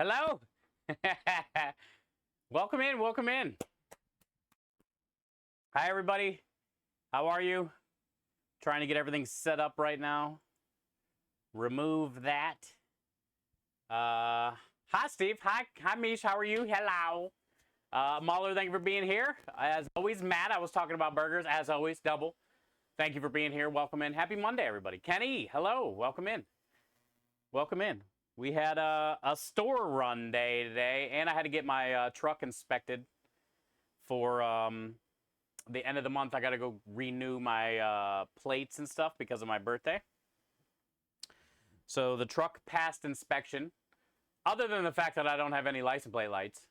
Hello? Welcome in, welcome in. Hi, everybody. How are you? Trying to get everything set up right now. Remove that. Hi, Steve. Hi, Mish. How are you? Hello. Mahler, thank you for being here. As always, Matt, I was talking about burgers. As always, double. Thank you for being here. Welcome in. Happy Monday, everybody. Kenny, hello. Welcome in. Welcome in. We had a store run day today, and I had to get my truck inspected for the end of the month. I got to go renew my plates and stuff because of my birthday. So the truck passed inspection, other than the fact that I don't have any license plate lights.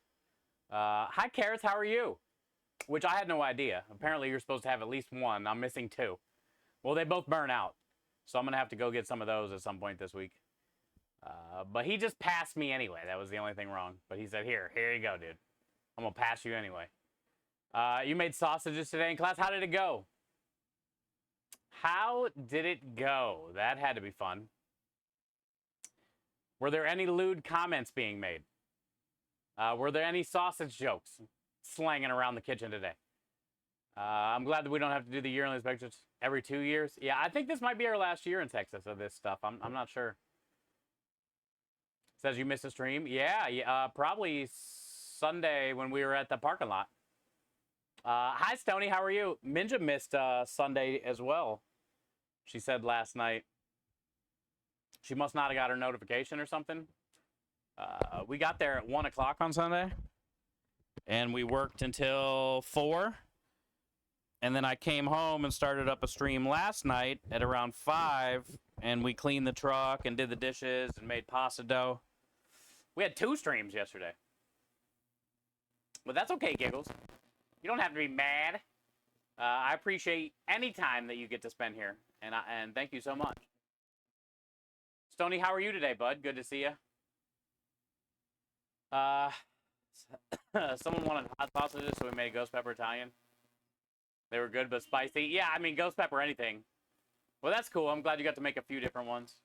Hi, Carrots. How are you? Which I had no idea. Apparently, you're supposed to have at least one. I'm missing two. Well, they both burn out. So I'm going to have to go get some of those at some point this week. But he just passed me anyway. That was the only thing wrong. But he said, here you go, dude. I'm going to pass you anyway. You made sausages today in class. How did it go? How did it go? That had to be fun. Were there any lewd comments being made? Were there any sausage jokes slanging around the kitchen today? I'm glad that we don't have to do the yearly inspections every 2 years. Yeah, I think this might be our last year in Texas of this stuff. I'm not sure. Says you missed a stream. Yeah, probably Sunday when we were at the parking lot. Hi, Stony. How are you? Minja missed Sunday as well. She said last night. She must not have got her notification or something. We got there at 1 o'clock on Sunday. And we worked until 4. And then I came home and started up a stream last night at around 5. And we cleaned the truck and did the dishes and made pasta dough. We had 2 streams yesterday. But that's okay, Giggles. You don't have to be mad. I appreciate any time that you get to spend here. And thank you so much. Stony, how are you today, bud? Good to see you. Someone wanted hot sausages, so we made ghost pepper Italian. They were good, but spicy. Yeah, I mean, ghost pepper, anything. Well, that's cool. I'm glad you got to make a few different ones.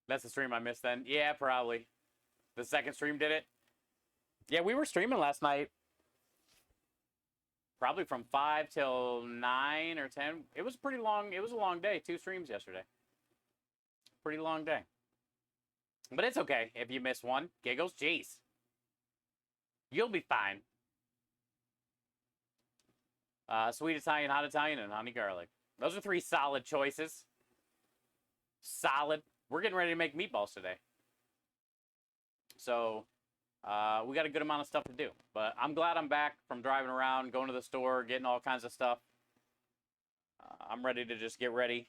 That's the stream I missed then. Yeah, probably. The second stream did it. Yeah, we were streaming last night. Probably from 5 till 9 or 10. It was pretty long. It was a long day. 2 streams yesterday. Pretty long day. But it's okay if you miss one. Giggles, jeez. You'll be fine. Sweet Italian, hot Italian, and honey garlic. Those are 3 solid choices. Solid. We're getting ready to make meatballs today. So, we got a good amount of stuff to do. But I'm glad I'm back from driving around, going to the store, getting all kinds of stuff. I'm ready to just get ready.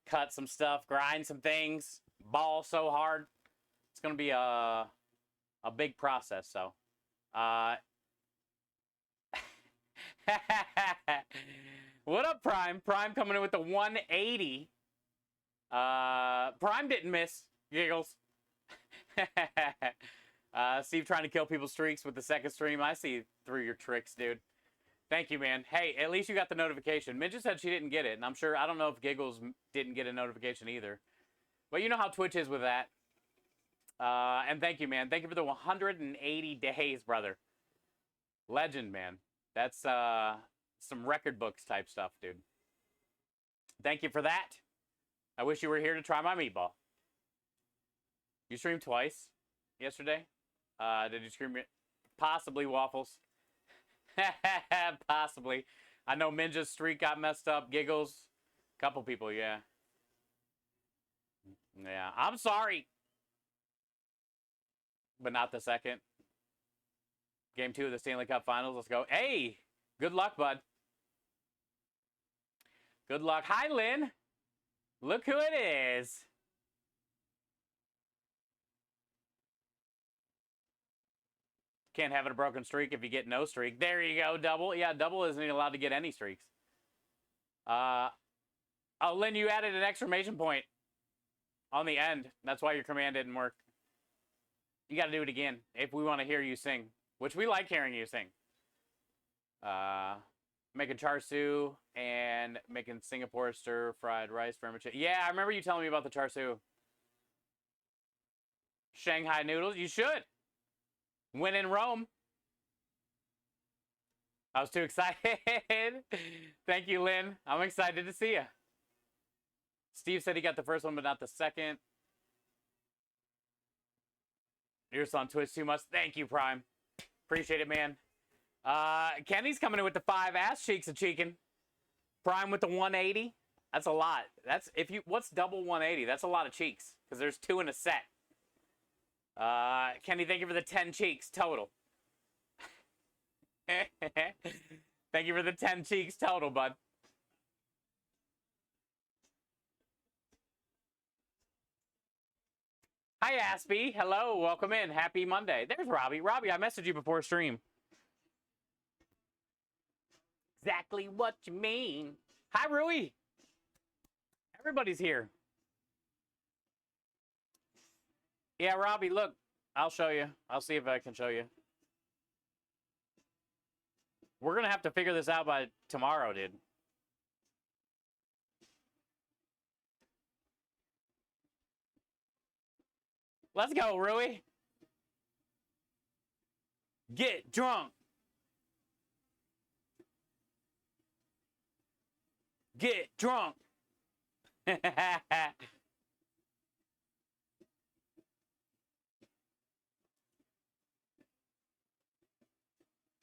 Cut some stuff, grind some things, ball so hard. It's going to be a big process, so. What up, Prime? Prime coming in with the 180. Prime didn't miss. Giggles. Steve trying to kill people's streaks with the second stream. I see through your tricks, dude. Thank you, man. Hey, at least you got the notification. Midget said she didn't get it, and I'm sure, I don't know if Giggles didn't get a notification either. But you know how Twitch is with that. And thank you, man. Thank you for the 180 days, brother. Legend, man. That's some record books type stuff, dude. Thank you for that. I wish you were here to try my meatball. You streamed twice yesterday. Did you stream it? Possibly waffles. Possibly. I know Minja's streak got messed up. Giggles. Couple people, yeah. Yeah, I'm sorry. But not the second. Game 2 of the Stanley Cup Finals. Let's go. Hey, good luck, bud. Good luck. Hi, Lynn. Look who it is. Can't have it a broken streak if you get no streak. There you go, double. Yeah, double isn't even allowed to get any streaks. Oh, Lynn, you added an exclamation point on the end. That's why your command didn't work. You got to do it again if we want to hear you sing, which we like hearing you sing. Making char siu and making Singapore stir-fried rice vermicelli. Yeah, I remember you telling me about the char siu. Shanghai noodles, you should. When in Rome. I was too excited. Thank you, Lynn. I'm excited to see you. Steve said he got the first one, but not the second. You're just on Twitch too much. Thank you, Prime. Appreciate it, man. Kenny's coming in with the 5 ass cheeks of cheeking. Prime with the 180. That's a lot. That's if you. What's double 180? That's a lot of cheeks because there's 2 in a set. Kenny, thank you for the 10 cheeks total. Thank you for the 10 cheeks total, bud. Hi, Aspie. Hello. Welcome in. Happy Monday. There's Robbie. Robbie, I messaged you before stream. Exactly what you mean. Hi, Rui. Everybody's here. Yeah, Robbie, look. I'll show you. I'll see if I can show you. We're going to have to figure this out by tomorrow, dude. Let's go, Rui. Get drunk. Get drunk.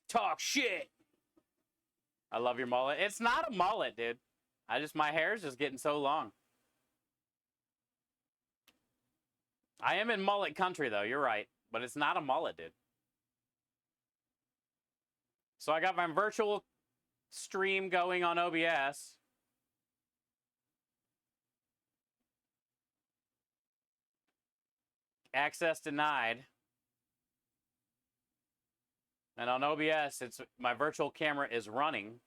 Talk shit. I love your mullet. It's not a mullet, dude. My hair's just getting so long. I am in mullet country, though. You're right. But it's not a mullet, dude. So I got my virtual stream going on OBS. Access denied. And on OBS, my virtual camera is running.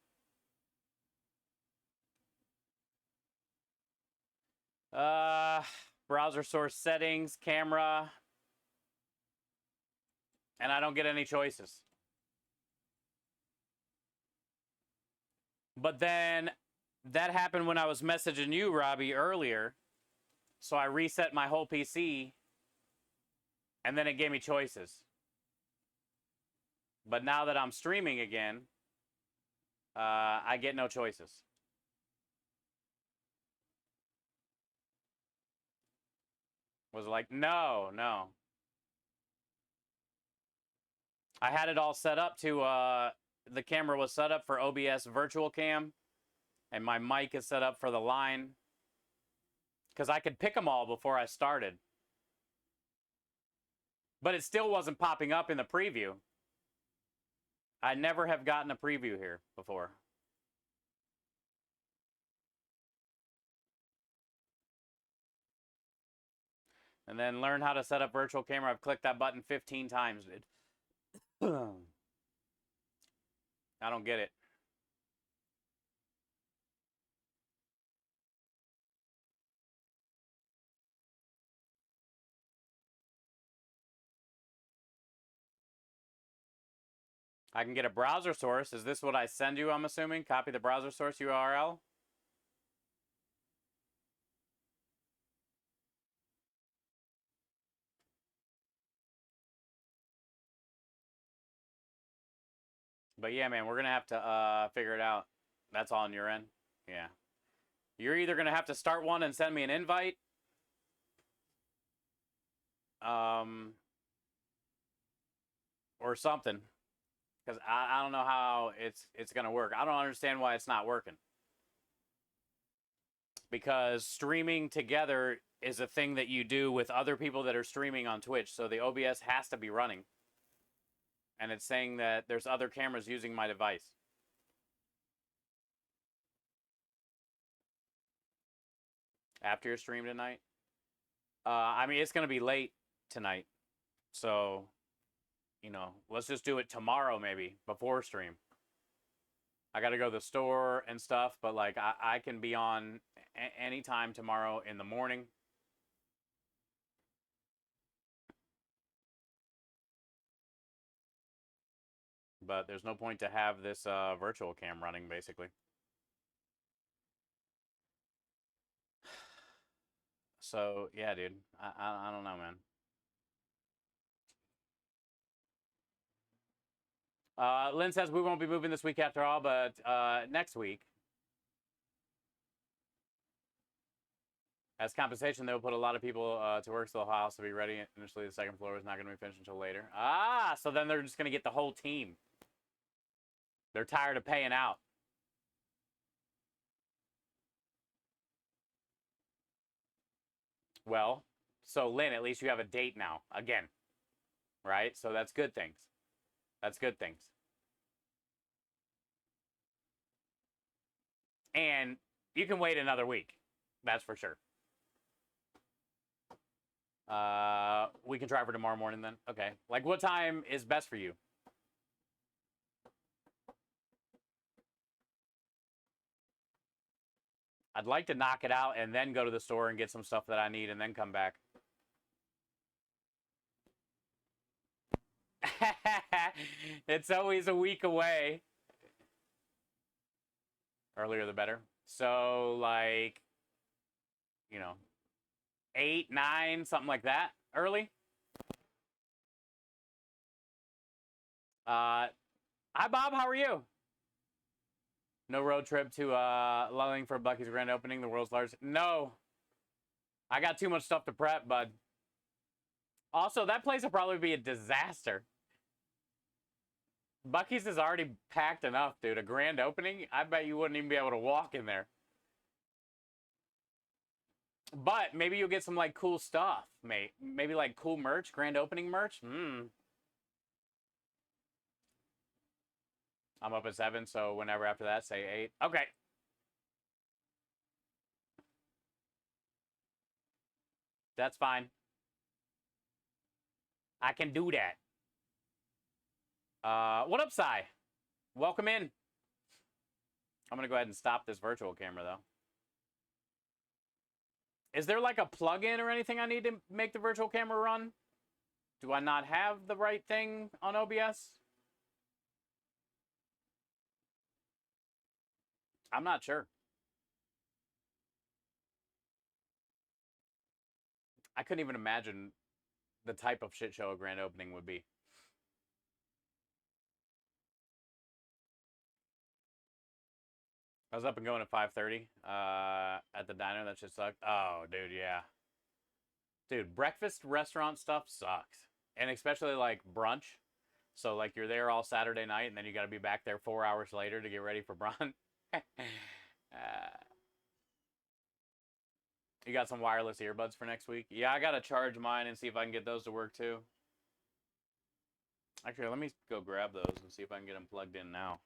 Browser source settings, camera. And I don't get any choices. But then that happened when I was messaging you, Robbie, earlier. So I reset my whole PC. And then it gave me choices. But now that I'm streaming again, I get no choices. Was like, no. I had it all set up to, the camera was set up for OBS virtual cam. And my mic is set up for the line. Because I could pick them all before I started. But it still wasn't popping up in the preview. I never have gotten a preview here before. And then learn how to set up virtual camera. I've clicked that button 15 times, dude. I don't get it. I can get a browser source. Is this what I send you, I'm assuming? Copy the browser source URL. But yeah, man, we're going to have to figure it out. That's all on your end? Yeah. You're either going to have to start one and send me an invite. Or something. Because I don't know how it's going to work. I don't understand why it's not working. Because streaming together is a thing that you do with other people that are streaming on Twitch. So the OBS has to be running. And it's saying that there's other cameras using my device. After your stream tonight? I mean, it's going to be late tonight. So, you know, let's just do it tomorrow maybe, before stream. I got to go to the store and stuff, but like I can be on anytime tomorrow in the morning. but there's no point to have this virtual cam running, basically. So, yeah, dude. I don't know, man. Lynn says we won't be moving this week after all, but next week. As compensation, they'll put a lot of people to work so the house will be ready. Initially, the second floor is not going to be finished until later. Ah, so then they're just going to get the whole team. They're tired of paying out. Well, so Lynn, at least you have a date now, again. Right? So that's good things. That's good things. And you can wait another week. That's for sure. We can try for tomorrow morning then. Okay. Like, what time is best for you? I'd like to knock it out and then go to the store and get some stuff that I need and then come back. It's always a week away. Earlier the better. So, like, you know, 8, 9, something like that. Early. Hi, Bob. How are you? No road trip to Lulling for Bucky's grand opening, the world's largest. No. I got too much stuff to prep, bud. Also, that place will probably be a disaster. Bucky's is already packed enough, dude. A grand opening, I bet you wouldn't even be able to walk in there. But maybe you'll get some, like, cool stuff, mate. Maybe, like, cool merch, grand opening merch. I'm up at 7, so whenever after that, say 8. Okay. That's fine. I can do that. What up, Cy? Welcome in. I'm going to go ahead and stop this virtual camera, though. Is there, like, a plug-in or anything I need to make the virtual camera run? Do I not have the right thing on OBS? I'm not sure. I couldn't even imagine the type of shit show a grand opening would be. I was up and going at 5:30 at the diner. That shit sucked. Oh, dude, yeah. Dude, breakfast restaurant stuff sucks. And especially, like, brunch. So, like, you're there all Saturday night, and then you got to be back there 4 hours later to get ready for brunch. You got some wireless earbuds for next week? Yeah, I got to charge mine and see if I can get those to work, too. Actually, let me go grab those and see if I can get them plugged in now.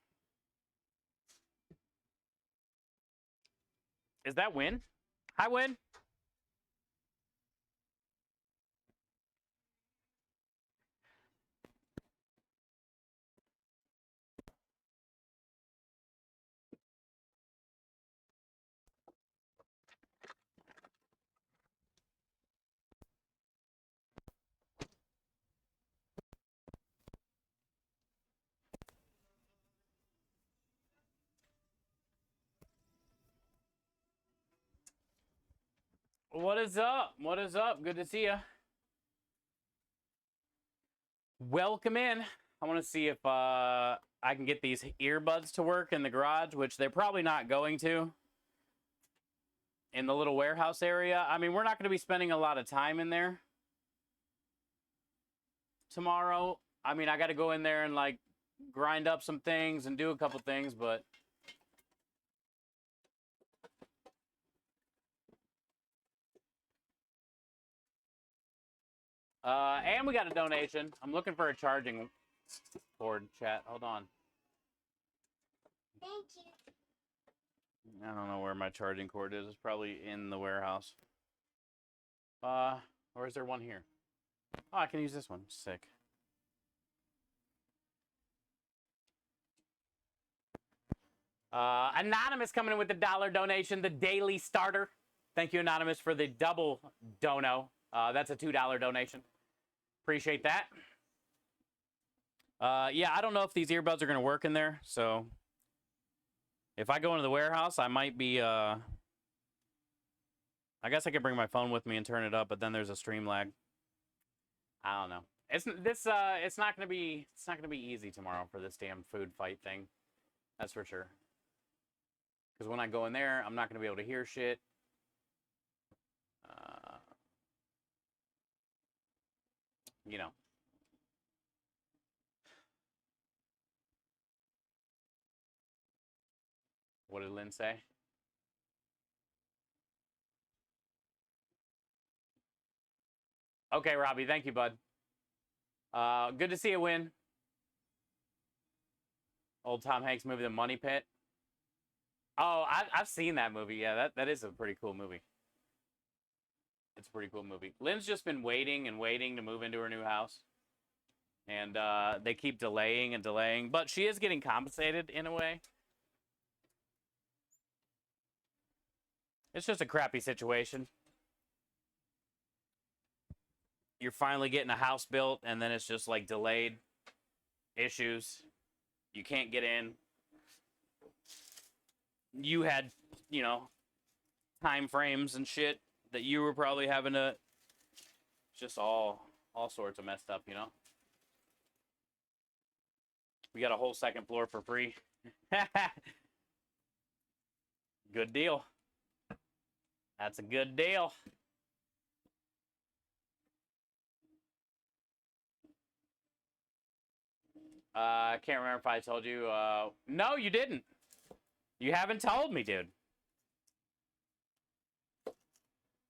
Is that Win? Hi, Win. What is up? What is up? Good to see you. Welcome in. I want to see if I can get these earbuds to work in the garage, which they're probably not going to. In the little warehouse area. I mean, we're not going to be spending a lot of time in there tomorrow. I mean, I got to go in there and, like, grind up some things and do a couple things, but... and we got a donation. I'm looking for a charging cord, chat. Hold on. Thank you. I don't know where my charging cord is. It's probably in the warehouse. Or is there one here? Oh, I can use this one. Sick. Anonymous coming in with the $1 donation, the daily starter. Thank you, Anonymous, for the double dono. That's a $2 donation. Appreciate that. Yeah, I don't know if these earbuds are going to work in there, so if I go into the warehouse, I might be, I guess I could bring my phone with me and turn it up, but then there's a stream lag. I don't know. It's not going to be easy tomorrow for this damn food fight thing. That's for sure. Because when I go in there, I'm not going to be able to hear shit. You know. What did Lynn say? Okay, Robbie. Thank you, bud. Good to see you win. Old Tom Hanks movie, The Money Pit. Oh, I've seen that movie. Yeah, that is a pretty cool movie. It's a pretty cool movie. Lynn's just been waiting and waiting to move into her new house. And they keep delaying and delaying. But she is getting compensated in a way. It's just a crappy situation. You're finally getting a house built, and then it's just like delayed issues. You can't get in. You had, you know, time frames and shit that you were probably having to, just all sorts of messed up, you know. We got a whole second floor for free. Good deal. That's a good deal. I can't remember if I told you. No, you didn't. You haven't told me, dude.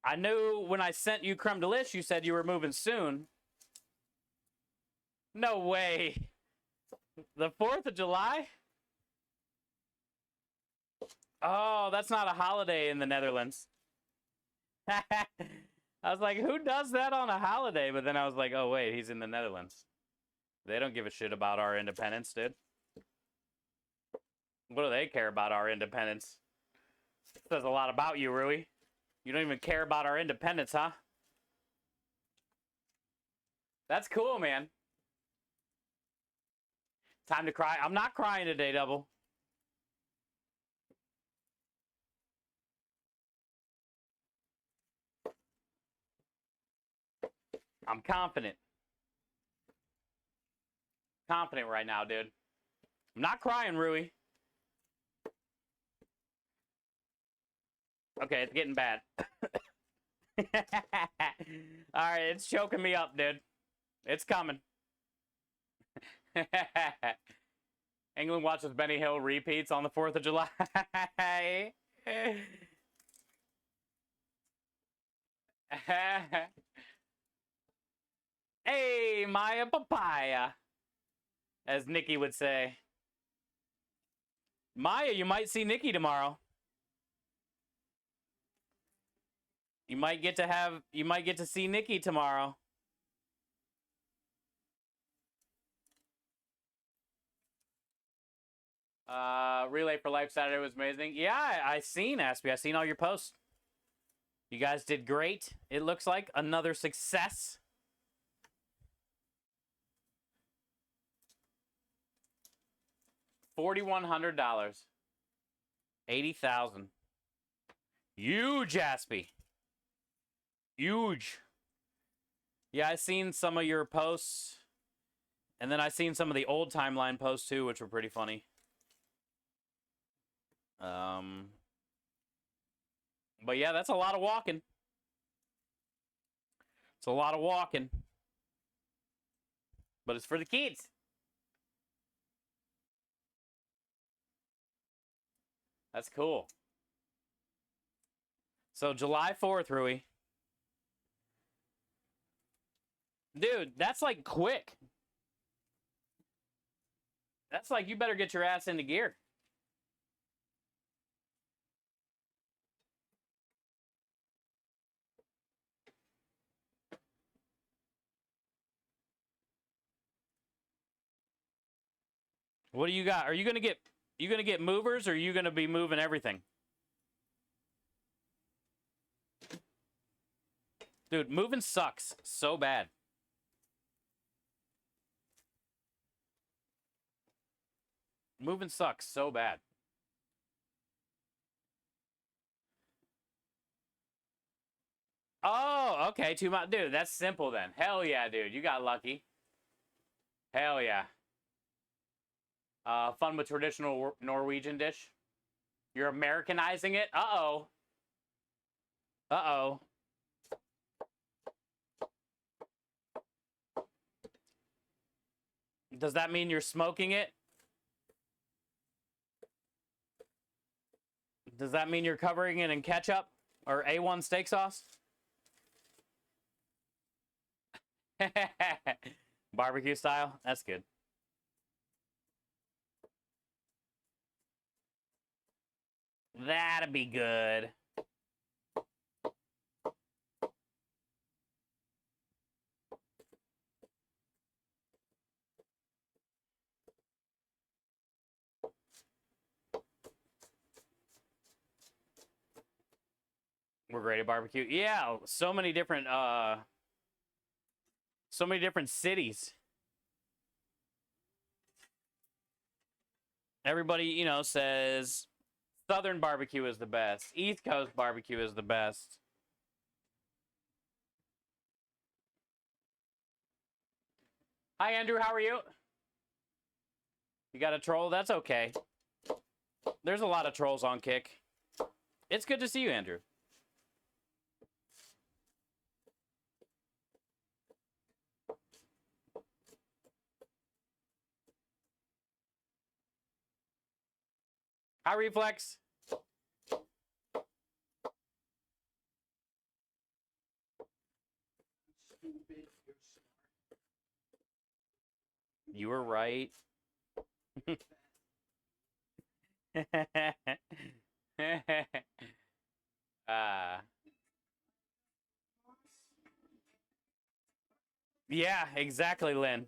I knew when I sent you Creme Delish, you said you were moving soon. No way. The 4th of July? Oh, that's not a holiday in the Netherlands. I was like, who does that on a holiday? But then I was like, oh, wait, he's in the Netherlands. They don't give a shit about our independence, dude. What do they care about our independence? Says a lot about you, Rui. You don't even care about our independence, huh? That's cool, man. Time to cry. I'm not crying today, Double. I'm confident. Confident right now, dude. I'm not crying, Rui. Okay, it's getting bad. Alright, it's choking me up, dude. It's coming. England watches Benny Hill repeats on the 4th of July. Hey, Maya Papaya, as Nikki would say. Maya, you might see Nikki tomorrow. You might get to see Nikki tomorrow. Relay for Life Saturday was amazing. Yeah, I seen Aspie. I seen all your posts. You guys did great. It looks like another success. $4,100. 80,000. Huge, Aspie. Huge. Yeah, I seen some of your posts. And then I seen some of the old timeline posts too, which were pretty funny. But yeah, that's a lot of walking. It's a lot of walking. But it's for the kids. That's cool. So July 4th, Rui. Dude, that's like quick. That's like you better get your ass into gear. What do you got? Are you gonna get movers, or are you gonna be moving everything? Dude, moving sucks so bad. Moving sucks so bad. Oh, okay. 2 miles. Dude, that's simple then. Hell yeah, dude. You got lucky. Hell yeah. Fun with traditional Norwegian dish. You're Americanizing it? Uh-oh. Uh-oh. Does that mean you're smoking it? Does that mean you're covering it in ketchup or A1 steak sauce? Barbecue style? That's good. That'd be good. We're great at barbecue. Yeah, so many different cities. Everybody, you know, says Southern barbecue is the best. East Coast barbecue is the best. Hi, Andrew. How are you? You got a troll? That's okay. There's a lot of trolls on Kick. It's good to see you, Andrew. Hi, Reflex. You were right. Yeah, exactly, Lynn.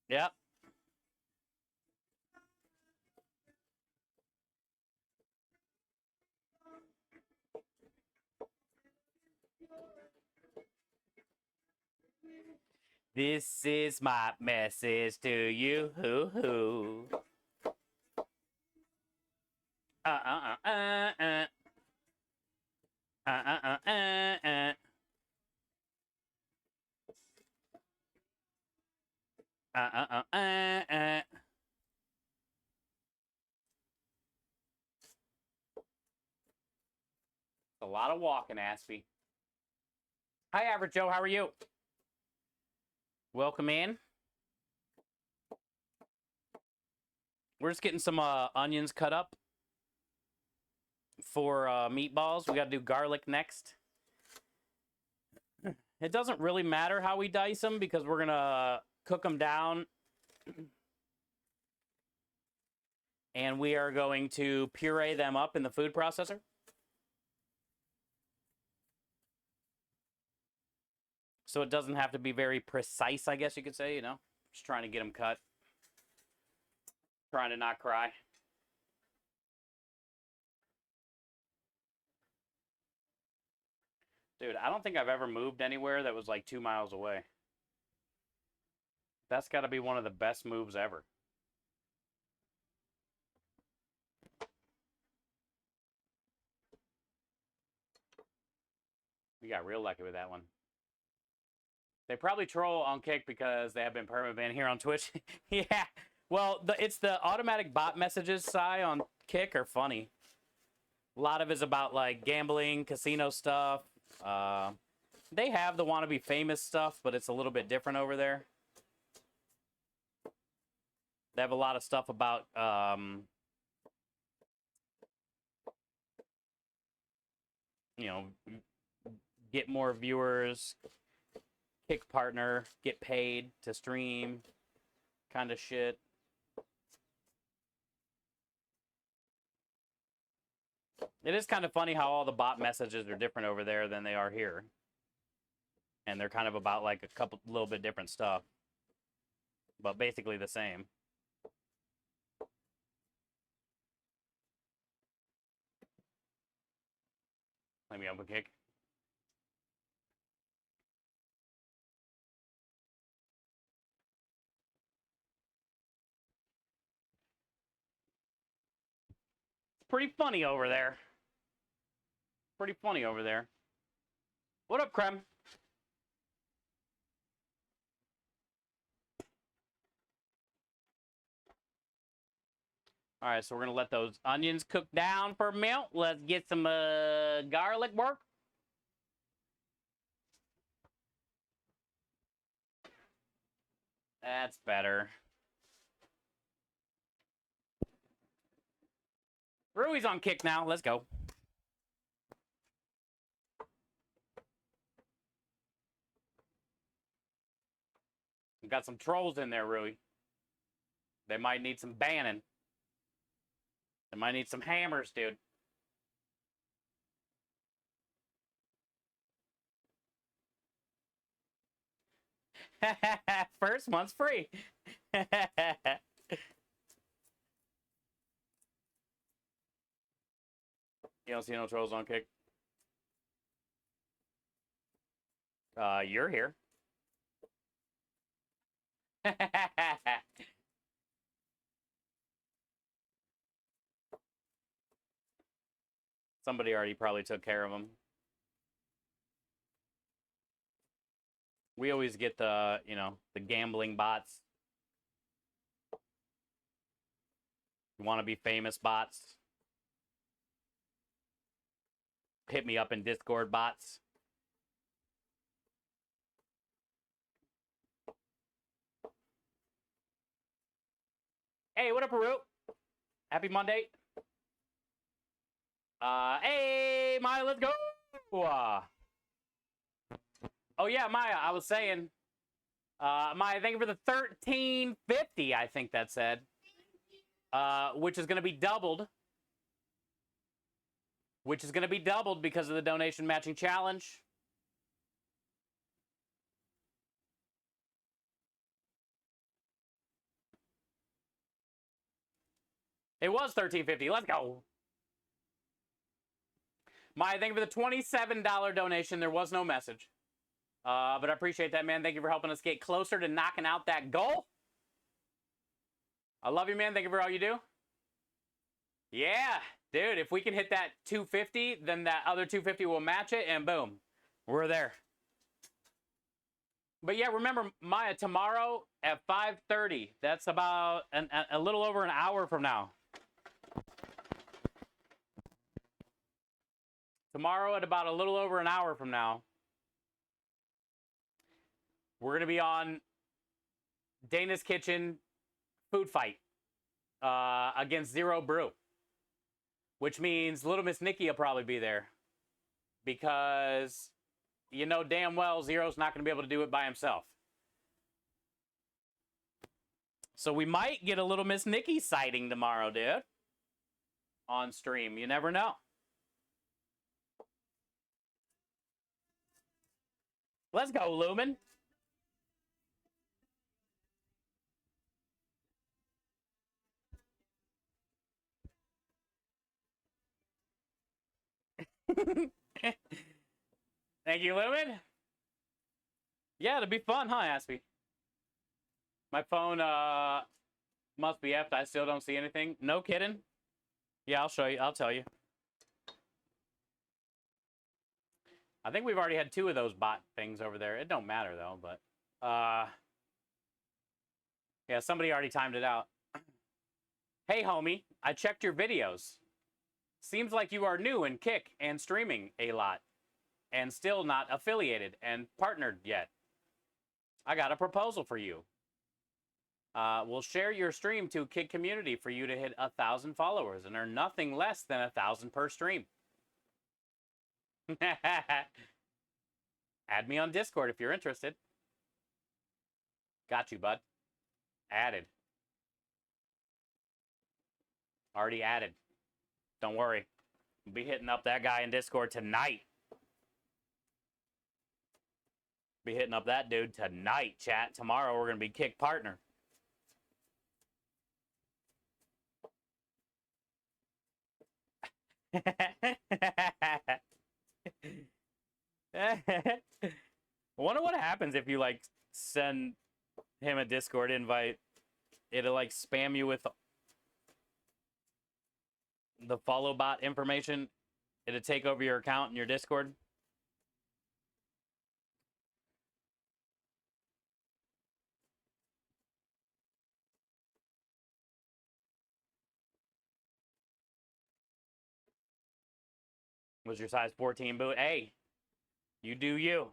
Yep. This is my message to you. Hoo-hoo. Uh. A lot of walking, Aspie. Hi, Average Joe. How are you? Welcome in. We're just getting some onions cut up for meatballs. We got to do garlic next. It doesn't really matter how we dice them because we're going to cook them down. And we are going to puree them up in the food processor. So it doesn't have to be very precise, I guess you could say, you know. Just trying to get them cut. Trying to not cry. Dude, I don't think I've ever moved anywhere that was like 2 miles away. That's got to be one of the best moves ever. We got real lucky with that one. They probably troll on Kick because they have been permanent banned here on Twitch. Yeah. Well, it's the automatic bot messages, Sai, on Kick are funny. A lot of it's about, like, gambling, casino stuff. They have the wannabe famous stuff, but it's a little bit different over there. They have a lot of stuff about, you know, get more viewers, Kick partner, get paid to stream, kind of shit. It is kind of funny how all the bot messages are different over there than they are here. And they're kind of about like a little bit different stuff. But basically the same. Let me open Kick. pretty funny over there. Pretty funny over there. What up, Creme? All right, so we're going to let those onions cook down for a minute. Let's get some garlic work. That's better. Rui's on kick now. Let's go. We've got some trolls in there, Rui. They might need some banning. They might need some hammers, dude. First one's free. You don't see no trolls on kick? You're here. Somebody already probably took care of them. We always get the, you know, the gambling bots. You want to be famous bots? Hit me up in Discord bots. Hey, what up, Peru? Happy Monday. Hey, Maya, let's go. Oh, yeah, Maya, I was saying, Maya, thank you for the $13.50, I think that said, which is going to be doubled. Which is going to be doubled because of the donation matching challenge. It was $13.50. Let's go. Maya, thank you for the $27 donation. There was no message. But I appreciate that, man. Thank you for helping us get closer to knocking out that goal. I love you, man. Thank you for all you do. Yeah, dude, if we can hit that 250, then that other 250 will match it, and boom, we're there. But yeah, remember, Maya, tomorrow at 5:30, that's about a little over an hour from now. Tomorrow at about a little over an hour from now, we're going to be on Dana's Kitchen food fight against Zero Brew. Which means Little Miss Nikki will probably be there. Because you know damn well Zero's not going to be able to do it by himself. So we might get a Little Miss Nikki sighting tomorrow, dude. On stream. You never know. Let's go, Lumen. Thank you, Lumen. Yeah, it'll be fun, huh, Aspie? My phone must be effed. I still don't see anything. No kidding. Yeah, I'll show you. I'll tell you. I think we've already had 2 of those bot things over there. It don't matter, though, but... yeah, somebody already timed it out. Hey, homie, I checked your videos. Seems like you are new in Kick and streaming a lot. And still not affiliated and partnered yet. I got a proposal for you. We'll share your stream to Kick community for you to hit 1,000 followers and earn nothing less than 1,000 per stream. Add me on Discord if you're interested. Got you, bud. Added. Already added. Don't worry. We'll be hitting up that guy in Discord tonight. Be hitting up that dude tonight, chat. Tomorrow we're going to be Kick partner. I wonder what happens if you, like, send him a Discord invite. It'll, like, spam you with the follow bot information, it'll take over your account and your Discord. Was your size 14 boot? Hey, you do you.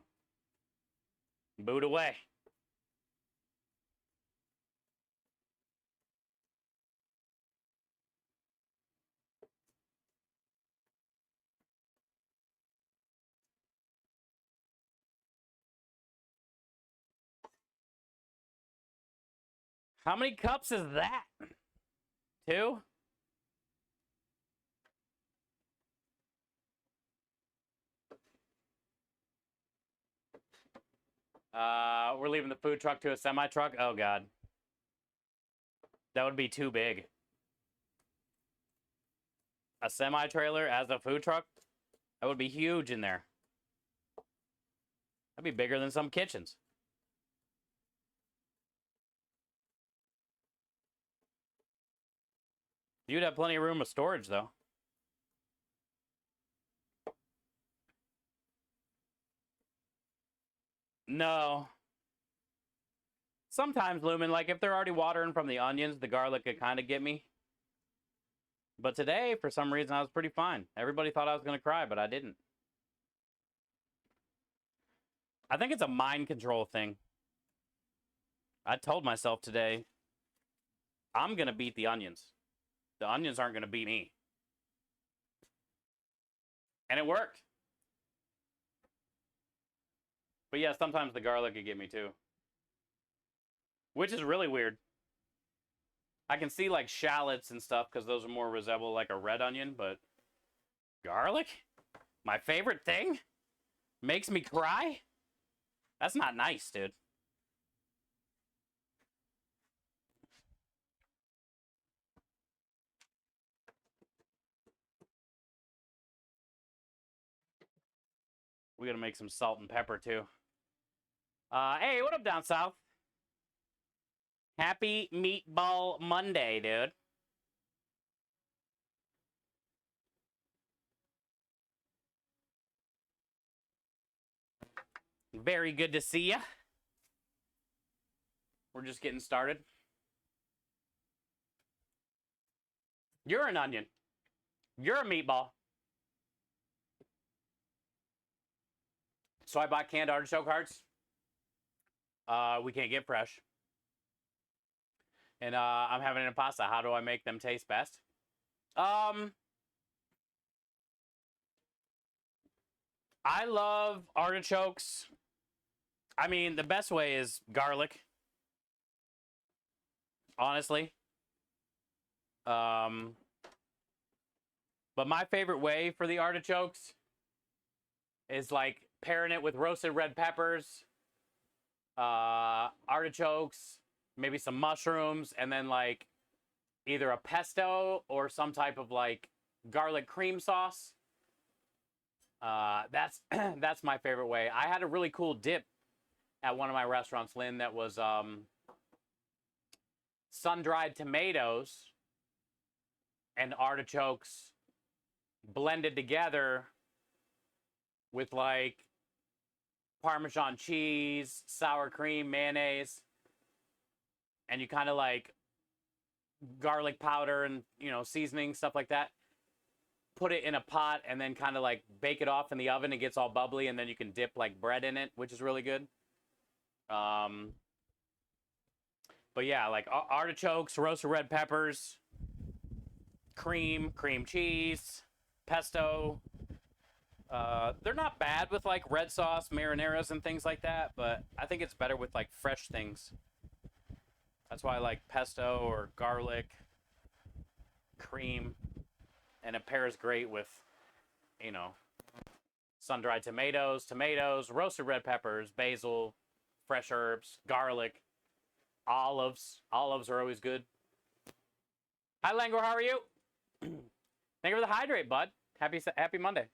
Boot away. How many cups is that? 2? We're leaving the food truck to a semi-truck. Oh, God. That would be too big. A semi-trailer as a food truck? That would be huge in there. That'd be bigger than some kitchens. You'd have plenty of room of storage, though. No. Sometimes, Lumen, like if they're already watering from the onions, the garlic could kind of get me. But today, for some reason, I was pretty fine. Everybody thought I was going to cry, but I didn't. I think it's a mind control thing. I told myself today, I'm going to beat the onions. The onions aren't going to beat me. And it worked. But yeah, sometimes the garlic could get me too. Which is really weird. I can see like shallots and stuff because those are more resemble like a red onion, but garlic? My favorite thing? Makes me cry? That's not nice, dude. We gotta make some salt and pepper too. Hey, what up down south? Happy Meatball Monday, dude. Very good to see ya. We're just getting started. You're an onion. You're a meatball. So I bought canned artichoke hearts. We can't get fresh. And I'm having an pasta. How do I make them taste best? I love artichokes. I mean, the best way is garlic. Honestly. But my favorite way for the artichokes is like pairing it with roasted red peppers, artichokes, maybe some mushrooms, and then like either a pesto or some type of like garlic cream sauce. That's that's my favorite way. I had a really cool dip at one of my restaurants, Lynn, that was sun-dried tomatoes and artichokes blended together with like Parmesan cheese, sour cream, mayonnaise, and you kind of like garlic powder and, you know, seasoning, stuff like that. Put it in a pot and then kind of like bake it off in the oven. It gets all bubbly, and then you can dip like bread in it, which is really good. But yeah, like artichokes, roasted red peppers, cream cheese, pesto. They're not bad with like red sauce, marinaras, and things like that, but I think it's better with like fresh things. That's why I like pesto or garlic, cream, and it pairs great with, you know, sun-dried tomatoes, roasted red peppers, basil, fresh herbs, garlic, olives. Olives are always good. Hi, Langor, how are you? Thank you for the hydrate, bud. Happy Monday.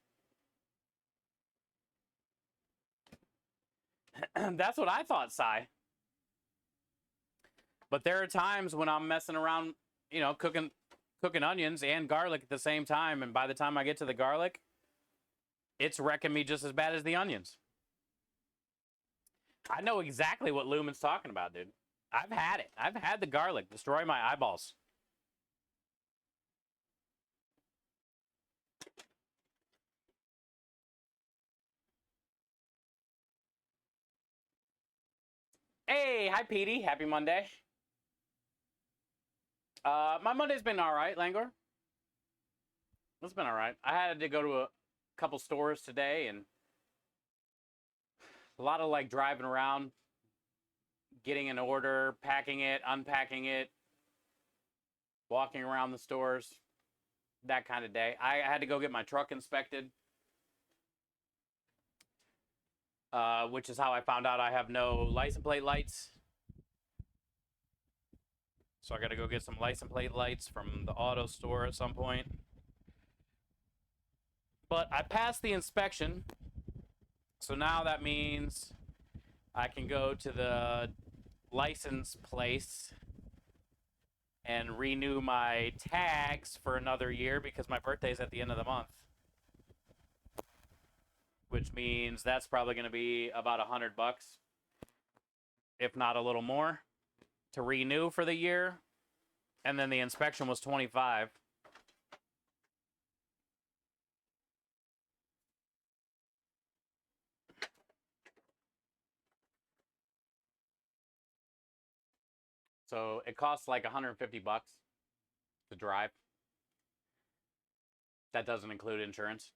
That's what I thought, Sai. But there are times when I'm messing around, you know, cooking cooking onions and garlic at the same time, and by the time I get to the garlic, it's wrecking me just as bad as the onions. I know exactly what Lumen's talking about, dude. I've had it. I've had the garlic destroy my eyeballs. Hey, hi, Petey. Happy Monday. My Monday's been all right, Langor. It's been all right. I had to go to a couple stores today, and a lot of like driving around, getting an order, packing it, unpacking it, walking around the stores, that kind of day. I had to go get my truck inspected, which is how I found out I have no license plate lights. So I got to go get some license plate lights from the auto store at some point. But I passed the inspection, so now that means I can go to the license place and renew my tags for another year because my birthday's at the end of the month. Which means that's probably going to be about $100, if not a little more, to renew for the year. And then the inspection was $25. So it costs like $150 to drive. That doesn't include insurance.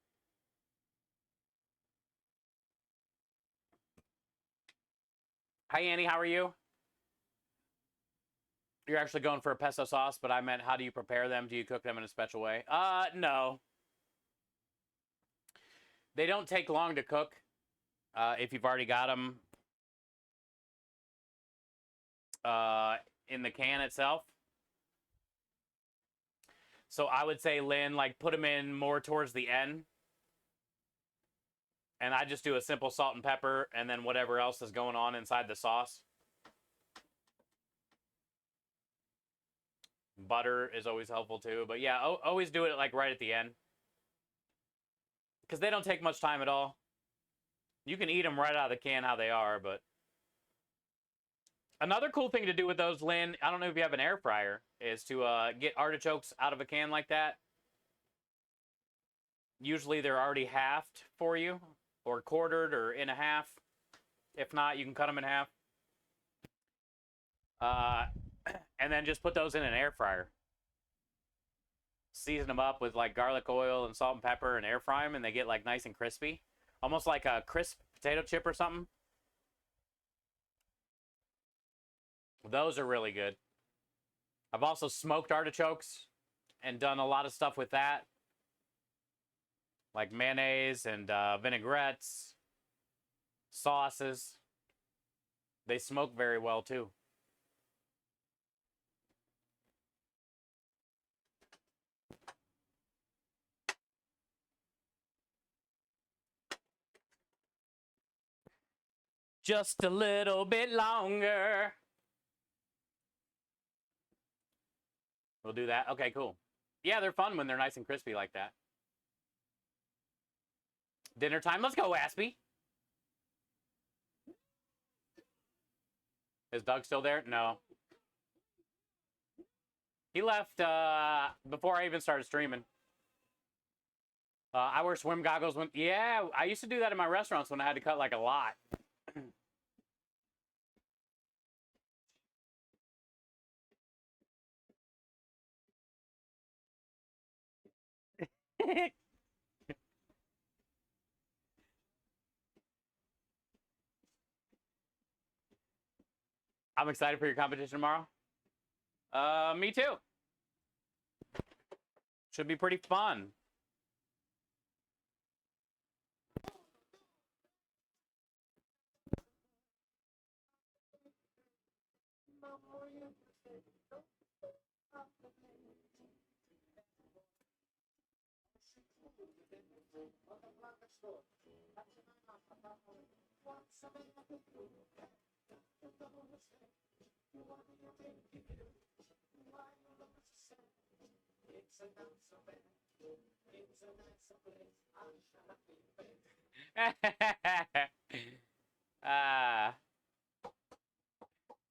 Hi, Annie. How are you? You're actually going for a pesto sauce, but I meant how do you prepare them? Do you cook them in a special way? No. They don't take long to cook if you've already got them in the can itself. So I would say, Lynn, like put them in more towards the end. And I just do a simple salt and pepper and then whatever else is going on inside the sauce. Butter is always helpful too. But yeah, always do it like right at the end. Because they don't take much time at all. You can eat them right out of the can how they are, but... Another cool thing to do with those, Lynn, I don't know if you have an air fryer, is to get artichokes out of a can like that. Usually they're already halved for you, or quartered, or in a half. If not, you can cut them in half. And then just put those in an air fryer. Season them up with like garlic oil and salt and pepper and air fry them, and they get like nice and crispy. Almost like a crisp potato chip or something. Those are really good. I've also smoked artichokes and done a lot of stuff with that. Like mayonnaise and vinaigrettes, sauces. They smoke very well too. Just a little bit longer. We'll do that. Okay, cool. Yeah, they're fun when they're nice and crispy like that. Dinner time. Let's go, Aspie. Is Doug still there? No. He left before I even started streaming. I wear swim goggles when... Yeah, I used to do that in my restaurants when I had to cut like a lot. I'm excited for your competition tomorrow. Me too. Should be pretty fun.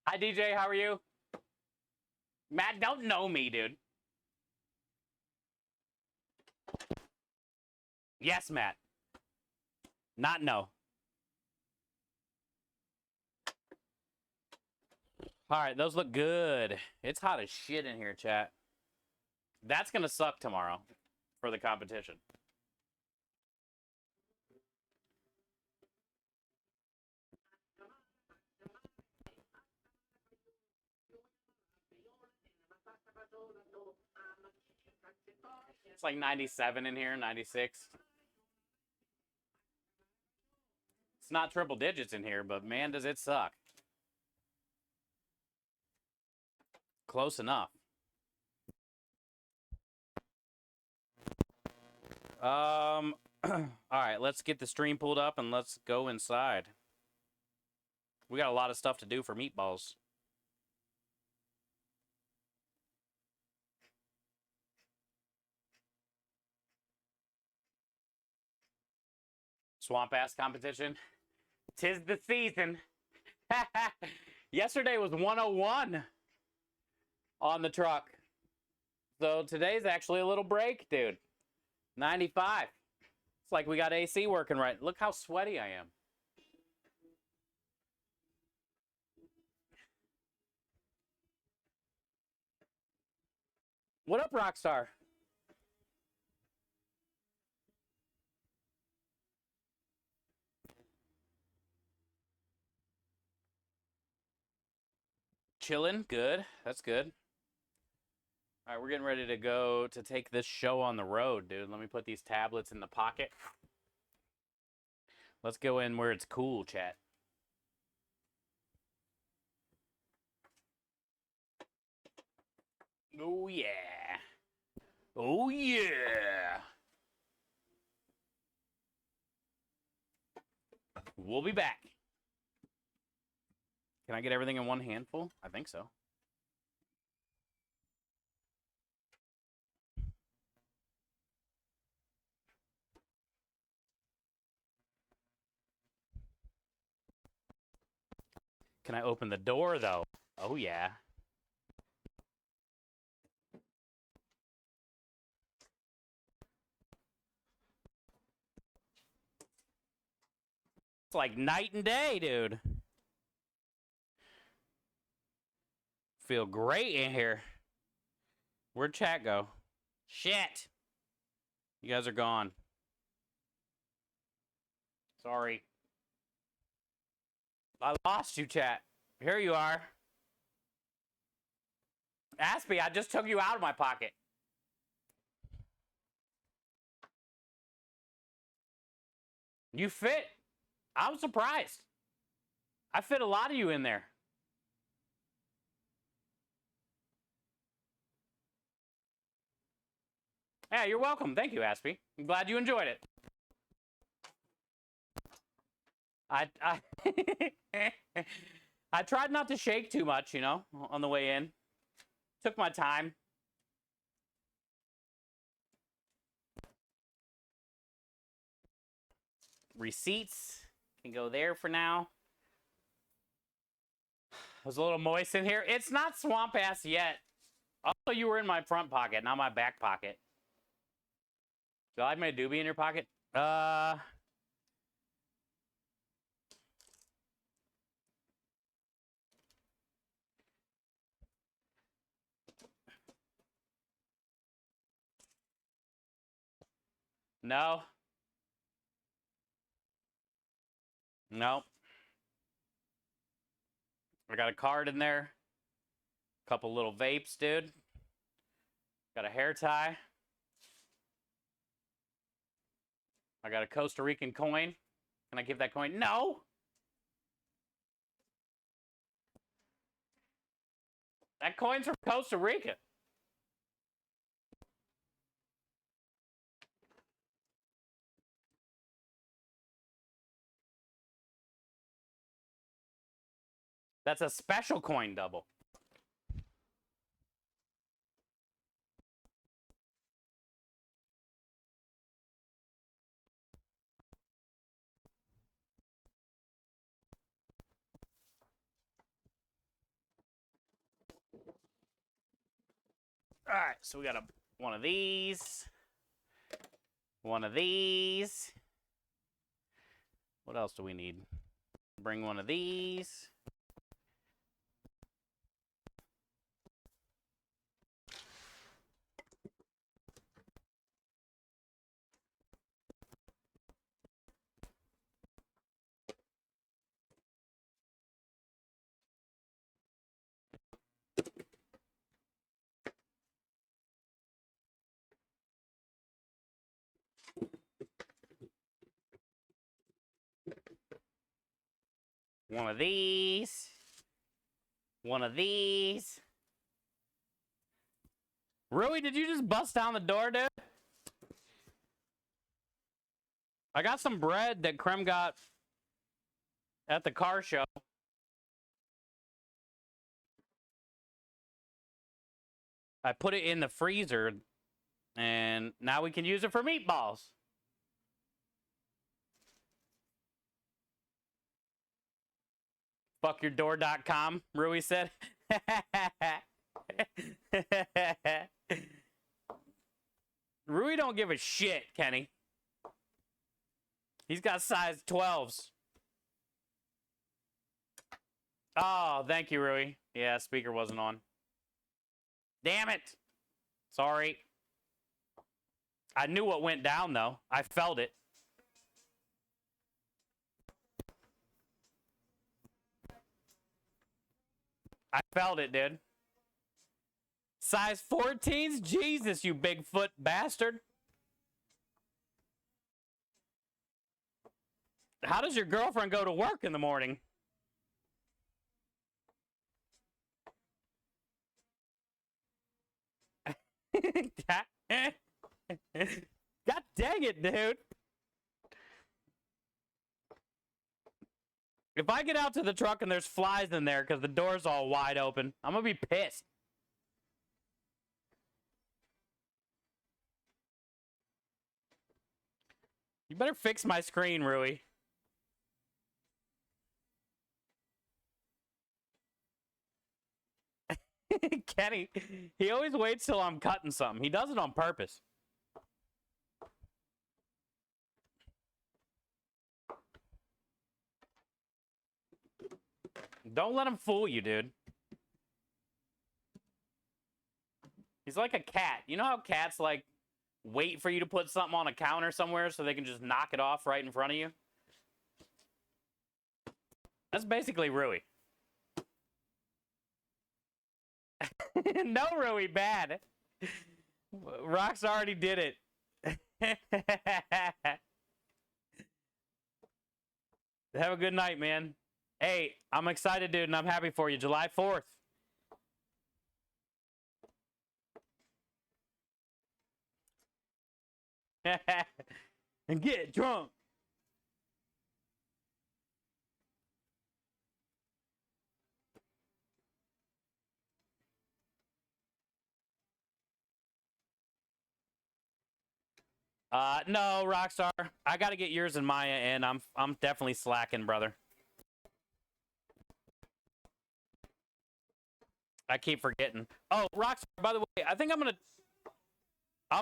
Hi DJ, how are you? Matt, don't know me, dude. Yes, Matt. Not no. All right, those look good. It's hot as shit in here, chat. That's gonna suck tomorrow for the competition. It's like 97 in here, 96. It's not triple digits in here, but man, does it suck. Close enough. All right, let's get the stream pulled up and let's go inside. We got a lot of stuff to do for meatballs. Swamp ass competition. 'Tis the season. Yesterday was 101 on the truck. So today's actually a little break, dude. 95. It's like we got AC working right. Look how sweaty I am. What up, Rockstar? Chilling. Good. That's good. All right, we're getting ready to go to take this show on the road, dude. Let me put these tablets in the pocket. Let's go in where it's cool, chat. Oh, yeah. Oh, yeah. We'll be back. Can I get everything in one handful? I think so. Can I open the door, though? Oh, yeah. It's like night and day, dude. Feel great in here. Where'd chat go? Shit. You guys are gone. Sorry. I lost you, chat. Here you are. Aspie, I just took you out of my pocket. You fit. I was surprised. I fit a lot of you in there. Yeah, you're welcome. Thank you, Aspie. I'm glad you enjoyed it. I I tried not to shake too much, you know, on the way in. Took my time. Receipts can go there for now. It was a little moist in here. It's not swamp ass yet. Also, you were in my front pocket, not my back pocket. Do I have my doobie in your pocket? No. No. I got a card in there. Couple little vapes, dude. Got a hair tie. I got a Costa Rican coin. Can I give that coin? No! That coin's from Costa Rica. That's a special coin double. All right, so we got one of these. One of these. What else do we need? Bring one of these. One of these. One of these. Rui, did you just bust down the door, dude? I got some bread that Krem got at the car show. I put it in the freezer, and now we can use it for meatballs. Fuckyourdoor.com, Rui said. Rui don't give a shit, Kenny. He's got size 12s. Oh, thank you, Rui. Yeah, speaker wasn't on. Damn it. Sorry. I knew what went down, though. I felt it. I felt it, dude. Size 14s? Jesus, you Bigfoot bastard. How does your girlfriend go to work in the morning? God dang it, dude. If I get out to the truck and there's flies in there because the door's all wide open, I'm going to be pissed. You better fix my screen, Rui. Kenny, he always waits till I'm cutting something. He does it on purpose. Don't let him fool you, dude. He's like a cat. You know how cats, like, wait for you to put something on a counter somewhere so they can just knock it off right in front of you? That's basically Rui. No, Rui, bad. Rox already did it. Have a good night, man. Hey, I'm excited, dude, and I'm happy for you. July 4th. And get drunk. No, Rockstar. I got to get yours and Maya in. I'm definitely slacking, brother. I keep forgetting. Oh, Rockstar, by the way, I think I'm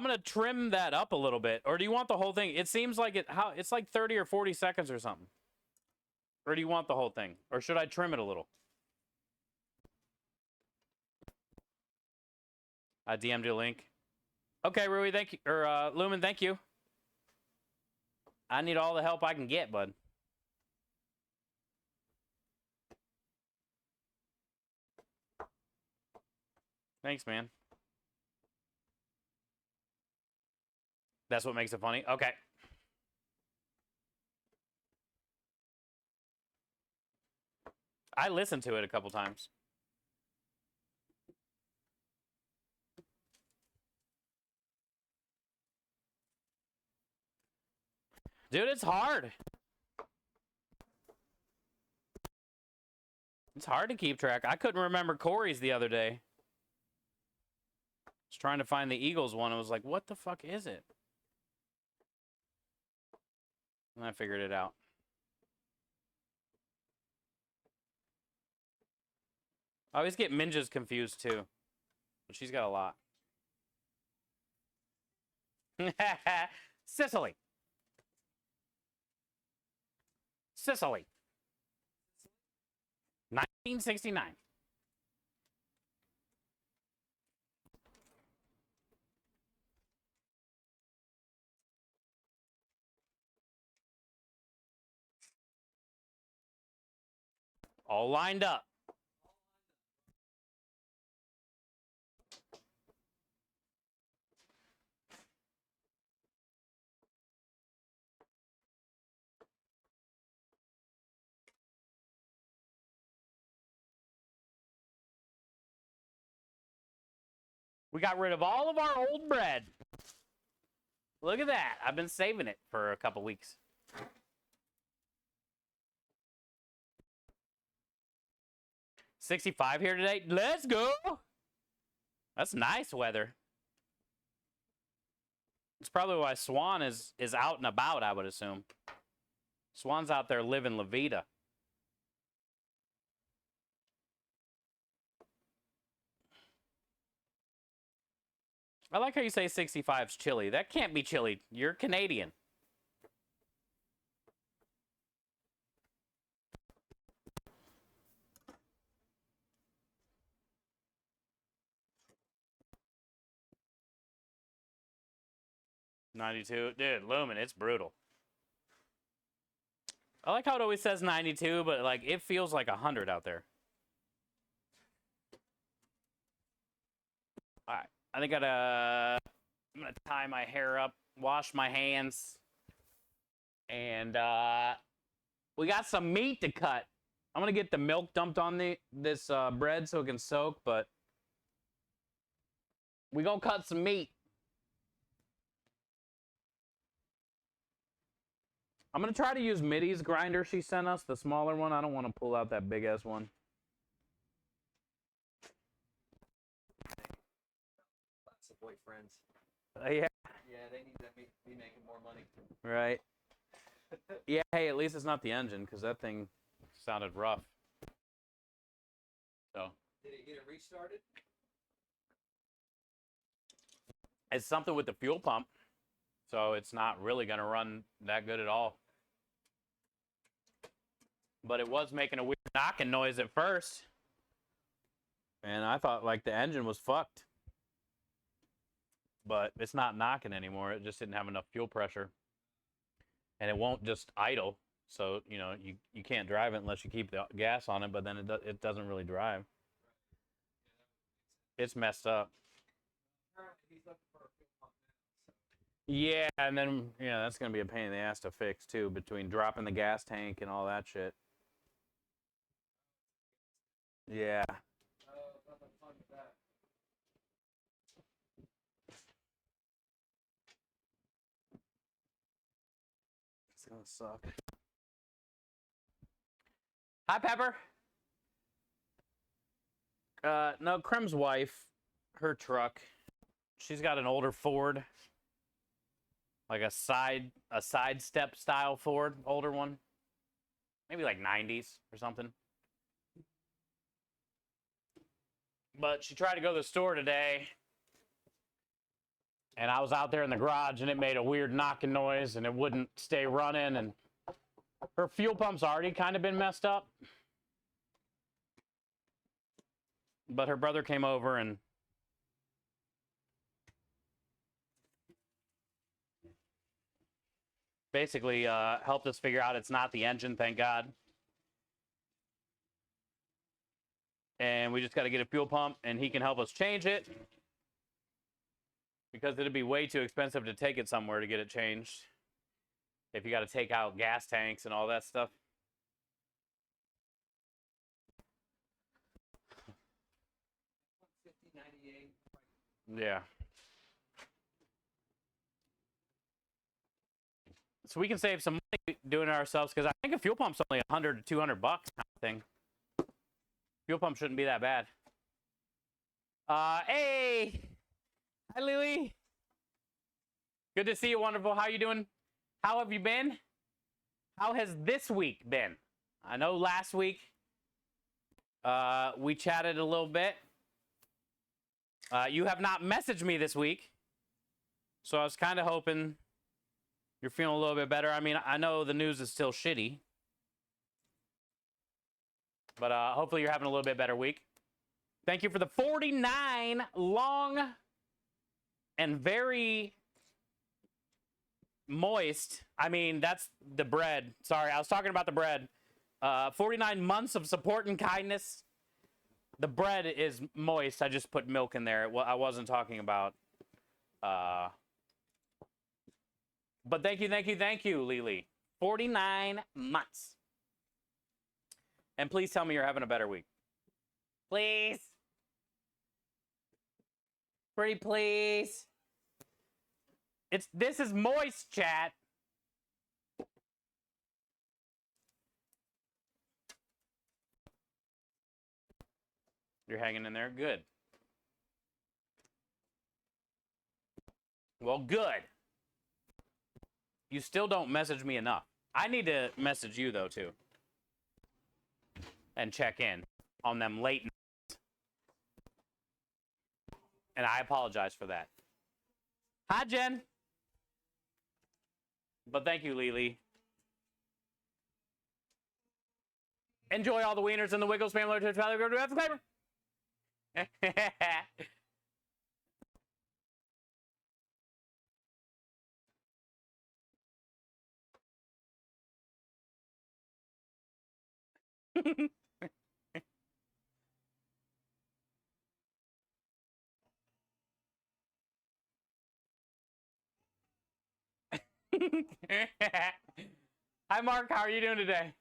gonna trim that up a little bit. Or do you want the whole thing? It seems like it's like 30 or 40 seconds or something. Or do you want the whole thing? Or should I trim it a little? I DM'd you a link. Okay, Rui, thank you. Or Lumen, thank you. I need all the help I can get, bud. Thanks, man. That's what makes it funny? Okay. I listened to it a couple times. Dude, it's hard. It's hard to keep track. I couldn't remember Corey's the other day. I was trying to find the Eagles one. I was like, what the fuck is it? And I figured it out. I always get Minja's confused, too. But she's got a lot. Sicily. Sicily. 1969. All lined up. We got rid of all of our old bread. Look at that. I've been saving it for a couple weeks. $65 here today. Let's go. That's nice weather. It's probably why Swan is out and about, I would assume. Swan's out there living La Vida. I like how you say 65's chilly. That can't be chilly. You're Canadian. $92. Dude, Lumen, it's brutal. I like how it always says 92, but like it feels like 100 out there. All right. I think I'm gonna tie my hair up, wash my hands, and we got some meat to cut. I'm gonna get the milk dumped on this bread so it can soak, but we gonna cut some meat. I'm gonna try to use Mitty's grinder she sent us, the smaller one. I don't want to pull out that big ass one. Lots of boyfriends. Yeah. Yeah, they need to be making more money. Right. Yeah. Hey, at least it's not the engine because that thing sounded rough. So. Did it get it restarted? It's something with the fuel pump, so it's not really gonna run that good at all. But it was making a weird knocking noise at first. And I thought like the engine was fucked. But it's not knocking anymore. It just didn't have enough fuel pressure. And it won't just idle. So, you know, you can't drive it unless you keep the gas on it, but then it doesn't really drive. It's messed up. Yeah, and then, yeah, that's going to be a pain in the ass to fix, too, between dropping the gas tank and all that shit. Yeah. It's going to suck. Hi, Pepper. No, Krem's wife, her truck, she's got an older Ford. Like a side step style Ford, older one. Maybe like 90s or something. But she tried to go to the store today. And I was out there in the garage and it made a weird knocking noise and it wouldn't stay running. And her fuel pump's already kind of been messed up. But her brother came over and basically helped us figure out it's not the engine, thank God. And we just got to get a fuel pump, and he can help us change it. Because it'd be way too expensive to take it somewhere to get it changed. If you got to take out gas tanks and all that stuff. Yeah. So we can save some money doing it ourselves, because I think a fuel pump's only $100 to $200 kind of thing. Fuel pump shouldn't be that bad. Hey! Hi, Lily. Good to see you, wonderful. How you doing? How have you been? How has this week been? I know last week we chatted a little bit. You have not messaged me this week. So I was kind of hoping you're feeling a little bit better. I mean, I know the news is still shitty, but hopefully you're having a little bit better week. Thank you for the 49 long and very moist. I mean, that's the bread. Sorry, I was talking about the bread. 49 months of support and kindness. The bread is moist. I just put milk in there. Well, I wasn't talking about. But thank you, Lily. 49 months. And please tell me you're having a better week. Please. Pretty please. This is moist, chat. You're hanging in there? Good. Well, good. You still don't message me enough. I need to message you, though, too. And check in on them late nights. And I apologize for that. Hi, Jen. But thank you, Lily. Enjoy all the wieners and the wiggles. Family to Tyler. Go to the flavor. Hi, Mark. How are you doing today?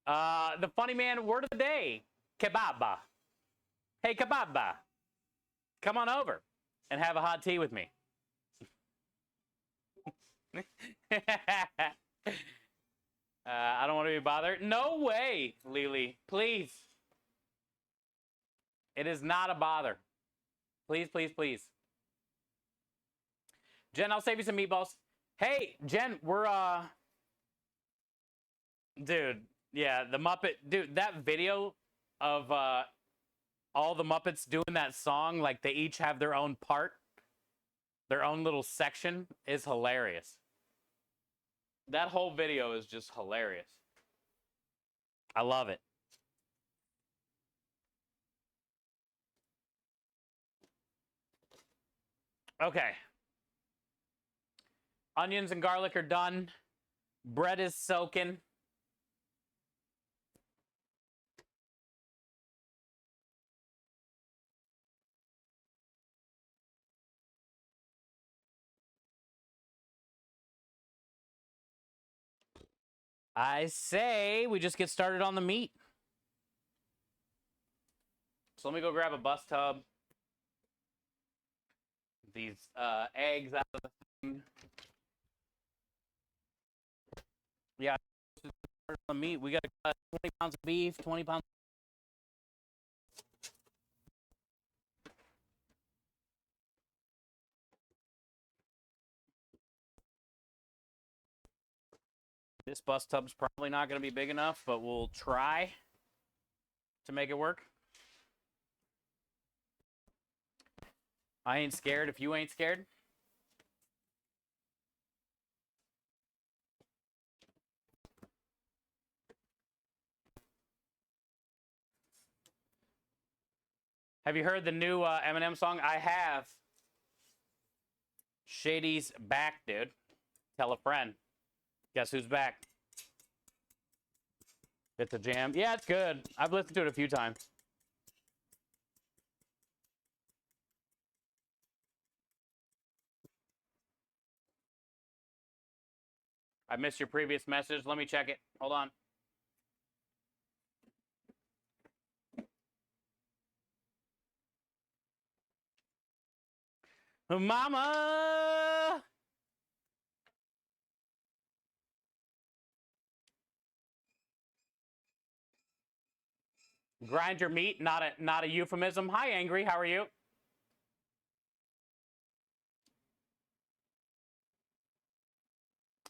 The funny man word of the day, kebaba. Hey, kebaba. Come on over and have a hot tea with me. I don't want to be bothered. No way, Lily. Please. It is not a bother. Please, please, please. Jen, I'll save you some meatballs. Hey, Jen, we're, dude, yeah, the Muppet, dude, that video of, all the Muppets doing that song, like they each have their own part, their own little section, is hilarious. That whole video is just hilarious. I love it. Okay. Onions and garlic are done. Bread is soaking. I say we just get started on the meat. So let me go grab a bus tub. These eggs out of the thing. Yeah, the meat. We got 20 pounds of beef, 20 pounds. This bus tub's probably not going to be big enough, but we'll try to make it work. I ain't scared if you ain't scared. Have you heard the new Eminem song? I have. Shady's back, dude. Tell a friend. Guess who's back? It's a jam. Yeah, it's good. I've listened to it a few times. I missed your previous message. Let me check it. Hold on. Mama! Grind your meat, not a euphemism. Hi, Angry. How are you?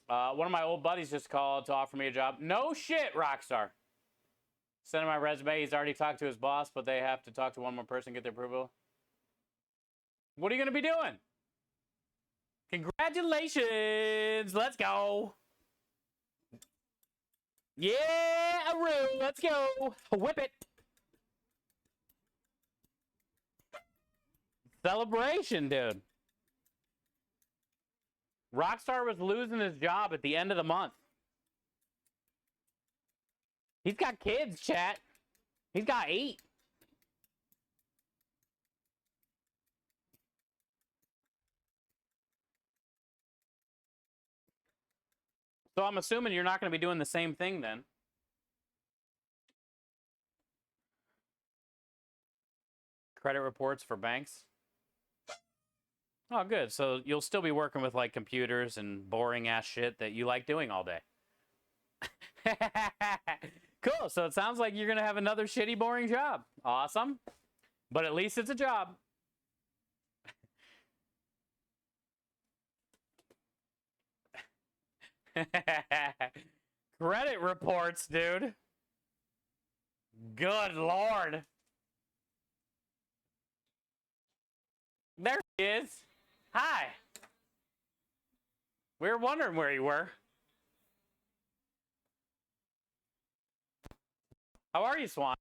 One of my old buddies just called to offer me a job. No shit, Rockstar. Send him my resume. He's already talked to his boss, but they have to talk to one more person, get their approval. What are you going to be doing? Congratulations! Let's go! Yeah, Aru, let's go! Whip it! Celebration, dude. Rockstar was losing his job at the end of the month. He's got kids, chat. He's got 8. So I'm assuming you're not going to be doing the same thing then. Credit reports for banks. Oh, good. So you'll still be working with like computers and boring ass shit that you like doing all day. Cool. So it sounds like you're going to have another shitty, boring job. Awesome. But at least it's a job. Credit reports, dude. Good Lord. There he is. Hi. We were wondering where you were. How are you, Swan?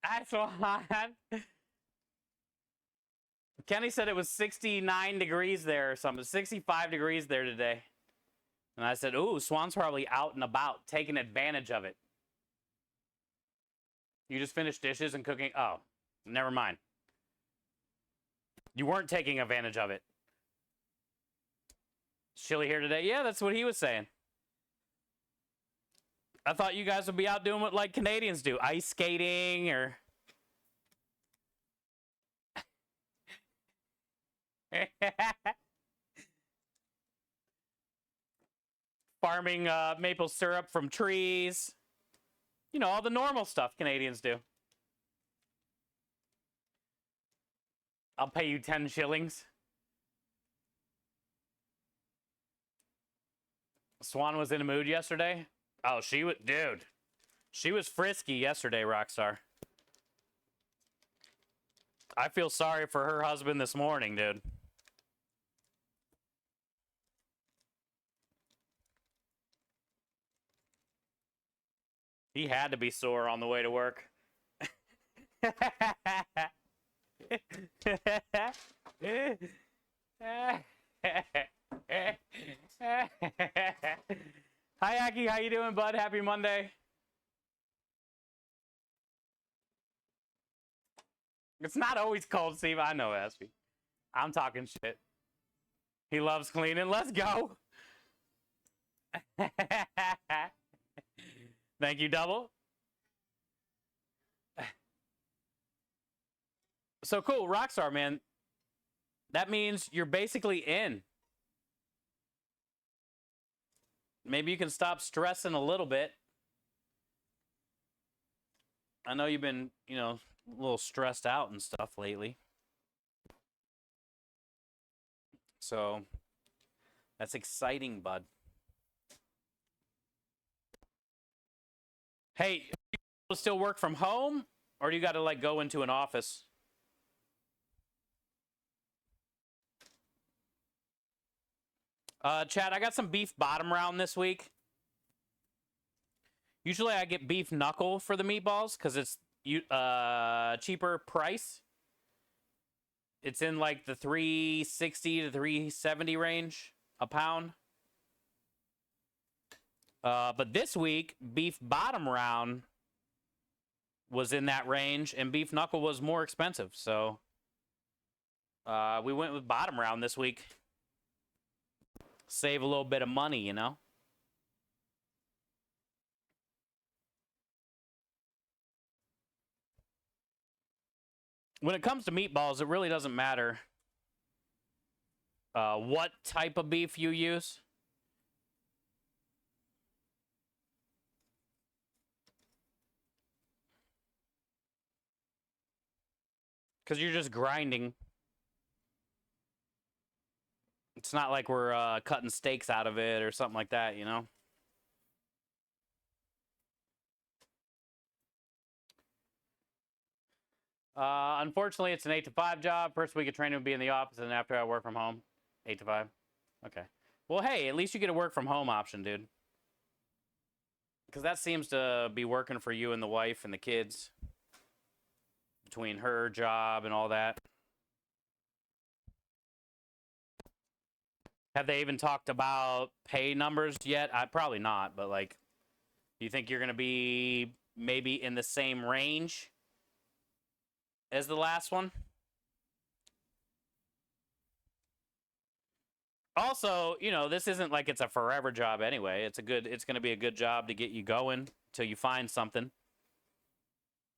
Hi, Swan. Kenny said it was 69 degrees there or something, 65 degrees there today. And I said, ooh, Swan's probably out and about, taking advantage of it. You just finished dishes and cooking? Oh, never mind. You weren't taking advantage of it. Chilly here today? Yeah, that's what he was saying. I thought you guys would be out doing what like Canadians do, ice skating or... farming maple syrup from trees. You know, all the normal stuff Canadians do. I'll pay you 10 shillings. Swan was in a mood yesterday. Oh, she was, dude. She was frisky yesterday, Rockstar. I feel sorry for her husband this morning, dude. He had to be sore on the way to work. Hi, Aki. How you doing, bud? Happy Monday. It's not always cold, Steve. I know, Aspie. I'm talking shit. He loves cleaning. Let's go. Thank you, Double. So cool, Rockstar, man. That means you're basically in. Maybe you can stop stressing a little bit. I know you've been, you know, a little stressed out and stuff lately. So that's exciting, bud. Hey, do you still work from home or do you got to like go into an office? Chad, I got some beef bottom round this week. Usually I get beef knuckle for the meatballs because it's cheaper price. It's in like the 360 to 370 range a pound. But this week, beef bottom round was in that range and beef knuckle was more expensive. So we went with bottom round this week. Save a little bit of money, you know? When it comes to meatballs, it really doesn't matter what type of beef you use. Because you're just grinding. It's not like we're cutting steaks out of it or something like that, you know? Unfortunately, it's an 8 to 5 job. First week of training would be in the office, and after I work from home. 8 to 5. Okay. Well, hey, at least you get a work from home option, dude. Because that seems to be working for you and the wife and the kids. Between her job and all that. Have they even talked about pay numbers yet? Probably not, but like, do you think you're going to be maybe in the same range as the last one? Also, you know, this isn't like it's a forever job anyway. It's going to be a good job to get you going till you find something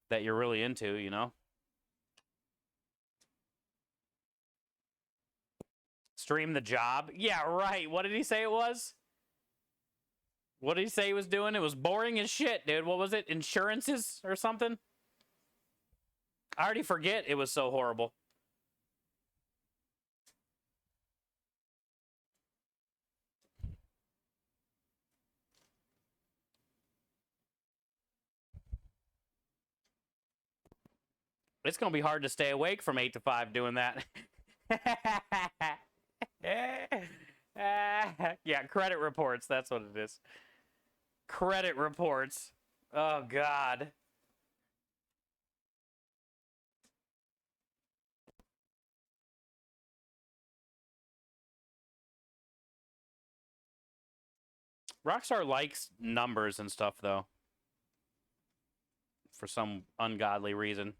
that you're really into, you know? Stream the job? Yeah, right. What did he say it was? What did he say he was doing? It was boring as shit, dude. What was it? Insurances or something? I already forget. It was so horrible. It's going to be hard to stay awake from 8 to 5 doing that. Yeah, credit reports. That's what it is. Credit reports. Oh, God. Rockstar likes numbers and stuff, though. For some ungodly reason.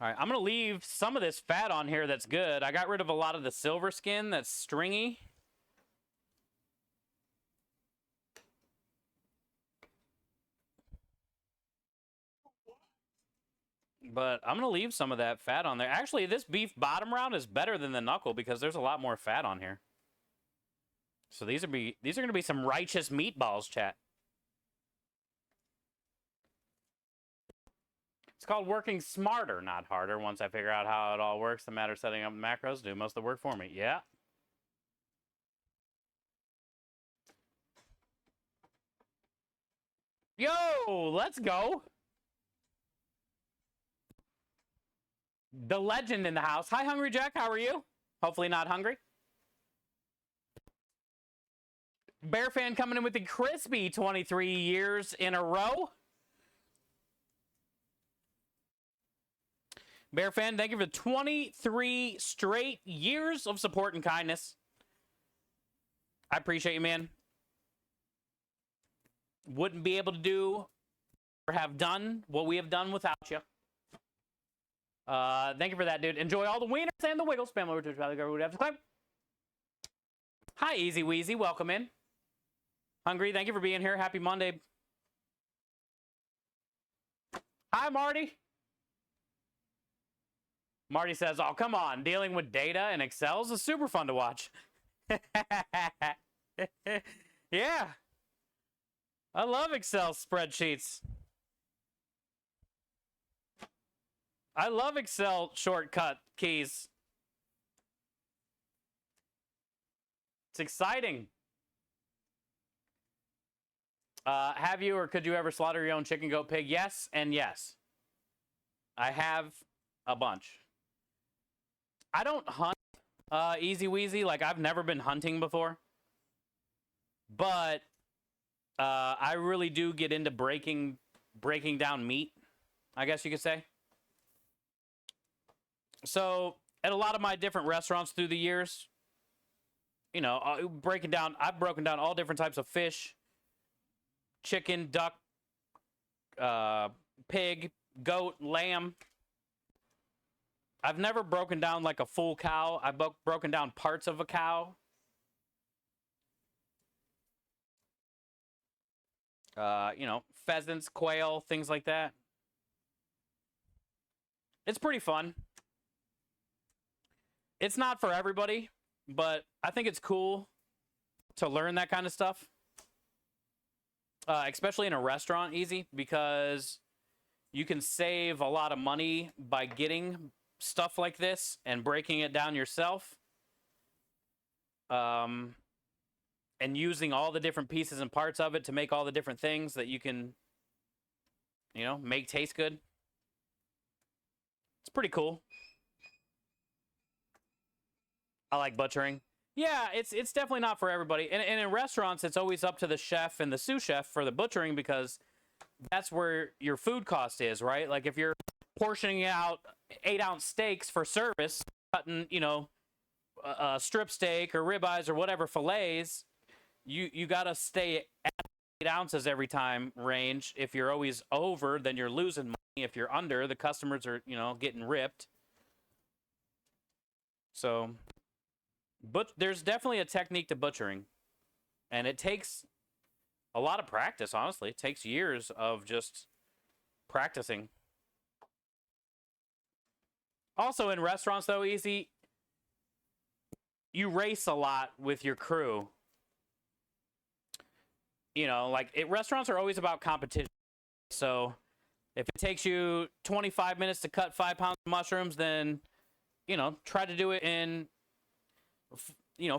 All right, I'm going to leave some of this fat on here that's good. I got rid of a lot of the silver skin that's stringy. But I'm going to leave some of that fat on there. Actually, this beef bottom round is better than the knuckle because there's a lot more fat on here. So these are going to be some righteous meatballs, chat. It's called working smarter, not harder. Once I figure out how it all works, the matter of setting up macros do most of the work for me. Yeah. Yo, let's go. The legend in the house. Hi, Hungry Jack. How are you? Hopefully not hungry. Bear fan coming in with the crispy 23 years in a row. Bear fan, thank you for 23 straight years of support and kindness. I appreciate you, man. Wouldn't be able to do or have done what we have done without you. Thank you for that, dude. Enjoy all the wieners and the wiggles. Spam over to the Hi, Easy Weezy. Welcome in. Hungry, thank you for being here. Happy Monday. Hi, Marty. Marty says, oh, come on. Dealing with data and Excel is super fun to watch. Yeah. I love Excel spreadsheets. I love Excel shortcut keys. It's exciting. Have you or could you ever slaughter your own chicken, goat, pig? Yes and yes. I have a bunch. I don't hunt easy weezy. Like, I've never been hunting before. But I really do get into breaking down meat, I guess you could say. So at a lot of my different restaurants through the years, you know, I've broken down all different types of fish, chicken, duck, pig, goat, lamb. I've never broken down like a full cow. I've broken down parts of a cow. You know, pheasants, quail, things like that. It's pretty fun. It's not for everybody, but I think it's cool to learn that kind of stuff. especially in a restaurant, easy because you can save a lot of money by getting stuff like this and breaking it down yourself. And using all the different pieces and parts of it to make all the different things that you can, make taste good. It's pretty cool. I like butchering. Yeah, it's definitely not for everybody. And in restaurants, it's always up to the chef and the sous chef for the butchering because that's where your food cost is, right? Like if you're portioning out 8-ounce steaks for service, cutting, a strip steak or ribeyes or whatever fillets, you got to stay at 8 ounces every time range. If you're always over, then you're losing money. If you're under, the customers are, getting ripped. So, but there's definitely a technique to butchering, and it takes a lot of practice, honestly. It takes years of just practicing. Also in restaurants though, easy, you race a lot with your crew. Restaurants are always about competition. So if it takes you 25 minutes to cut 5 pounds of mushrooms, then, try to do it in,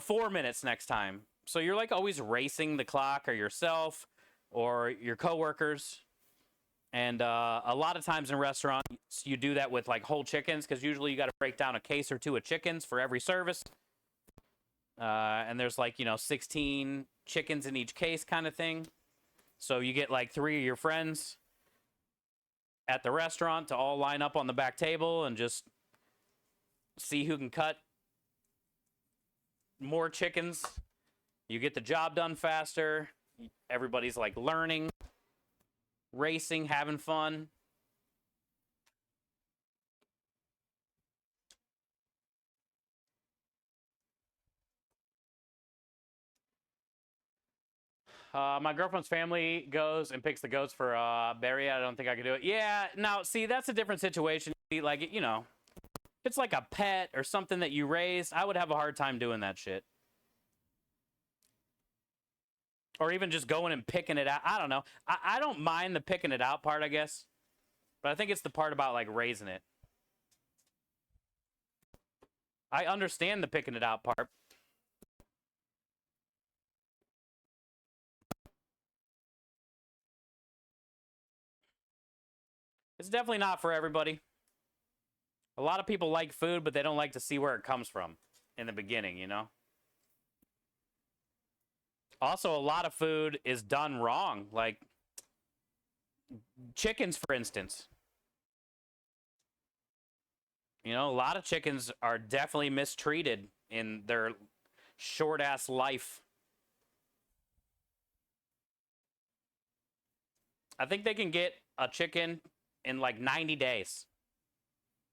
4 minutes next time. So you're like always racing the clock or yourself or your coworkers. And a lot of times in restaurants, you do that with like whole chickens because usually you got to break down a case or two of chickens for every service. And there's 16 chickens in each case kind of thing. So you get like 3 of your friends at the restaurant to all line up on the back table and just see who can cut more chickens. You get the job done faster. Everybody's like learning, racing, having fun. My girlfriend's family goes and picks the goats for Barry. I don't think I could do it. Yeah, now, see, that's a different situation. Like, it's like a pet or something that you raised. I would have a hard time doing that shit. Or even just going and picking it out. I don't know. I don't mind the picking it out part, I guess. But I think it's the part about, like, raising it. I understand the picking it out part. It's definitely not for everybody. A lot of people like food, but they don't like to see where it comes from in the beginning, Also, a lot of food is done wrong. Like chickens, for instance. A lot of chickens are definitely mistreated in their short-ass life. I think they can get a chicken in like 90 days.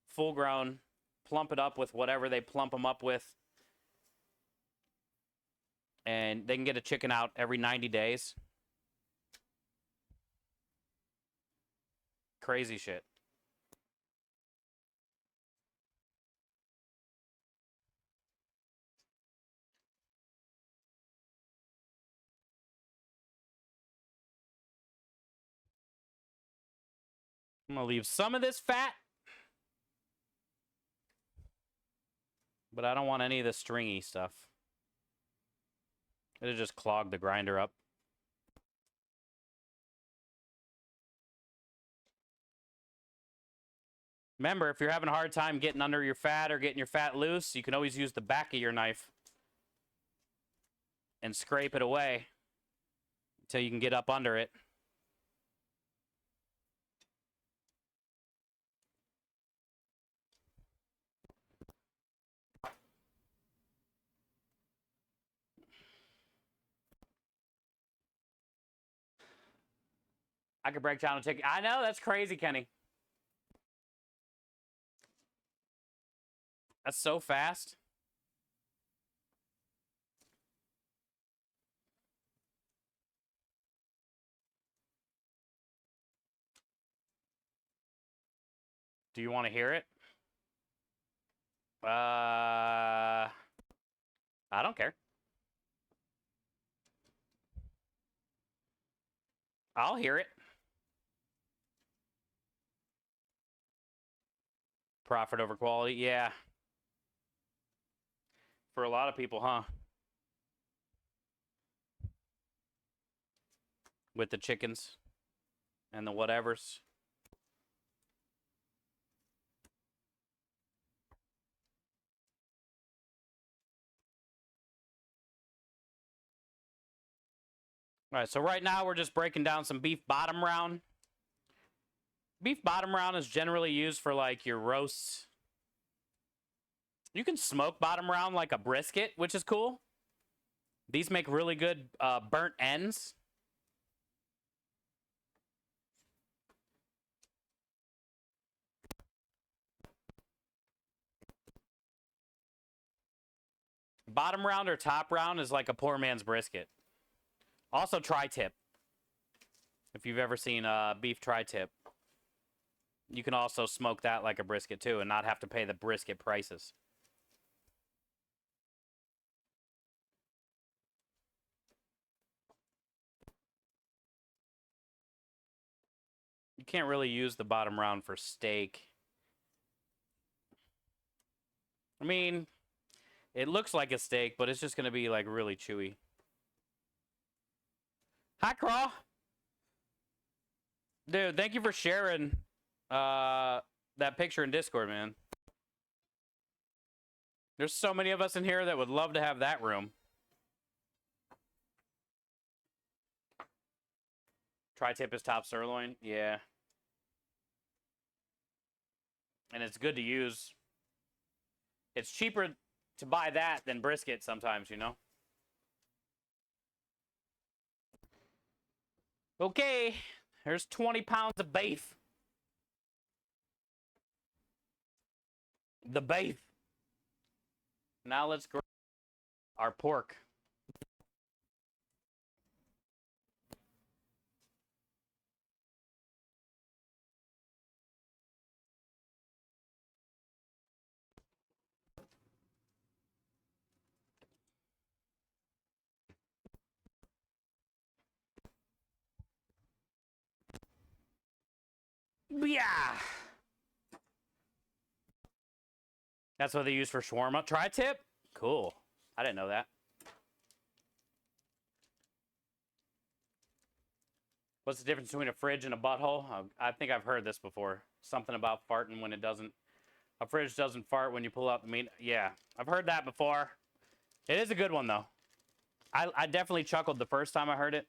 Full grown, plump it up with whatever they plump them up with. And they can get a chicken out every 90 days. Crazy shit. I'm going to leave some of this fat. But I don't want any of the stringy stuff. It'll just clog the grinder up. Remember, if you're having a hard time getting under your fat or getting your fat loose, you can always use the back of your knife and scrape it away until you can get up under it. I could break down a chicken. I know, that's crazy, Kenny. That's so fast. Do you want to hear it? I don't care. I'll hear it. Profit over quality, yeah. For a lot of people, huh? With the chickens and the whatevers. All right, so right now we're just breaking down some beef bottom round. Beef bottom round is generally used for like your roasts. You can smoke bottom round like a brisket, which is cool. These make really good burnt ends. Bottom round or top round is like a poor man's brisket. Also tri-tip. If you've ever seen beef tri-tip, you can also smoke that like a brisket too and not have to pay the brisket prices. You can't really use the bottom round for steak. I mean, it looks like a steak, but it's just going to be like really chewy. Hi, Craw. Dude, thank you for sharing that picture in Discord, man. There's so many of us in here that would love to have that room. Tri-tip is top sirloin. Yeah. And it's good to use. It's cheaper to buy that than brisket sometimes, you know? Okay. There's 20 pounds of beef. The beef. Now let's grab our pork. Yeah. That's what they use for shawarma. Tri-tip? Cool. I didn't know that. What's the difference between a fridge and a butthole? I think I've heard this before. Something about farting when it doesn't. A fridge doesn't fart when you pull out the meat. Yeah, I've heard that before. It is a good one, though. I definitely chuckled the first time I heard it.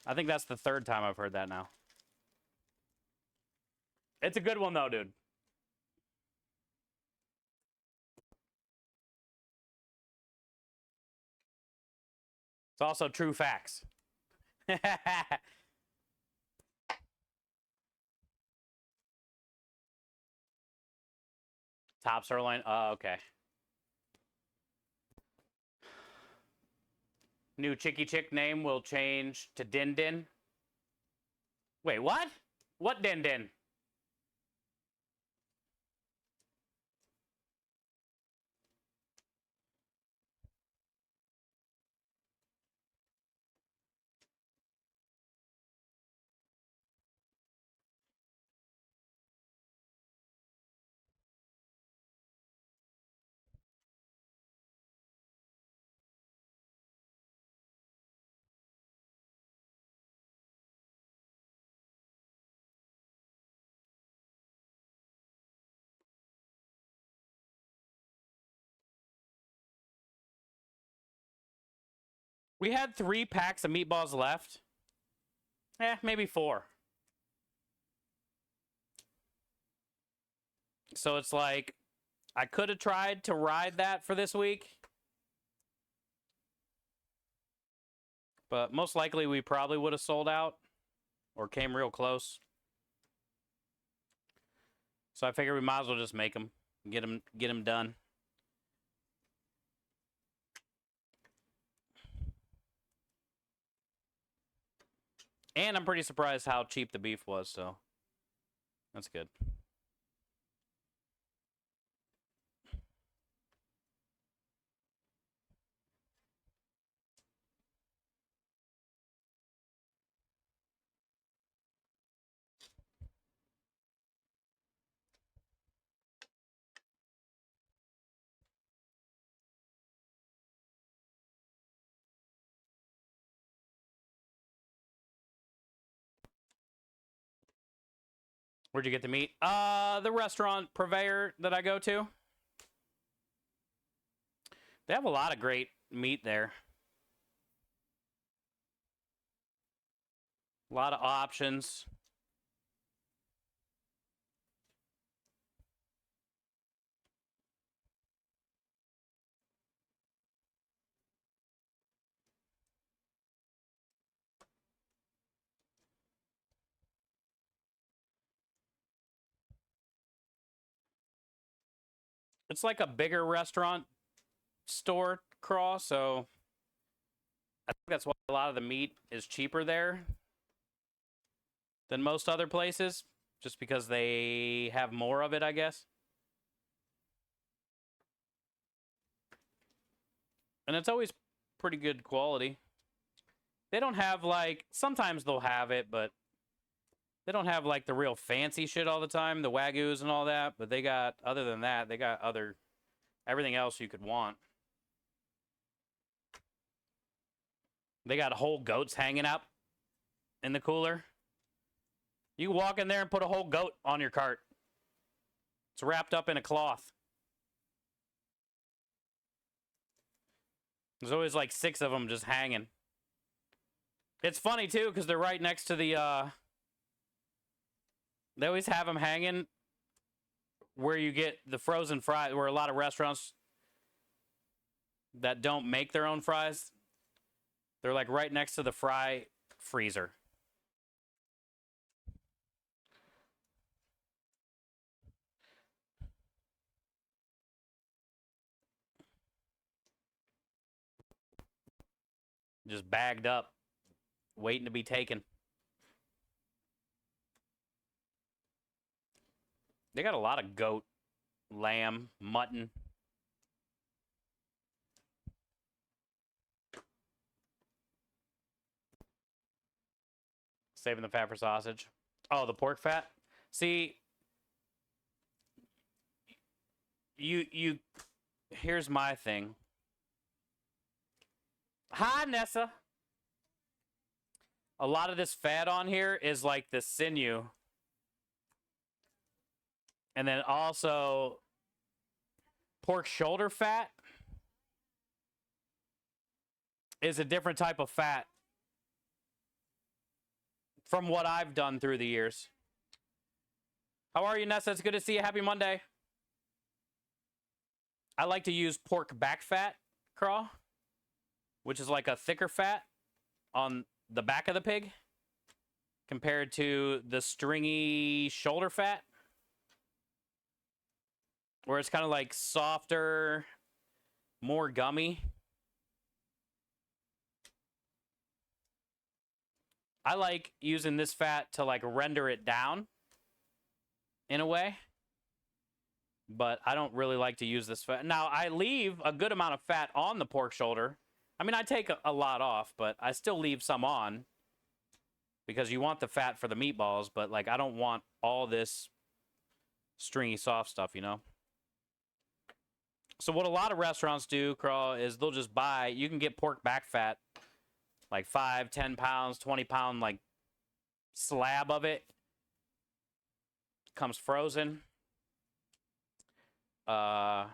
I think that's the third time I've heard that now. It's a good one, though, dude. It's also true facts. Top sirloin. Oh, okay. New Chicky Chick name will change to Din Din. Wait, what? What Din Din? We had 3 packs of meatballs left. Maybe 4. So it's like, I could have tried to ride that for this week. But most likely we probably would have sold out or came real close. So I figured we might as well just make them, get them done. And I'm pretty surprised how cheap the beef was, so that's good. Where'd you get the meat? The restaurant purveyor that I go to. They have a lot of great meat there. A lot of options. It's like a bigger restaurant store crawl, so I think that's why a lot of the meat is cheaper there than most other places, just because they have more of it, I guess. And it's always pretty good quality. They don't have, like, sometimes they'll have it, but they don't have, like, the real fancy shit all the time, the Wagyus and all that, but they got, other than that, they got everything else you could want. They got whole goats hanging up in the cooler. You can walk in there and put a whole goat on your cart. It's wrapped up in a cloth. There's always like 6 of them just hanging. It's funny too, because they're right next to the, they always have them hanging where you get the frozen fries, where a lot of restaurants that don't make their own fries, they're like right next to the fry freezer. Just bagged up, waiting to be taken. They got a lot of goat, lamb, mutton. Saving the fat for sausage. Oh, the pork fat? See, here's my thing. Hi, Nessa. A lot of this fat on here is like the sinew. And then also pork shoulder fat is a different type of fat from what I've done through the years. How are you, Nessa? It's good to see you. Happy Monday. I like to use pork back fat, Craw, which is like a thicker fat on the back of the pig compared to the stringy shoulder fat, where it's kind of like softer, more gummy. I like using this fat to like render it down in a way, but I don't really like to use this fat. Now, I leave a good amount of fat on the pork shoulder. I mean, I take a lot off, but I still leave some on because you want the fat for the meatballs, but like I don't want all this stringy soft stuff, you know? So what a lot of restaurants do, Crawl, is they'll just buy, you can get pork back fat, like 5, 10 pounds, 20 pound, like slab of it. Comes frozen. And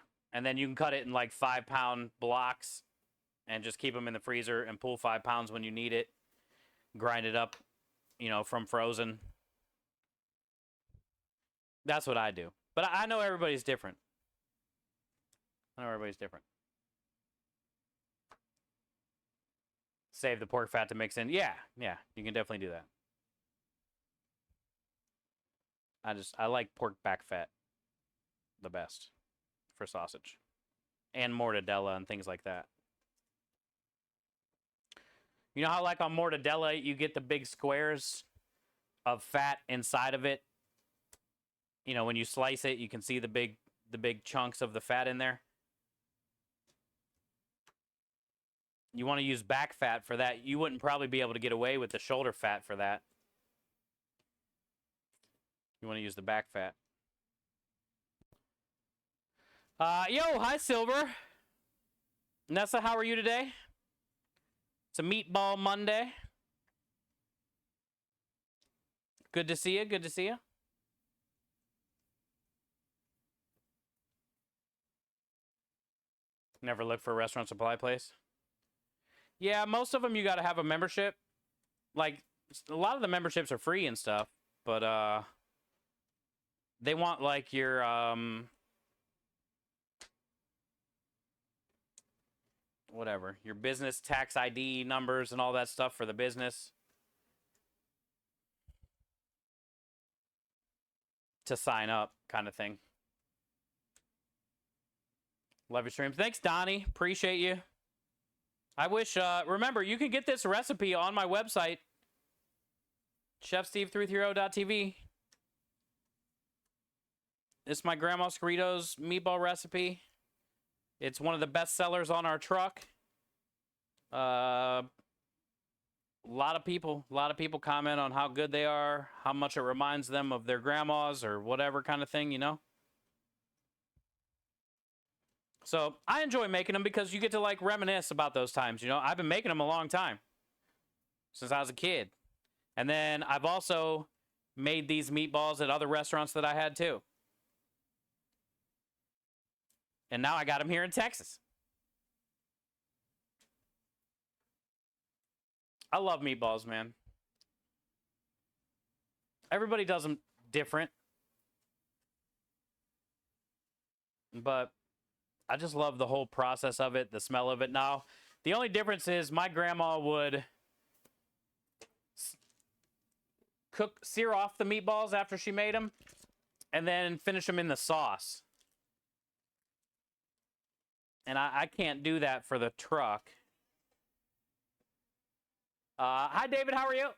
then you can cut it in like 5-pound blocks and just keep them in the freezer and pull 5 pounds when you need it. Grind it up, you know, from frozen. That's what I do. But I know everybody's different. I know everybody's different. Save the pork fat to mix in. Yeah, you can definitely do that. I like pork back fat the best for sausage. And mortadella and things like that. You know how like on mortadella you get the big squares of fat inside of it? You know, when you slice it, you can see the big chunks of the fat in there. You want to use back fat for that. You wouldn't probably be able to get away with the shoulder fat for that. You want to use the back fat. Yo, hi, Silver. Nessa, how are you today? It's a Meatball Monday. Good to see you. Good to see you. Never look for a restaurant supply place. Yeah, most of them you got to have a membership. Like a lot of the memberships are free and stuff, but they want like your whatever, your business tax ID numbers and all that stuff for the business to sign up, kind of thing. Love your stream. Thanks, Donnie. Appreciate you. I wish, remember, you can get this recipe on my website, chefsteve330.tv. This is my Grandma Scarito's meatball recipe. It's one of the best sellers on our truck. A lot of people comment on how good they are, how much it reminds them of their grandmas or whatever kind of thing, you know? So I enjoy making them because you get to like reminisce about those times. You know, I've been making them a long time, since I was a kid. And then I've also made these meatballs at other restaurants that I had too. And now I got them here in Texas. I love meatballs, man. Everybody does them different. But I just love the whole process of it, the smell of it. Now, the only difference is my grandma would sear off the meatballs after she made them and then finish them in the sauce. And I can't do that for the truck. Hi, David. How are you?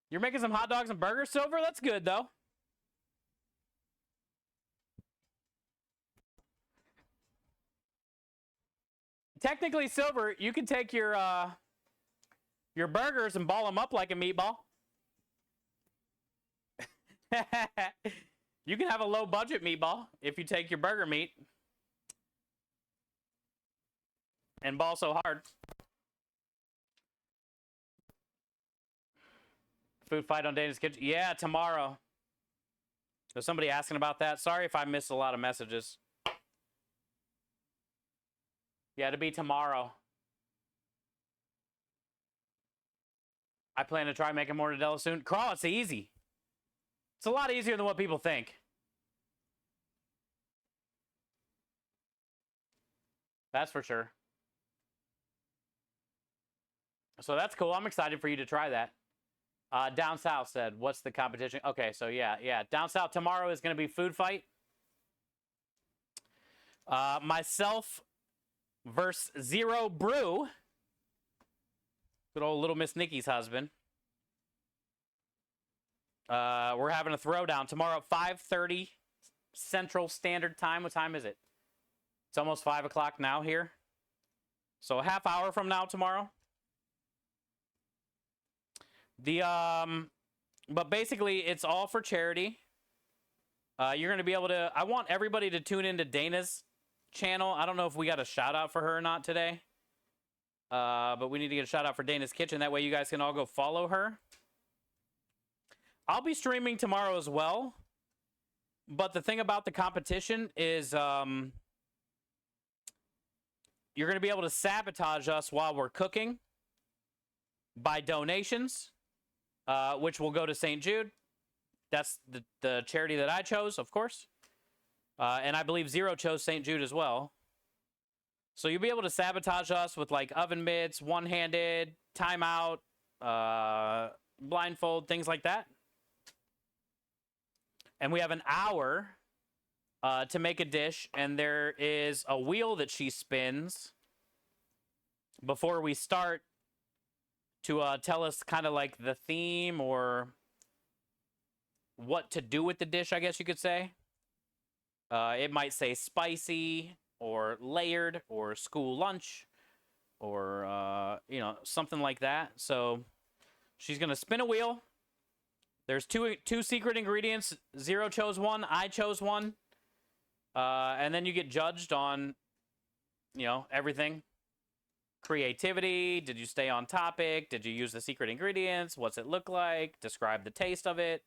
You're making some hot dogs and burgers, Silver? That's good, though. Technically, Silver, you can take your burgers and ball them up like a meatball. You can have a low-budget meatball if you take your burger meat and ball so hard. Food fight on Dana's Kitchen. Yeah, tomorrow. There's somebody asking about that. Sorry if I missed a lot of messages. Yeah, it'll be tomorrow. I plan to try making mortadella soon. Crawl, it's easy. It's a lot easier than what people think. That's for sure. So that's cool. I'm excited for you to try that. Down South said, what's the competition? Okay, so yeah. Down South tomorrow is going to be food fight. Myself versus Zero Brew. Good old little Miss Nikki's husband. We're having a throwdown tomorrow at 5:30 Central Standard Time. What time is it? It's almost 5 o'clock now here. So a half hour from now tomorrow. But basically it's all for charity. You're going to be able to, I want everybody to tune into Dana's channel. I don't know if we got a shout out for her or not today. But we need to get a shout out for Dana's Kitchen. That way you guys can all go follow her. I'll be streaming tomorrow as well. But the thing about the competition is you're going to be able to sabotage us while we're cooking by donations, which will go to St. Jude. That's the charity that I chose, of course. And I believe Zero chose St. Jude as well. So you'll be able to sabotage us with like oven mitts, one-handed, timeout, blindfold, things like that. And we have an hour to make a dish, and there is a wheel that she spins before we start to tell us kind of like the theme or what to do with the dish, I guess you could say. It might say spicy or layered or school lunch or, you know, something like that. So she's going to spin a wheel. There's two secret ingredients. Zero chose one. I chose one. And then you get judged on, you know, everything. Creativity. Did you stay on topic? Did you use the secret ingredients? What's it look like? Describe the taste of it.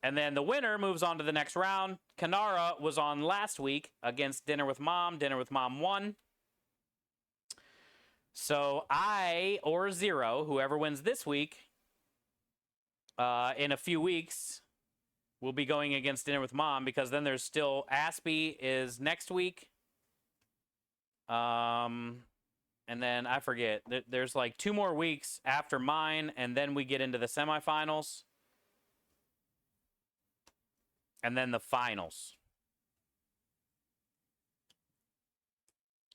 And then the winner moves on to the next round. Kanara was on last week against Dinner with Mom. Dinner with Mom won. So I or Zero, whoever wins this week, in a few weeks, will be going against Dinner with Mom, because then there's still Aspie is next week. And then I forget. There's like 2 more weeks after mine, and then we get into the semifinals. And then the finals.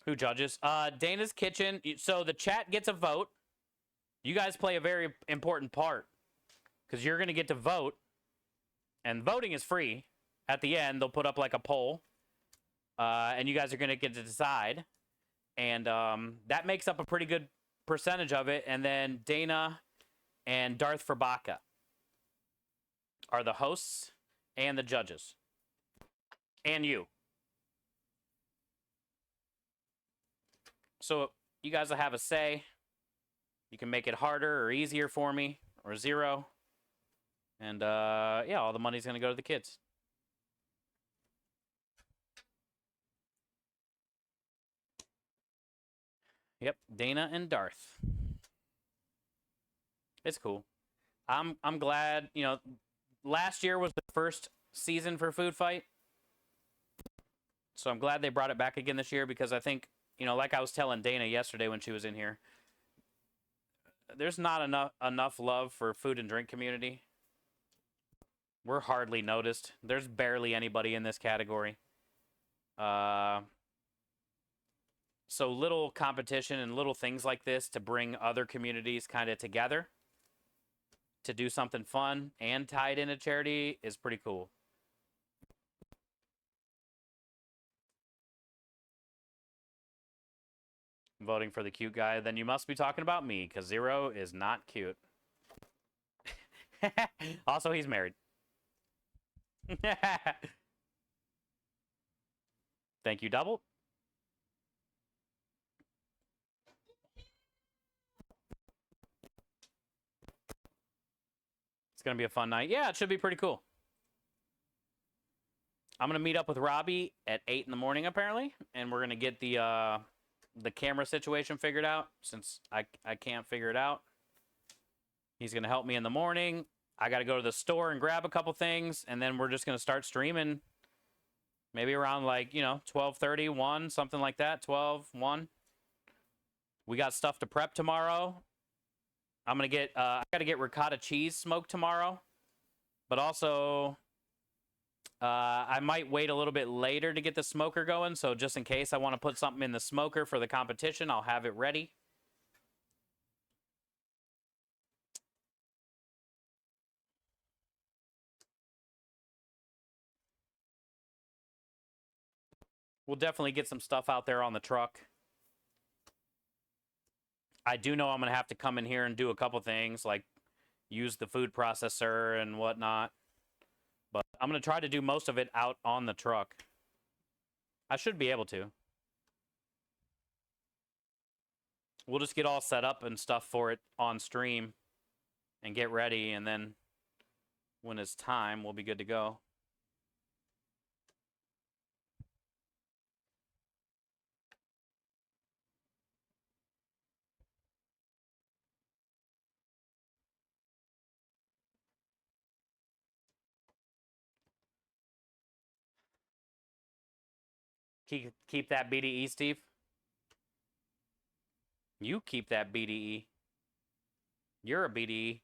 Who judges? Dana's Kitchen. So the chat gets a vote. You guys play a very important part, because you're going to get to vote. And voting is free. At the end, they'll put up like a poll. And you guys are going to get to decide. And that makes up a pretty good percentage of it. And then Dana and Darth Verbaka are the hosts and the judges. And you. So you guys will have a say. You can make it harder or easier for me, or Zero. And yeah, all the money's going to go to the kids. Yep, Dana and Darth. It's cool. I'm glad, you know, last year was the first season for Food Fight. So I'm glad they brought it back again this year, because I think, you know, like I was telling Dana yesterday when she was in here, there's not enough love for food and drink community. We're hardly noticed. There's barely anybody in this category. So little competition and little things like this to bring other communities kind of together to do something fun and tie it into charity is pretty cool. Voting for the cute guy, then you must be talking about me, because Zero is not cute. Also, he's married. Thank you, Double. It's going to be a fun night. Yeah, it should be pretty cool. I'm going to meet up with Robbie at 8 in the morning, apparently, and we're going to get the camera situation figured out, since I can't figure it out. He's going to help me in the morning. I got to go to the store and grab a couple things, and then we're just going to start streaming maybe around, like, you know, 12:30, 1, something like that, 12, 1. We got stuff to prep tomorrow. I'm going to get, I got to get ricotta cheese smoked tomorrow, but also I might wait a little bit later to get the smoker going, so just in case I want to put something in the smoker for the competition, I'll have it ready. We'll definitely get some stuff out there on the truck. I do know I'm going to have to come in here and do a couple things, like use the food processor and whatnot. But I'm going to try to do most of it out on the truck. I should be able to. We'll just get all set up and stuff for it on stream and get ready, and then when it's time, we'll be good to go. Keep that BDE, Steve. You keep that BDE. You're a BDE.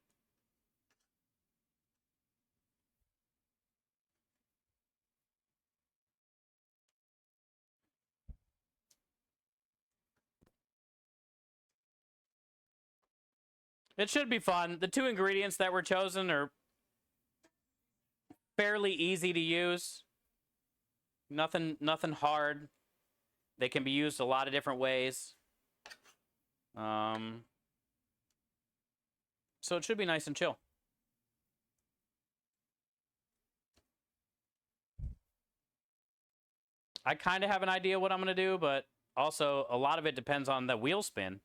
It should be fun. The 2 ingredients that were chosen are fairly easy to use. Nothing hard. They can be used a lot of different ways. So it should be nice and chill. I kind of have an idea what I'm going to do, but also a lot of it depends on the wheel spin.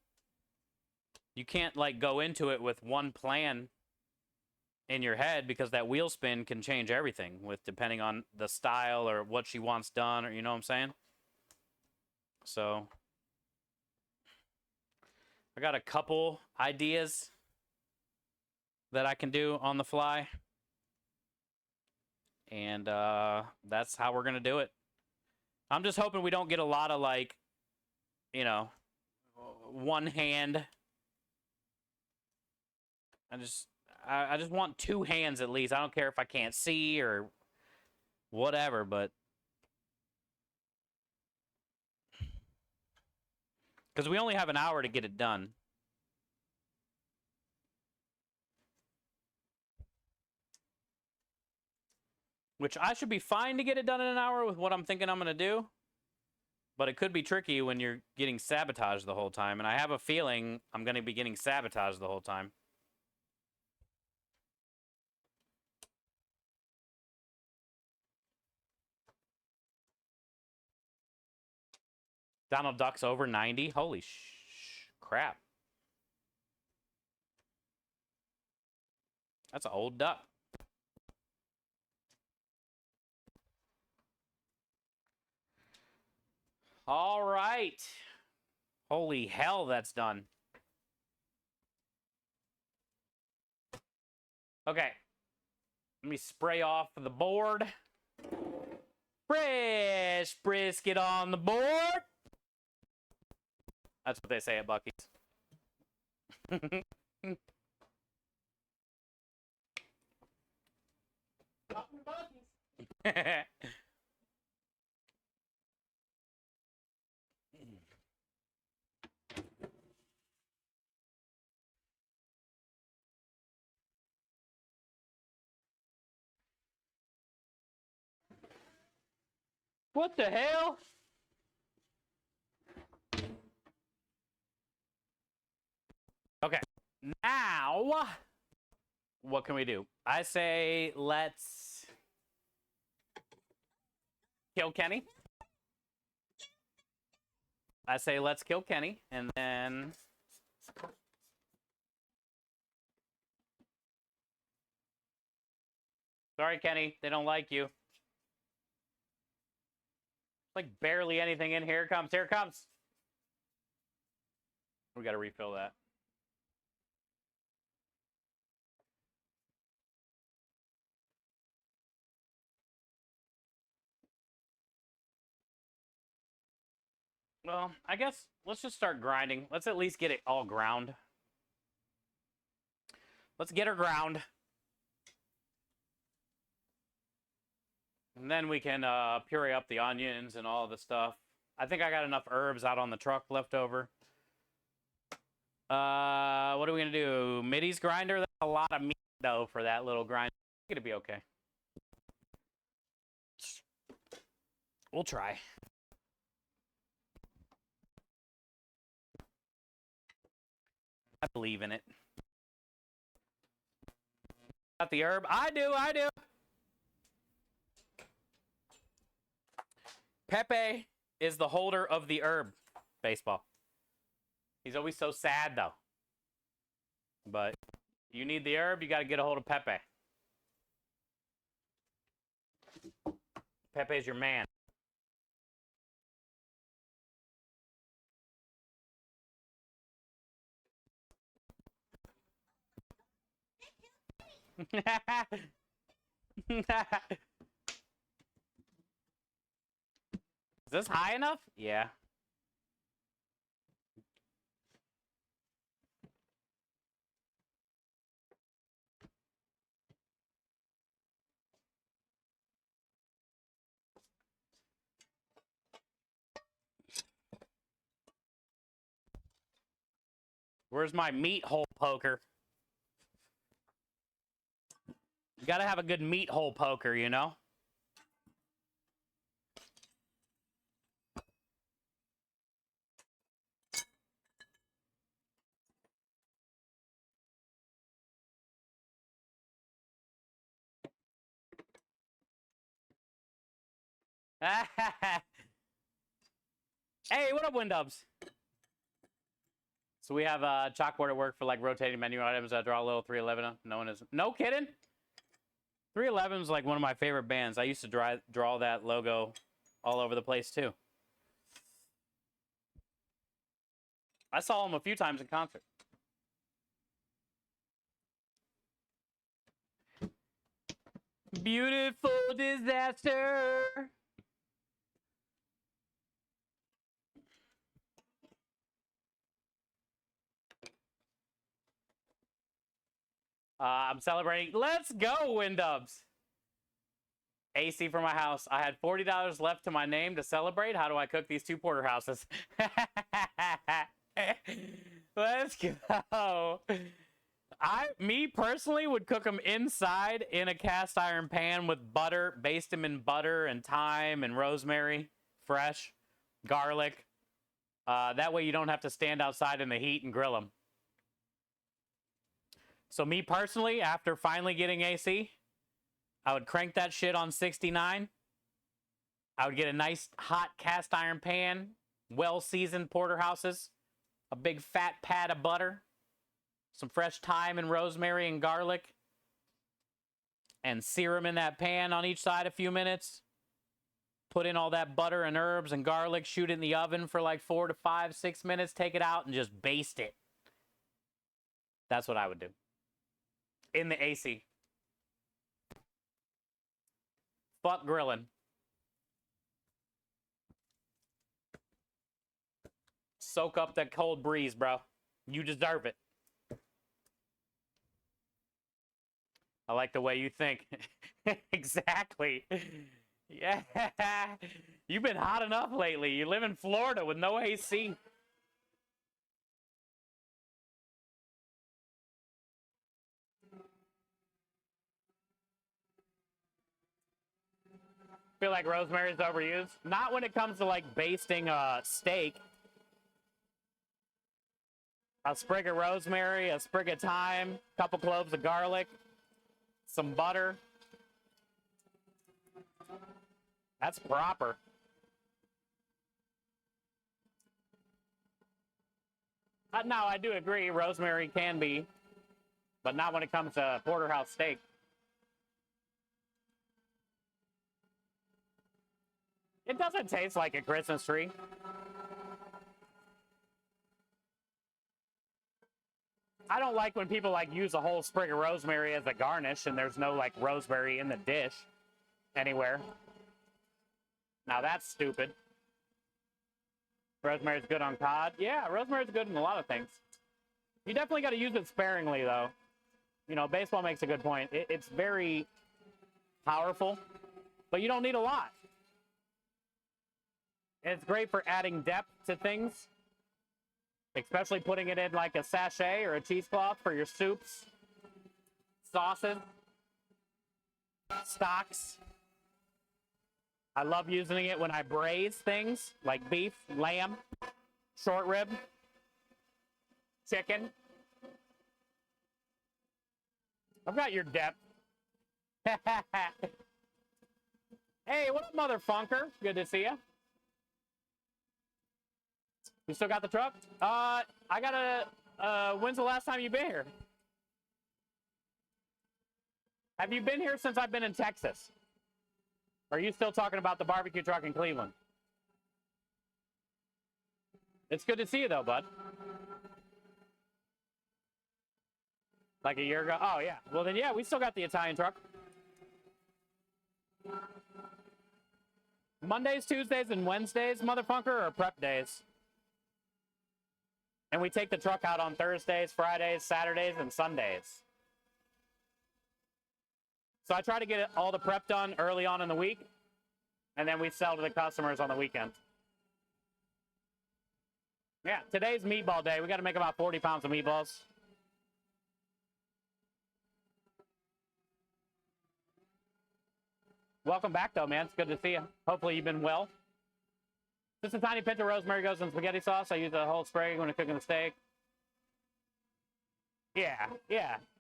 You can't, like, go into it with one plan. in your head, because that wheel spin can change everything with depending on the style or what she wants done, or you know what I'm saying? So I got a couple ideas that I can do on the fly. And that's how we're going to do it. I'm just hoping we don't get a lot of, like, you know, one hand. I just want two hands at least. I don't care if I can't see or whatever, but because we only have an hour to get it done. Which I should be fine to get it done in an hour with what I'm thinking I'm going to do. But it could be tricky when you're getting sabotaged the whole time. And I have a feeling I'm going to be getting sabotaged the whole time. Donald Duck's over 90? Holy crap. That's an old duck. All right. Holy hell, that's done. Okay. Let me spray off the board. Fresh brisket on the board. That's what they say at Buc-ee's. What the hell? Okay, now what can we do? I say let's kill Kenny. I say let's kill Kenny, and then sorry, Kenny, they don't like you. Like barely anything in here. Comes, here it comes. We got to refill that. Well, I guess let's just start grinding. Let's at least get it all ground. Let's get her ground. And then we can puree up the onions and all the stuff. I think I got enough herbs out on the truck left over. What are we going to do? Middy's grinder? That's a lot of meat, though, for that little grind. I think it'll be okay. We'll try. I believe in it. Got the herb? I do. Pepe is the holder of the herb. Baseball. He's always so sad, though. But you need the herb, you got to get a hold of Pepe. Pepe's your man. Is this high enough? Yeah. Where's my meat hole poker? You gotta have a good meat hole poker, you know? Hey, what up, Windubs? So we have a chalkboard at work for like rotating menu items. I draw a little 311. No one is. No kidding. 311 is like one of my favorite bands. I used to draw that logo all over the place too. I saw them a few times in concert. Beautiful disaster. I'm celebrating. Let's go, Windubs. AC for my house. I had $40 left to my name to celebrate. How do I cook these 2 porterhouses? Let's go. Me personally would cook them inside in a cast iron pan with butter, baste them in butter and thyme and rosemary, fresh, garlic. That way you don't have to stand outside in the heat and grill them. So me personally, after finally getting AC, I would crank that shit on 69. I would get a nice hot cast iron pan, well-seasoned porterhouses, a big fat pat of butter, some fresh thyme and rosemary and garlic, and sear them in that pan on each side a few minutes. Put in all that butter and herbs and garlic, shoot it in the oven for like 4 to 5, 6 minutes, take it out, and just baste it. That's what I would do. In the AC. Fuck grilling. Soak up that cold breeze, bro. You deserve it. I like the way you think. Exactly. Yeah. You've been hot enough lately. You live in Florida with no AC. Feel like rosemary is overused. Not when it comes to like basting a steak. A sprig of rosemary, a sprig of thyme, a couple cloves of garlic, some butter. That's proper. No, I do agree. Rosemary can be, but not when it comes to porterhouse steak. It doesn't taste like a Christmas tree. I don't like when people like use a whole sprig of rosemary as a garnish and there's no like rosemary in the dish anywhere. Now that's stupid. Rosemary's good on cod. Yeah, rosemary's good in a lot of things. You definitely got to use it sparingly though. You know, baseball makes a good point. It's very powerful, but you don't need a lot. And it's great for adding depth to things, especially putting it in like a sachet or a cheesecloth for your soups, sauces, stocks. I love using it when I braise things like beef, lamb, short rib, chicken. I've got your depth. Hey, what up, motherfunker? Good to see you. You still got the truck? I gotta, when's the last time you've been here? Have you been here since I've been in Texas? Or are you still talking about the barbecue truck in Cleveland? It's good to see you though, bud. Like a year ago? Oh, yeah. Well, then, yeah, we still got the Italian truck. Mondays, Tuesdays, and Wednesdays, motherfuncker, are prep days. And we take the truck out on Thursdays, Fridays, Saturdays, and Sundays. So I try to get all the prep done early on in the week, and then we sell to the customers on the weekend. Yeah, today's meatball day. We got to make about 40 pounds of meatballs. Welcome back, though, man. It's good to see you. Hopefully you've been well. Just a tiny pinch of rosemary goes in spaghetti sauce. I use a whole sprig when I'm cooking the steak. Yeah.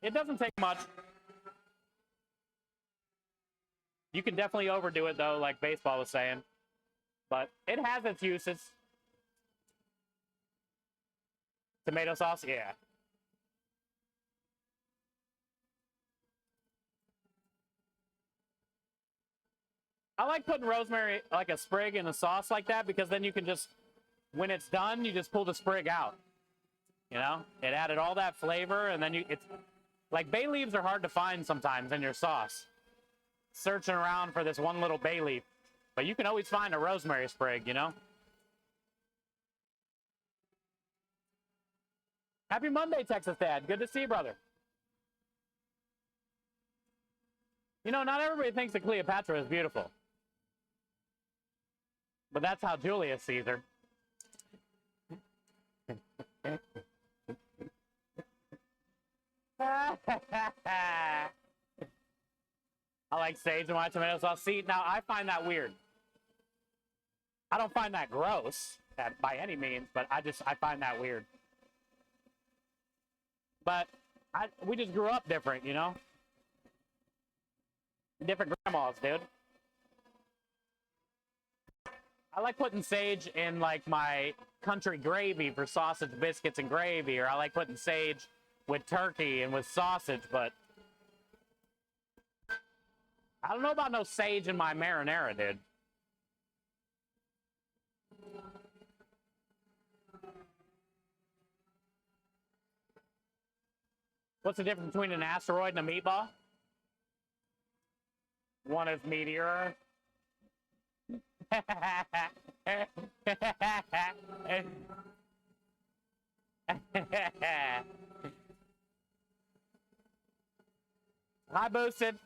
It doesn't take much. You can definitely overdo it, though, like baseball was saying. But it has its uses. Tomato sauce? Yeah. I like putting rosemary, like a sprig in a sauce like that, because then you can just, when it's done, you just pull the sprig out. You know? It added all that flavor, and then it's, like, bay leaves are hard to find sometimes in your sauce. Searching around for this one little bay leaf. But you can always find a rosemary sprig, you know? Happy Monday, Texas Dad. Good to see you, brother. You know, not everybody thinks that Cleopatra is beautiful. But that's how Julius sees her. I like sage in my tomato sauce. See, now I find that weird. I don't find that gross by any means, but I find that weird. But we just grew up different, you know? Different grandmas, dude. I like putting sage in, like, my country gravy for sausage, biscuits, and gravy, or I like putting sage with turkey and with sausage, but I don't know about no sage in my marinara, dude. What's the difference between an asteroid and a meatball? One is meteor. Hi, Boosted.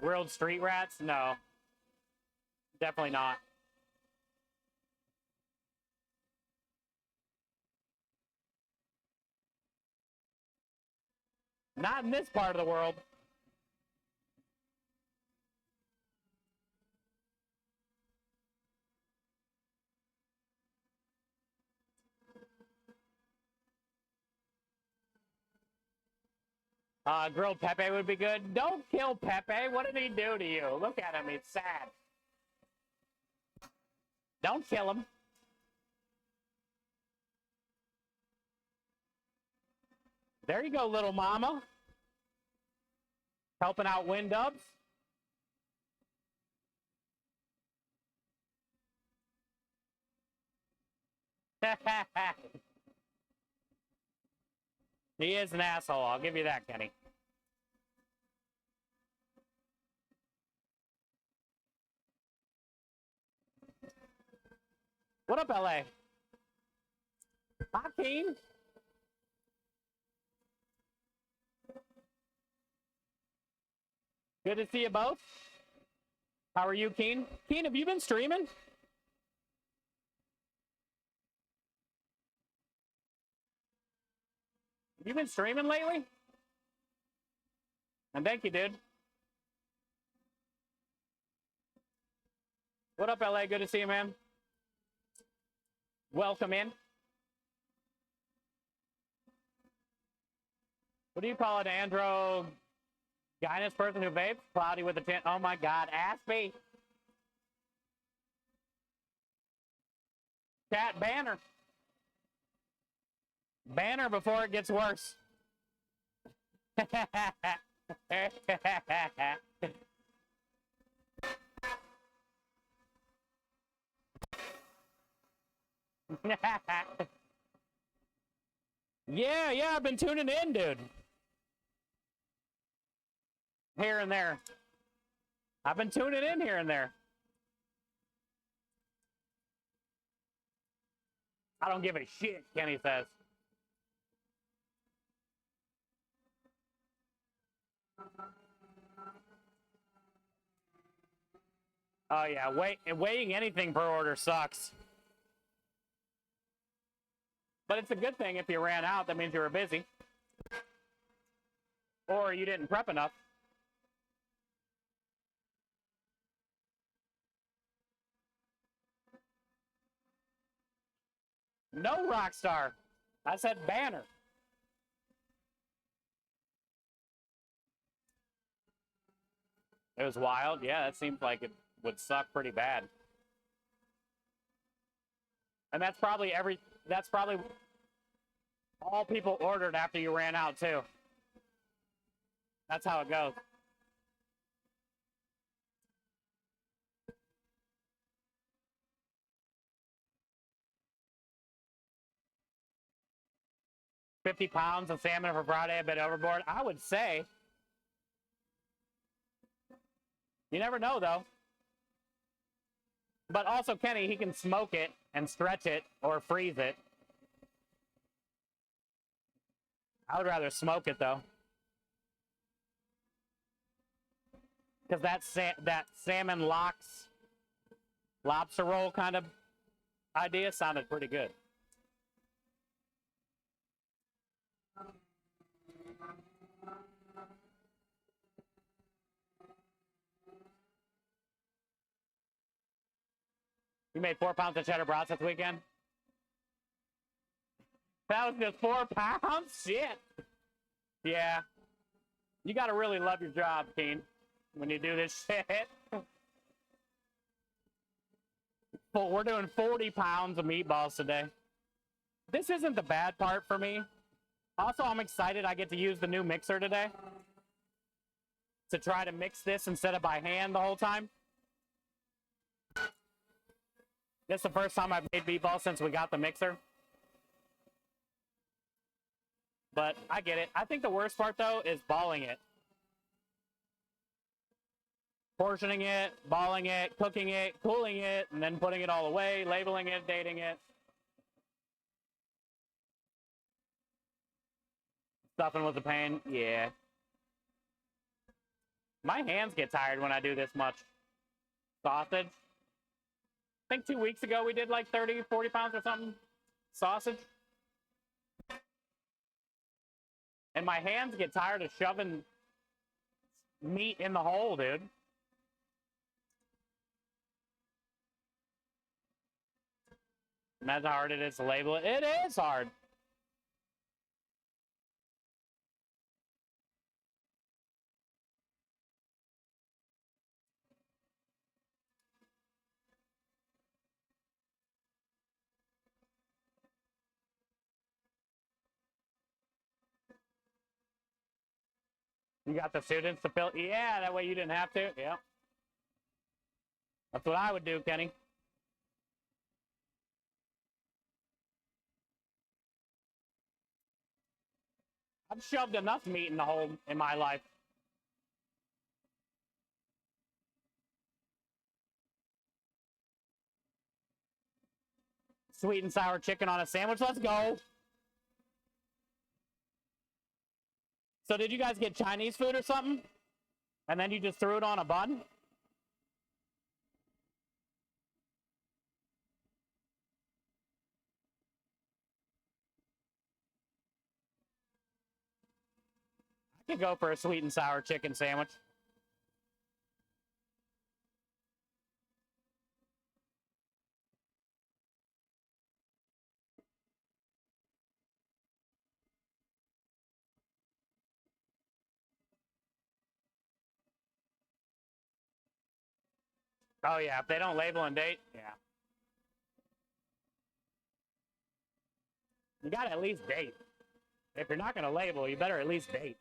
Grilled street rats? No. Definitely not. Not in this part of the world. Grilled Pepe would be good. Don't kill Pepe. What did he do to you? Look at him. He's sad. Don't kill him. There you go, little mama. Helping out Windubs. He is an asshole. I'll give you that, Kenny. What up, LA? Hi, Keen. Good to see you both. How are you, Keen? Keen, have you been streaming? Have you been streaming lately? And thank you, dude. What up, LA? Good to see you, man. Welcome in. What do you call it, andro? Gynous person who vapes? Cloudy with a tint. Oh my God, Aspie. Chat banner. Banner before it gets worse. Yeah, I've been tuning in, dude. Here and there. I've been tuning in here and there. I don't give a shit, Kenny says. Oh yeah, weighing anything per order sucks. But it's a good thing if you ran out. That means you were busy. Or you didn't prep enough. No, Rockstar. I said banner. It was wild. Yeah, that seems like it would suck pretty bad. And that's probably all people ordered after you ran out too. That's how it goes. £50 of salmon for Friday, a bit overboard. I would say. You never know though. But also, Kenny, he can smoke it and stretch it or freeze it. I would rather smoke it though, because that salmon lox lobster roll kind of idea sounded pretty good. You made 4 pounds of cheddar brats this weekend? That was just 4 pounds? Shit. Yeah. You got to really love your job, Keen, when you do this shit. Well, we're doing 40 pounds of meatballs today. This isn't the bad part for me. Also, I'm excited I get to use the new mixer today to try to mix this instead of by hand the whole time. This is the first time I've made meatballs since we got the mixer. But I get it. I think the worst part, though, is balling it. Portioning it, balling it, cooking it, cooling it, and then putting it all away, labeling it, dating it. Stuffing was a pain. Yeah. My hands get tired when I do this much sausage. I think 2 weeks ago we did like 30, 40 pounds or something sausage. And my hands get tired of shoving meat in the hole, dude. Imagine how hard it is to label it. It is hard. You got the students to fill. Yeah, that way you didn't have to. Yeah. That's what I would do, Kenny. I've shoved enough meat in the hole in my life. Sweet and sour chicken on a sandwich. Let's go. So did you guys get Chinese food or something? And then you just threw it on a bun? I could go for a sweet and sour chicken sandwich. Oh, yeah, if they don't label and date, yeah. You gotta at least date. If you're not gonna label, you better at least date.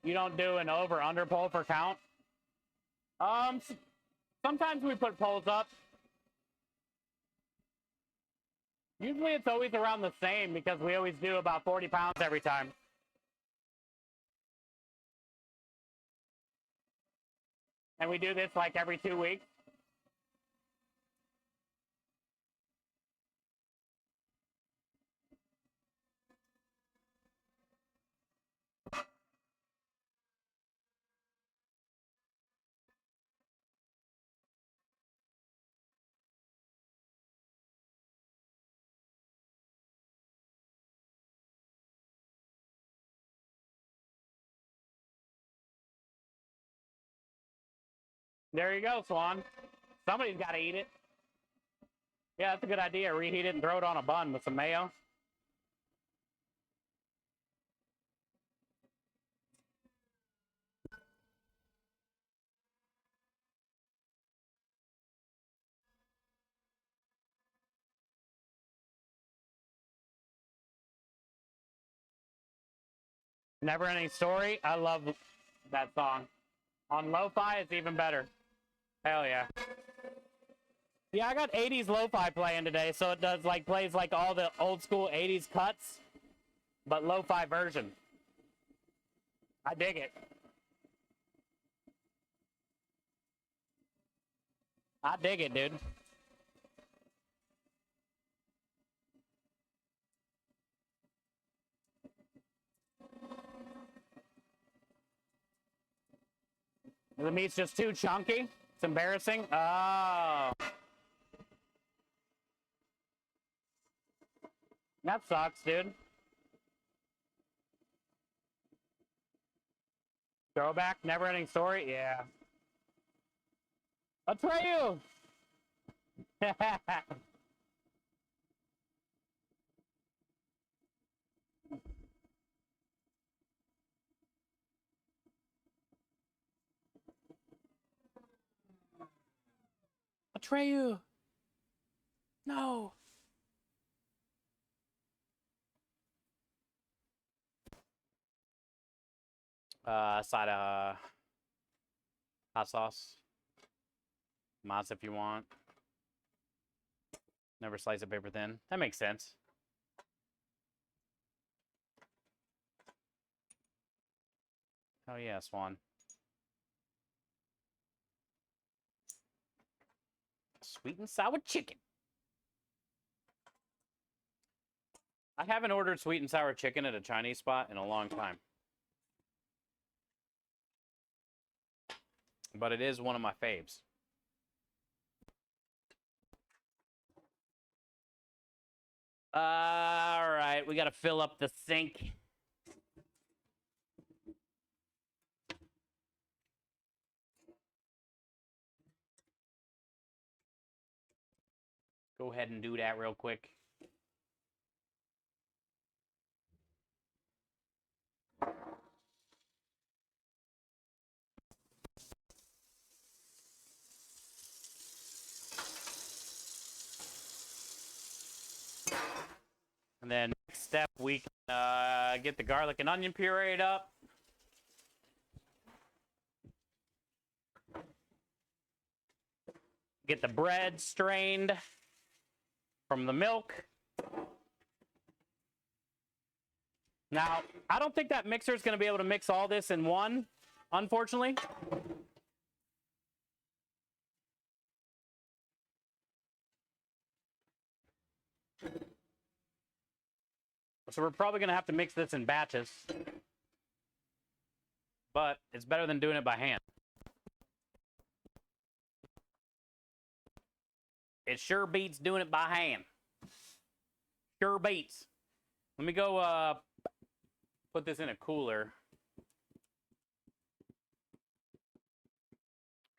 You don't do an over-under poll for count? Sometimes we put polls up. Usually it's always around the same because we always do about 40 pounds every time. And we do this like every 2 weeks. There you go, Swan. Somebody's got to eat it. Yeah, that's a good idea. Reheat it and throw it on a bun with some mayo. Never Ending Story. I love that song. On lo-fi, it's even better. Hell yeah. Yeah, I got 80s lo-fi playing today, so it does like plays like all the old school 80s cuts, but lo-fi version. I dig it. I dig it, dude. The meat's just too chunky. It's embarrassing. Oh. That sucks, dude. Throwback, Never Ending Story? Yeah. Atreyu! Atreyu! No! Side of hot sauce. Moz if you want. Never slice it paper thin. That makes sense. Oh yeah, Swan. Sweet and sour chicken. I haven't ordered sweet and sour chicken at a Chinese spot in a long time. But it is one of my faves. All right, we got to fill up the sink. Go ahead and do that real quick. And then next step, we can get the garlic and onion pureed up. Get the bread strained from the milk. Now, I don't think that mixer is going to be able to mix all this in one, unfortunately. So we're probably going to have to mix this in batches. But it's better than doing it by hand. It sure beats doing it by hand. Sure beats. Let me go put this in a cooler.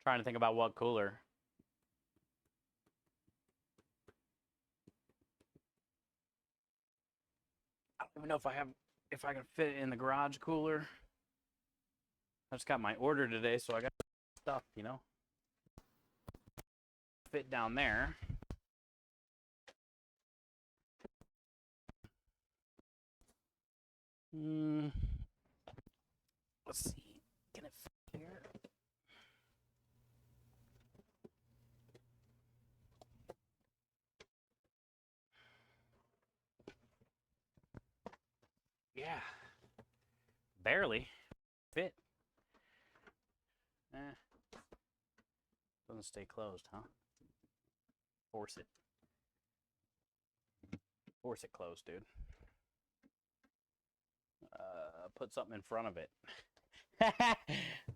Trying to think about what cooler. I don't even know if I can fit it in the garage cooler. I just got my order today, so I got stuff, you know. Fit down there. Let's see. Can it fit here? Yeah. Barely fit. Doesn't stay closed, huh? Force it. Force it closed, dude. Put something in front of it. I'm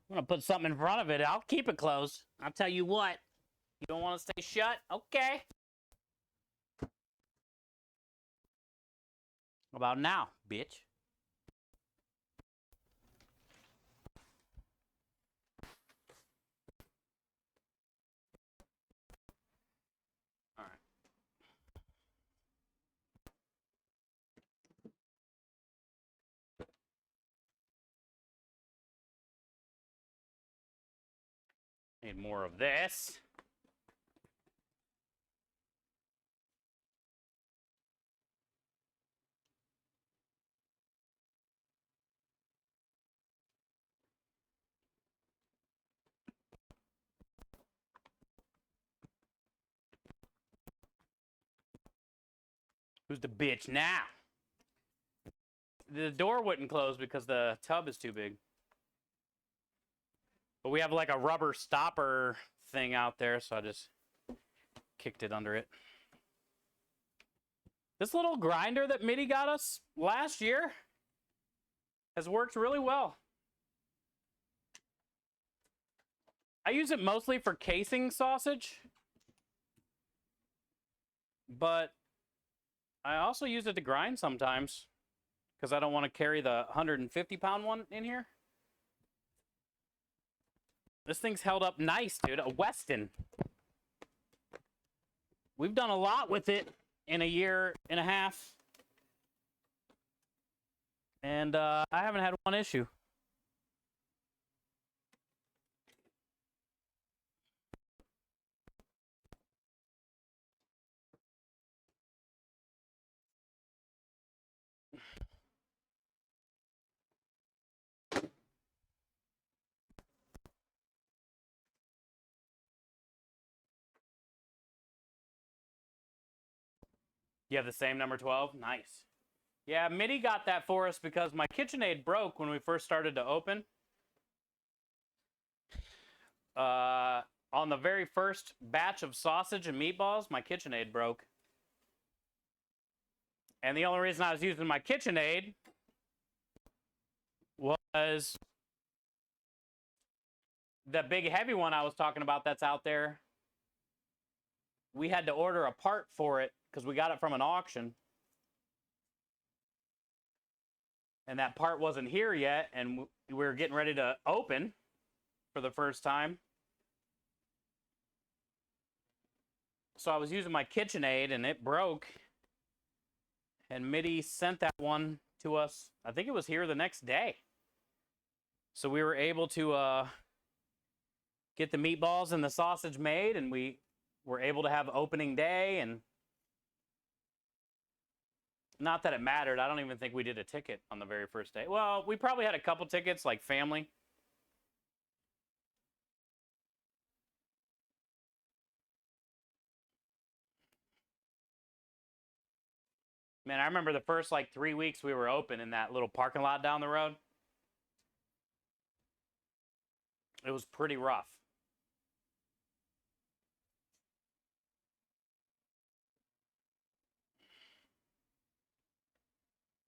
gonna put something in front of it. I'll keep it closed. I'll tell you what. You don't want to stay shut? Okay. About now, bitch. All right. Need more of this. Who's the bitch now? The door wouldn't close because the tub is too big. But we have like a rubber stopper thing out there, so I just kicked it under it. This little grinder that Mitty got us last year has worked really well. I use it mostly for casing sausage, but I also use it to grind sometimes because I don't want to carry the 150-pound one in here. This thing's held up nice, dude. A Weston. We've done a lot with it in a year and a half. And I haven't had one issue. You have the same number 12? Nice. Yeah, Mitty got that for us because my KitchenAid broke when we first started to open. On the very first batch of sausage and meatballs, my KitchenAid broke. And the only reason I was using my KitchenAid was the big heavy one I was talking about that's out there. We had to order a part for it because we got it from an auction. And that part wasn't here yet, and we were getting ready to open for the first time. So I was using my KitchenAid, and it broke. And Mitty sent that one to us. I think it was here the next day. So we were able to get the meatballs and the sausage made, and we were able to have opening day. And not that it mattered. I don't even think we did a ticket on the very first day. Well, we probably had a couple tickets, like family. Man, I remember the first like 3 weeks we were open in that little parking lot down the road. It was pretty rough.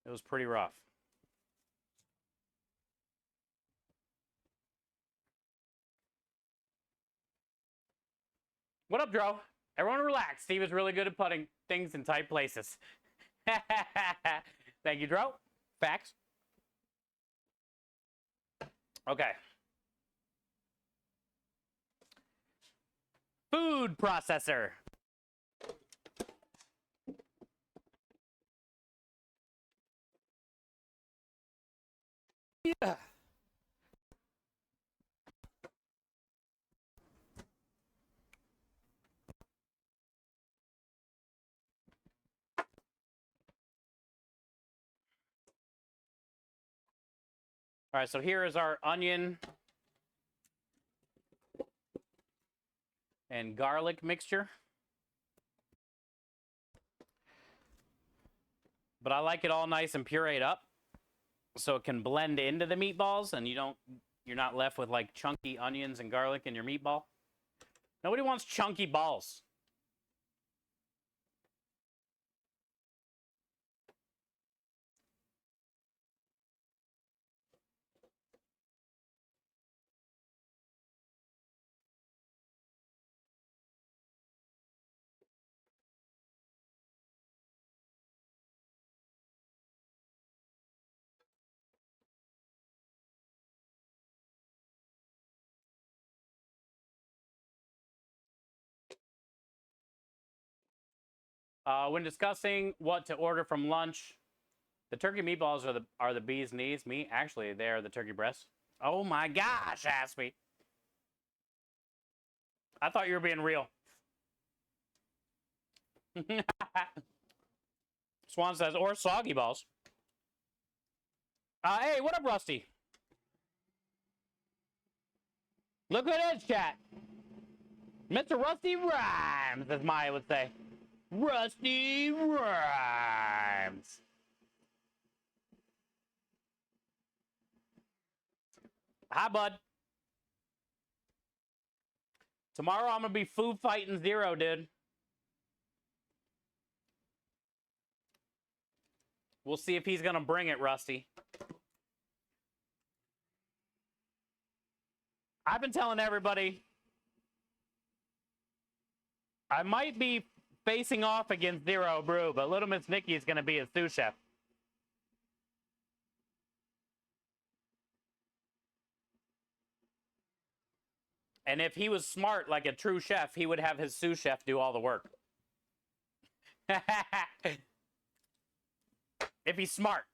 It was pretty rough. What up, Dro? Everyone relax. Steve is really good at putting things in tight places. Thank you, Dro. Facts. Okay. Food processor. Yeah. All right, so here is our onion and garlic mixture. But I like it all nice and pureed up so it can blend into the meatballs and you're not left with like chunky onions and garlic in your meatball. Nobody wants chunky balls. When discussing what to order from lunch, the turkey meatballs are the bee's knees. Me, actually, they are the turkey breasts. Oh my gosh, Aspie. I thought you were being real. Swan says, or soggy balls. Hey, what up, Rusty? Look who it is, chat. Mr. Rusty Rhymes, as Maya would say. Rusty Rhymes. Hi, bud. Tomorrow I'm going to be food fighting Zero, dude. We'll see if he's going to bring it, Rusty. I've been telling everybody I might be facing off against Zero Brew, but Little Miss Nikki is going to be a sous chef. And if he was smart like a true chef, he would have his sous chef do all the work. If he's smart.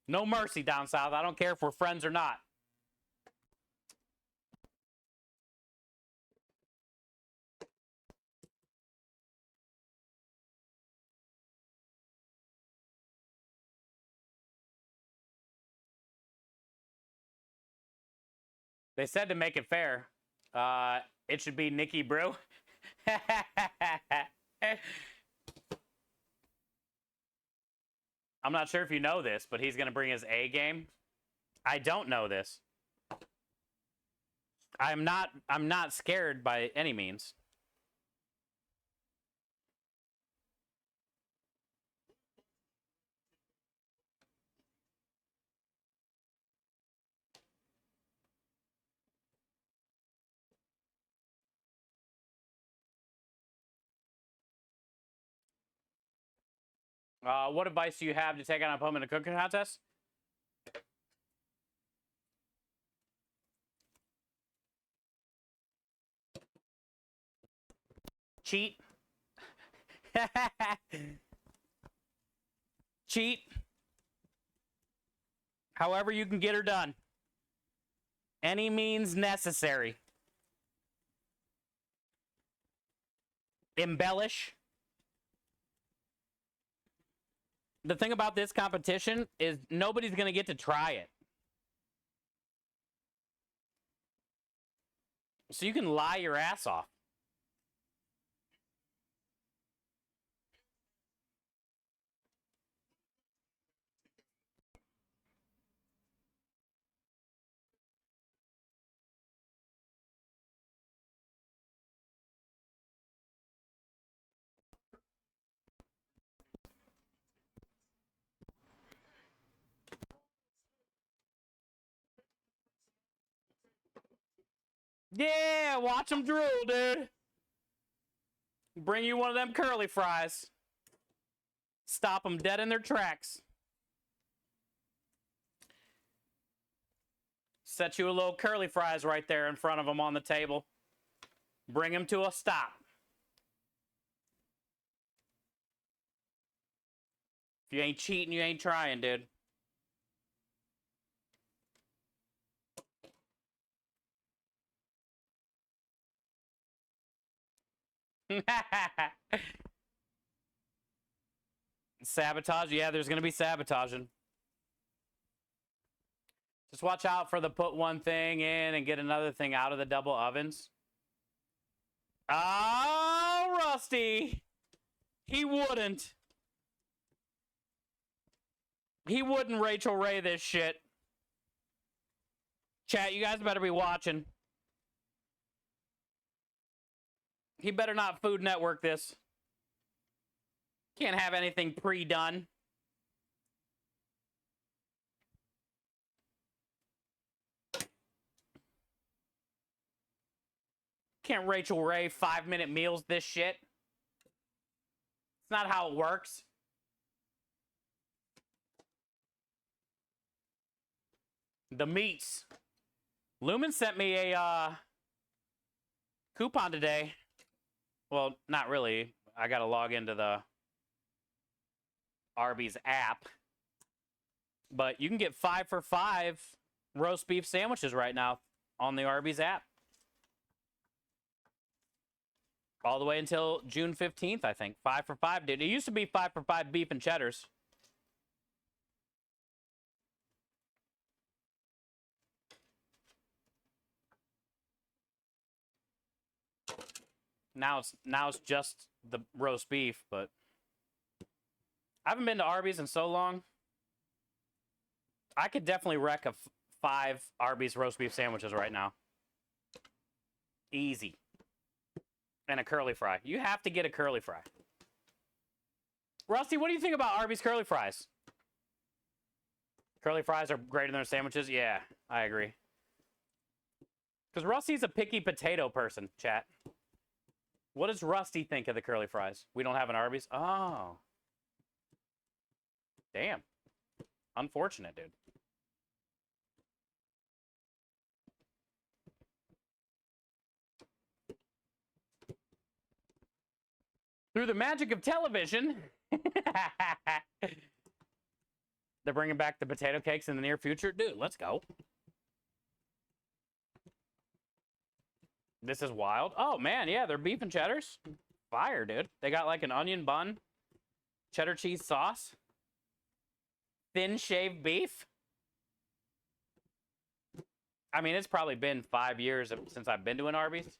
No mercy down south. I don't care if we're friends or not. They said to make it fair, it should be Nikki Brew. I'm not sure if you know this, but he's going to bring his A game. I don't know this. I'm not scared by any means. What advice do you have to take on an opponent in a cooking contest? Cheat. Cheat. However you can get her done. Any means necessary. Embellish. The thing about this competition is nobody's going to get to try it. So you can lie your ass off. Yeah, watch them drool, dude. Bring you one of them curly fries. Stop them dead in their tracks. Set you a little curly fries right there in front of them on the table. Bring them to a stop. If you ain't cheating, you ain't trying, dude. Sabotage? Yeah, there's going to be sabotaging. Just watch out for the put one thing in and get another thing out of the double ovens. Oh, Rusty. He wouldn't. He wouldn't Rachel Ray this shit. Chat, you guys better be watching. He better not Food Network this. Can't have anything pre-done. Can't Rachel Ray 5-minute meals this shit. It's not how it works. The meats. Lumen sent me a coupon today. Well, not really. I got to log into the Arby's app. But you can get 5 for $5 roast beef sandwiches right now on the Arby's app. All the way until June 15th, I think. 5 for 5, dude. It used to be 5 for 5 beef and cheddars. Now it's just the roast beef, but I haven't been to Arby's in so long. I could definitely wreck a 5 Arby's roast beef sandwiches right now. Easy. And a curly fry. You have to get a curly fry. Rusty, what do you think about Arby's curly fries? Curly fries are greater than their sandwiches? Yeah, I agree. Because Rusty's a picky potato person, chat. What does Rusty think of the curly fries? We don't have an Arby's? Oh. Damn. Unfortunate, dude. Through the magic of television, they're bringing back the potato cakes in the near future. Dude, let's go. This is wild. Oh, man, yeah, they're beef and cheddars. Fire, dude. They got like an onion bun, cheddar cheese sauce, thin shaved beef. I mean, it's probably been 5 years since I've been to an Arby's.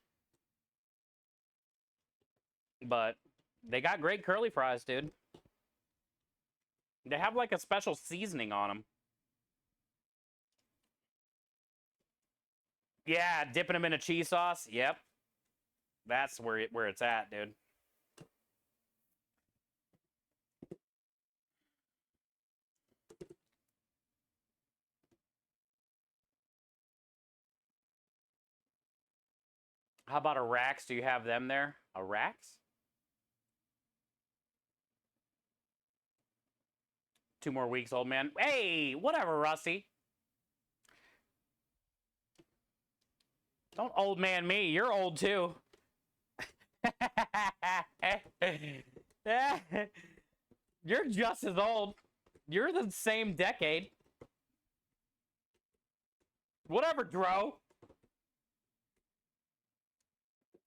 But they got great curly fries, dude. They have like a special seasoning on them. Yeah, dipping them in a cheese sauce. Yep. That's where it's at, dude. How about a Rax? Do you have them there? A Rax? 2 more weeks, old man. Hey, whatever, Rusty. Don't old man me. You're old too. You're just as old. You're the same decade. Whatever, Dro.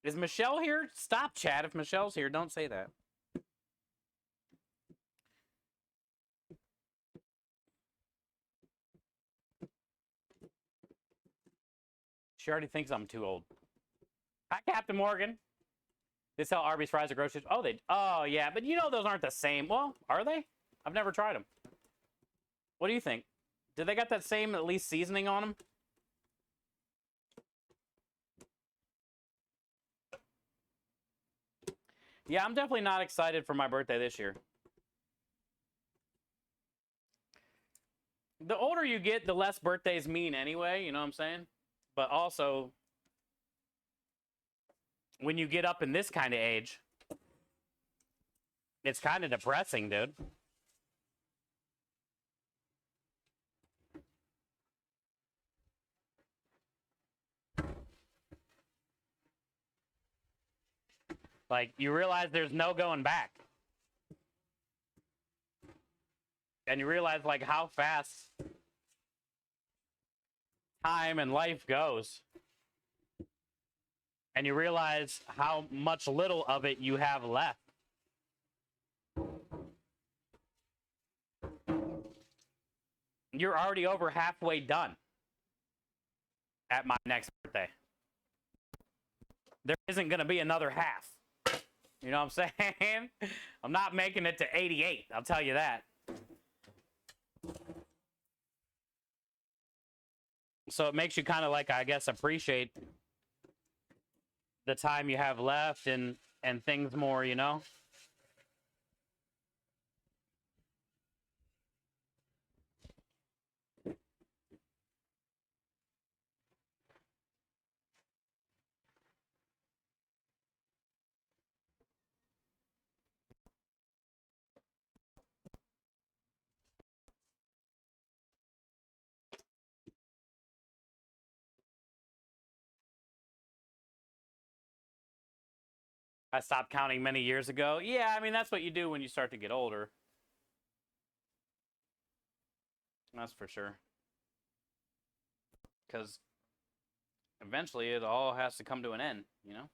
Is Michelle here? Stop, chat. If Michelle's here, don't say that. She already thinks I'm too old. Hi, Captain Morgan. This is how Arby's fries are groceries. Oh, yeah, but you know those aren't the same. Well, are they? I've never tried them. What do you think? Do they got that same, at least, seasoning on them? Yeah, I'm definitely not excited for my birthday this year. The older you get, the less birthdays mean anyway, you know what I'm saying? But also, when you get up in this kind of age, it's kind of depressing, dude. Like, you realize there's no going back. And you realize, like, how fast time and life goes. And you realize how much little of it you have left. You're already over halfway done at my next birthday. There isn't going to be another half. You know what I'm saying? I'm not making it to 88, I'll tell you that. So it makes you kind of like, I guess, appreciate the time you have left and things more, you know? I stopped counting many years ago. Yeah, I mean, that's what you do when you start to get older. That's for sure. Because eventually it all has to come to an end, you know?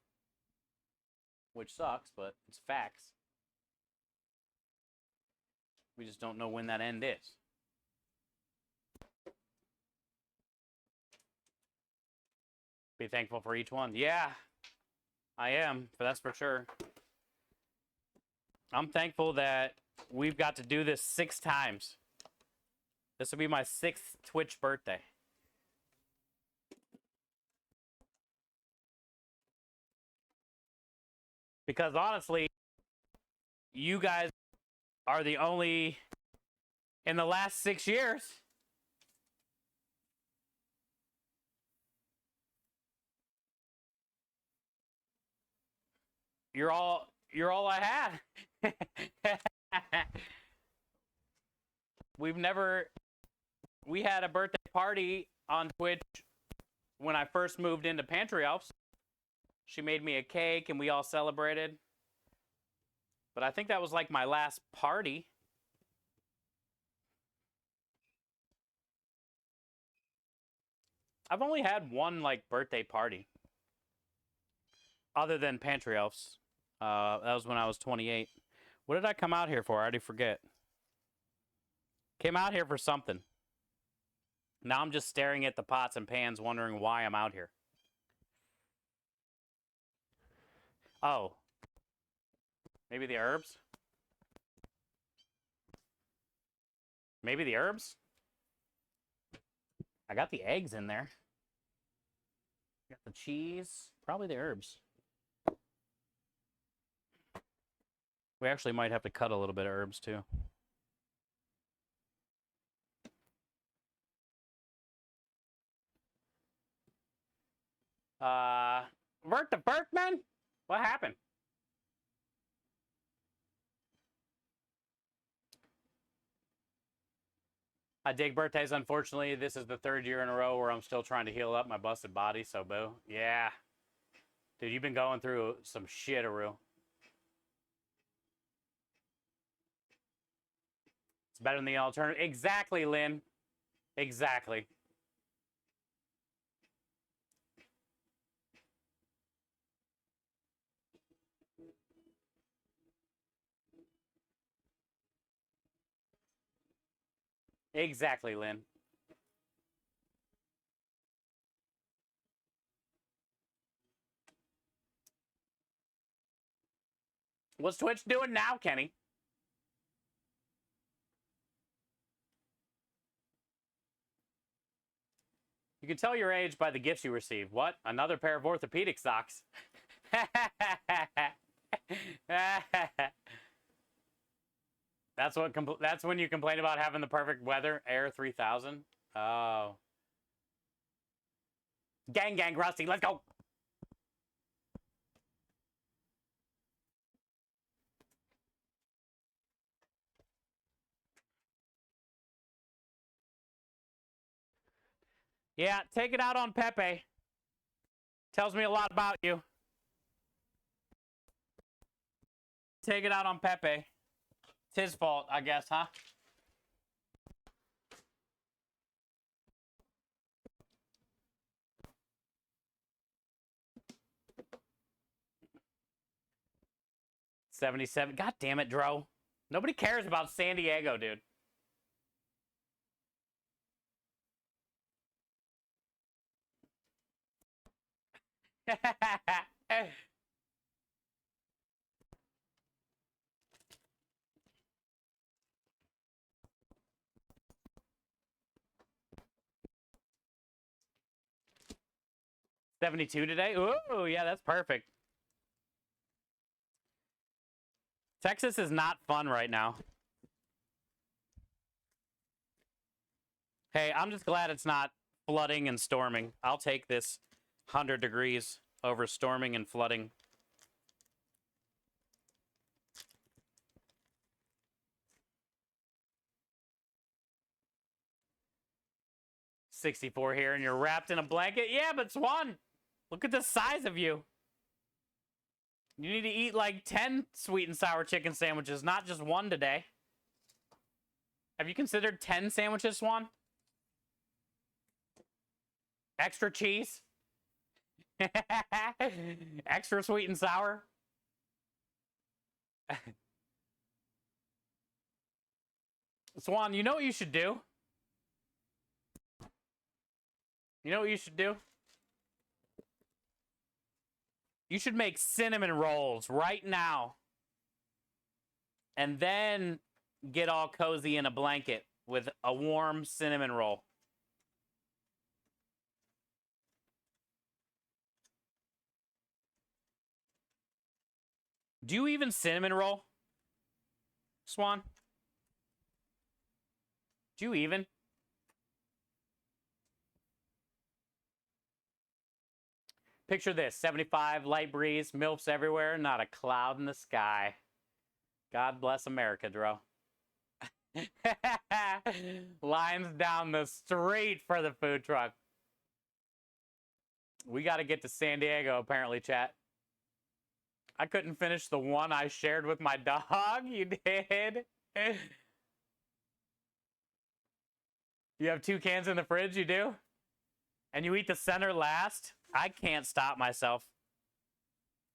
which sucks, but it's facts. We just don't know when that end is. Be thankful for each one. Yeah, I am, but that's for sure. I'm thankful that we've got to do this 6 times. This will be my 6th Twitch birthday. Because honestly, you guys are the only, in the last 6 years, you're all I had. We had a birthday party on Twitch when I first moved into Pantry Elves. She made me a cake and we all celebrated. But I think that was like my last party. I've only had one like birthday party other than Pantry Elves. That was when I was 28. What did I come out here for? I already forget. Came out here for something. Now I'm just staring at the pots and pans wondering why I'm out here. Oh. Maybe the herbs? Maybe the herbs? I got the eggs in there. Got the cheese. Probably the herbs. We actually might have to cut a little bit of herbs too. Vert the Berkman? What happened? I dig birthdays. Unfortunately, this is the 3rd year in a row where I'm still trying to heal up my busted body, so boo. Yeah. Dude, you've been going through some shit, Aru. It's better than the alternative. Exactly, Lynn. Exactly. Exactly, Lynn. What's Twitch doing now, Kenny? You can tell your age by the gifts you receive. What? Another pair of orthopedic socks. That's when you complain about having the perfect weather. Air 3000. Oh. Gang, Rusty, let's go. Yeah, take it out on Pepe. Tells me a lot about you. Take it out on Pepe. It's his fault, I guess, huh? $77. God damn it, Dro. Nobody cares about San Diego, dude. $72 today? Ooh, yeah, that's perfect. Texas is not fun right now. Hey, I'm just glad it's not flooding and storming. I'll take this 100 degrees over storming and flooding. $64 here and you're wrapped in a blanket? Yeah, but Swan, look at the size of you. You need to eat like 10 sweet and sour chicken sandwiches, not just one today. Have you considered 10 sandwiches, Swan? Extra cheese? Extra sweet and sour? Swan, you know what you should do? You know what you should do? You should make cinnamon rolls right now. And then get all cozy in a blanket with a warm cinnamon roll. Do you even cinnamon roll, Swan? Do you even? Picture this, 75, light breeze, MILFs everywhere, not a cloud in the sky. God bless America, Dro. Lines down the street for the food truck. We got to get to San Diego, apparently, chat. I couldn't finish the one I shared with my dog. You did? You have 2 cans in the fridge, you do? And you eat the center last? I can't stop myself.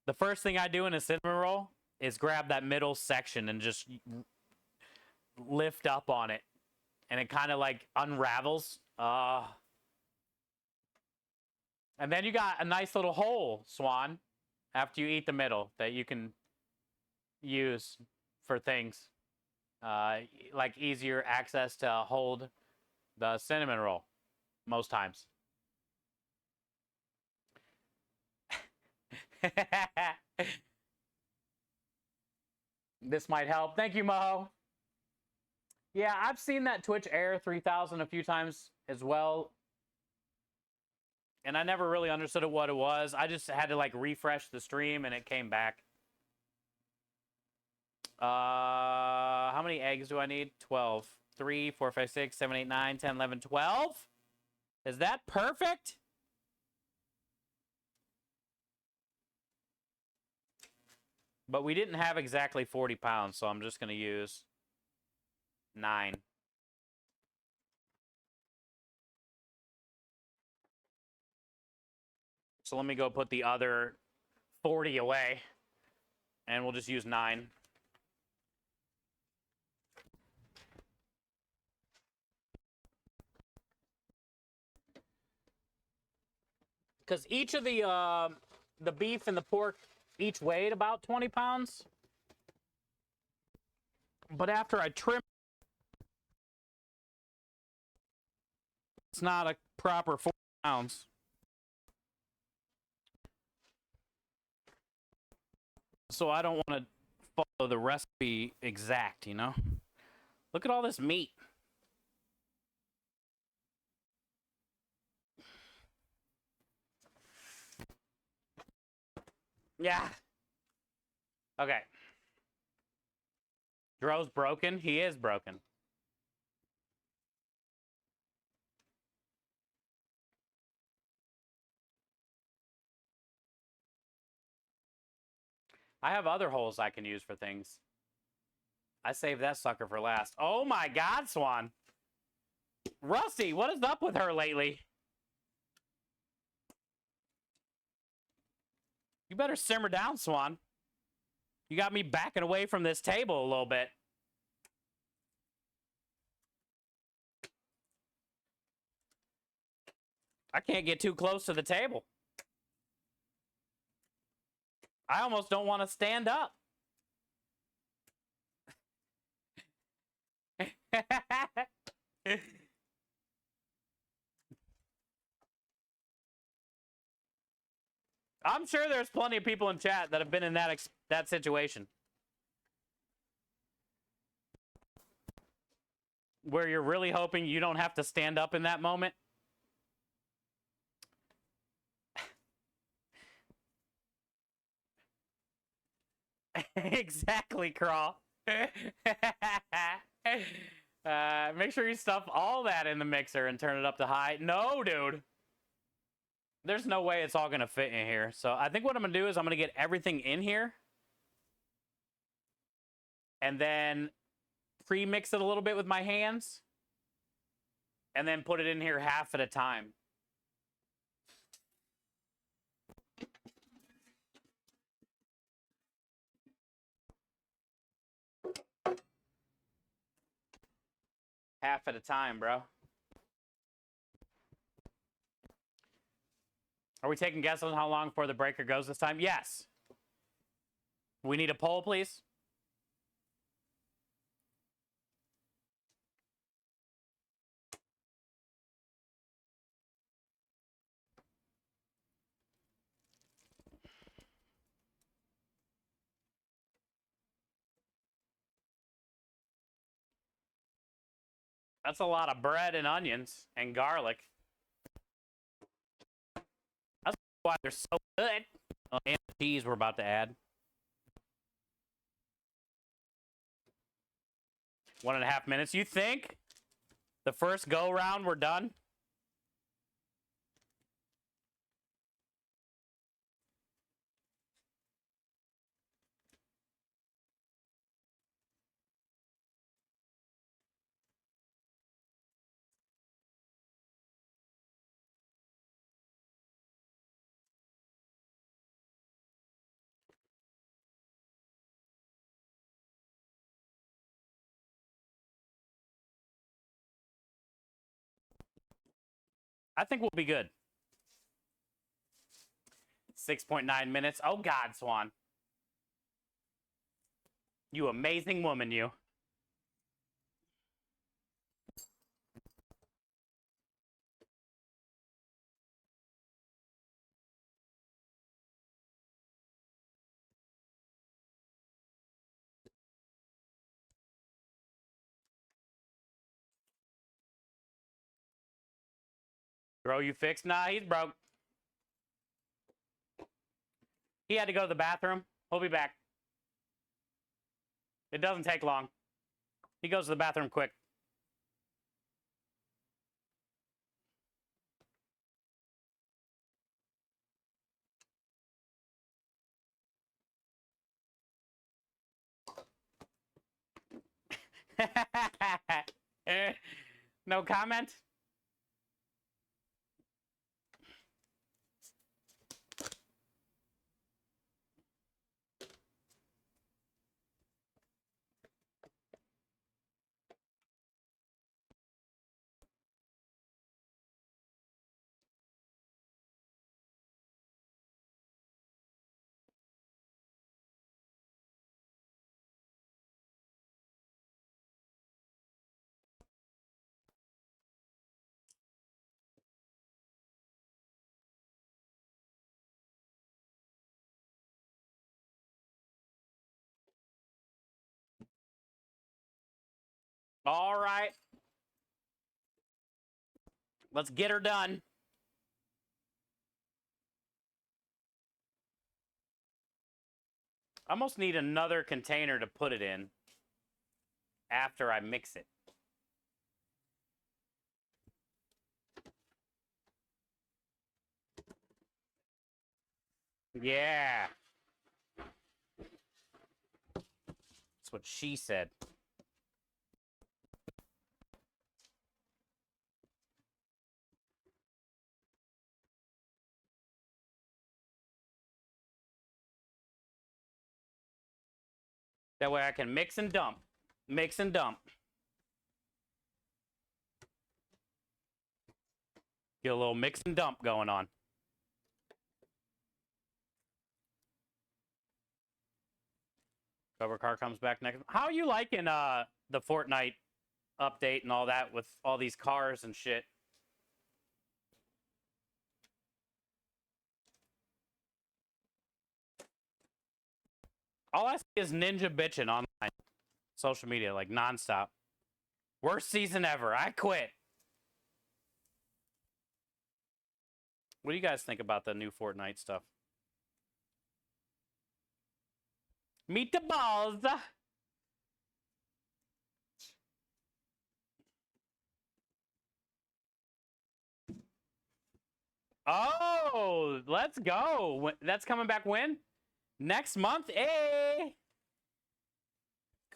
The first thing I do in a cinnamon roll is grab that middle section and just lift up on it. And it kind of like unravels. And then you got a nice little hole, Swan, after you eat the middle that you can use for things. Like easier access to hold the cinnamon roll most times. This might help. Thank you, Mo. Yeah, I've seen that Twitch Air 3000 a few times as well. And I never really understood what it was. I just had to like refresh the stream and it came back. How many eggs do I need? 12. 3, 4, 5, 6, 7, 8, 9, 10, 11, 12? Is that perfect? But we didn't have exactly 40 pounds, so I'm just going to use 9. So let me go put the other 40 away, and we'll just use 9. Because each of the beef and the pork each weighed about 20 pounds. But after I trim, it's not a proper 40 pounds. So I don't want to follow the recipe exact, you know? Look at all this meat. Yeah. Okay. Dro's broken. He is broken. I have other holes I can use for things. I saved that sucker for last. Oh my God, Swan. Rusty, what is up with her lately? You better simmer down, Swan. You got me backing away from this table a little bit. I can't get too close to the table. I almost don't want to stand up. I'm sure there's plenty of people in chat that have been in that situation. Where you're really hoping you don't have to stand up in that moment. Exactly, Crawl. Make sure you stuff all that in the mixer and turn it up to high. No, dude. There's no way it's all going to fit in here. So I think what I'm going to do is I'm going to get everything in here. And then pre-mix it a little bit with my hands. And then put it in here half at a time. Half at a time, bro. Are we taking guesses on how long before the breaker goes this time? Yes. We need a poll, please. That's a lot of bread and onions and garlic. That's why they're so good. Oh, and the cheese we're about to add. 1.5 minutes. You think the first go round we're done? I think we'll be good. 6.9 minutes. Oh, God, Swan. You amazing woman, you. Bro, you fixed? Nah, he's broke. He had to go to the bathroom. He'll be back. It doesn't take long. He goes to the bathroom quick. No comment? All right. Let's get her done. I almost need another container to put it in after I mix it. Yeah. That's what she said. That way I can mix and dump. Mix and dump. Get a little mix and dump going on. Cover car comes back next. How are you liking the Fortnite update and all that with all these cars and shit? All I see is Ninja bitching online. Social media, like nonstop. Worst season ever. I quit. What do you guys think about the new Fortnite stuff? Meet the balls. Oh, let's go. That's coming back when? Next month? Hey.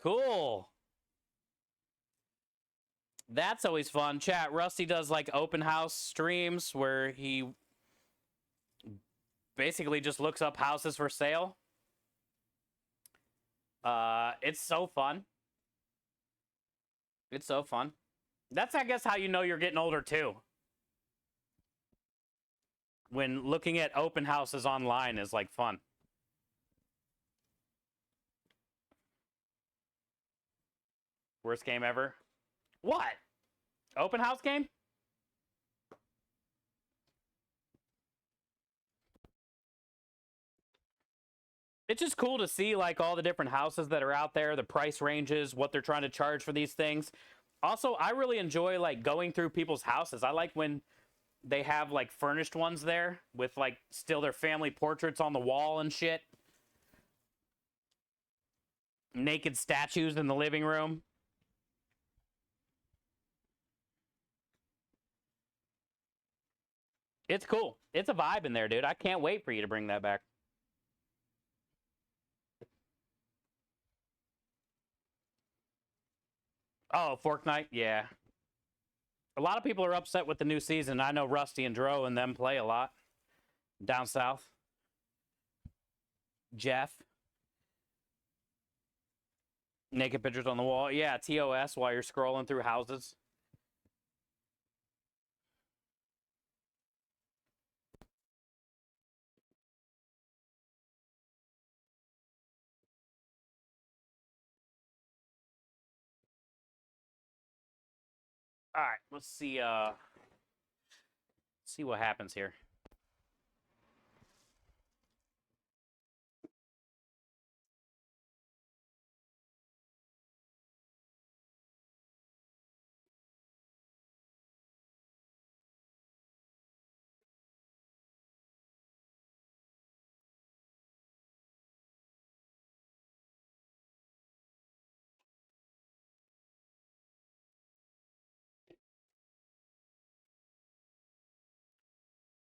Cool. That's always fun. Chat, Rusty does like open house streams where he basically just looks up houses for sale. It's so fun. It's so fun. That's, I guess, how you know you're getting older, too. When looking at open houses online is, like, fun. Worst game ever? What? Open house game? It's just cool to see, like, all the different houses that are out there, the price ranges, what they're trying to charge for these things. Also, I really enjoy, like, going through people's houses. I like when they have, like, furnished ones there with, like, still their family portraits on the wall and shit. Naked statues in the living room. It's cool. It's a vibe in there, dude. I can't wait for you to bring that back. Oh, Fork Night? Yeah. A lot of people are upset with the new season. I know Rusty and Dro and them play a lot down south. Jeff. Naked pictures on the wall. Yeah, TOS while you're scrolling through houses. All right, let's see see what happens here.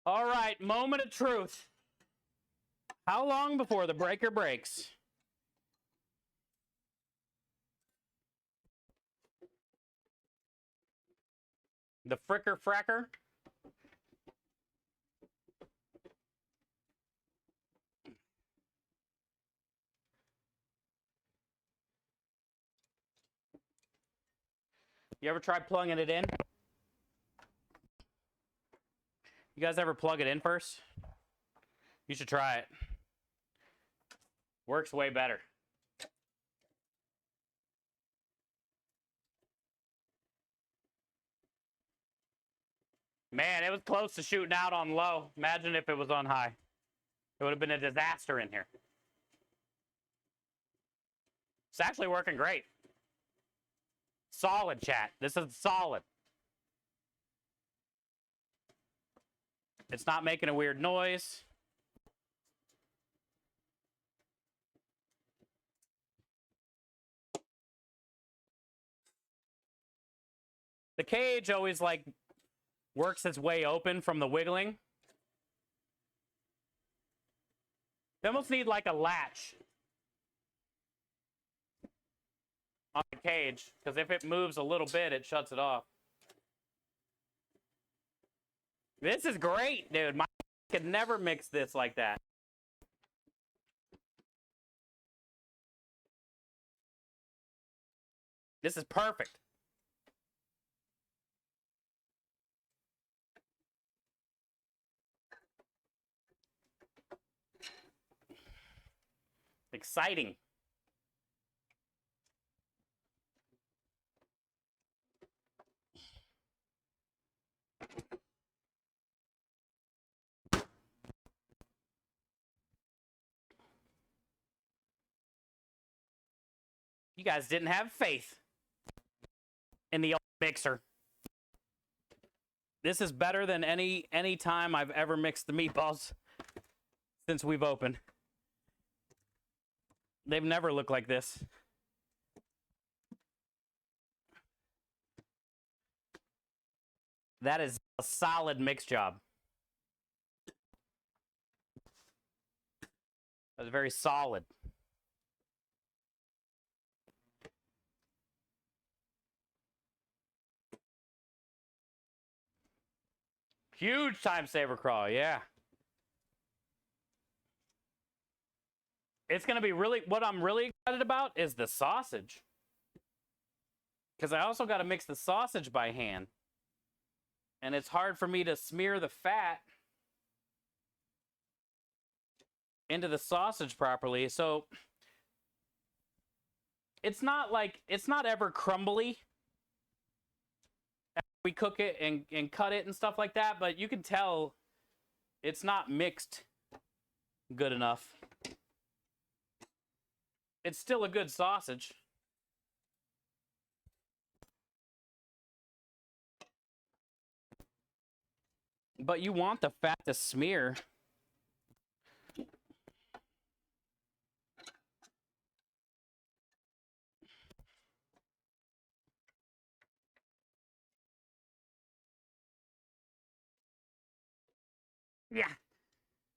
All right, moment of truth. How long before the breaker breaks? The fricker fracker? You ever tried plugging it in? You guys ever plug it in first? You should try it. Works way better. Man, it was close to shooting out on low. Imagine if it was on high. It would have been a disaster in here. It's actually working great. Solid, chat. This is solid. It's not making a weird noise. The cage always, like, works its way open from the wiggling. They almost need, like, a latch on the cage, because if it moves a little bit, it shuts it off. This is great, dude. My could never mix this like that. This is perfect. Exciting. You guys didn't have faith in the old mixer. This is better than any time I've ever mixed the meatballs since we've opened. They've never looked like this. That is a solid mix job. That's very solid. Huge time saver crawl, yeah. It's going to be really, what I'm really excited about is the sausage. Because I also got to mix the sausage by hand. And it's hard for me to smear the fat into the sausage properly. So it's not ever crumbly after we cook it and cut it and stuff like that, but you can tell it's not mixed good enough. It's still a good sausage. But you want the fat to smear. Yeah.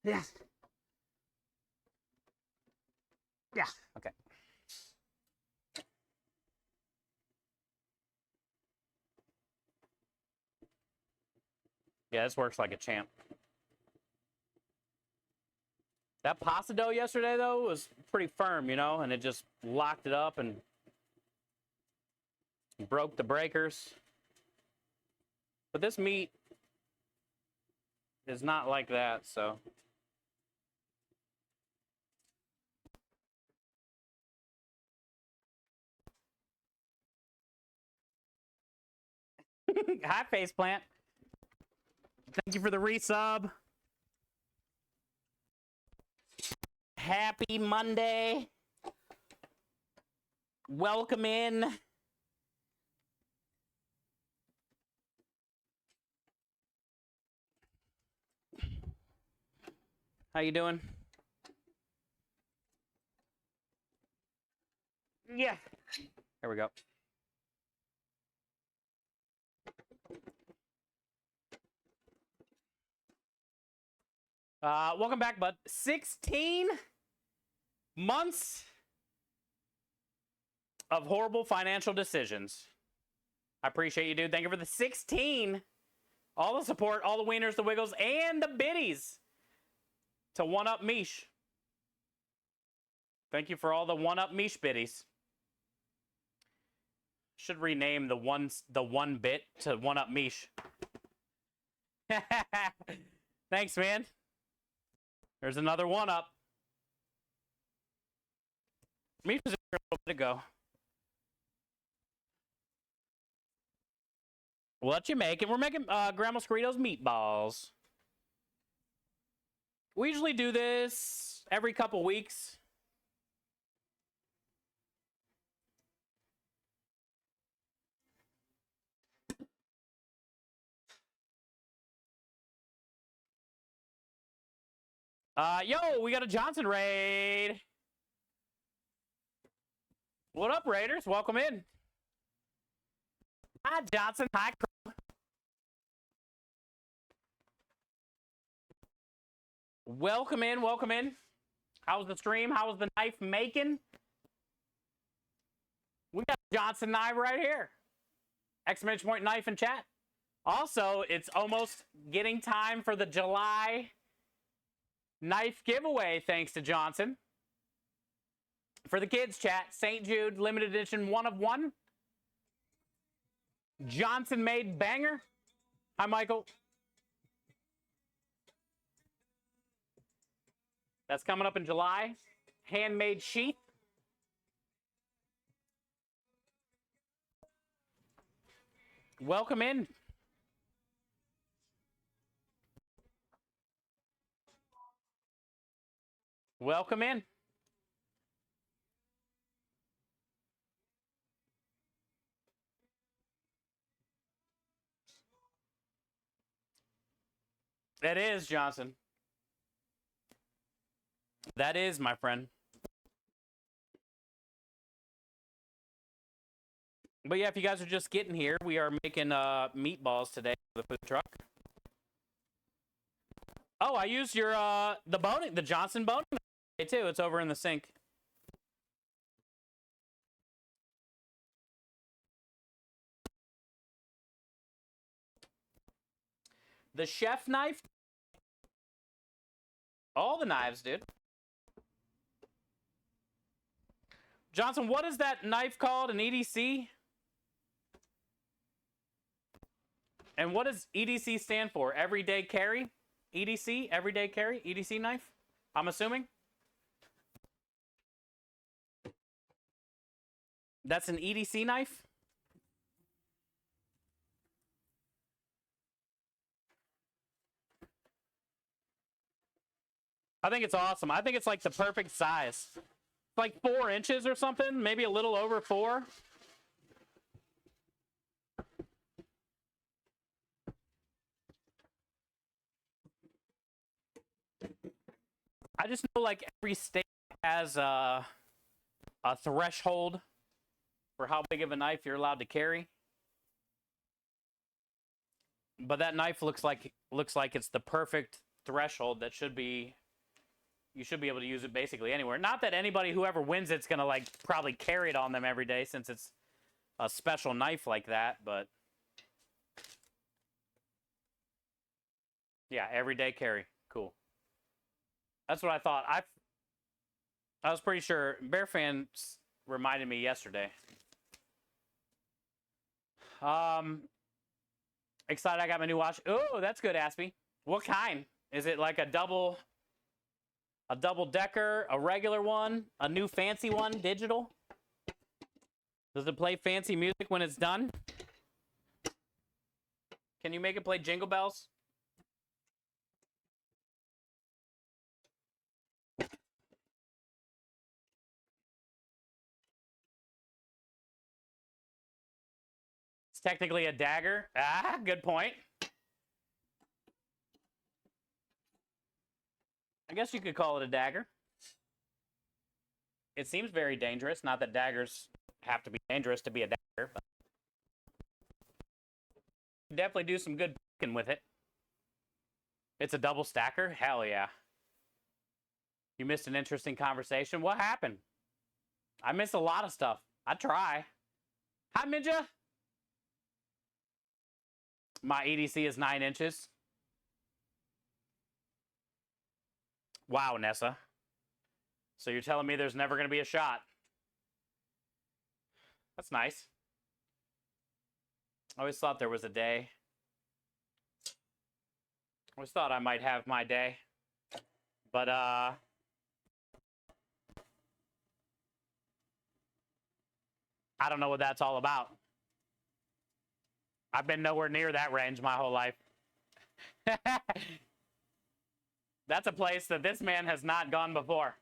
Yeah. Yeah. Okay. Yeah, this works like a champ. That pasta dough yesterday, though, was pretty firm, you know, and it just locked it up and broke the breakers. But this meat is not like that, so. Hi, Faceplant. Thank you for the resub. Happy Monday. Welcome in. How you doing? Yeah. There we go. Welcome back, bud. 16 months of horrible financial decisions. I appreciate you, dude. Thank you for the 16. All the support, all the wieners, the wiggles, and the biddies to one-up Mish. Thank you for all the one-up Mish biddies. Should rename the one bit to one-up Mish. Thanks, man. There's another one-up. Mish was here a little bit ago. What you making? We're making Grandma Squirito's meatballs. We usually do this every couple weeks. Yo, we got a Johnson raid. What up, Raiders? Welcome in. Hi, Johnson. Hi, crew. Welcome in, welcome in. How was the stream? How was the knife making? We got Johnson knife right here. Exclamation point knife in chat. Also, it's almost getting time for the July knife giveaway, thanks to Johnson. For the kids, chat, St. Jude limited edition 1 of 1. Johnson made banger. Hi, Michael. That's coming up in July. Handmade sheath. Welcome in. Welcome in. That is, Johnson. That is, my friend. But yeah, if you guys are just getting here, we are making meatballs today for the food truck. Oh, I used your the Johnson boning too. It's over in the sink. The chef knife. All the knives, dude. Johnson, what is that knife called? An EDC? And what does EDC stand for? Everyday carry? EDC? Everyday carry? EDC knife? I'm assuming? That's an EDC knife? I think it's awesome. I think it's like the perfect size. It's like 4 inches or something, maybe a little over 4. I just know like every state has a threshold for how big of a knife you're allowed to carry. But that knife looks like it's the perfect threshold that should be, you should be able to use it basically anywhere. Not that anybody, whoever wins it's gonna like probably carry it on them every day since it's a special knife like that, but yeah, everyday carry. Cool. That's what I thought. I was pretty sure. Bear Fan reminded me yesterday. Excited I got my new watch. Oh, that's good, Aspie. What kind? Is it like a double decker, a regular one, a new fancy one, digital? Does it play fancy music when it's done? Can you make it play Jingle Bells? It's technically a dagger. Ah, good point. I guess you could call it a dagger. It seems very dangerous. Not that daggers have to be dangerous to be a dagger, but you definitely do some good cooking with it. It's a double stacker? Hell yeah. You missed an interesting conversation. What happened? I miss a lot of stuff. I try. Hi, Minja. My EDC is 9 inches. Wow, Nessa. So you're telling me there's never going to be a shot? That's nice. I always thought there was a day. I always thought I might have my day. But, I don't know what that's all about. I've been nowhere near that range my whole life. That's a place that this man has not gone before.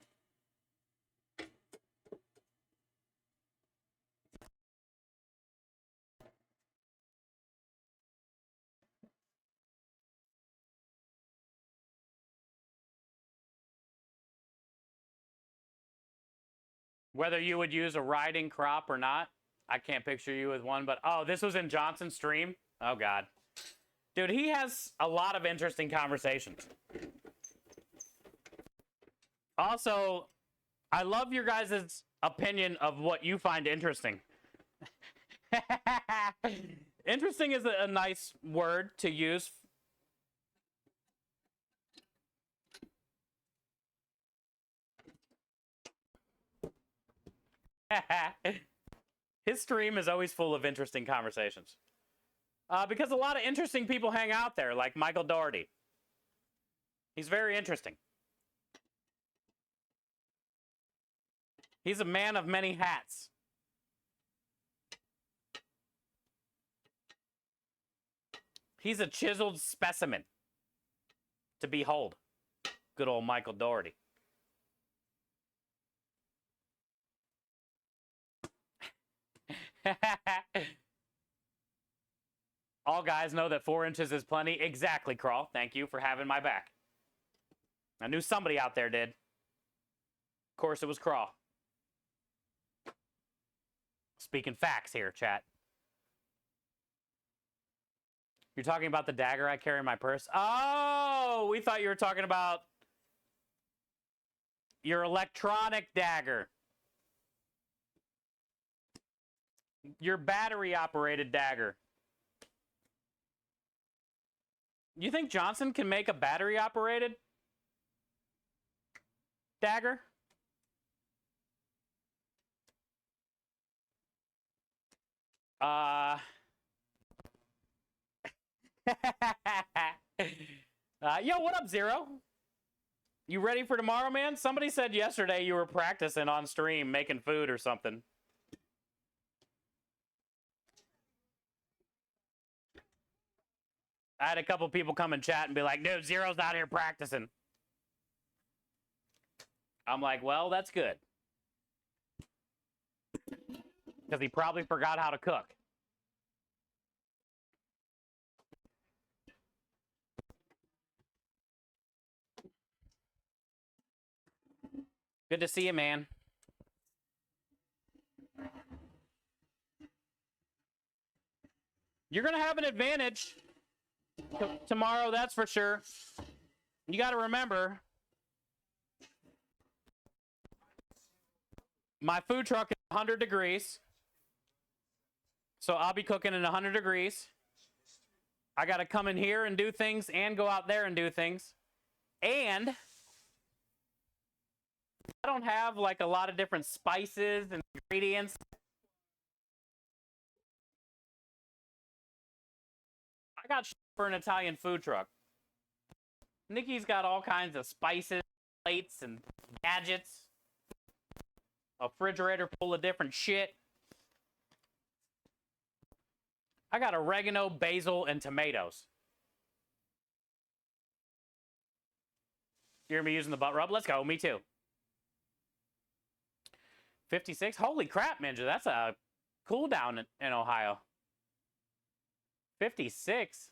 Whether you would use a riding crop or not, I can't picture you with one, but oh, this was in Johnson's stream? Oh, God. Dude, he has a lot of interesting conversations. Also, I love your guys' opinion of what you find interesting. Interesting is a nice word to use. His stream is always full of interesting conversations. Because a lot of interesting people hang out there, like Michael Doherty. He's very interesting. He's a man of many hats. He's a chiseled specimen to behold. Good old Michael Doherty. All guys know that 4 inches is plenty. Exactly, Crawl. Thank you for having my back. I knew somebody out there did. Of course, it was Crawl. Speaking facts here, chat. You're talking about the dagger I carry in my purse? Oh, we thought you were talking about your electronic dagger. Your battery-operated dagger. You think Johnson can make a battery-operated dagger? Yo, what up, Zero? You ready for tomorrow, man? Somebody said yesterday you were practicing on stream, making food or something. I had a couple people come and chat and be like, dude, Zero's out here practicing. I'm like, well, that's good. Because he probably forgot how to cook. Good to see you, man. You're going to have an advantage tomorrow, that's for sure. You got to remember, my food truck is 100 degrees. So I'll be cooking in 100 degrees. I got to come in here and do things and go out there and do things. And I don't have like a lot of different spices and ingredients. I got shit for an Italian food truck. Nikki's got all kinds of spices, plates, and gadgets. A refrigerator full of different shit. I got oregano, basil, and tomatoes. You're going to be using the butt rub? Let's go. Me too. 56? Holy crap, Ninja. That's a cool down in Ohio. 56?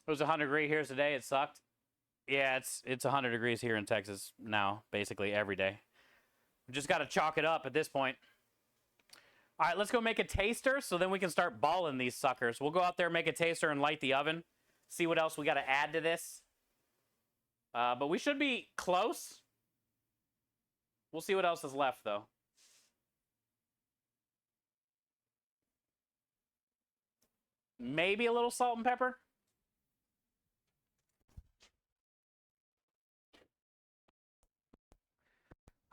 It was 100 degrees here today. It sucked. Yeah, it's 100 degrees here in Texas now, basically every day. We just got to chalk it up at this point. All right, let's go make a taster so then we can start balling these suckers. We'll go out there, make a taster, and light the oven. See what else we got to add to this. But we should be close. We'll see what else is left, though. Maybe a little salt and pepper.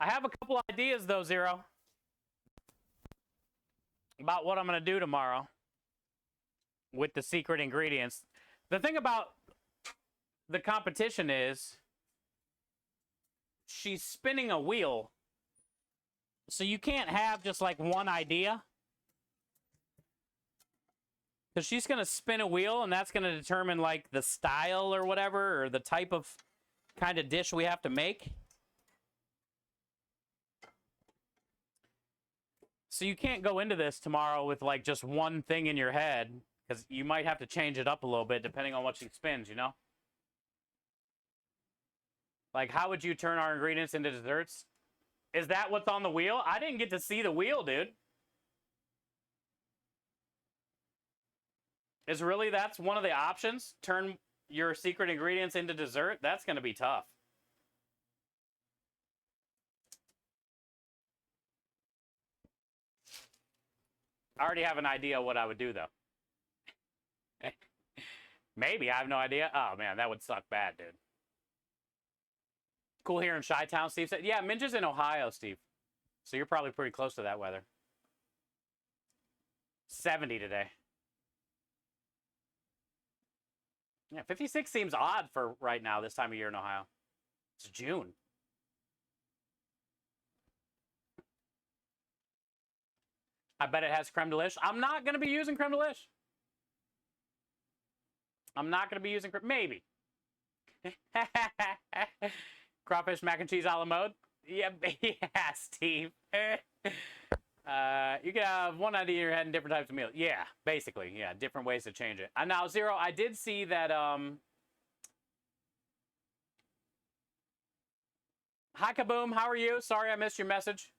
I have a couple ideas, though, Zero, about what I'm going to do tomorrow with the secret ingredients. The thing about the competition is she's spinning a wheel. So you can't have just like one idea. Because she's going to spin a wheel and that's going to determine like the style or whatever, or the type of kind of dish we have to make. So you can't go into this tomorrow with like just one thing in your head, because you might have to change it up a little bit depending on what she spins, you know? Like, how would you turn our ingredients into desserts? Is that what's on the wheel? I didn't get to see the wheel, dude. Is really that's one of the options? Turn your secret ingredients into dessert? That's going to be tough. I already have an idea what I would do, though. Maybe. I have no idea. Oh, man, that would suck bad, dude. Cool here in Chi-Town, Steve said. Yeah, Minja's in Ohio, Steve. So you're probably pretty close to that weather. 70 today. Yeah, 56 seems odd for right now, this time of year in Ohio. It's June. I bet it has creme delish. I'm not going to be using creme delish. I'm not going to be using creme. Maybe. Crawfish mac and cheese a la mode. Yeah, yeah, Steve. You can have one idea in your head and different types of meals. Yeah, basically. Yeah, different ways to change it. And now, Zero, I did see that... Hi, Kaboom. How are you? Sorry I missed your message.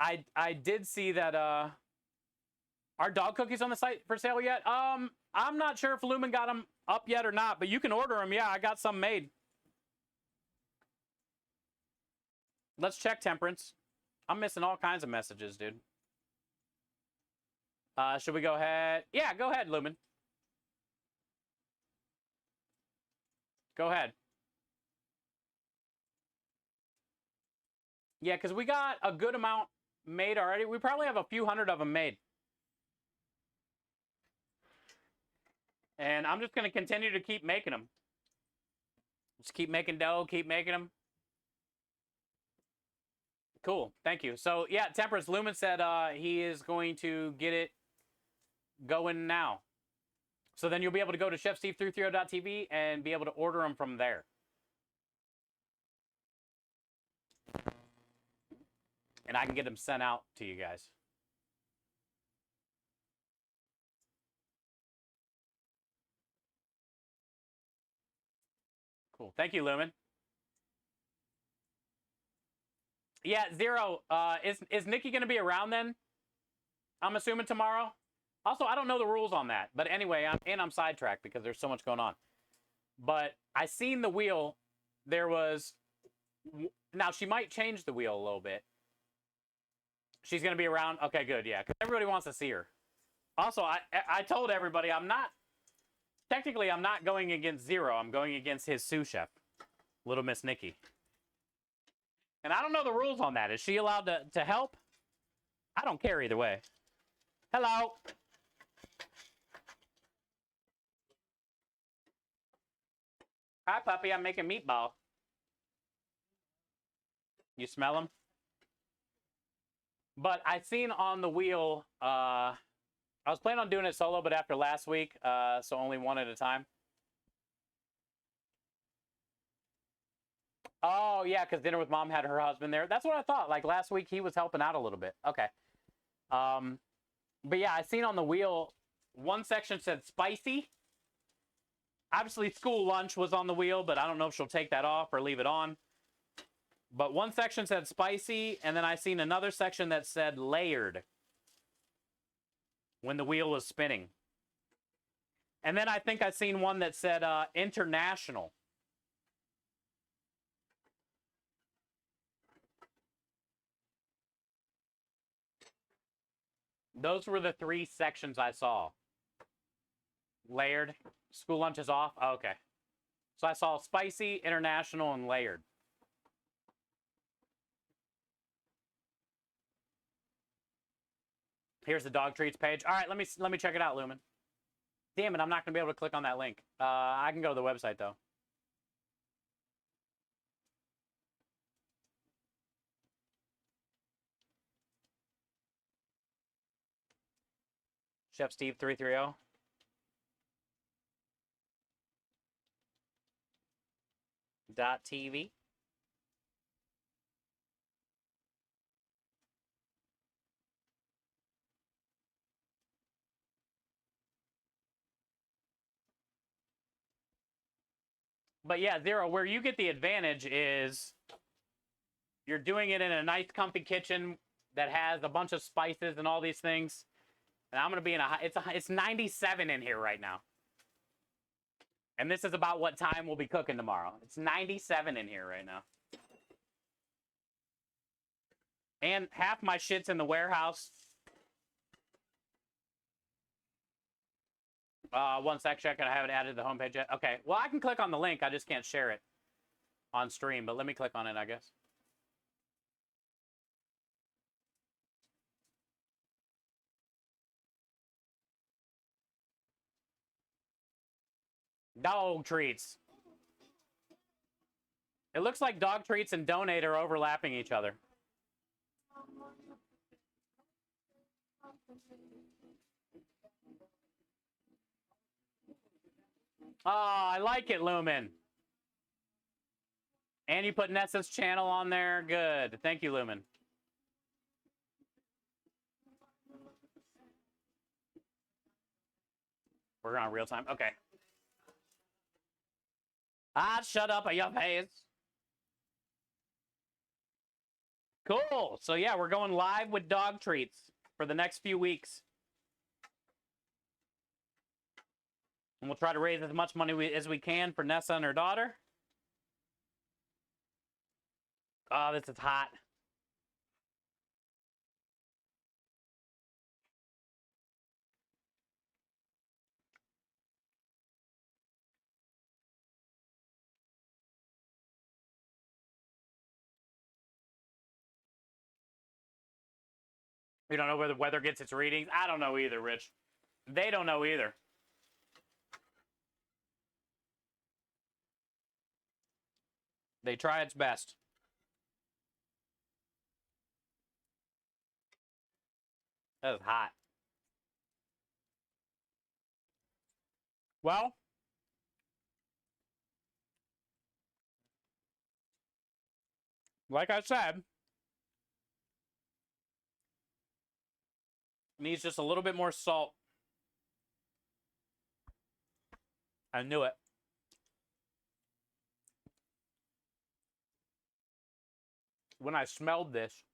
I did see that... Are dog cookies on the site for sale yet? I'm not sure if Lumen got them up yet or not, but you can order them. Yeah, I got some made. Let's check Temperance. I'm missing all kinds of messages, dude. Should we go ahead? Yeah, go ahead, Lumen. Go ahead. Yeah, because we got a good amount made already. We probably have a few hundred of them made. And I'm just going to continue to keep making them. Just keep making dough, keep making them. Cool. Thank you. So, yeah, Temperance Lumen said he is going to get it going now. So then you'll be able to go to chefsteve330.tv and be able to order them from there. And I can get them sent out to you guys. Cool. Thank you, Lumen. Yeah, Zero. Is Nikki going to be around then? I'm assuming tomorrow. Also, I don't know the rules on that. But anyway, I'm sidetracked because there's so much going on. But I seen the wheel. There was... Now, she might change the wheel a little bit. She's going to be around. Okay, good. Yeah, because everybody wants to see her. Also, I told everybody I'm not... Technically, I'm not going against Zero. I'm going against his sous chef, Little Miss Nikki. And I don't know the rules on that. Is she allowed to help? I don't care either way. Hello. Hi, puppy. I'm making meatball. You smell them? But I seen on the wheel, I was planning on doing it solo, but after last week, so only one at a time. Oh, yeah, because Dinner with Mom had her husband there. That's what I thought. Like, last week, he was helping out a little bit. Okay. But, yeah, I seen on the wheel, one section said spicy. Obviously, school lunch was on the wheel, but I don't know if she'll take that off or leave it on. But one section said spicy, and then I seen another section that said layered when the wheel was spinning. And then I think I seen one that said international. Those were the three sections I saw. Layered. School lunch is off. Oh, okay. So I saw spicy, international, and layered. Here's the dog treats page. All right, let me check it out, Lumen. Damn it, I'm not going to be able to click on that link. I can go to the website, though. Chef Steve 330. .tv. But yeah, Zero, where you get the advantage is you're doing it in a nice, comfy kitchen that has a bunch of spices and all these things. And I'm gonna be in it's 97 in here right now. And this is about what time we'll be cooking tomorrow. It's 97 in here right now. And half my shit's in the warehouse. One sec, check. I haven't added the homepage yet. Okay, well, I can click on the link. I just can't share it on stream, but let me click on it, I guess. Dog treats. It looks like dog treats and donate are overlapping each other. Oh, I like it, Lumen. And you put Nessa's channel on there. Good. Thank you, Lumen. We're on real time. Okay. Shut up, your face. Cool. So, yeah, we're going live with dog treats for the next few weeks. And we'll try to raise as much money as we can for Nessa and her daughter. Oh, this is hot. We don't know where the weather gets its readings. I don't know either, Rich. They don't know either. They try its best. That is hot. Well, like I said, needs just a little bit more salt. I knew it. When I smelled this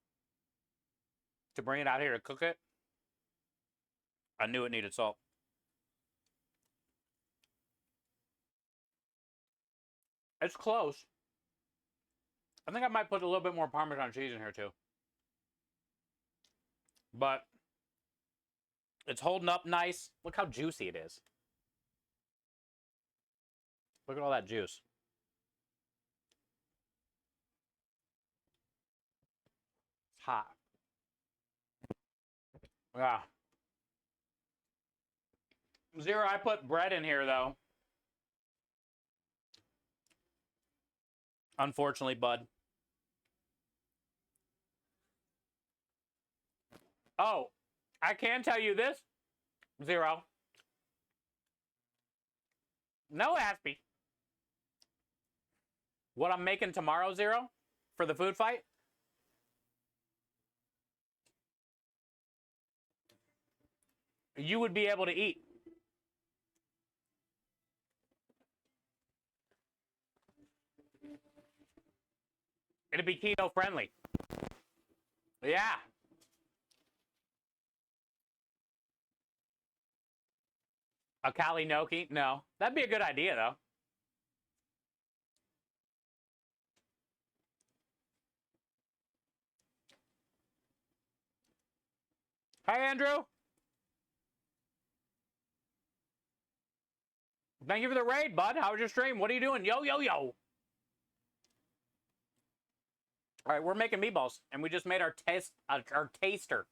to bring it out here to cook it, I knew it needed salt. It's close. I think I might put a little bit more Parmesan cheese in here too. But it's holding up nice. Look how juicy it is. Look at all that juice. It's hot. Yeah. Zero, I put bread in here though. Unfortunately, bud. Oh, I can tell you this. Zero. No, Aspie. What I'm making tomorrow, Zero, for the food fight? You would be able to eat. It'd be keto friendly. Yeah. A Kali gnocchi? No. That'd be a good idea, though. Hey, Andrew. Thank you for the raid, bud. How was your stream? What are you doing? Yo, yo, yo. All right, we're making meatballs, and we just made our taster.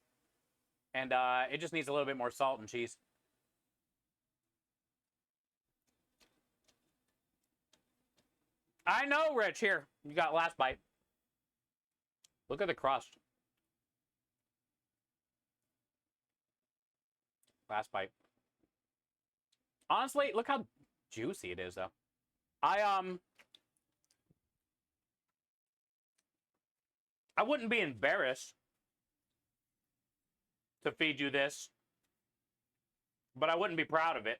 And it just needs a little bit more salt and cheese. I know, Rich. Here, you got last bite. Look at the crust. Last bite. Honestly, look how juicy it is, though. I wouldn't be embarrassed to feed you this, but I wouldn't be proud of it.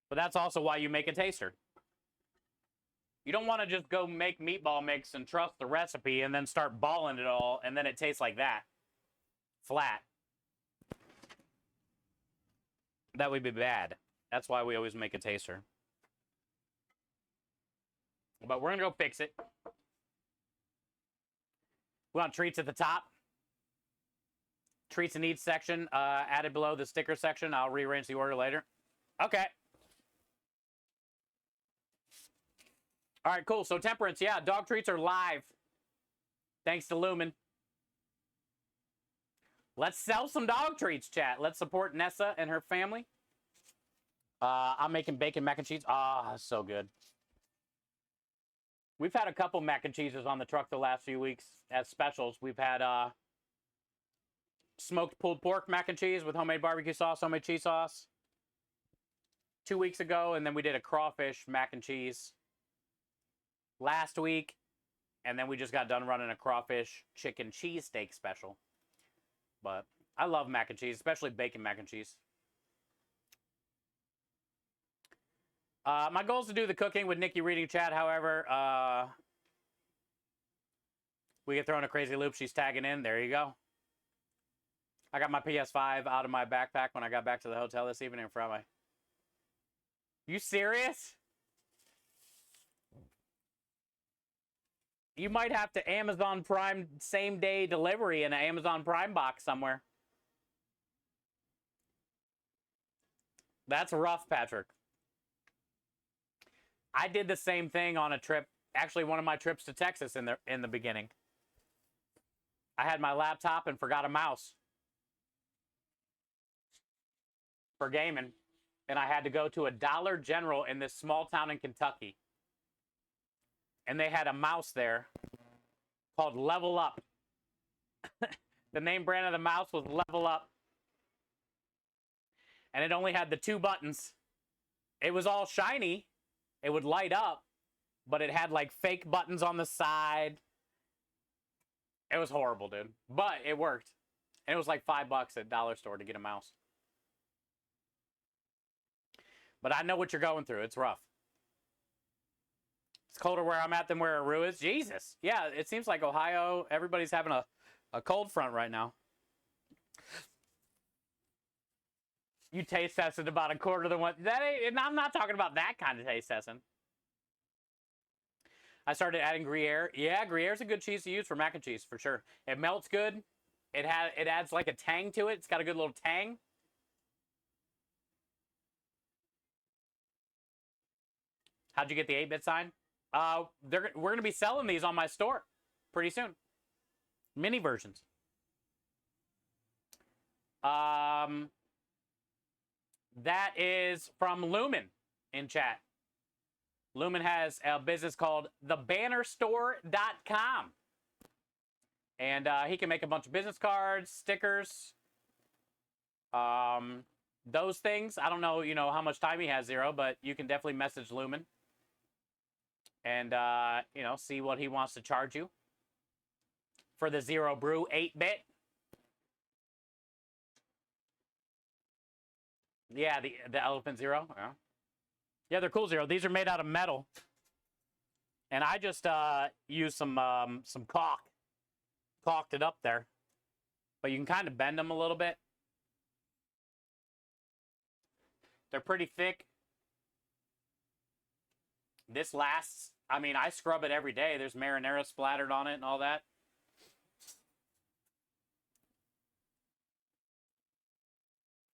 But that's also why you make a taster. You don't want to just go make meatball mix and trust the recipe and then start balling it all, and then it tastes like that. Flat. That would be bad. That's why we always make a taster. But we're going to go fix it. We want treats at the top. Treats and needs section added below the sticker section. I'll rearrange the order later. Okay. All right, cool. So Temperance, yeah, dog treats are live. Thanks to Lumen. Let's sell some dog treats, chat. Let's support Nessa and her family. I'm making bacon mac and cheese. Ah, so good. We've had a couple mac and cheeses on the truck the last few weeks as specials. We've had smoked pulled pork mac and cheese with homemade barbecue sauce, homemade cheese sauce 2 weeks ago, and then we did a crawfish mac and cheese last week, and then we just got done running a crawfish chicken cheesesteak special. But I love mac and cheese, especially bacon mac and cheese. My goal is to do the cooking with Nikki reading chat. However, we get thrown a crazy loop. She's tagging in. There you go. I got my PS5 out of my backpack when I got back to the hotel this evening in front of my... You serious? You might have to Amazon Prime same-day delivery in an Amazon Prime box somewhere. That's rough, Patrick. I did the same thing on a trip. Actually, one of my trips to Texas in the beginning. I had my laptop and forgot a mouse for gaming. and I had to go to a Dollar General in this small town in Kentucky. And they had a mouse there called Level Up. The name brand of the mouse was Level Up. And it only had the 2 buttons. It was all shiny. It would light up, but it had like fake buttons on the side. It was horrible, dude. But it worked. And it was like $5 at dollar store to get a mouse. But I know what you're going through. It's rough. It's colder where I'm at than where Aru is. Jesus. Yeah, it seems like Ohio, everybody's having a cold front right now. You taste tested about a quarter of the one. That ain't, I'm not talking about that kind of taste testing. I started adding Gruyere. Yeah, Gruyere's a good cheese to use for mac and cheese, for sure. It melts good. It adds like a tang to it. It's got a good little tang. How'd you get the 8-bit sign? We're going to be selling these on my store pretty soon. Mini versions. That is from Lumen in chat. Lumen has a business called thebannerstore.com. And he can make a bunch of business cards, stickers, those things. I don't know, how much time he has, Zero, but you can definitely message Lumen and, see what he wants to charge you for the Zero Brew 8-bit. Yeah, the Elephant Zero. Yeah, they're cool, Zero. These are made out of metal. And I just used some caulk. Caulked it up there. But you can kind of bend them a little bit. They're pretty thick. This lasts. I mean, I scrub it every day. There's marinara splattered on it and all that.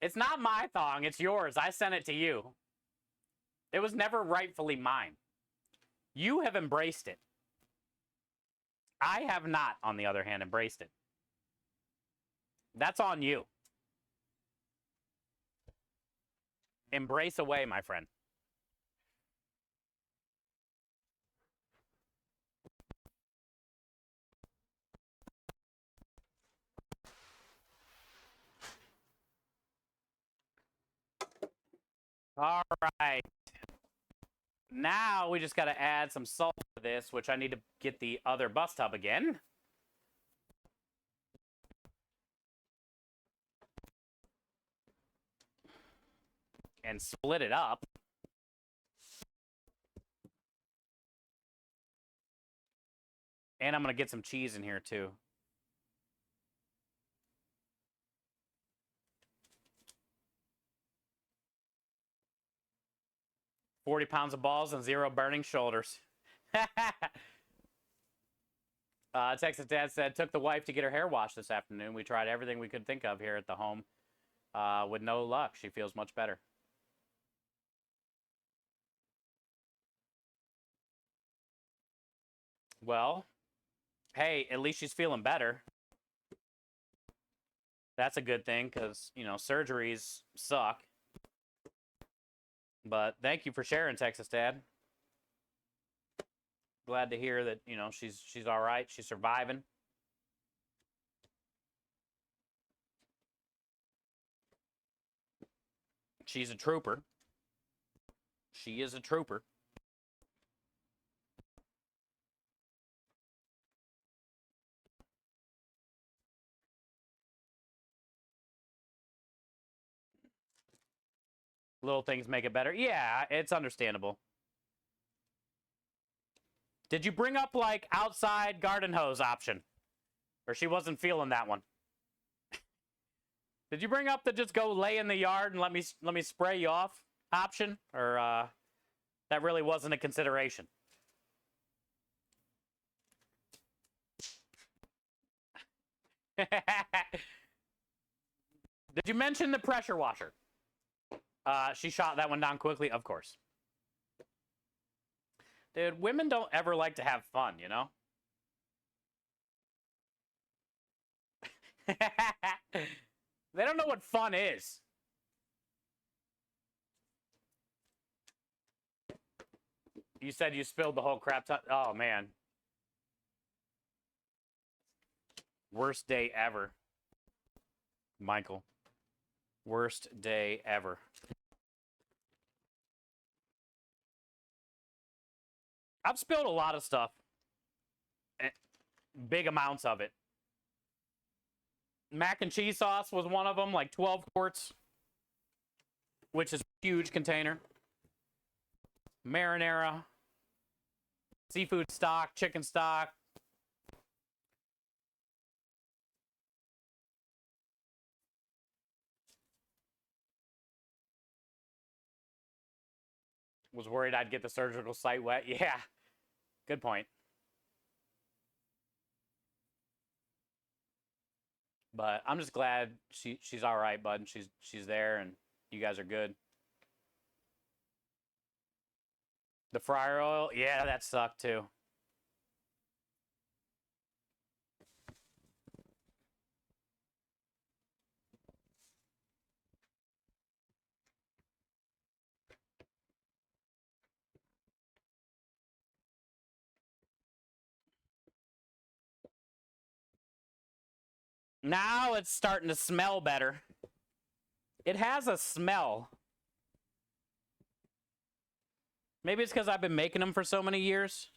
It's not my thong. It's yours. I sent it to you. It was never rightfully mine. You have embraced it. I have not, on the other hand, embraced it. That's on you. Embrace away, my friend. All right. Now we just got to add some salt to this, which I need to get the other bus tub again. And split it up. And I'm going to get some cheese in here too. $40 pounds of balls and 0 burning shoulders. Texas Dad said, took the wife to get her hair washed this afternoon. We tried everything we could think of here at the home. With no luck. She feels much better. Well, hey, at least she's feeling better. That's a good thing because, surgeries suck. But thank you for sharing, Texas Dad. Glad to hear that, she's all right. She's surviving. She's a trooper. She is a trooper. Little things make it better. Yeah, it's understandable. Did you bring up, like, outside garden hose option? Or she wasn't feeling that one? Did you bring up the just go lay in the yard and let me spray you off option? Or that really wasn't a consideration? Did you mention the pressure washer? She shot that one down quickly, of course. Dude, women don't ever like to have fun, They don't know what fun is. You said you spilled the whole crap ton. Oh, man. Worst day ever. Michael. Worst day ever. I've spilled a lot of stuff. Big amounts of it. Mac and cheese sauce was one of them, like 12 quarts, which is a huge container. Marinara, seafood stock, chicken stock. Was worried I'd get the surgical site wet. Yeah, good point. But I'm just glad she's all right, bud. And she's there, and you guys are good. The fryer oil, yeah, that sucked too. Now it's starting to smell better. It has a smell. Maybe it's because I've been making them for so many years.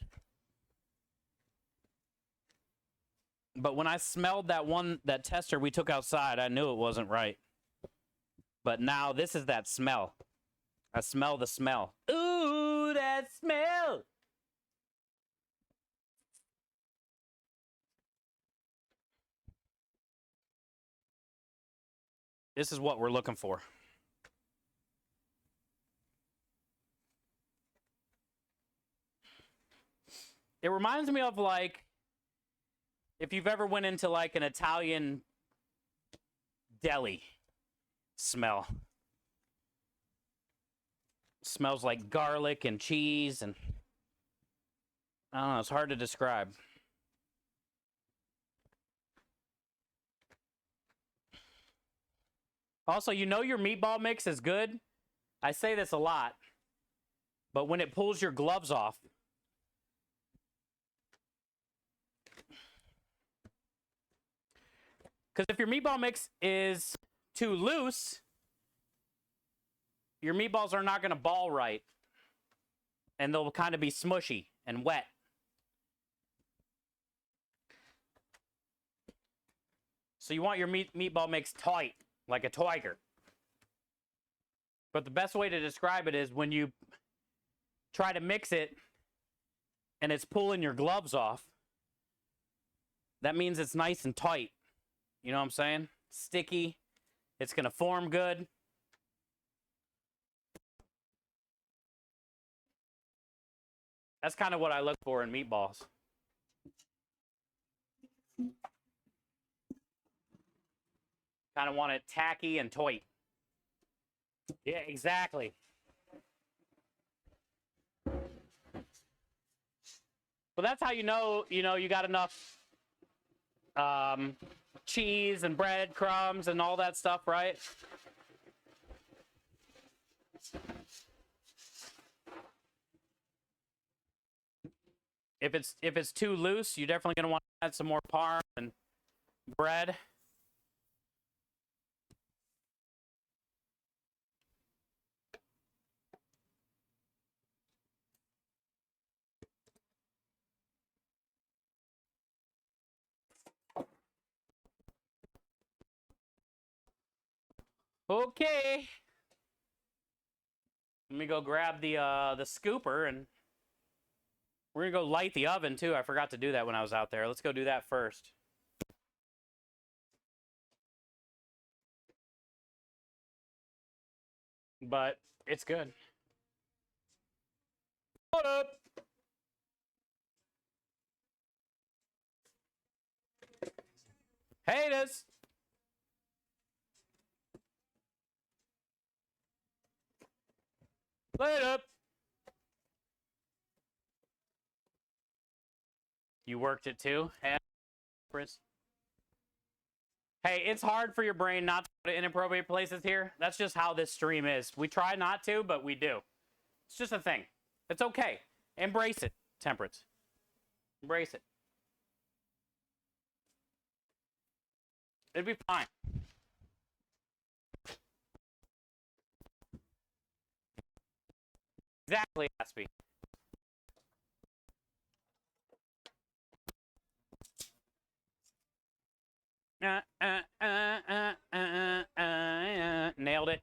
But when I smelled that tester we took outside, I knew it wasn't right. But now this is that smell. I smell the smell. Ooh, that smell. This is what we're looking for. It reminds me of, like, if you've ever went into like an Italian deli smell. Smells like garlic and cheese, and I don't know, it's hard to describe. Also, you know your meatball mix is good. I say this a lot, but when it pulls your gloves off. Because if your meatball mix is too loose, your meatballs are not going to ball right. And they'll kind of be smushy and wet. So you want your meatball mix tight, like a tiger. But the best way to describe it is when you try to mix it and it's pulling your gloves off, that means it's nice and tight. You know what I'm saying? Sticky. It's going to form good. That's kind of what I look for in meatballs. Kind of want it tacky and tight. Yeah, exactly. Well, that's how you know you got enough cheese and bread crumbs and all that stuff, right? If it's too loose, you're definitely going to want to add some more parm and bread. Okay. Let me go grab the scooper, and we're going to go light the oven too. I forgot to do that when I was out there. Let's go do that first. But it's good. What up? Haters. Light up. You worked it too? Hey, it's hard for your brain not to go to inappropriate places here. That's just how this stream is. We try not to, but we do. It's just a thing. It's okay. Embrace it, Temperance. Embrace it. It'd be fine. Exactly, Aspie. Nailed it.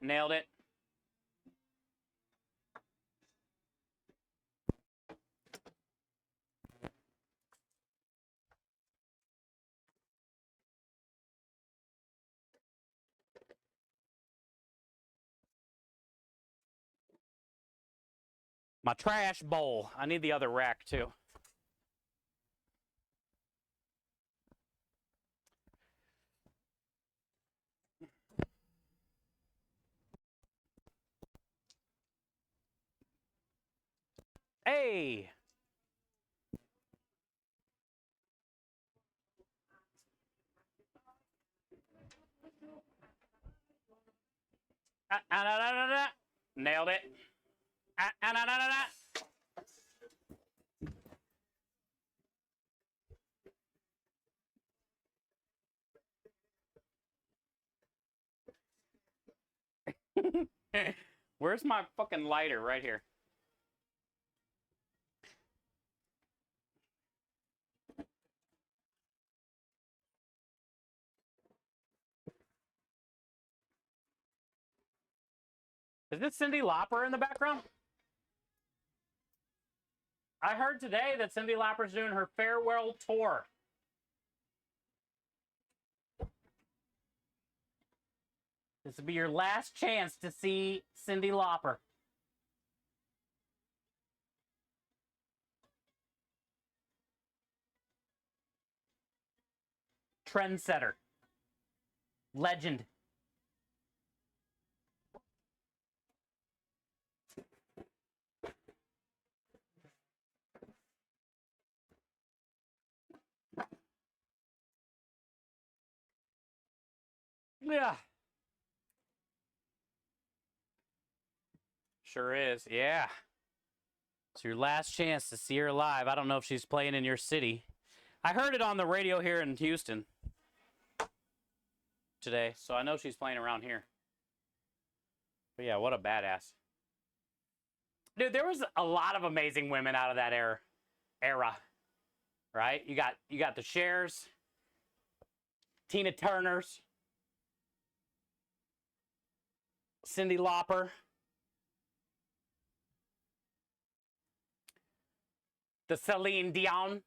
Nailed it. My trash bowl. I need the other rack too. Hey. Nailed it. Where's my fucking lighter? Right here. Is this Cyndi Lauper in the background? I heard today that Cyndi Lauper's doing her farewell tour. This will be your last chance to see Cyndi Lauper. Trendsetter. Legend. Yeah. Sure is. Yeah. It's your last chance to see her live. I don't know if she's playing in your city. I heard it on the radio here in Houston today, so I know she's playing around here. But yeah, what a badass. Dude, there was a lot of amazing women out of that era. Right? You got the Chers, Tina Turners, Cyndi Lauper, the Celine Dion,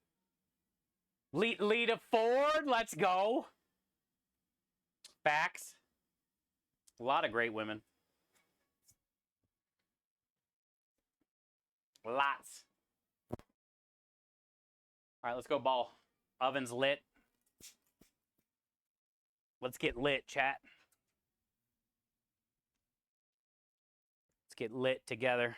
Lita Ford, let's go. Facts. A lot of great women. Lots. All right, let's go ball. Oven's lit. Let's get lit, chat. Let's get lit together.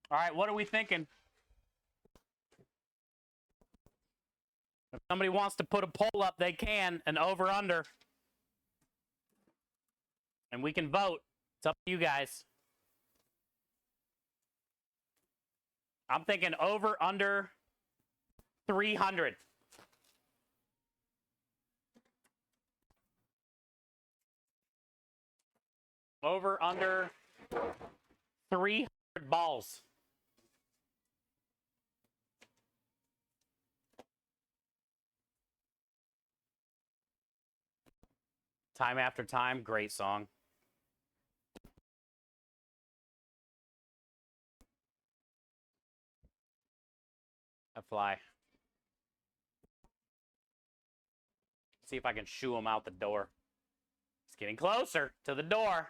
All right, what are we thinking? If somebody wants to put a poll up, they can, an over-under. And we can vote. It's up to you guys. I'm thinking over-under 300. Over-under 300 balls. Time After Time, great song. A fly. See if I can shoo him out the door. It's getting closer to the door.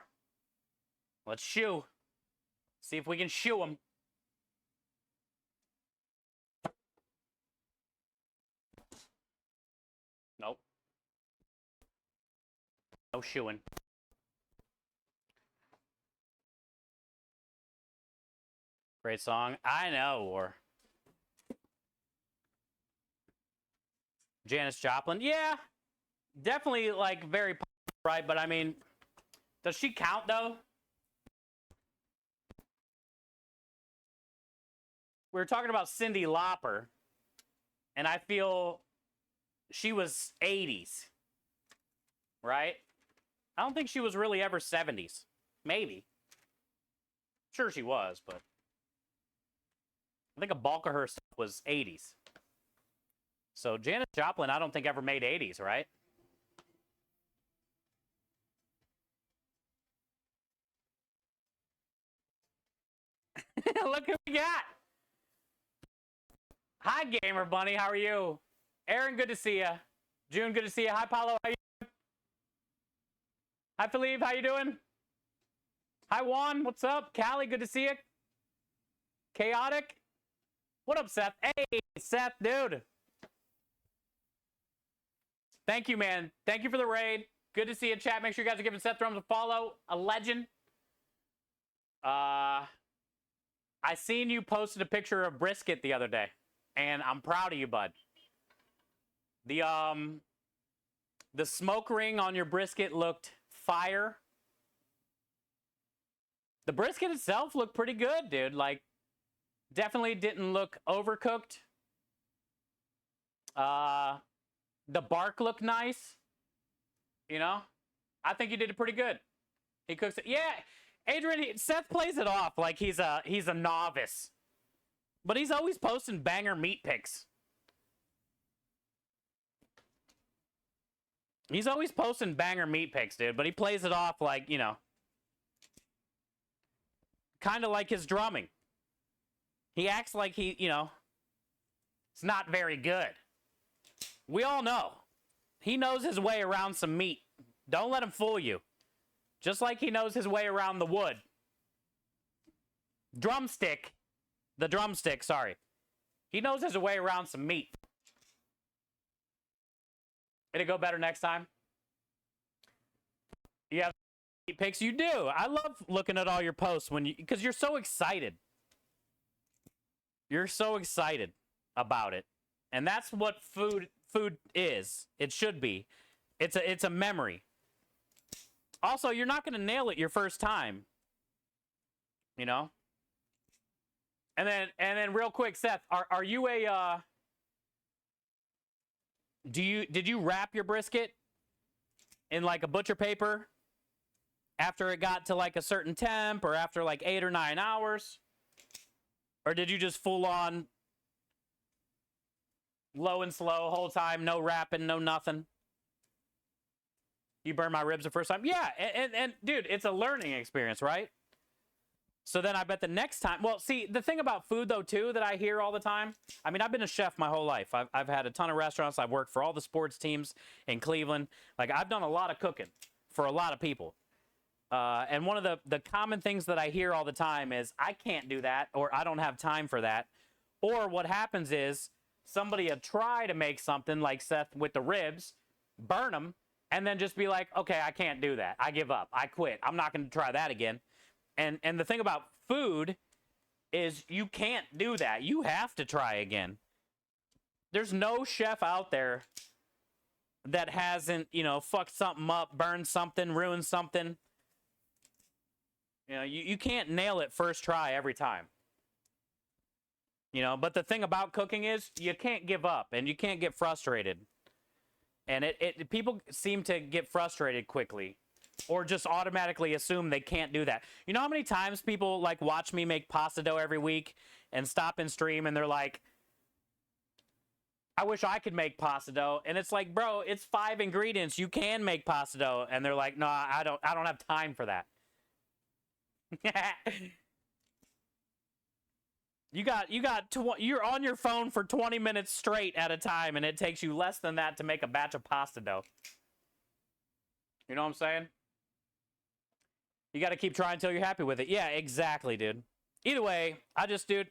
Let's shoo. See if we can shoo him. Nope. No shooing. Great song. I know, War. Janis Joplin. Yeah, definitely like very popular, right? But I mean, does she count though? We were talking about Cyndi Lauper, and I feel she was 80s, right? I don't think she was really ever 70s. Maybe. Sure she was, but I think a bulk of her stuff was 80s. So Janis Joplin, I don't think ever made 80s, right? Look who we got. Hi, Gamer Bunny. How are you? Aaron, good to see you. June, good to see you. Hi, Paulo. How you doing? Hi, Philippe. How you doing? Hi, Juan. What's up? Callie, good to see you. Chaotic. What up, Seth? Hey, Seth, dude. Thank you, man. Thank you for the raid. Good to see you, chat. Make sure you guys are giving Seth Drums a follow. A legend. I seen you posted a picture of brisket the other day, and I'm proud of you, bud. The smoke ring on your brisket looked fire. The brisket itself looked pretty good, dude. Like, definitely didn't look overcooked. The bark looked nice. You know? I think you did it pretty good. He cooks it. Yeah, Adrian, Seth plays it off like he's a novice. But he's always posting banger meat pics. He's always posting banger meat pics, dude. But he plays it off like, you know, kind of like his drumming. He acts like he, you know, it's not very good. We all know. He knows his way around some meat. Don't let him fool you. Just like he knows his way around the wood. Drumstick. The drumstick, sorry. He knows his way around some meat. It'll go better next time. You have meat pics? You do. I love looking at all your posts when you, because you're so excited. You're so excited about it. And that's what food is. It should be. It's a memory. Also, you're not going to nail it your first time. You know? And then real quick, Seth, are you a did you wrap your brisket in like a butcher paper after it got to like a certain temp or after like 8 or 9 hours? Or did you just full on low and slow whole time, no wrapping, no nothing? You burned my ribs the first time? Yeah, and dude, it's a learning experience, right? So then I bet the next time, well, see, the thing about food though too that I hear all the time, I mean, I've been a chef my whole life. I've had a ton of restaurants. I've worked for all the sports teams in Cleveland. Like, I've done a lot of cooking for a lot of people. And one of the common things that I hear all the time is, I can't do that, or I don't have time for that. Or what happens is, somebody will try to make something like Seth with the ribs, burn them, and then just be like, okay, I can't do that. I give up. I quit. I'm not going to try that again. And the thing about food is you can't do that. You have to try again. There's no chef out there that hasn't, you know, fucked something up, burned something, ruined something. You know, you can't nail it first try every time. You know, but the thing about cooking is you can't give up and you can't get frustrated. And people seem to get frustrated quickly or just automatically assume they can't do that. You know how many times people like watch me make pasta dough every week and stop and stream and they're like, I wish I could make pasta dough. And it's like, bro, it's 5 ingredients. You can make pasta dough. And they're like, no, I don't have time for that. You're on your phone for 20 minutes straight at a time, and it takes you less than that to make a batch of pasta dough. You know what I'm saying? You got to keep trying until you're happy with it. Yeah, exactly, dude. Either way, dude,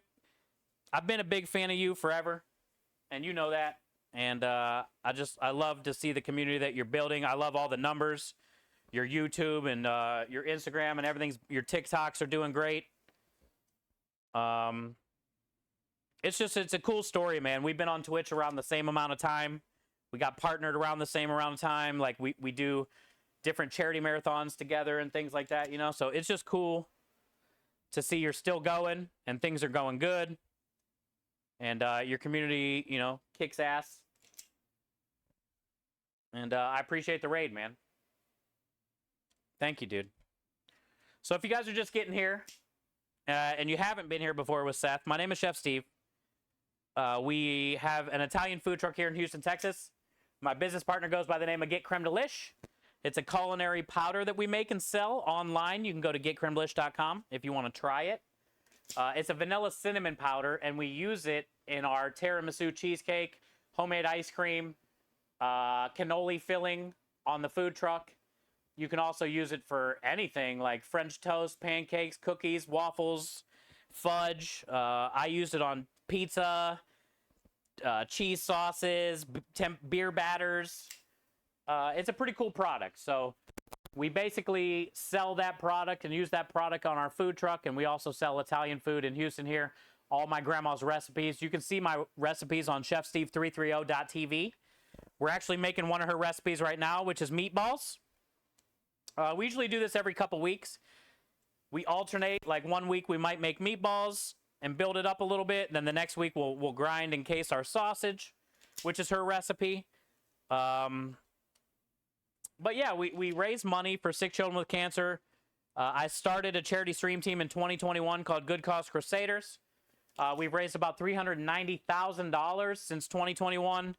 I've been a big fan of you forever, and you know that. And I love to see the community that you're building. I love all the numbers. Your YouTube and your Instagram and everything's, your TikToks are doing great. It's a cool story, man. We've been on Twitch around the same amount of time. We got partnered around the same amount of time. Like we do different charity marathons together and things like that, you know? So it's just cool to see you're still going and things are going good. And your community, you know, kicks ass. And I appreciate the raid, man. Thank you, dude. So if you guys are just getting here and you haven't been here before with Seth, my name is Chef Steve. We have an Italian food truck here in Houston, Texas. My business partner goes by the name of Get Creme Delish. It's a culinary powder that we make and sell online. You can go to getcremedelish.com if you want to try it. It's a vanilla cinnamon powder, and we use it in our tiramisu cheesecake, homemade ice cream, cannoli filling on the food truck. You can also use it for anything like French toast, pancakes, cookies, waffles, fudge. I use it on pizza, cheese sauces, beer batters. It's a pretty cool product. So we basically sell that product and use that product on our food truck, and we also sell Italian food in Houston here. All my grandma's recipes. You can see my recipes on chefsteve330.tv. We're actually making one of her recipes right now, which is meatballs. We usually do this every couple weeks. We alternate, like 1 week we might make meatballs and build it up a little bit. Then the next week we'll grind and case our sausage, which is her recipe. But yeah, we raise money for sick children with cancer. I started a charity stream team in 2021 called Good Cause Crusaders. We've raised about $390,000 since 2021.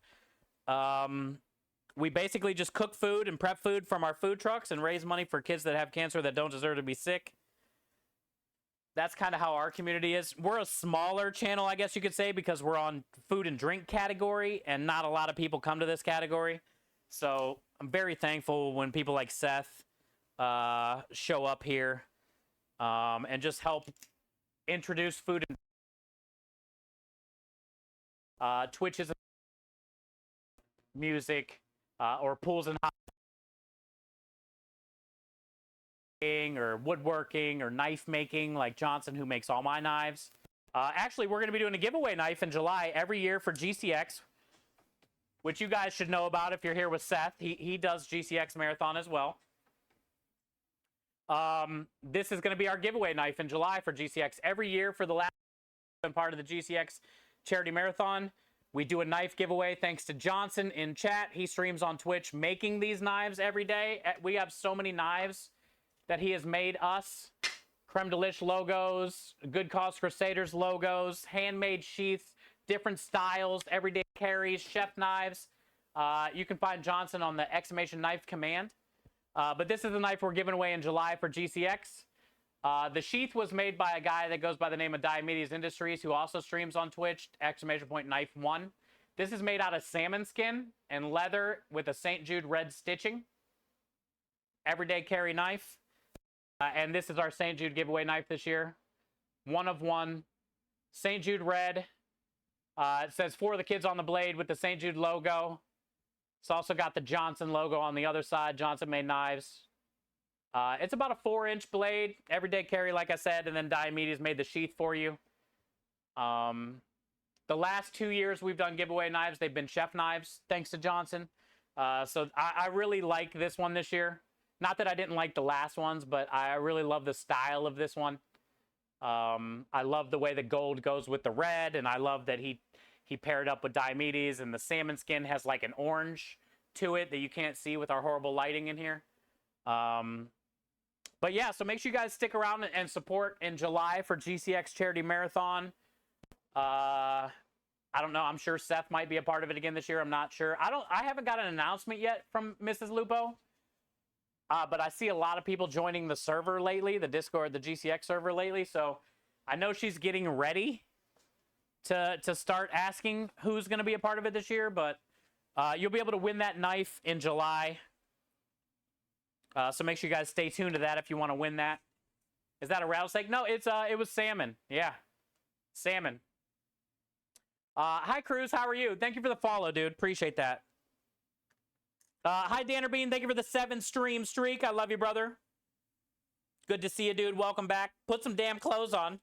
We basically just cook food and prep food from our food trucks and raise money for kids that have cancer that don't deserve to be sick. That's kind of how our community is. We're a smaller channel, I guess you could say, because we're on food and drink category, and not a lot of people come to this category. So I'm very thankful when people like Seth show up here and just help introduce food. Twitch is music or pools and or woodworking or knife making, like Johnson, who makes all my knives. Actually, we're going to be doing a giveaway knife in July every year for GCX, which you guys should know about if you're here with Seth. He does GCX Marathon as well. This is going to be our giveaway knife in July for GCX. Every year for the last part of the GCX Charity Marathon, we do a knife giveaway thanks to Johnson in chat. He streams on Twitch making these knives every day. We have so many knives that he has made us. Creme Delish logos, Good Cause Crusaders logos, handmade sheaths, different styles, everyday carries, chef knives. You can find Johnson on the exclamation knife command. But this is the knife we're giving away in July for GCX. The sheath was made by a guy that goes by the name of Diomedes Industries, who also streams on Twitch, exclamation point knife 1. This is made out of salmon skin and leather with a St. Jude red stitching. Everyday carry knife. And this is our St. Jude giveaway knife this year. 1 of 1. St. Jude red. It says for the kids on the blade with the St. Jude logo. It's also got the Johnson logo on the other side. Johnson made knives. It's about a 4-inch blade. Everyday carry, like I said. And then Diomedes made the sheath for you. The last 2 years we've done giveaway knives, they've been chef knives, thanks to Johnson. So I really like this one this year. Not that I didn't like the last ones, but I really love the style of this one. I love the way the gold goes with the red, and I love that he paired up with Diomedes, and the salmon skin has like an orange to it that you can't see with our horrible lighting in here. But yeah, so make sure you guys stick around and support in July for GCX Charity Marathon. I don't know. I'm sure Seth might be a part of it again this year. I'm not sure. I haven't got an announcement yet from Mrs. Lupo. But I see a lot of people joining the server lately, the Discord, the GCX server lately. So I know she's getting ready to start asking who's going to be a part of it this year. But you'll be able to win that knife in July. So make sure you guys stay tuned to that if you want to win that. Is that a rattlesnake? No, it was salmon. Yeah, salmon. Hi, Cruz. How are you? Thank you for the follow, dude. Appreciate that. Hi, Dannerbean. Thank you for the 7-stream streak. I love you, brother. Good to see you, dude. Welcome back. Put some damn clothes on.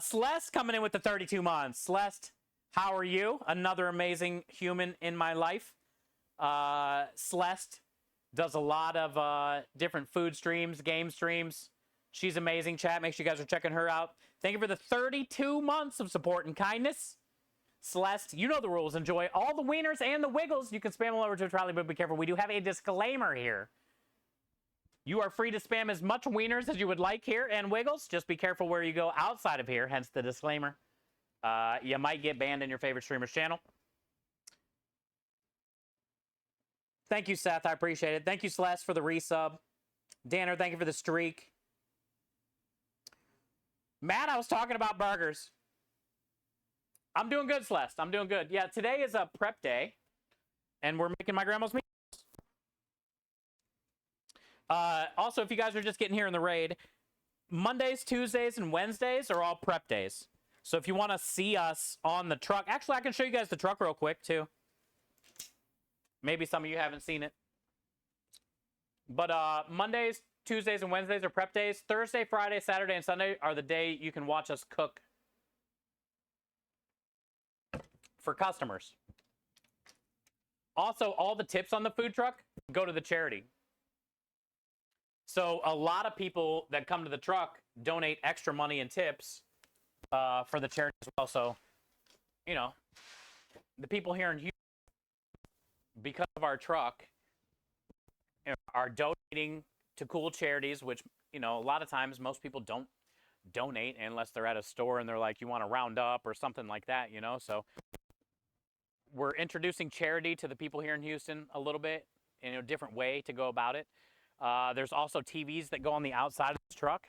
Celeste coming in with the 32 months. Celeste, how are you? Another amazing human in my life. Celeste does a lot of different food streams, game streams. She's amazing, chat. Make sure you guys are checking her out. Thank you for the 32 months of support and kindness. Celeste, you know the rules. Enjoy all the wieners and the wiggles. You can spam all over to a trolley, but be careful. We do have a disclaimer here. You are free to spam as much wieners as you would like here and wiggles. Just be careful where you go outside of here, hence the disclaimer. You might get banned in your favorite streamer's channel. Thank you, Seth. I appreciate it. Thank you, Celeste, for the resub. Danner, thank you for the streak. Matt, I was talking about burgers. I'm doing good, Celeste. I'm doing good. Yeah, today is a prep day, and we're making my grandma's meatballs. Also, if you guys are just getting here in the raid, Mondays, Tuesdays, and Wednesdays are all prep days. So if you want to see us on the truck, actually, I can show you guys the truck real quick, too. Maybe some of you haven't seen it. But Mondays, Tuesdays, and Wednesdays are prep days. Thursday, Friday, Saturday, and Sunday are the day you can watch us cook for customers. Also, all the tips on the food truck go to the charity. So a lot of people that come to the truck donate extra money and tips for the charity as well. So, you know, the people here in Houston, because of our truck, are donating to cool charities, which, you know, a lot of times most people don't donate unless they're at a store and they're like, you want to round up or something like that, you know? So we're introducing charity to the people here in Houston a little bit in a different way to go about it. There's also TVs that go on the outside of this truck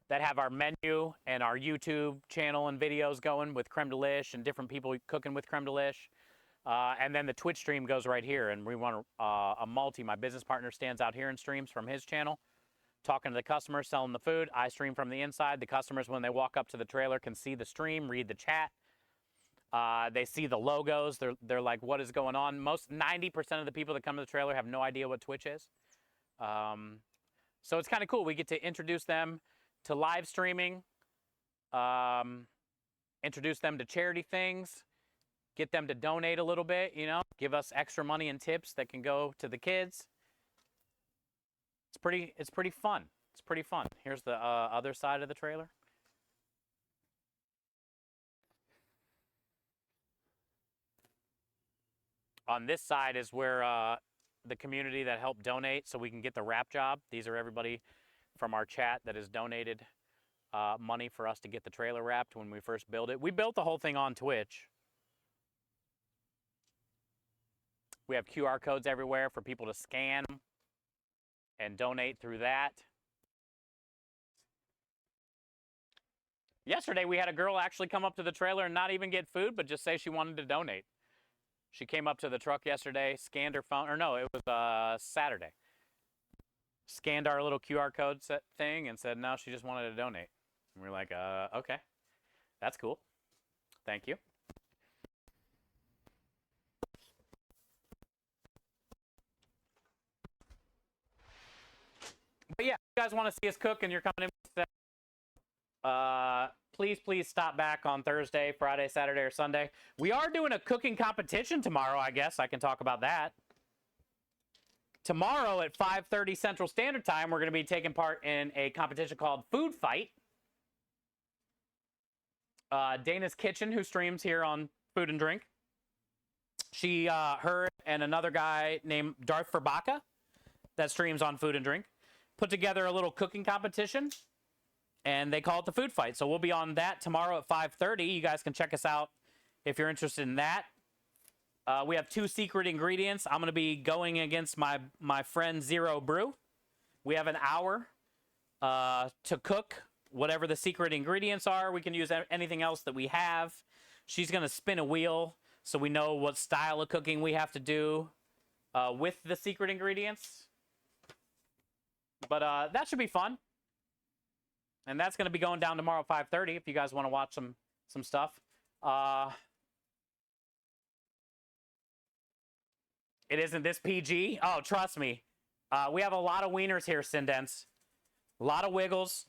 that have our menu and our YouTube channel and videos going with Creme Delish and different people cooking with Creme Delish. And then the Twitch stream goes right here, and we want a multi. My business partner stands out here and streams from his channel, talking to the customers, selling the food. I stream from the inside. The customers, when they walk up to the trailer, can see the stream, read the chat. They see the logos. They're like, what is going on? 90% of the people that come to the trailer have no idea what Twitch is. So it's kind of cool. We get to introduce them to live streaming, introduce them to charity things, get them to donate a little bit, you know, give us extra money and tips that can go to the kids. It's pretty fun. It's pretty fun. Here's the other side of the trailer. On this side is where the community that helped donate so we can get the wrap job. These are everybody from our chat that has donated money for us to get the trailer wrapped when we first built it. We built the whole thing on Twitch. We have QR codes everywhere for people to scan and donate through that. Yesterday, we had a girl actually come up to the trailer and not even get food, but just say she wanted to donate. She came up to the truck yesterday, scanned her phone, or no, it was Saturday. Scanned our little QR code set thing and said, no, she just wanted to donate. And we're like, okay, that's cool. Thank you. But yeah, if you guys want to see us cook and you're coming in, please stop back on Thursday, Friday, Saturday, or Sunday. We are doing a cooking competition tomorrow, I guess. I can talk about that. Tomorrow at 5:30 Central Standard Time, we're going to be taking part in a competition called Food Fight. Dana's Kitchen, who streams here on Food and Drink, her and another guy named Darth Verbaka that streams on Food and Drink put together a little cooking competition, and they call it the Food Fight. So we'll be on that tomorrow at 5:30. You guys can check us out if you're interested in that. We have 2 secret ingredients. I'm going to be going against my friend Zero Brew. We have an hour to cook whatever the secret ingredients are. We can use anything else that we have. She's going to spin a wheel so we know what style of cooking we have to do with the secret ingredients. But that should be fun. And that's going to be going down tomorrow at 5:30 if you guys want to watch some stuff. It isn't this PG? Oh, trust me. We have a lot of wieners here, Sindents. A lot of wiggles.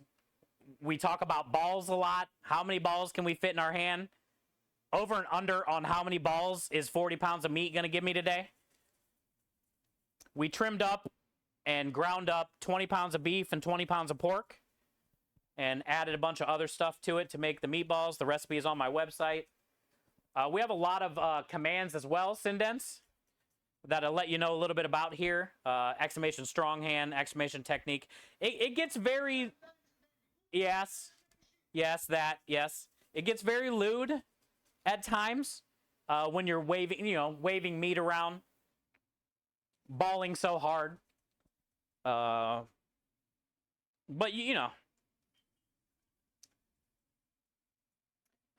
We talk about balls a lot. How many balls can we fit in our hand? Over and under on how many balls is 40 pounds of meat going to give me today? We trimmed up and ground up 20 pounds of beef and 20 pounds of pork and added a bunch of other stuff to it to make the meatballs. The recipe is on my website. We have a lot of commands as well, Sindens, that'll let you know a little bit about here. Exclamation strong hand, exclamation technique. It gets very... Yes. Yes, that. Yes. It gets very lewd at times when you're waving meat around, balling so hard. But, you know.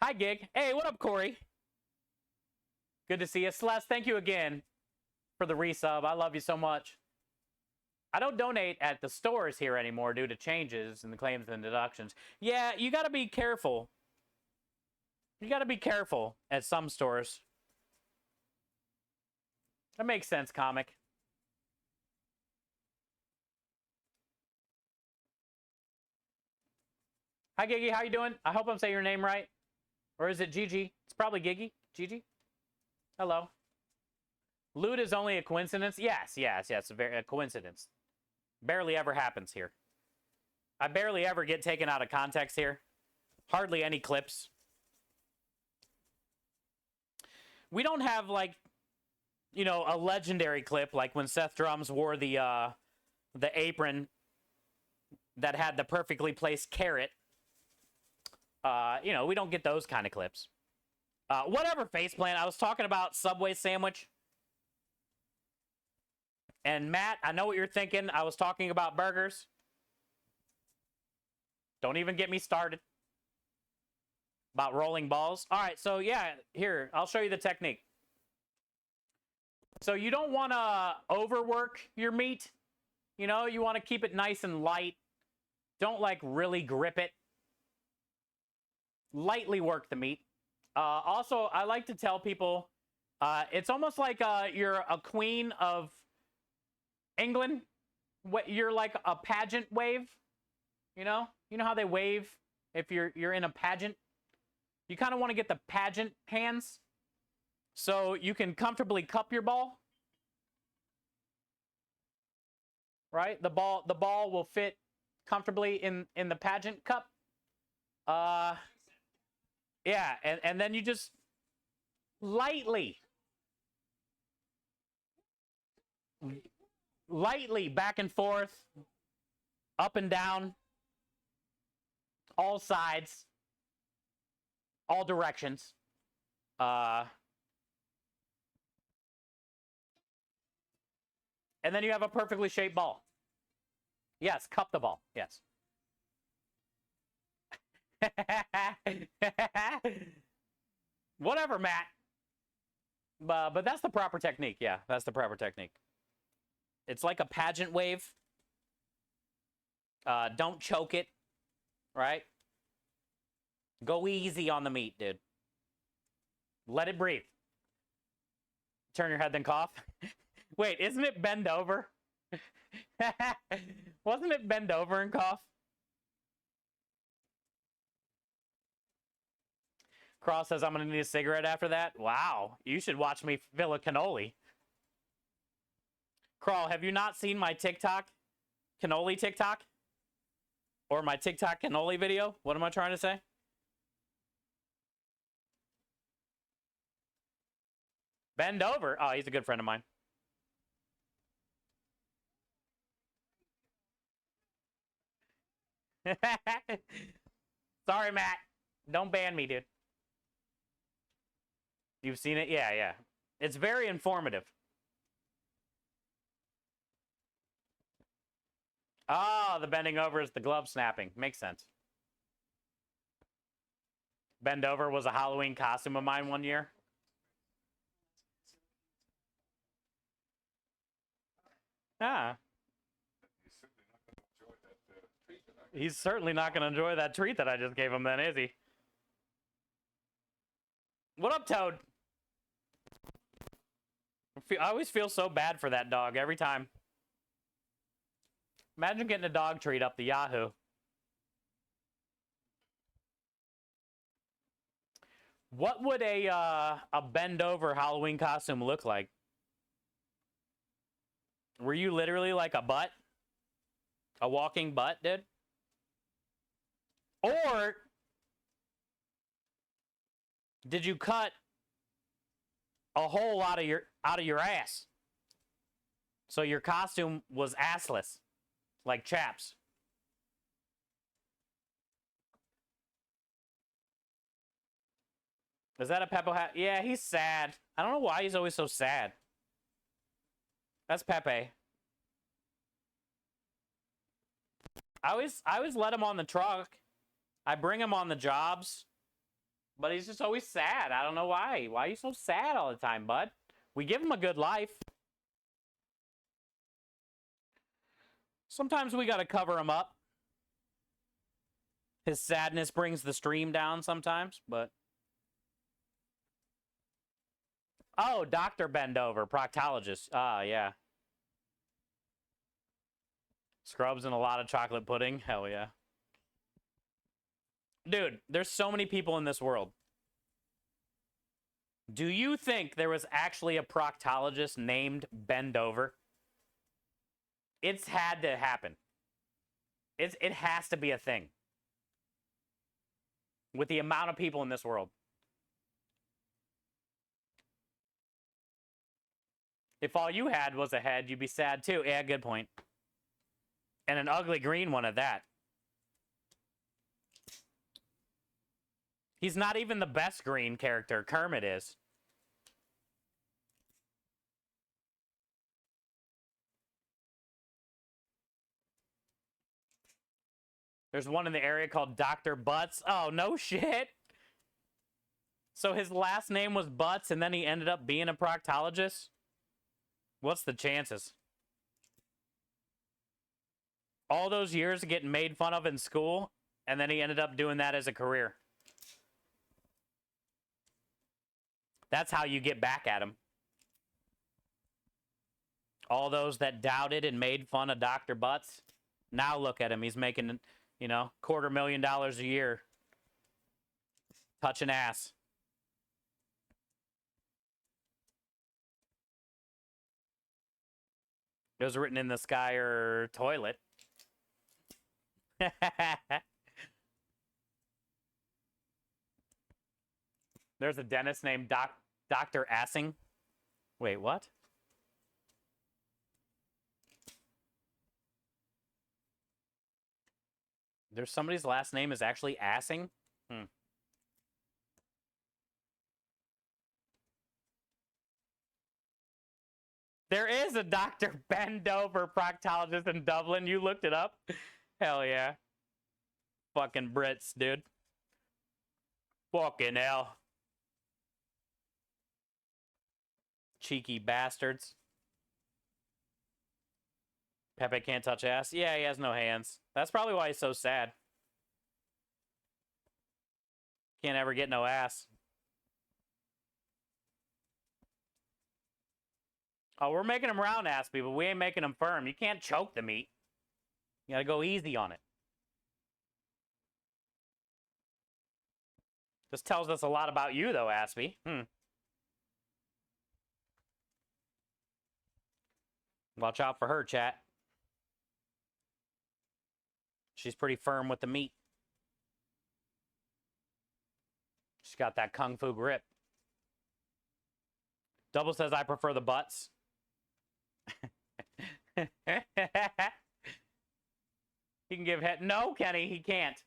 Hi, Gig. Hey, what up, Corey? Good to see you. Celeste, thank you again for the resub. I love you so much. I don't donate at the stores here anymore due to changes in the claims and deductions. Yeah, you got to be careful. You got to be careful at some stores. That makes sense, comic. Hi, Gigi. How you doing? I hope I'm saying your name right. Or is it Gigi? It's probably Gigi. Gigi? Hello. Loot is only a coincidence? Yes. A coincidence. Barely ever happens here. I barely ever get taken out of context here. Hardly any clips. We don't have, like, you know, a legendary clip like when Seth Drums wore the apron that had the perfectly placed carrot. You know, we don't get those kind of clips. Whatever, Faceplant. I was talking about Subway sandwich. And Matt, I know what you're thinking. I was talking about burgers. Don't even get me started. About rolling balls. All right, so yeah, here, I'll show you the technique. So you don't want to overwork your meat. You know, you want to keep it nice and light. Don't, like, really grip it. Lightly work the meat. Also, I like to tell people, it's almost like you're a queen of England. You're like a pageant wave. You know how they wave if you're in a pageant. You kind of want to get the pageant hands, so you can comfortably cup your ball. Right, the ball will fit comfortably in the pageant cup. Yeah, and then you just lightly back and forth, up and down, all sides, all directions. And then you have a perfectly shaped ball. Yes, cup the ball. Yes. Whatever, Matt. But that's the proper technique. Yeah, that's the proper technique. It's like a pageant wave. Don't choke it, right? Go easy on the meat, dude. Let it breathe. Turn your head, then cough. Wait, isn't it bend over? Wasn't it bend over and cough? Cross says, I'm going to need a cigarette after that. Wow, you should watch me fill a cannoli. Crawl, have you not seen my TikTok? Cannoli TikTok? Or my TikTok cannoli video? What am I trying to say? Bend over? Oh, he's a good friend of mine. Sorry, Matt. Don't ban me, dude. You've seen it? Yeah. It's very informative. Oh, the bending over is the glove snapping. Makes sense. Bend over was a Halloween costume of mine one year. Ah. He's certainly not going to enjoy that treat that I just gave him then, is he? What up, Toad? I always feel so bad for that dog every time. Imagine getting a dog treat up the Yahoo. What would a bend over Halloween costume look like? Were you literally like a butt? A walking butt, dude? Or did you cut a hole out of your ass? So your costume was assless, like Chaps. Is that a Peppo hat? Yeah, he's sad. I don't know why he's always so sad. That's Pepe. I always let him on the truck. I bring him on the jobs. But he's just always sad. I don't know why. Why are you so sad all the time, bud? We give him a good life. Sometimes we got to cover him up. His sadness brings the stream down sometimes, but... Oh, Dr. Bendover, proctologist. Ah, yeah. Scrubs and a lot of chocolate pudding. Hell yeah. Dude, there's so many people in this world. Do you think there was actually a proctologist named Bendover? It's had to happen. It has to be a thing. With the amount of people in this world. If all you had was a head, you'd be sad too. Yeah, good point. And an ugly green one at that. He's not even the best green character. Kermit is. There's one in the area called Dr. Butts. Oh, no shit. So his last name was Butts and then he ended up being a proctologist? What's the chances? All those years of getting made fun of in school, and then he ended up doing that as a career. That's how you get back at him. All those that doubted and made fun of Dr. Butts, now look at him. He's making, you know, $250,000 a year. Touching ass. It was written in the sky or toilet. There's a dentist named Dr. Assing. Wait, what? There's somebody's last name is actually Assing? Hmm. There is a Dr. Bendover proctologist in Dublin. You looked it up? Hell yeah. Fucking Brits, dude. Fucking hell. Cheeky bastards. Pepe can't touch ass. Yeah, he has no hands. That's probably why he's so sad. Can't ever get no ass. Oh, we're making him round ass, people. We ain't making him firm. You can't choke the meat. You gotta go easy on it. This tells us a lot about you, though, Aspie. Watch out for her, chat. She's pretty firm with the meat. She's got that kung fu grip. Double says, I prefer the butts. He can give head. No, Kenny, he can't.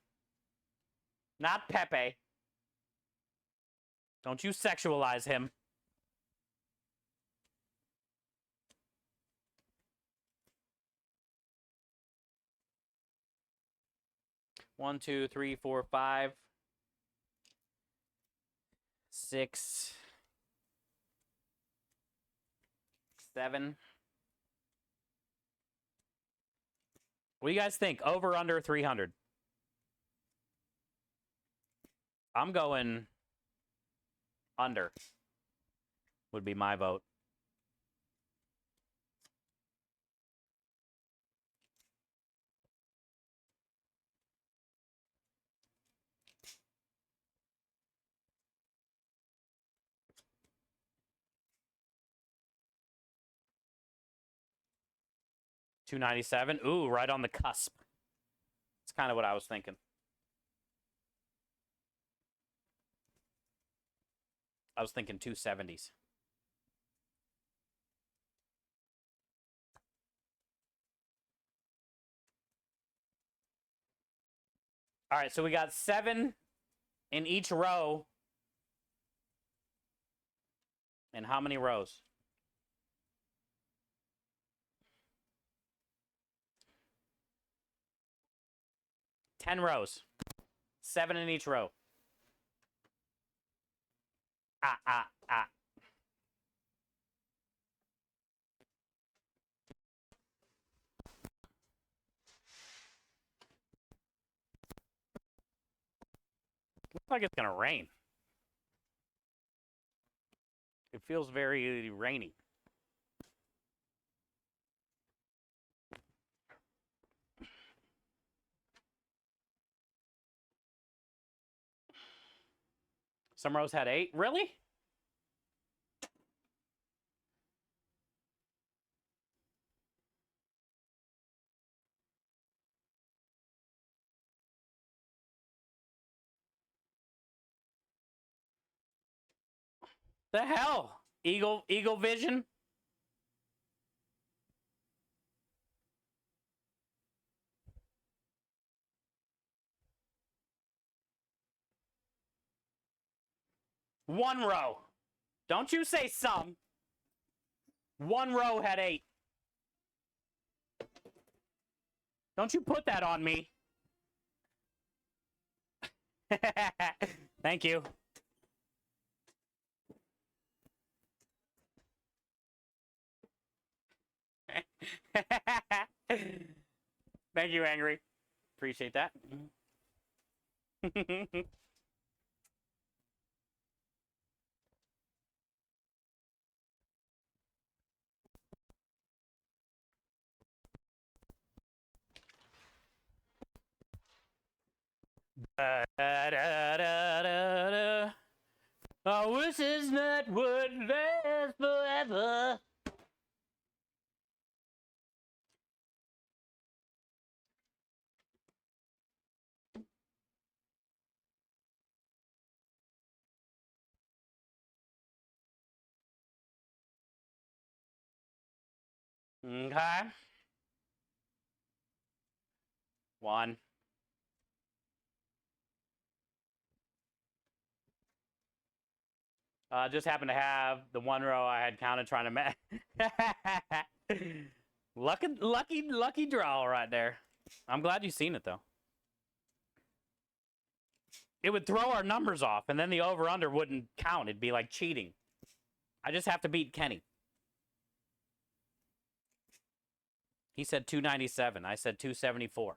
Not Pepe. Don't you sexualize him. One, two, three, 4, 5, 6, 7. What do you guys think? Over, under 300? I'm going under. Would be my vote. $297. Ooh, right on the cusp. It's kind of what I was thinking. I was thinking 270s. All right, so we got 7 in each row. And how many rows? 10 rows. 7 in each row. Ah. Looks like it's gonna rain. It feels very rainy. Some rows had 8. Really? The hell? Eagle Vision? One row. Don't you say some. One row had 8. Don't you put that on me. Thank you. Thank you, Angry. Appreciate that. I wish this night would last forever. Okay. 1. Just happened to have the one row I had counted trying to match. lucky draw right there. I'm glad you've seen it though. It would throw our numbers off, and then the over/under wouldn't count. It'd be like cheating. I just have to beat Kenny. He said 297. I said 274.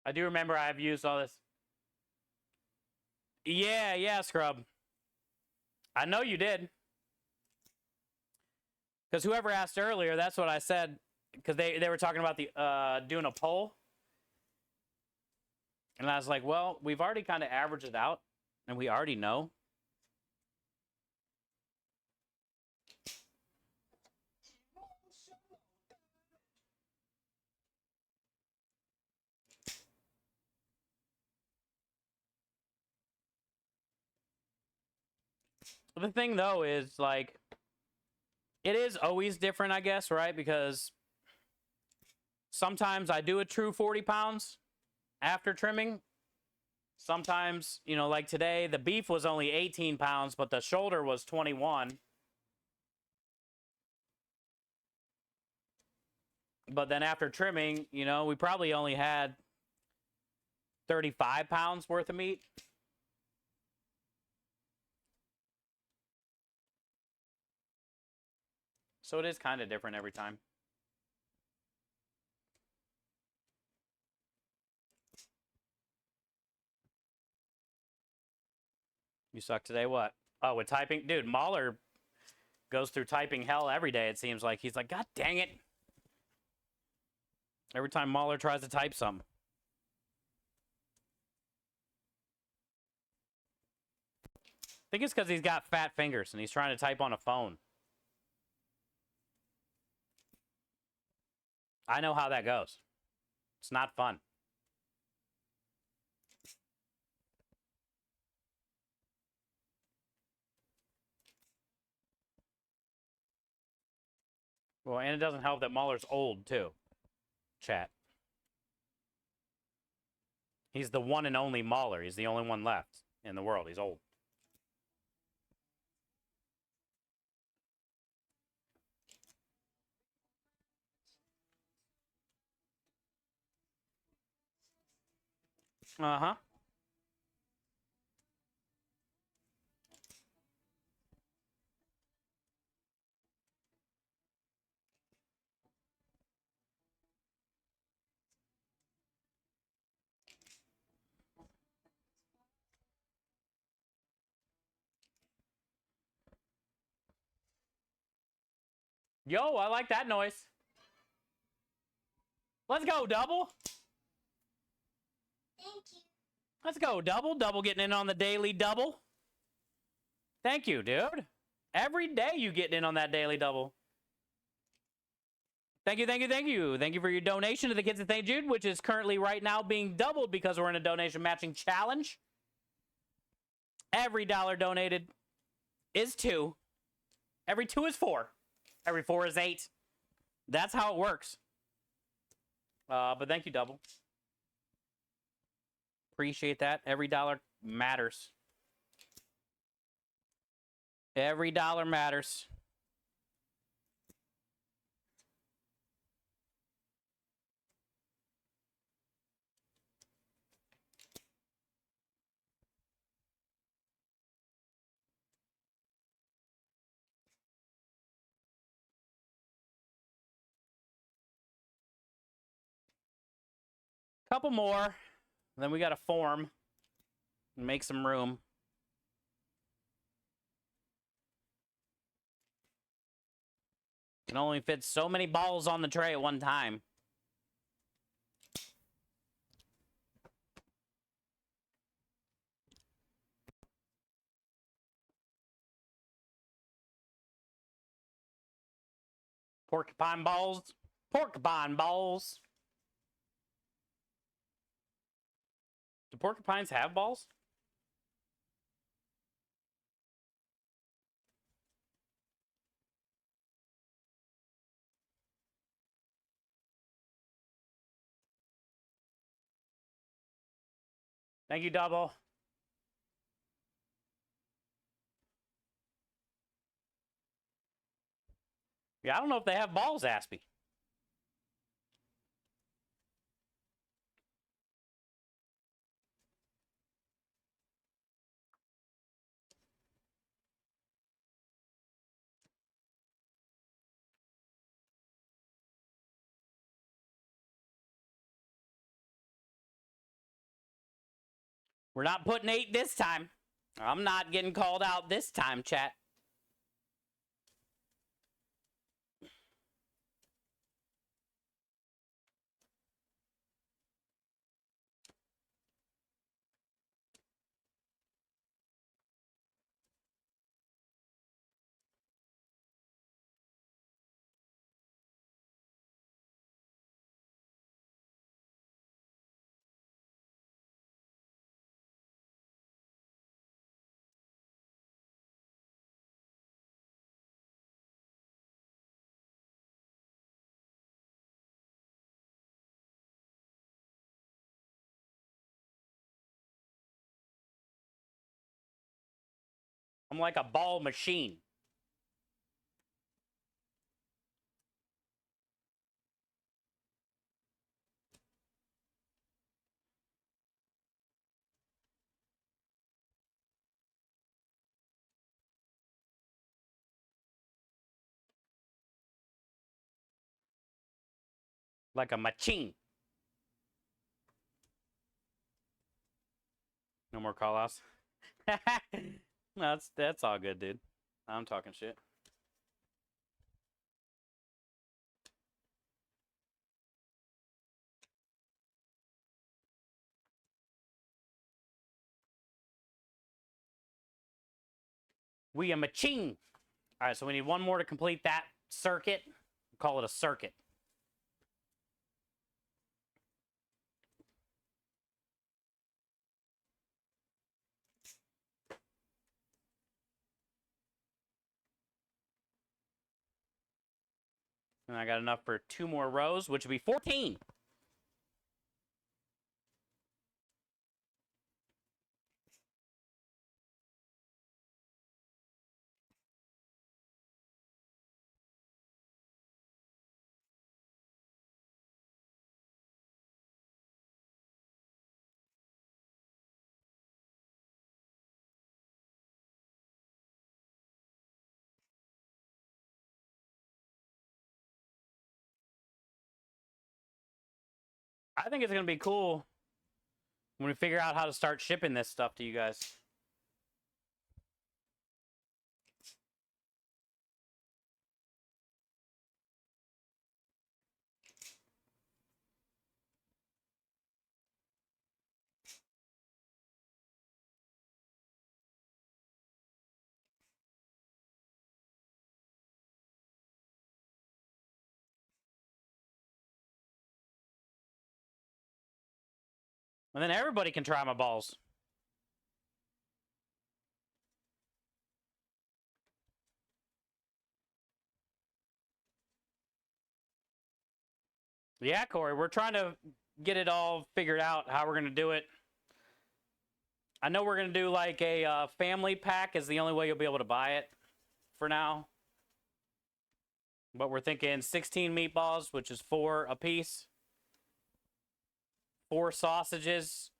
I do remember I've used all this. Yeah, Scrub. I know you did. Because whoever asked earlier, that's what I said. Because they were talking about the doing a poll. And I was like, well, we've already kind of averaged it out. And we already know. The thing, though, is, like, it is always different, I guess, right? Because sometimes I do a true 40 pounds after trimming. Sometimes, you know, like today, the beef was only 18 pounds, but the shoulder was 21. But then after trimming, you know, we probably only had 35 pounds worth of meat. So it is kind of different every time. You suck today? What? Oh, with typing? Dude, Mahler goes through typing hell every day, it seems like. He's like, God dang it. Every time Mahler tries to type something. I think it's because he's got fat fingers and he's trying to type on a phone. I know how that goes. It's not fun. Well, and it doesn't help that Mahler's old, too. Chat. He's the one and only Mahler. He's the only one left in the world. He's old. Uh-huh. Yo, I like that noise. Let's go, Double. Thank you. Let's go, Double. Double getting in on the daily double. Thank you, dude. Every day you getting in on that daily double. Thank you, thank you, thank you. Thank you for your donation to the Kids of St. Jude, which is currently right now being doubled because we're in a donation matching challenge. Every dollar donated is 2. Every 2 is 4. Every 4 is 8. That's how it works. But thank you, Double. Appreciate that. Every dollar matters. Every dollar matters. Couple more. Then we got to form and make some room. Can only fit so many balls on the tray at one time. Porcupine balls. Porcupine balls. Do porcupines have balls? Thank you, Double. Yeah, I don't know if they have balls, Aspie. We're not putting 8 this time. I'm not getting called out this time, chat. I'm like a ball machine. Like a machine. No more call-outs. No, that's all good, dude. I'm talking shit. We a machine. All right, so we need one more to complete that circuit. We'll call it a circuit. And I got enough for 2 more rows, which would be 14. I think it's going to be cool when we figure out how to start shipping this stuff to you guys. And then everybody can try my balls. Yeah, Corey, we're trying to get it all figured out, how we're going to do it. I know we're going to do like a family pack is the only way you'll be able to buy it for now. But we're thinking 16 meatballs, which is 4 a piece. 4 sausages.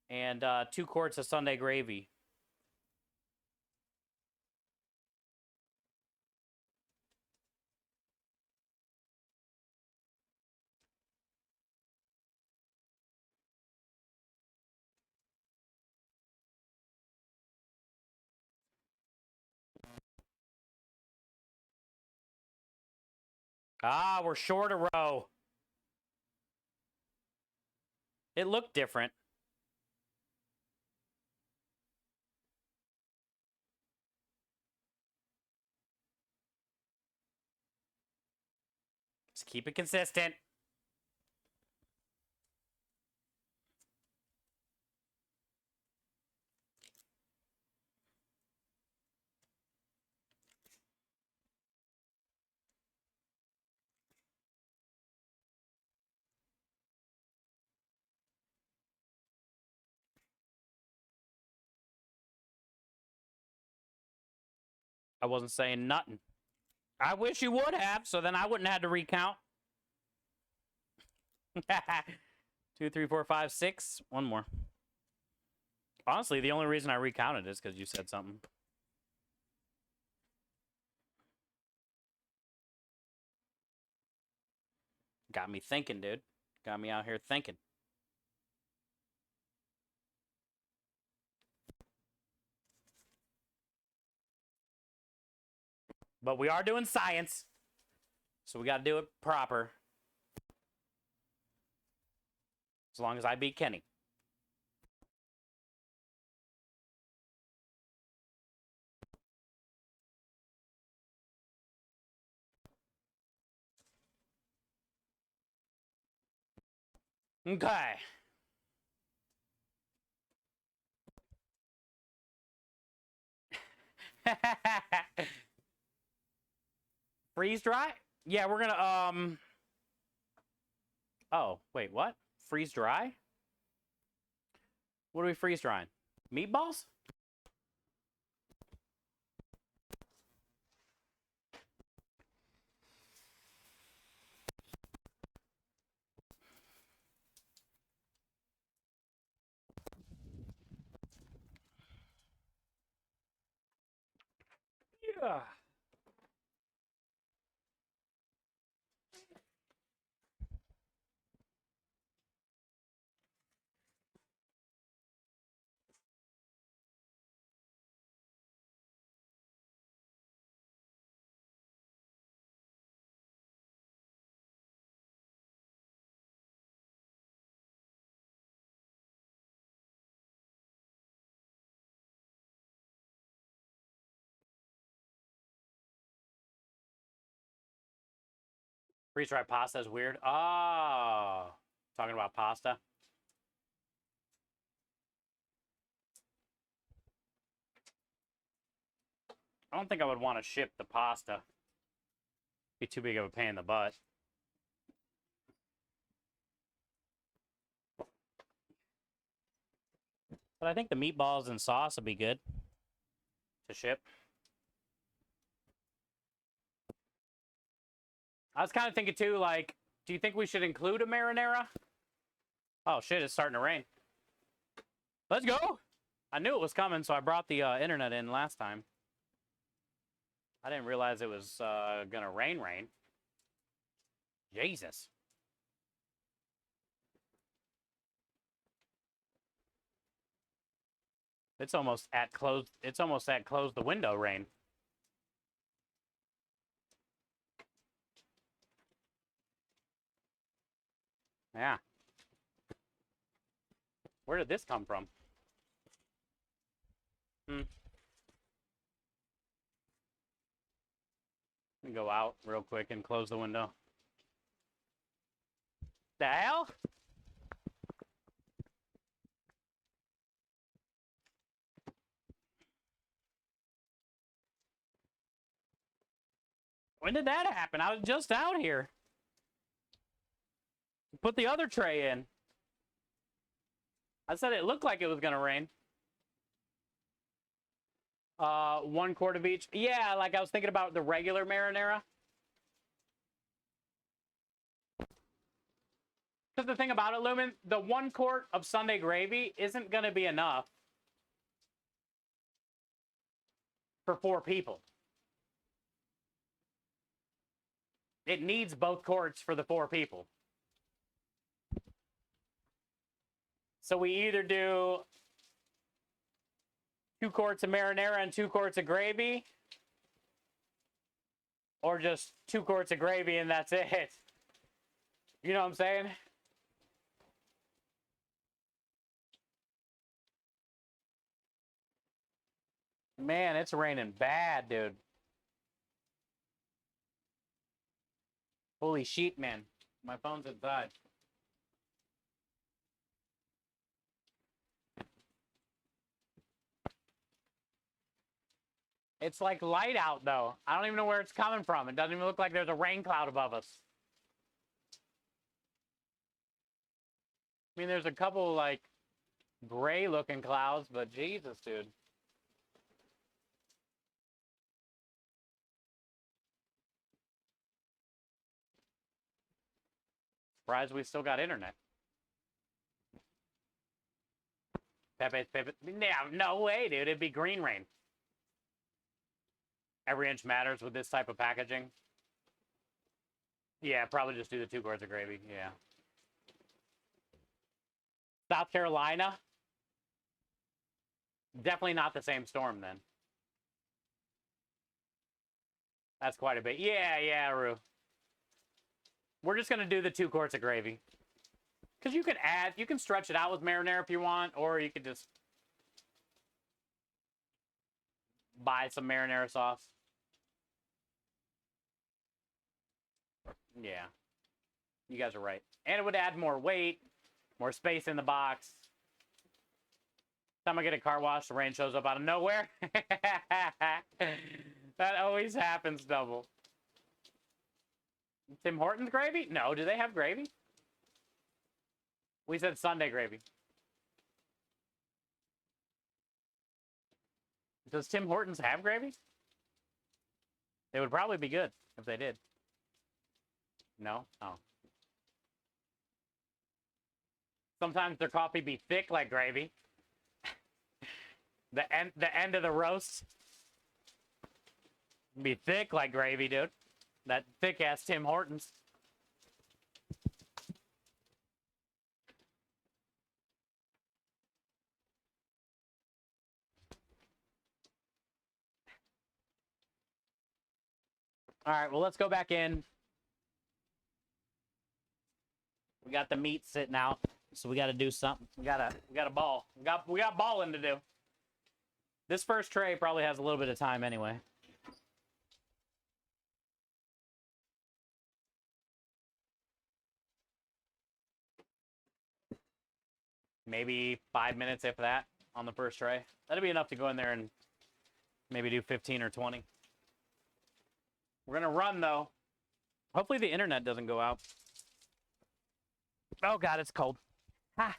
And 2 quarts of Sunday gravy. Ah, we're short a row. It looked different. Just keep it consistent. I wasn't saying nothing. I wish you would have, so then I wouldn't have had to recount. 2, 3, 4, 5, 6. One more. Honestly, the only reason I recounted is because you said something. Got me thinking, dude. Got me out here thinking. But we are doing science, so we got to do it proper. As long as I beat Kenny. Okay. Freeze dry? Yeah, we're gonna oh, wait, what? Freeze dry? What are we freeze drying? Meatballs? Yeah. Freeze-dried pasta is weird. Oh, talking about pasta. I don't think I would want to ship the pasta. Be too big of a pain in the butt. But I think the meatballs and sauce would be good to ship. I was kind of thinking too, like, do you think we should include a marinara? Oh shit, it's starting to rain. Let's go! I knew it was coming, so I brought the internet in last time. I didn't realize it was gonna rain. Jesus. It's almost at close the window rain. Yeah. Where did this come from? Let me go out real quick and close the window. The hell? When did that happen? I was just out here. Put the other tray in. I said it looked like it was gonna rain. 1 quart of each. Yeah, like I was thinking about the regular marinara. Because the thing about it, Lumen, the 1 quart of Sunday gravy isn't gonna be enough for 4 people. It needs both quarts for the 4 people. So we either do 2 quarts of marinara and 2 quarts of gravy, or just 2 quarts of gravy and that's it. You know what I'm saying? Man, it's raining bad, dude. Holy shit, man. My phone's inside. It's like light out, though. I don't even know where it's coming from. It doesn't even look like there's a rain cloud above us. I mean, there's a couple, like, gray-looking clouds, but Jesus, dude. Surprised we still got internet. Pepe. No way, dude. It'd be green rain. Every inch matters with this type of packaging. Yeah, probably just do the 2 quarts of gravy. Yeah. South Carolina? Definitely not the same storm, then. That's quite a bit. Yeah, Rue. We're just going to do the 2 quarts of gravy. Because you can stretch it out with marinara if you want, or you could just buy some marinara sauce. Yeah. You guys are right. And it would add more weight, more space in the box. Time I get a car wash, the rain shows up out of nowhere. That always happens, double. Tim Hortons gravy? No, do they have gravy? We said Sunday gravy. Does Tim Hortons have gravy? It would probably be good if they did. No? Oh. Sometimes their coffee be thick like gravy. The end of the roast be thick like gravy, dude. That thick ass Tim Hortons. All right, well, let's go back in. We got the meat sitting out, so we got to do something. We got a ball. We got balling to do. This first tray probably has a little bit of time anyway. Maybe 5 minutes, if that, on the first tray. That'd be enough to go in there and maybe do 15 or 20. We're going to run, though. Hopefully the internet doesn't go out. Oh, God, it's cold. Ha!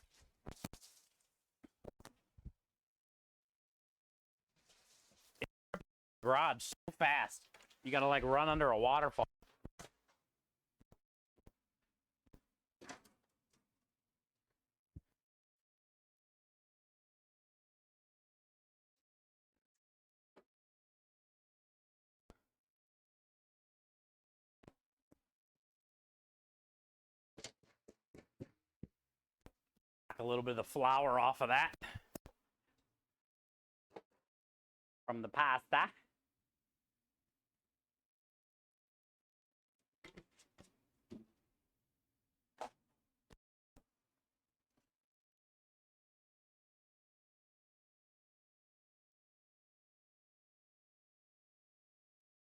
Garage so fast. You got to, like, run under a waterfall. A little bit of the flour off of that from the pasta.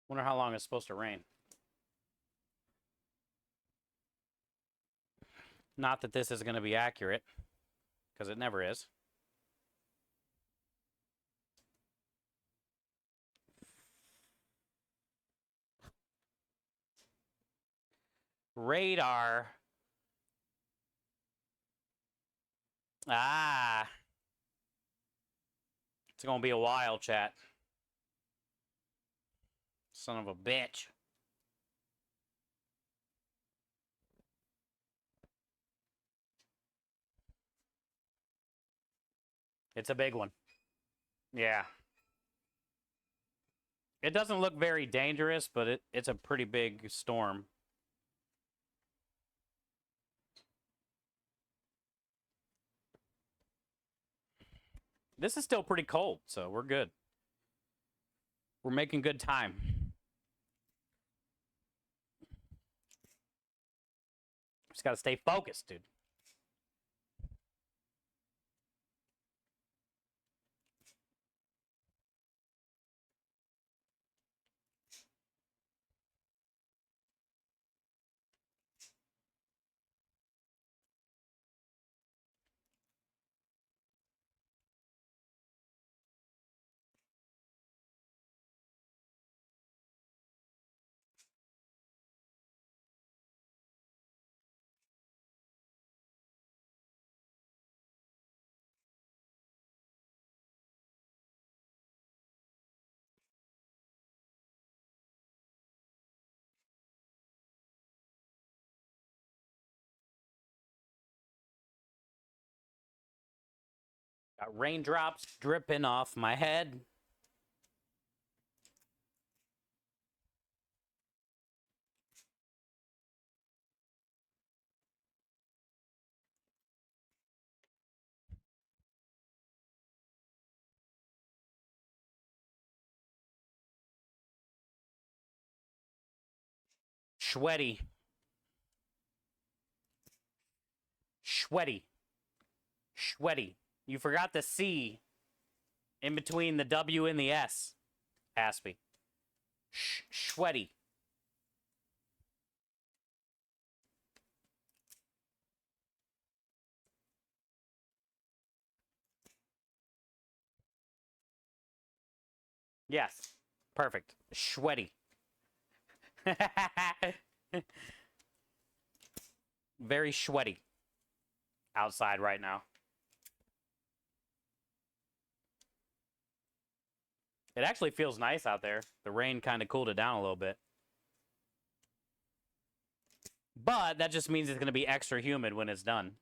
Wonder how long it's supposed to rain. Not that this is going to be accurate, because it never is. Radar. Ah. It's going to be a while, chat. Son of a bitch. It's a big one. Yeah. It doesn't look very dangerous, but it's a pretty big storm. This is still pretty cold, so we're good. We're making good time. Just got to stay focused, dude. Got raindrops dripping off my head. Sweaty. Sweaty. Sweaty. You forgot the C in between the W and the S, Aspie. Sweaty. Yes. Perfect. Sweaty. Very sweaty outside right now. It actually feels nice out there. The rain kind of cooled it down a little bit. But that just means it's going to be extra humid when it's done.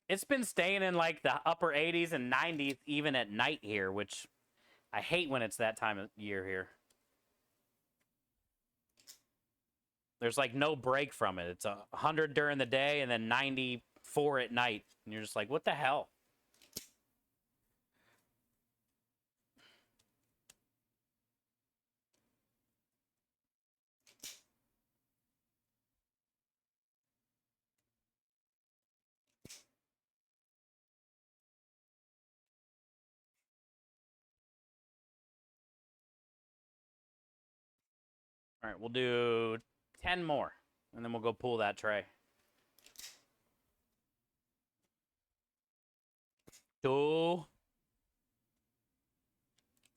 It's been staying in like the upper 80s and 90s even at night here, which I hate when it's that time of year here. There's like no break from it. It's 100 during the day and then 94 at night. And you're just like, what the hell? All right, we'll do 10 more, and then we'll go pull that tray. 2,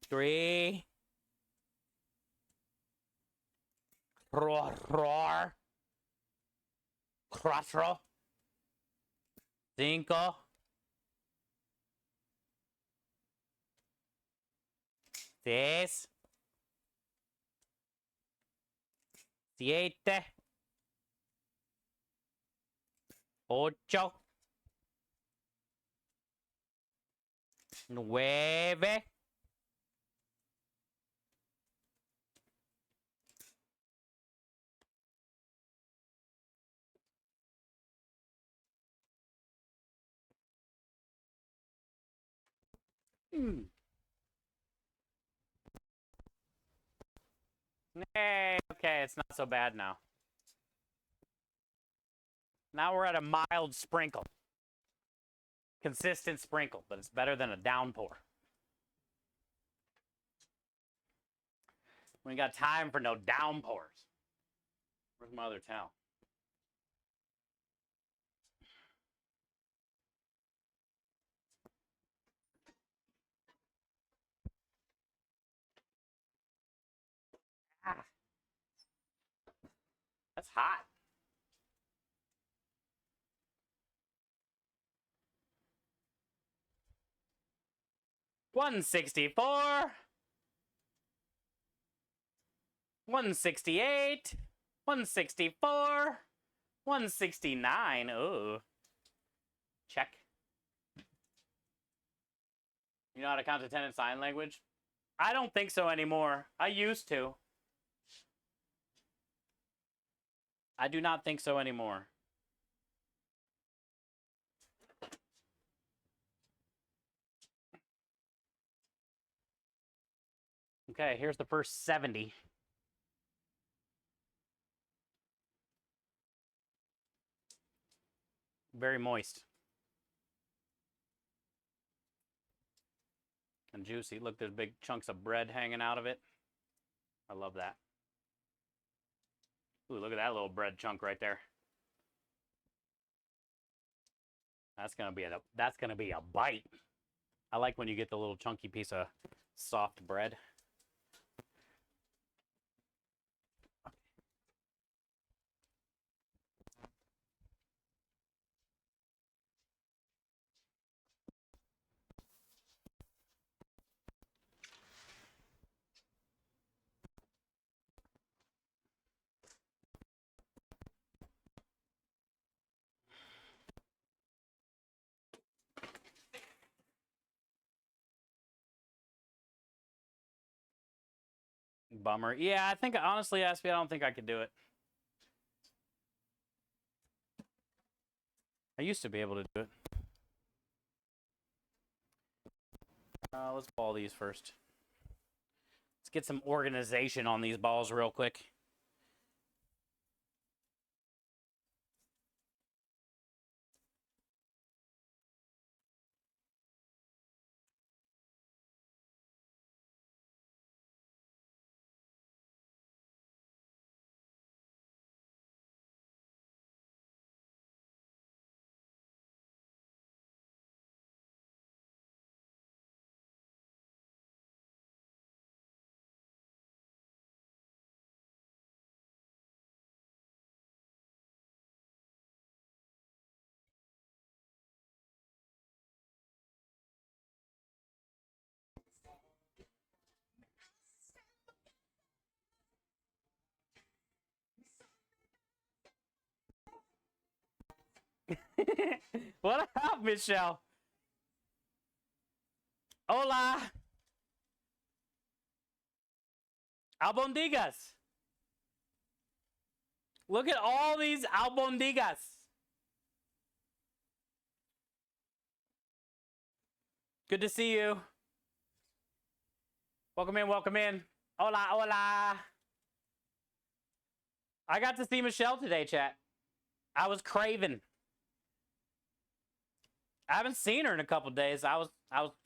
3, roar, 4, 5, 6, 7, 8, 9. Hey, okay, it's not so bad now. Now we're at a mild sprinkle. Consistent sprinkle, but it's better than a downpour. We ain't got time for no downpours. Where's my other towel? Ah, that's hot. $164, $168, $164, $169. Oh, check. You know how to count to 10 in sign language? I don't think so anymore. I used to. I do not think so anymore. Okay, here's the first 70. Very moist. And juicy. Look, there's big chunks of bread hanging out of it. I love that. Ooh, look at that little bread chunk right there. That's gonna be a bite. I like when you get the little chunky piece of soft bread. Bummer. Yeah, I think honestly, Aspie, I don't think I could do it. I used to be able to do it. Let's ball these first. Let's get some organization on these balls real quick. What up, Michelle? Hola. Albondigas. Look at all these albondigas. Good to see you. Welcome in, welcome in. Hola, hola. I got to see Michelle today, chat. I was craving. I haven't seen her in a couple days. I was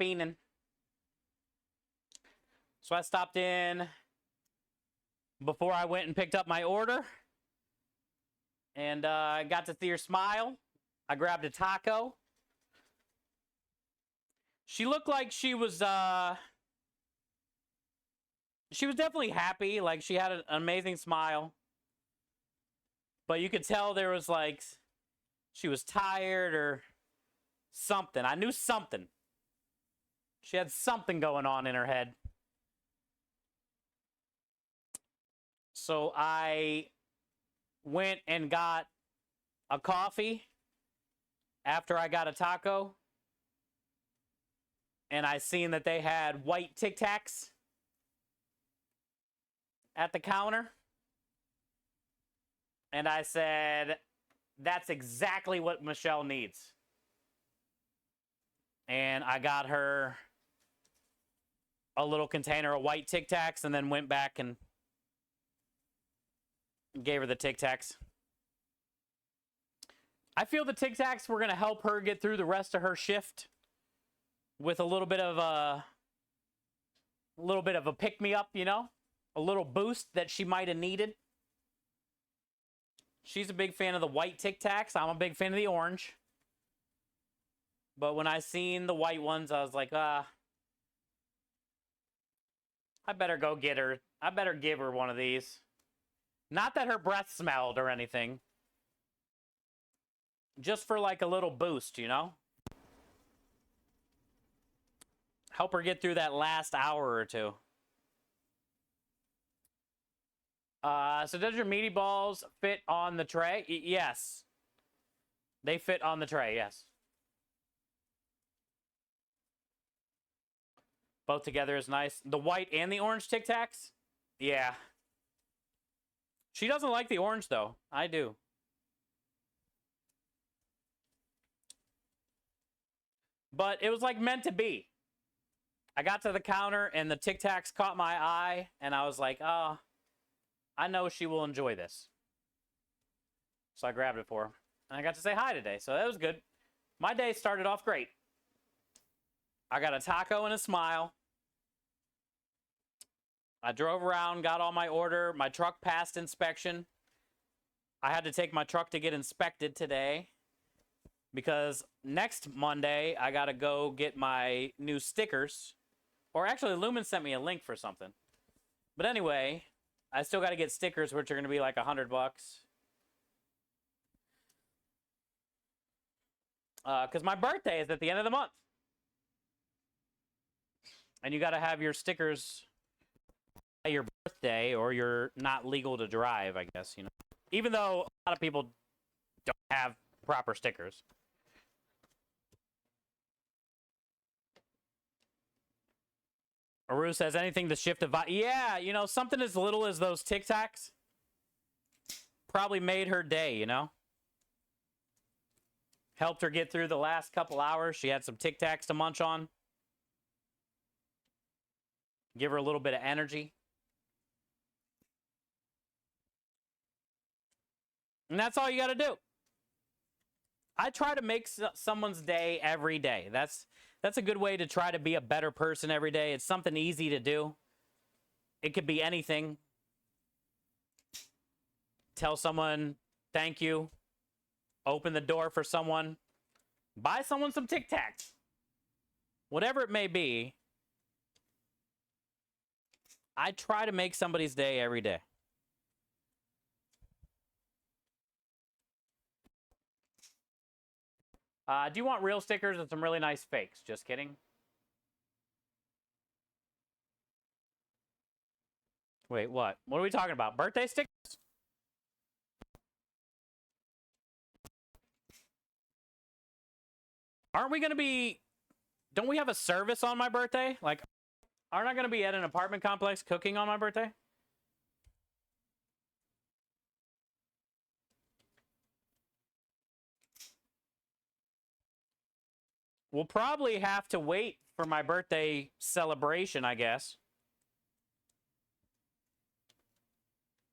fiending. So I stopped in before I went and picked up my order. And I got to see her smile. I grabbed a taco. She looked like she was definitely happy. Like, she had an amazing smile. But you could tell there was, like, she was tired or something. I knew something. She had something going on in her head. So I went and got a coffee after I got a taco. And I seen that they had white Tic Tacs at the counter. And I said, that's exactly what Michelle needs. And I got her a little container of white Tic Tacs and then went back and gave her the Tic Tacs. I feel the Tic Tacs were going to help her get through the rest of her shift with a little bit of a pick-me-up, you know? A little boost that she might have needed. She's a big fan of the white Tic Tacs. I'm a big fan of the orange. But when I seen the white ones, I was like, I better go get her. I better give her one of these. Not that her breath smelled or anything. Just for like a little boost, you know? Help her get through that last hour or two. So does your meaty balls fit on the tray? Yes. They fit on the tray, yes. Both together is nice. The white and the orange Tic Tacs? Yeah. She doesn't like the orange, though. I do. But it was like meant to be. I got to the counter and the Tic Tacs caught my eye, and I was like, oh, I know she will enjoy this. So I grabbed it for her. And I got to say hi today, so that was good. My day started off great. I got a taco and a smile. I drove around, got all my order. My truck passed inspection. I had to take my truck to get inspected today because next Monday, I got to go get my new stickers. Or actually, Lumen sent me a link for something. But anyway, I still got to get stickers, which are going to be like $100. Because my birthday is at the end of the month. And you got to have your stickers by your birthday or you're not legal to drive, I guess, you know. Even though a lot of people don't have proper stickers. Aru says anything to shift the vibe. Yeah, you know, something as little as those Tic Tacs probably made her day, you know? Helped her get through the last couple hours. She had some Tic Tacs to munch on. Give her a little bit of energy. And that's all you got to do. I try to make someone's day every day. That's a good way to try to be a better person every day. It's something easy to do. It could be anything. Tell someone thank you. Open the door for someone. Buy someone some Tic Tacs. Whatever it may be. I try to make somebody's day every day. Do you want real stickers and some really nice fakes? Just kidding. Wait, what? What are we talking about? Birthday stickers? Aren't we going to be... Don't we have a service on my birthday? Like, aren't I going to be at an apartment complex cooking on my birthday? We'll probably have to wait for my birthday celebration, I guess.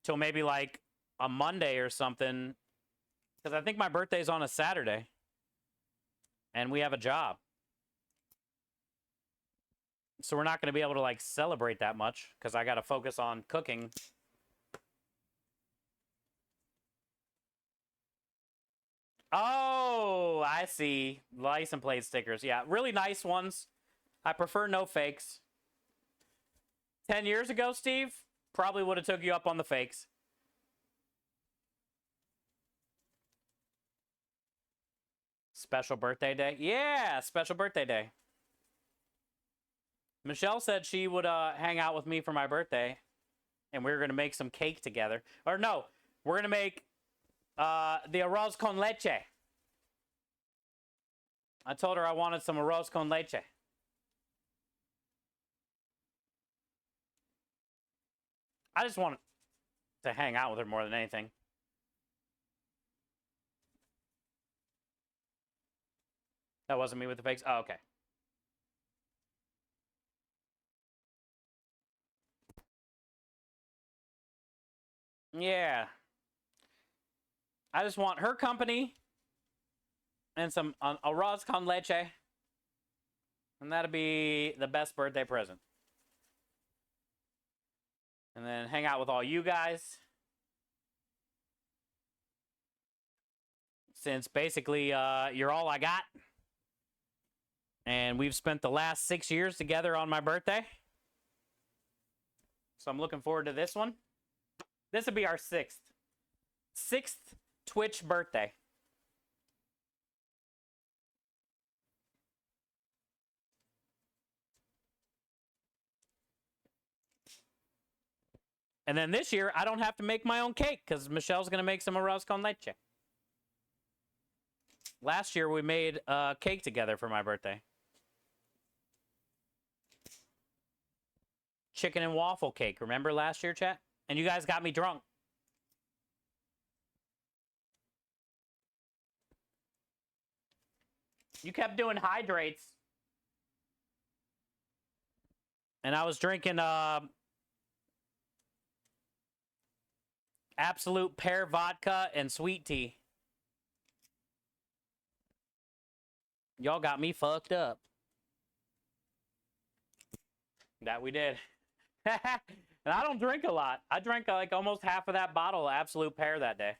Till maybe like a Monday or something. Because I think my birthday's on a Saturday. And we have a job. So we're not going to be able to like celebrate that much. Because I got to focus on cooking. Oh, I see. License plate stickers. Yeah, really nice ones. I prefer no fakes. 10 years ago, Steve, probably would have took you up on the fakes. Special birthday day? Yeah, special birthday day. Michelle said she would hang out with me for my birthday, and we were going to make some cake together. Or no, we're going to make the arroz con leche. I told her I wanted some arroz con leche. I just wanted to hang out with her more than anything. That wasn't me with the fakes? Oh, okay. Yeah. I just want her company and some arroz con leche. And that'll be the best birthday present. And then hang out with all you guys. Since basically you're all I got. And we've spent the last 6 years together on my birthday. So I'm looking forward to this one. This will be our sixth Twitch birthday. And then this year, I don't have to make my own cake because Michelle's going to make some arroz con leche. Last year, we made a cake together for my birthday. Chicken and waffle cake. Remember last year, chat? And you guys got me drunk. You kept doing hydrates. And I was drinking Absolute Pear vodka and sweet tea. Y'all got me fucked up. That we did. And I don't drink a lot. I drank like almost half of that bottle of Absolute Pear that day.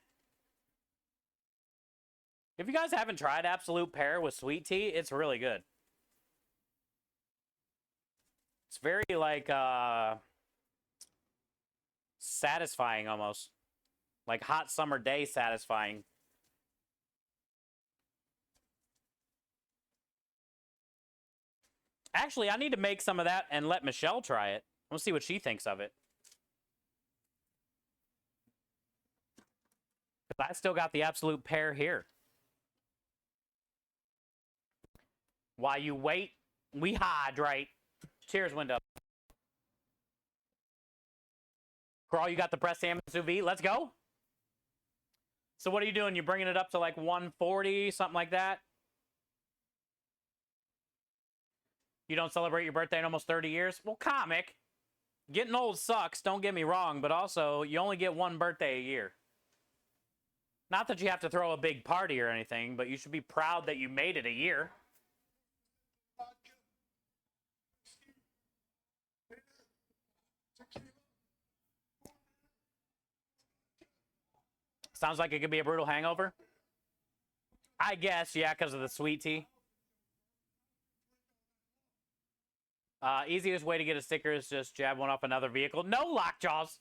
If you guys haven't tried Absolute Pear with sweet tea, it's really good. It's very like satisfying almost. Like hot summer day satisfying. Actually, I need to make some of that and let Michelle try it. We'll see what she thinks of it. I still got the Absolute Pear here. While you wait, we hydrate. Cheers, window. Crawl, you got the pressed salmon sous vide. Let's go. So what are you doing? You're bringing it up to like 140, something like that? You don't celebrate your birthday in almost 30 years? Well, comic. Getting old sucks, don't get me wrong, but also you only get one birthday a year. Not that you have to throw a big party or anything, but you should be proud that you made it a year. Sounds like it could be a brutal hangover. I guess, yeah, because of the sweet tea. Easiest way to get a sticker is just jab one off another vehicle. No lockjaws.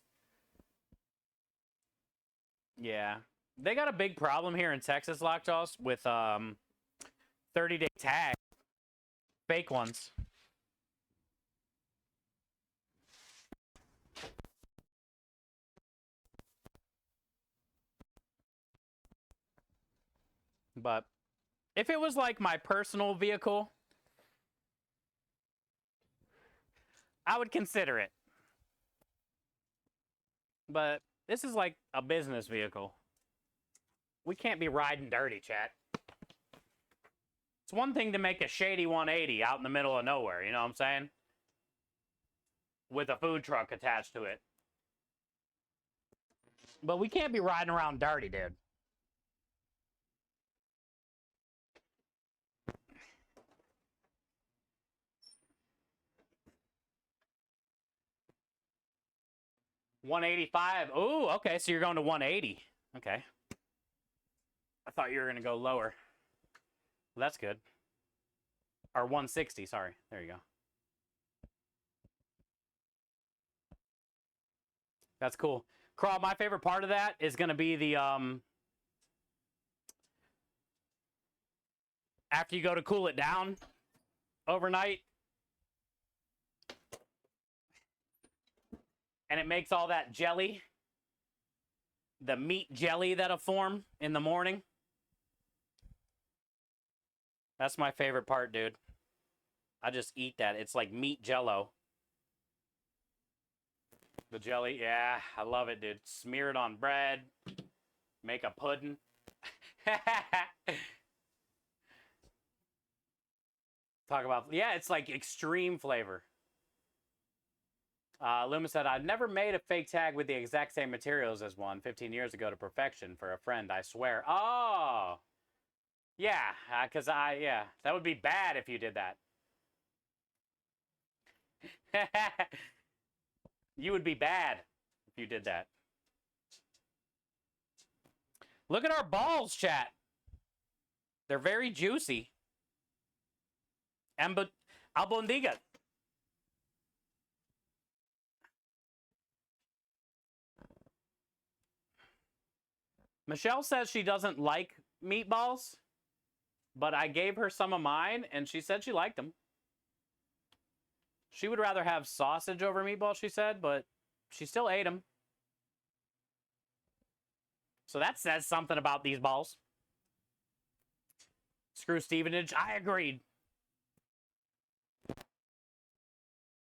Yeah. They got a big problem here in Texas, lockjaws, with 30-day tag. Fake ones. But if it was like my personal vehicle, I would consider it. But this is like a business vehicle. We can't be riding dirty, chat. It's one thing to make a shady 180 out in the middle of nowhere, you know what I'm saying? With a food truck attached to it. But we can't be riding around dirty, dude. $185. Ooh, okay, so you're going to 180. Okay. I thought you were going to go lower. Well, that's good. Or 160, sorry. There you go. That's cool. Crawl, my favorite part of that is going to be the after you go to cool it down overnight and it makes all that jelly, the meat jelly that'll form in the morning. That's my favorite part, dude. I just eat that. It's like meat jello. The jelly, yeah, I love it, dude. Smear it on bread. Make a pudding. Talk about, yeah, it's like extreme flavor. Luma said, I've never made a fake tag with the exact same materials as one 15 years ago to perfection for a friend, I swear. Oh, yeah, because yeah, that would be bad if you did that. You would be bad if you did that. Look at our balls, chat. They're very juicy. Albondiga. Michelle says she doesn't like meatballs, but I gave her some of mine, and she said she liked them. She would rather have sausage over meatballs, she said, but she still ate them. So that says something about these balls. Screw Stevenage. I agreed.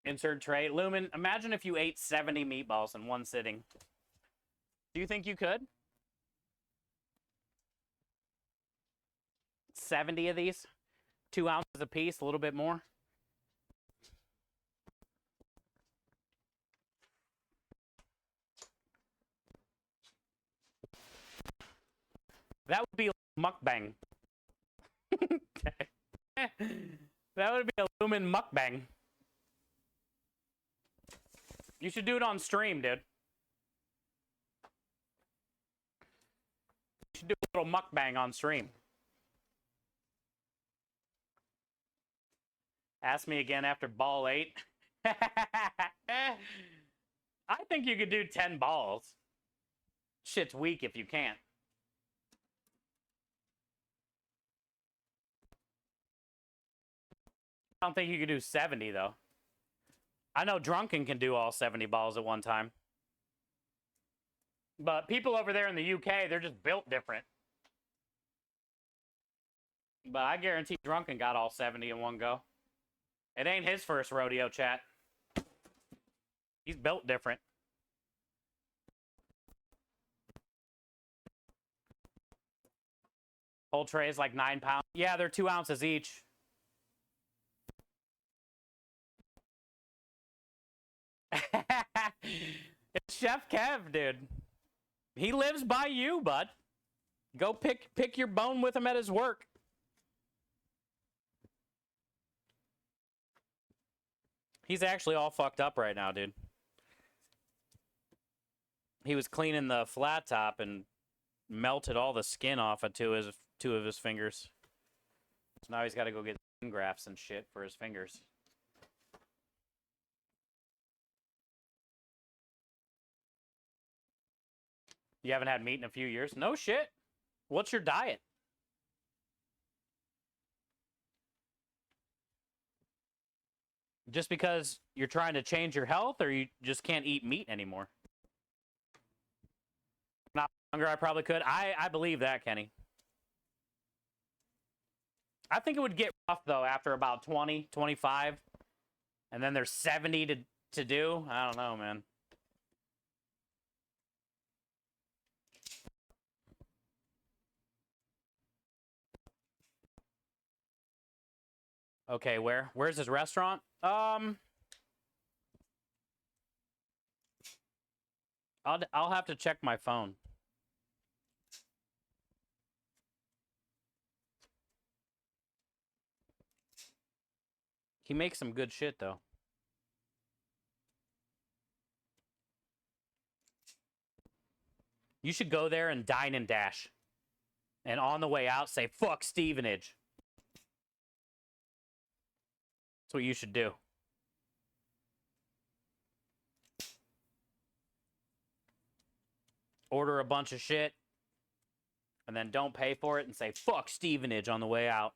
Insert tray. Lumen, imagine if you ate 70 meatballs in one sitting. Do you think you could? 70 of these? 2 ounces a piece, a little bit more. That would be a mukbang. That would be a Lumen mukbang. You should do it on stream, dude. You should do a little mukbang on stream. Ask me again after ball 8. I think you could do 10 balls. Shit's weak if you can't. I don't think you could do 70, though. I know Drunken can do all 70 balls at one time. But people over there in the UK, they're just built different. But I guarantee Drunken got all 70 in one go. It ain't his first rodeo, chat. He's built different. Whole tray is like 9 pounds. Yeah, they're 2 ounces each. It's Chef Kev, dude. He lives by you, bud. Go pick your bone with him at his work. He's actually all fucked up right now, dude. He was cleaning the flat top and melted all the skin off of two of his fingers. So now he's got to go get skin grafts and shit for his fingers. You haven't had meat in a few years? No shit. What's your diet? Just because you're trying to change your health, or you just can't eat meat anymore? Not longer, I probably could. I believe that, Kenny. I think it would get rough, though, after about 20, 25. And then there's 70 to do. I don't know, man. Okay, where's his restaurant? I'll have to check my phone. He makes some good shit, though. You should go there and dine and dash. And on the way out, say, fuck Stevenage. That's what you should do. order a bunch of shit, and then don't pay for it and say, fuck Stevenage on the way out.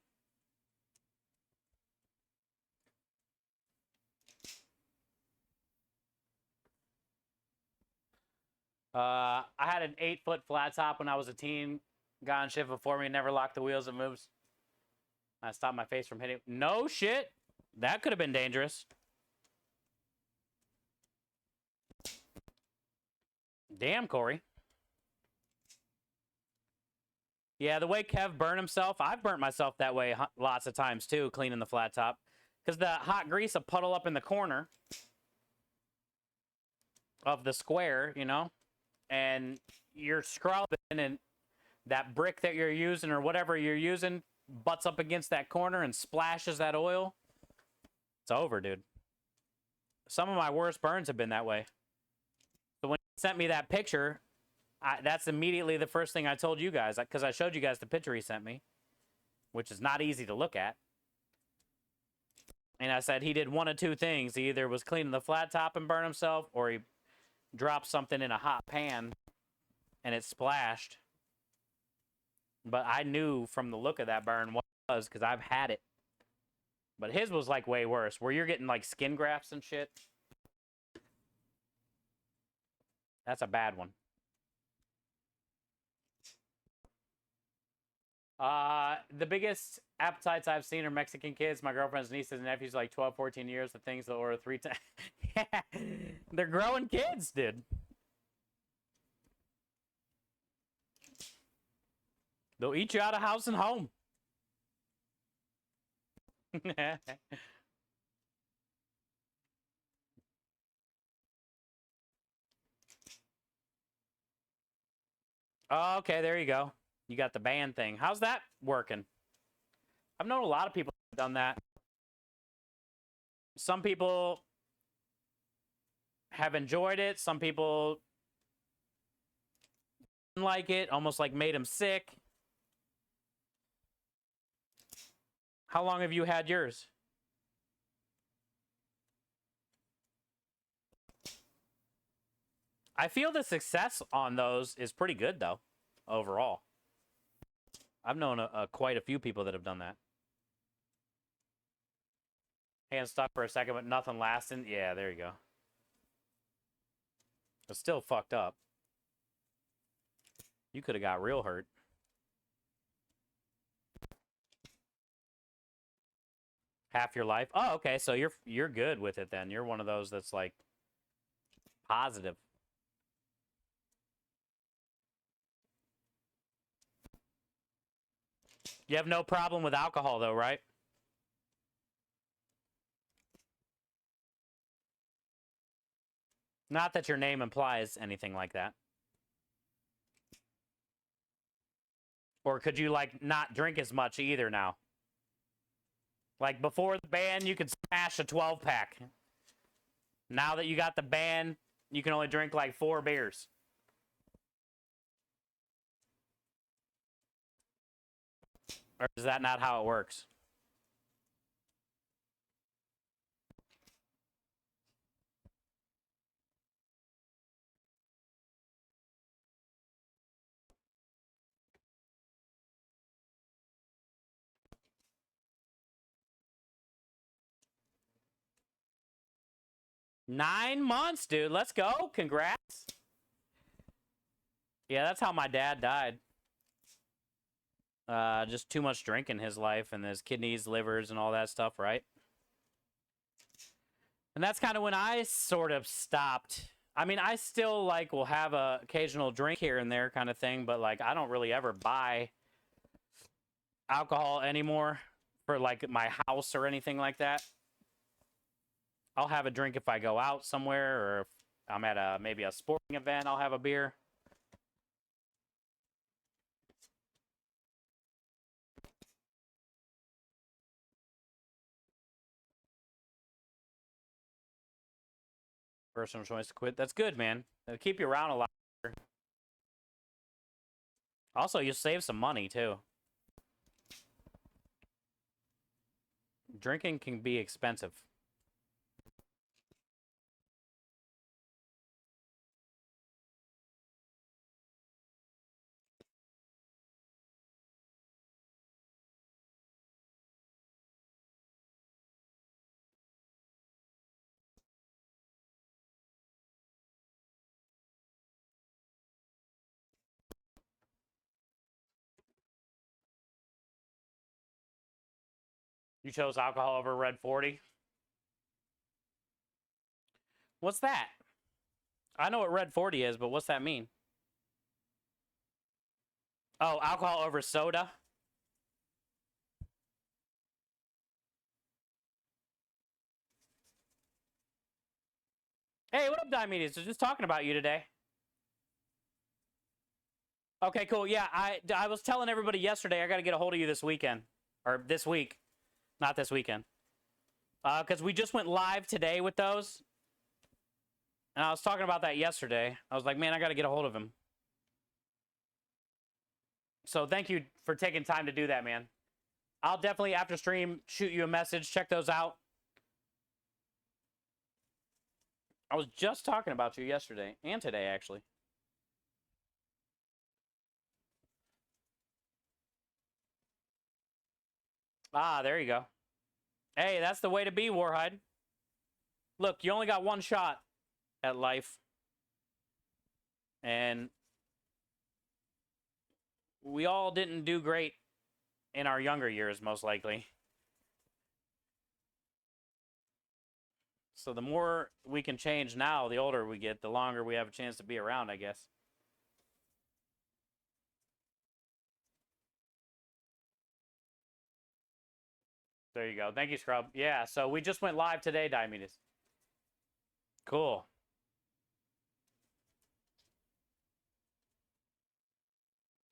I had an 8-foot flat top when I was a teen. Guy on shift before me never locked the wheels. It moves. I stopped my face from hitting. No shit. That could have been dangerous. Damn, Corey. Yeah, the way Kev burned himself, I've burnt myself that way lots of times too, cleaning the flat top. Because the hot grease will puddle up in the corner of the square, you know? And you're scrubbing, and that brick that you're using or whatever you're using butts up against that corner and splashes that oil. It's over, dude. Some of my worst burns have been that way. So when he sent me that picture, that's immediately the first thing I told you guys, because I showed you guys the picture he sent me, which is not easy to look at. And I said he did one of two things. He either was cleaning the flat top and burned himself, or he dropped something in a hot pan and it splashed. But I knew from the look of that burn what it was, because I've had it. But his was like way worse, where you're getting like skin grafts and shit. That's a bad one. The biggest appetites I've seen are Mexican kids. My girlfriend's nieces and nephews, like 12, 14 years. The things they'll order 3 times. Yeah, they're growing kids, dude. They'll eat you out of house and home. Oh, okay, there you go. You got the band thing. How's that working? I've known a lot of people who've done that. Some people have enjoyed it. Some people didn't like it, almost like made them sick. How long have you had yours? I feel the success on those is pretty good, though, overall. I've known quite a few people that have done that. Hand stuck for a second, but nothing lasting. Yeah, there you go. It's still fucked up. You could have got real hurt. Half your life. Oh, okay. So you're good with it then. You're one of those that's like positive. You have no problem with alcohol though, right? Not that your name implies anything like that. Or could you like not drink as much either now? Like before the ban, you could smash a 12-pack. Now that you got the ban, you can only drink like 4 beers. Or is that not how it works? Nine months, dude. Let's go. Congrats. Yeah, that's how my dad died. Just too much drink in his life, and his kidneys, livers, and all that stuff, right? And that's kind of when I sort of stopped. I mean, I still like will have a occasional drink here and there kind of thing, but like I don't really ever buy alcohol anymore for like my house or anything like that. I'll have a drink if I go out somewhere, or if I'm at maybe a sporting event, I'll have a beer. Personal choice to quit. That's good, man. It'll keep you around a lot. Also, you save some money too. Drinking can be expensive. You chose alcohol over Red 40? What's that? I know what Red 40 is, but what's that mean? Oh, alcohol over soda? Hey, what up, Diomedes? Just talking about you today. Okay, cool. Yeah, I was telling everybody yesterday I got to get a hold of you this weekend. Or this week. Not this weekend. Because we just went live today with those. And I was talking about that yesterday. I was like, man, I got to get a hold of him. So thank you for taking time to do that, man. I'll definitely, after stream, shoot you a message. Check those out. I was just talking about you yesterday and today, actually. Ah, there you go. Hey, that's the way to be, Warhide. Look, you only got one shot at life. And we all didn't do great in our younger years, most likely. So the more we can change now, the older we get, the longer we have a chance to be around, I guess. There you go. Thank you, Scrub. Yeah, so we just went live today, Diomedes. Cool.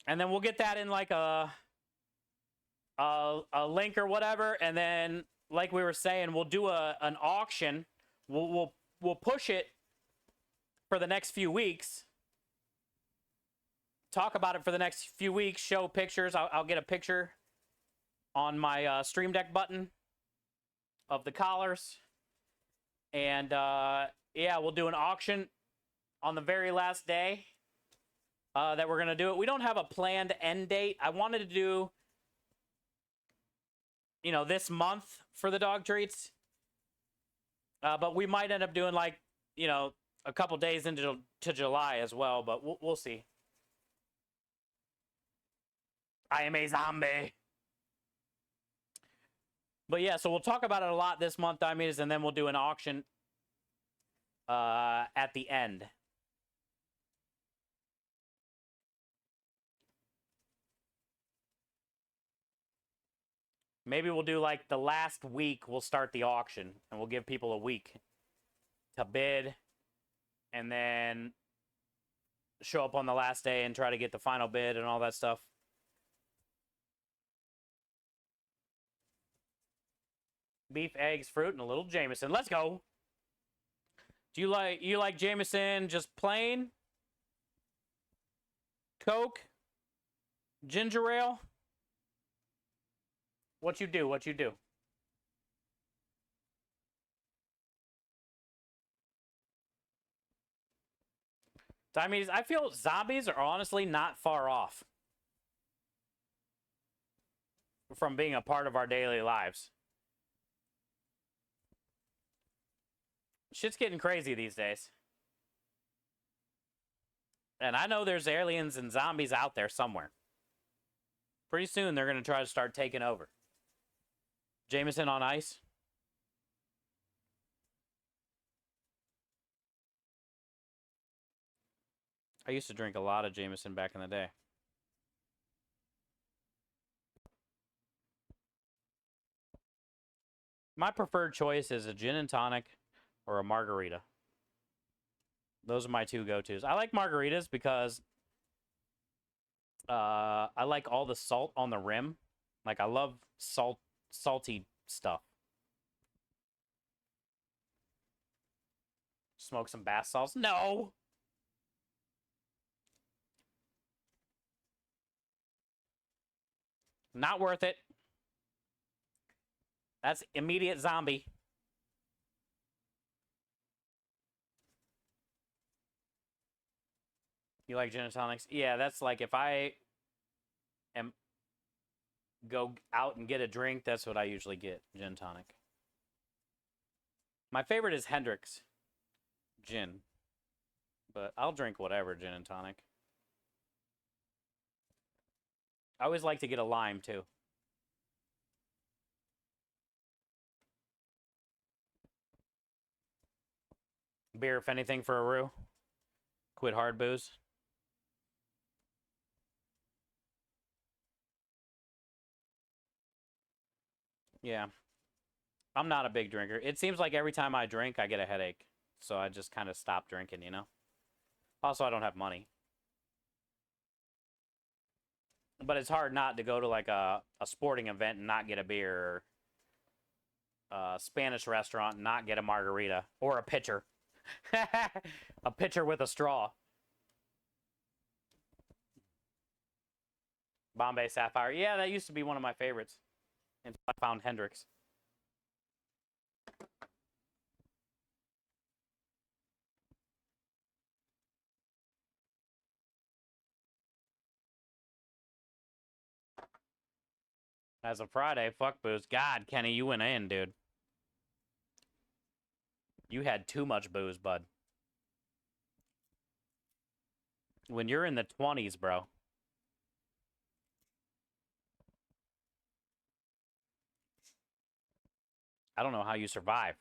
And then we'll get that in like a link or whatever, and then like we were saying, we'll do an auction. We'll push it for the next few weeks. Talk about it for the next few weeks. Show pictures. I'll get a picture on my Stream Deck button of the collars, and yeah, we'll do an auction on the very last day that we're gonna do it. We don't have a planned end date. I wanted to do, you know, this month for the dog treats, but we might end up doing like, you know, a couple days into July as well. But we'll see. I am a zombie. But yeah, so we'll talk about it a lot this month, Diomedes, and then we'll do an auction at the end. Maybe we'll do like the last week, we'll start the auction, and we'll give people a week to bid, and then show up on the last day and try to get the final bid and all that stuff. Beef, eggs, fruit, and a little Jameson. Let's go. Do you like Jameson just plain? Coke? Ginger ale? What you do? What you do? Diomedes, I feel zombies are honestly not far off from being a part of our daily lives. Shit's getting crazy these days. And I know there's aliens and zombies out there somewhere. Pretty soon they're going to try to start taking over. Jameson on ice. I used to drink a lot of Jameson back in the day. My preferred choice is a gin and tonic or a margarita. Those are my two go-tos. I like margaritas because I like all the salt on the rim. Like, I love salty stuff. Smoke some bath salts? No! Not worth it. That's immediate zombie. You like gin and tonics? Yeah, that's like if I am go out and get a drink, that's what I usually get, gin and tonic. My favorite is Hendrick's gin, but I'll drink whatever gin and tonic. I always like to get a lime, too. Beer, if anything, for Aru. Quit hard booze. Yeah. I'm not a big drinker. It seems like every time I drink, I get a headache. So I just kind of stop drinking, you know? Also, I don't have money. But it's hard not to go to like a sporting event and not get a beer, or a Spanish restaurant and not get a margarita, or a pitcher. A pitcher with a straw. Bombay Sapphire. Yeah, that used to be one of my favorites until I found Hendrix. As of Friday, fuck booze. God, Kenny, you went in, dude. You had too much booze, bud. When you're in the 20s, bro. I don't know how you survive.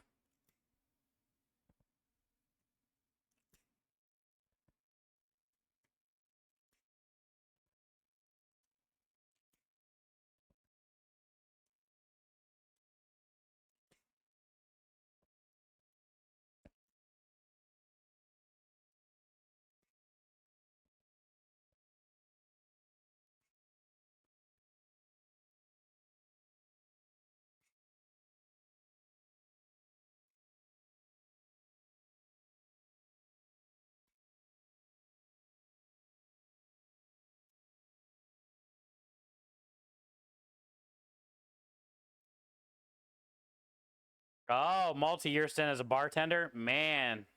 Oh, multi-year stint as a bartender? Man.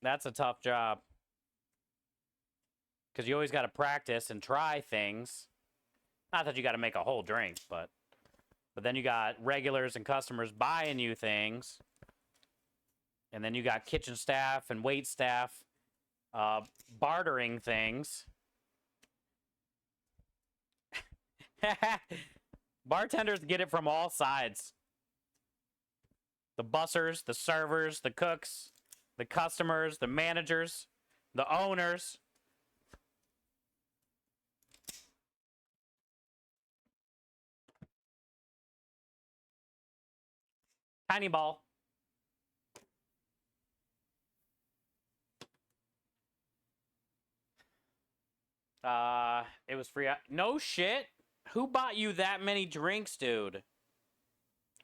That's a tough job. Because you always got to practice and try things. Not that you got to make a whole drink, but then you got regulars and customers buying you things. And then you got kitchen staff and wait staff bartering things. Bartenders get it from all sides. The bussers, the servers, the cooks, the customers, the managers, the owners. Tiny ball. It was free. No shit. Who bought you that many drinks, dude?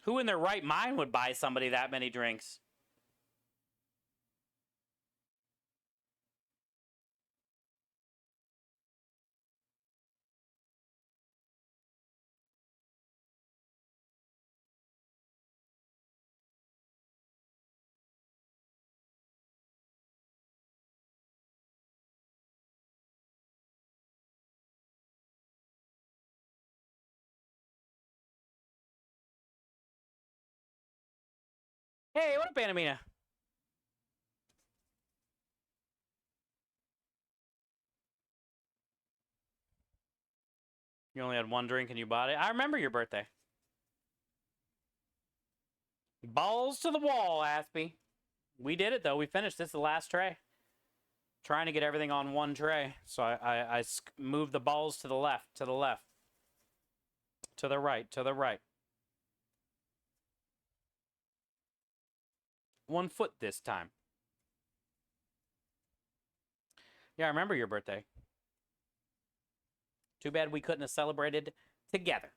Who in their right mind would buy somebody that many drinks? Hey, what up, Anamina? You only had one drink and you bought it? I remember your birthday. Balls to the wall, Aspie. We did it, though. We finished. This is the last tray. Trying to get everything on one tray. So I moved the balls to the left, to the left. To the right, to the right. 1 foot this time. Yeah, I remember your birthday. Too bad we couldn't have celebrated together.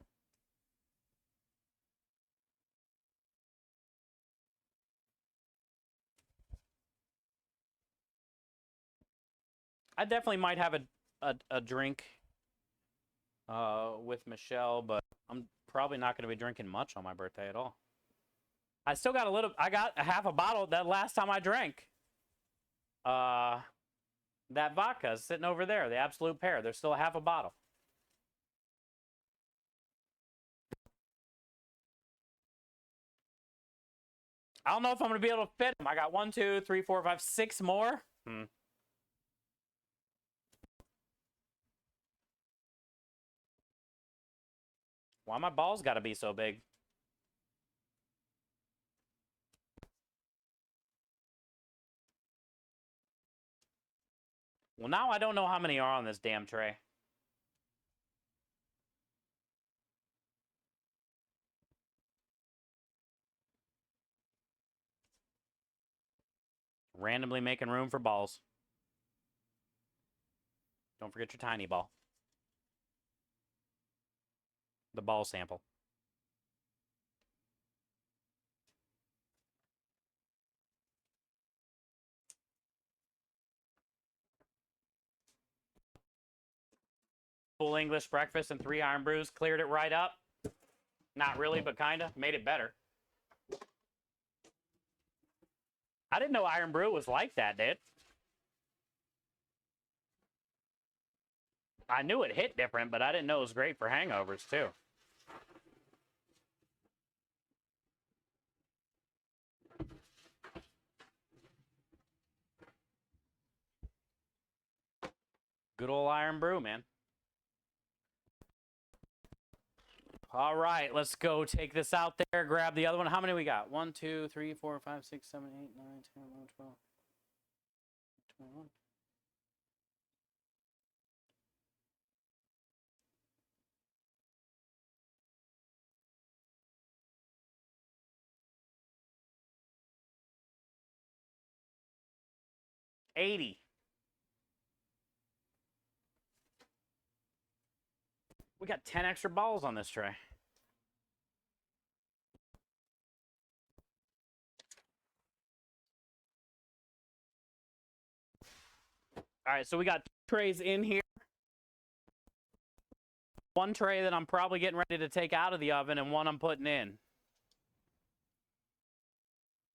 I definitely might have a drink with Michelle, but I'm probably not going to be drinking much on my birthday at all. I still got a little. I got a half a bottle that last time I drank. That vodka is sitting over there, the Absolute Pear. There's still a half a bottle. I don't know if I'm going to be able to fit them. I got 1, 2, 3, 4, 5, 6 more. Why my balls got to be so big? Well, now I don't know how many are on this damn tray. Randomly making room for balls. Don't forget your tiny ball. The ball sample. Full English breakfast and 3 iron brews. Cleared it right up. Not really, but kinda. Made it better. I didn't know iron brew was like that, dude. I knew it hit different, but I didn't know it was great for hangovers, too. Good old iron brew, man. All right, let's go take this out there, grab the other one. How many we got? 1, 2, 3, 4, 5, 6, 7, 8, 9, 10, 11, 12, 21. 80. We got 10 extra balls on this tray. All right, so we got 2 trays in here. 1 tray that I'm probably getting ready to take out of the oven and 1 I'm putting in.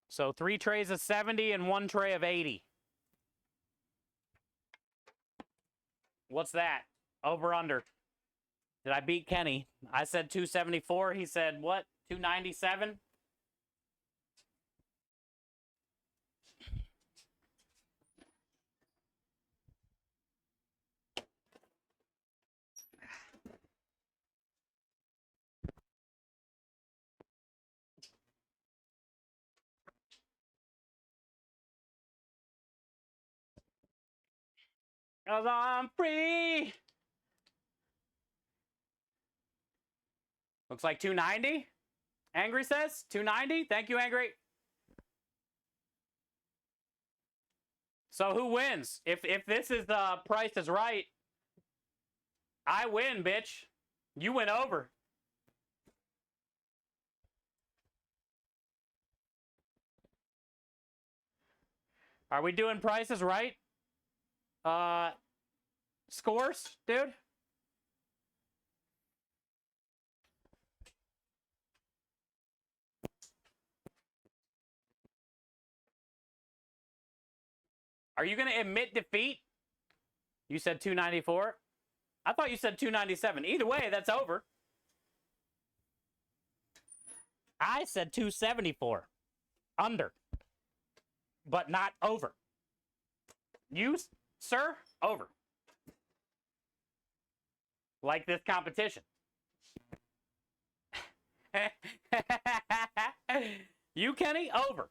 So 3 trays of 70 and 1 tray of 80. What's that? Over, under. Did I beat Kenny? I said 274. He said, what? 297? Cause I'm free. Looks like 290. Angry says 290. Thank you, Angry. So who wins? If this is the Price is Right, I win, bitch. You went over. Are we doing Price is Right? Scores, dude? Are you going to admit defeat? You said 294? I thought you said 297. Either way, that's over. I said 274. Under. But not over. You, sir, over. Like this competition. You, Kenny, over.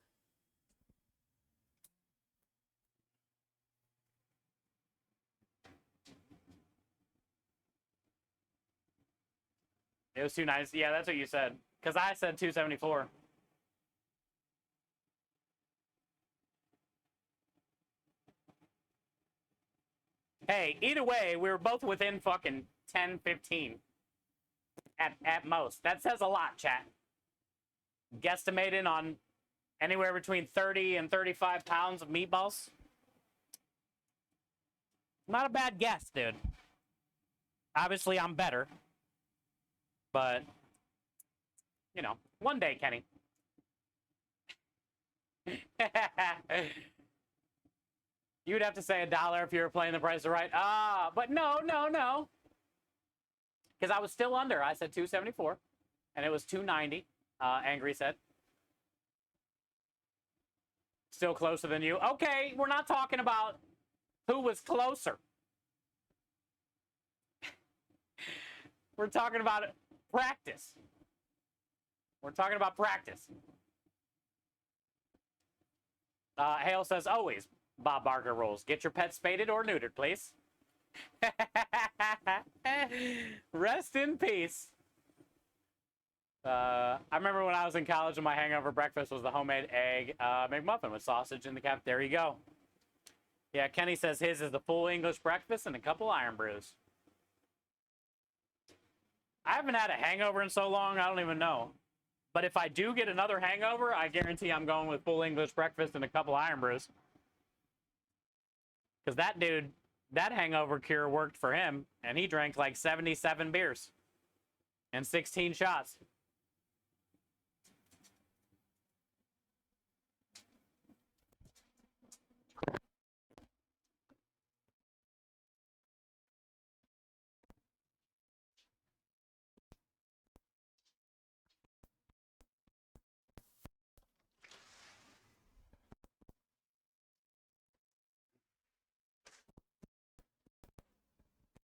It was 290. Yeah, that's what you said. Because I said 274. Hey, either way, we were both within fucking 10, 15. At most. That says a lot, chat. Guesstimating on anywhere between 30 and 35 pounds of meatballs. Not a bad guess, dude. Obviously, I'm better. But, you know, one day, Kenny. You'd have to say $1 if you were playing the Price is Right. But no. Because I was still under. I said 274. And it was 290, Angry said. Still closer than you. Okay, we're not talking about who was closer. We're talking about practice. We're talking about practice. Hale says, always. Bob Barker rules. Get your pet spaded or neutered, please. Rest in peace. I remember when I was in college and my hangover breakfast was the homemade egg McMuffin with sausage in the cap. There you go. Yeah, Kenny says his is the full English breakfast and a couple iron brews. I haven't had a hangover in so long, I don't even know. But if I do get another hangover, I guarantee I'm going with full English breakfast and a couple iron brews. Because that dude, that hangover cure worked for him, and he drank like 77 beers and 16 shots.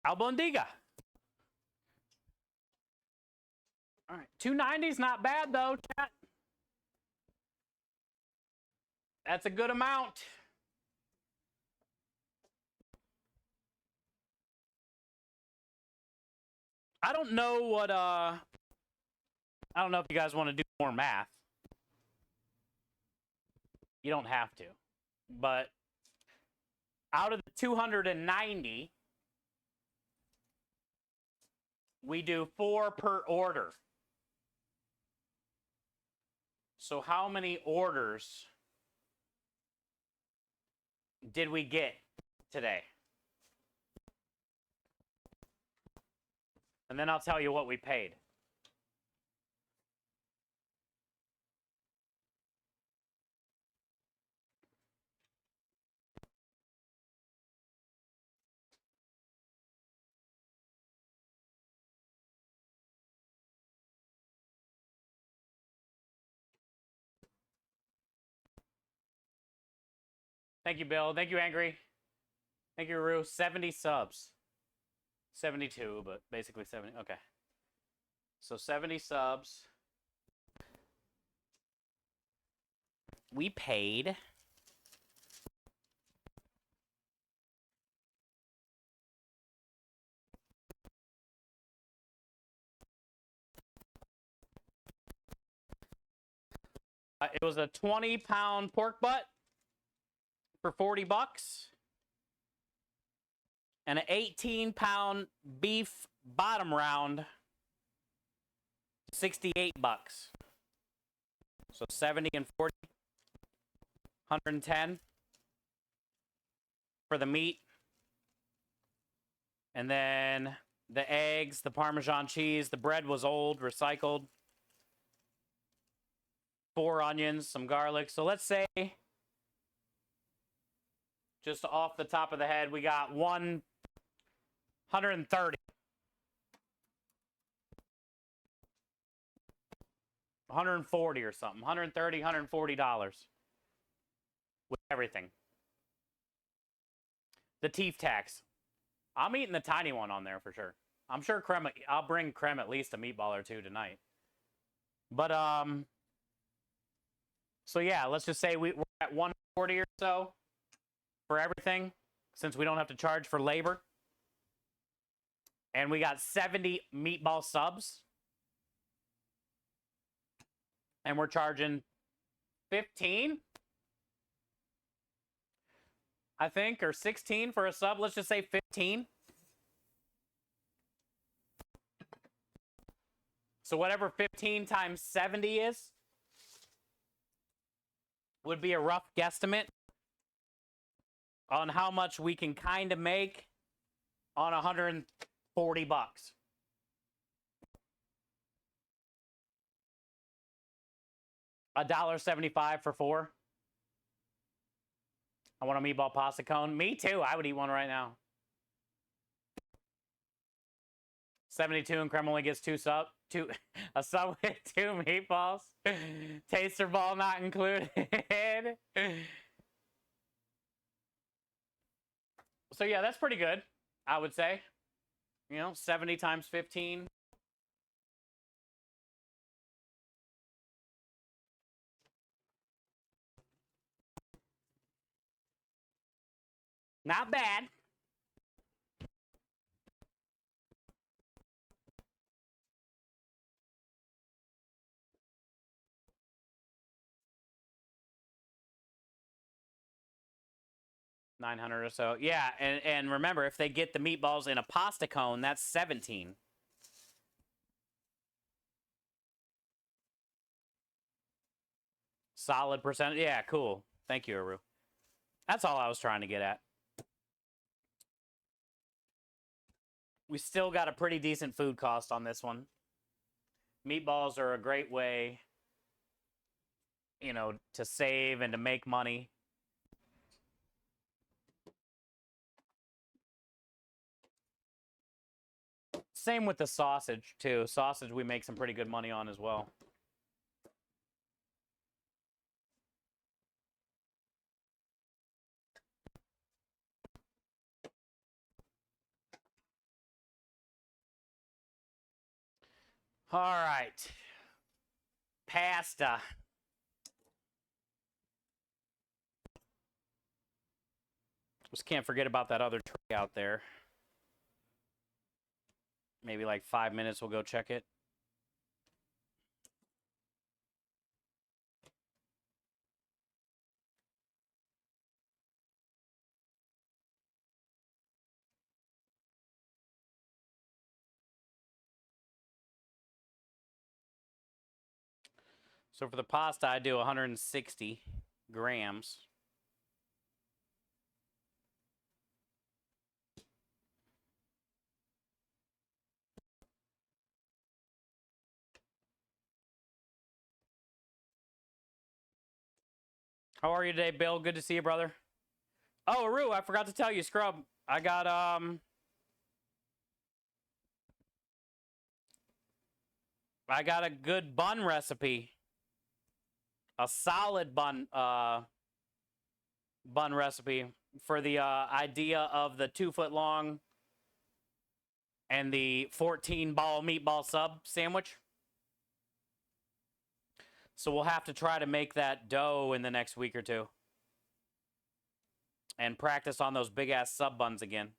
Albondiga. All right, 290's not bad though, chat. That's a good amount. I don't know what I don't know if you guys want to do more math. You don't have to. But out of the 290, we do 4 per order. So how many orders did we get today? And then I'll tell you what we paid. Thank you, Bill. Thank you, Angry. Thank you, Rue. 70 subs. 72, but basically 70. Okay. So 70 subs. We paid it was a 20-pound pork butt for 40 bucks and an 18-pound beef bottom round, 68 bucks. So 70 and 40, 110 for the meat. And then the eggs, the Parmesan cheese, the bread was old, recycled. 4 onions, some garlic. So let's say, just off the top of the head, we got 130. 140 or something. 130, $140 with everything. The teeth tax. I'm eating the tiny one on there for sure. I'm sure creme. I'll bring creme at least a meatball or two tonight. But so yeah, let's just say we're at 140 or so for everything, since we don't have to charge for labor. And we got 70 meatball subs. And we're charging 15, I think, or 16 for a sub. Let's just say 15. So whatever 15 times 70 is would be a rough guesstimate on how much we can kind of make on 140 bucks. $1.75 for 4. I want a meatball pasta cone. Me too. I would eat one right now. 72 and creme only gets a sub with 2 meatballs. Taster ball not included. So yeah, that's pretty good, I would say. You know, 70 times 15. Not bad. $900 or so. Yeah, and remember, if they get the meatballs in a pasta cone, that's 17. Solid percent. Yeah, cool. Thank you, Aru. That's all I was trying to get at. We still got a pretty decent food cost on this one. Meatballs are a great way, you know, to save and to make money. Same with the sausage, too. Sausage we make some pretty good money on as well. All right. Pasta. Just can't forget about that other tray out there. Maybe like 5 minutes, we'll go check it. So for the pasta, I do 160 grams. How are you today, Bill? Good to see you, brother. Oh, Aru, I forgot to tell you, Scrub. I got a good bun recipe. A solid bun recipe for the idea of the 2-foot long and the 14-ball meatball sub sandwich. So we'll have to try to make that dough in the next week or two. And practice on those big-ass sub buns again.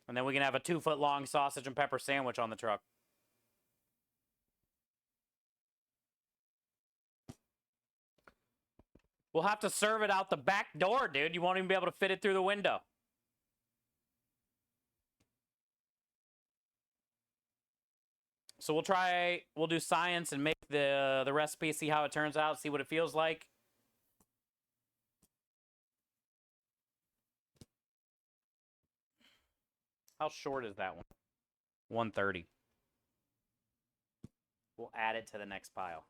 And then we can have a 2-foot long sausage and pepper sandwich on the truck. We'll have to serve it out the back door, dude. You won't even be able to fit it through the window. So we'll do science and make the recipe, see how it turns out, see what it feels like. How short is that one? 130. We'll add it to the next pile.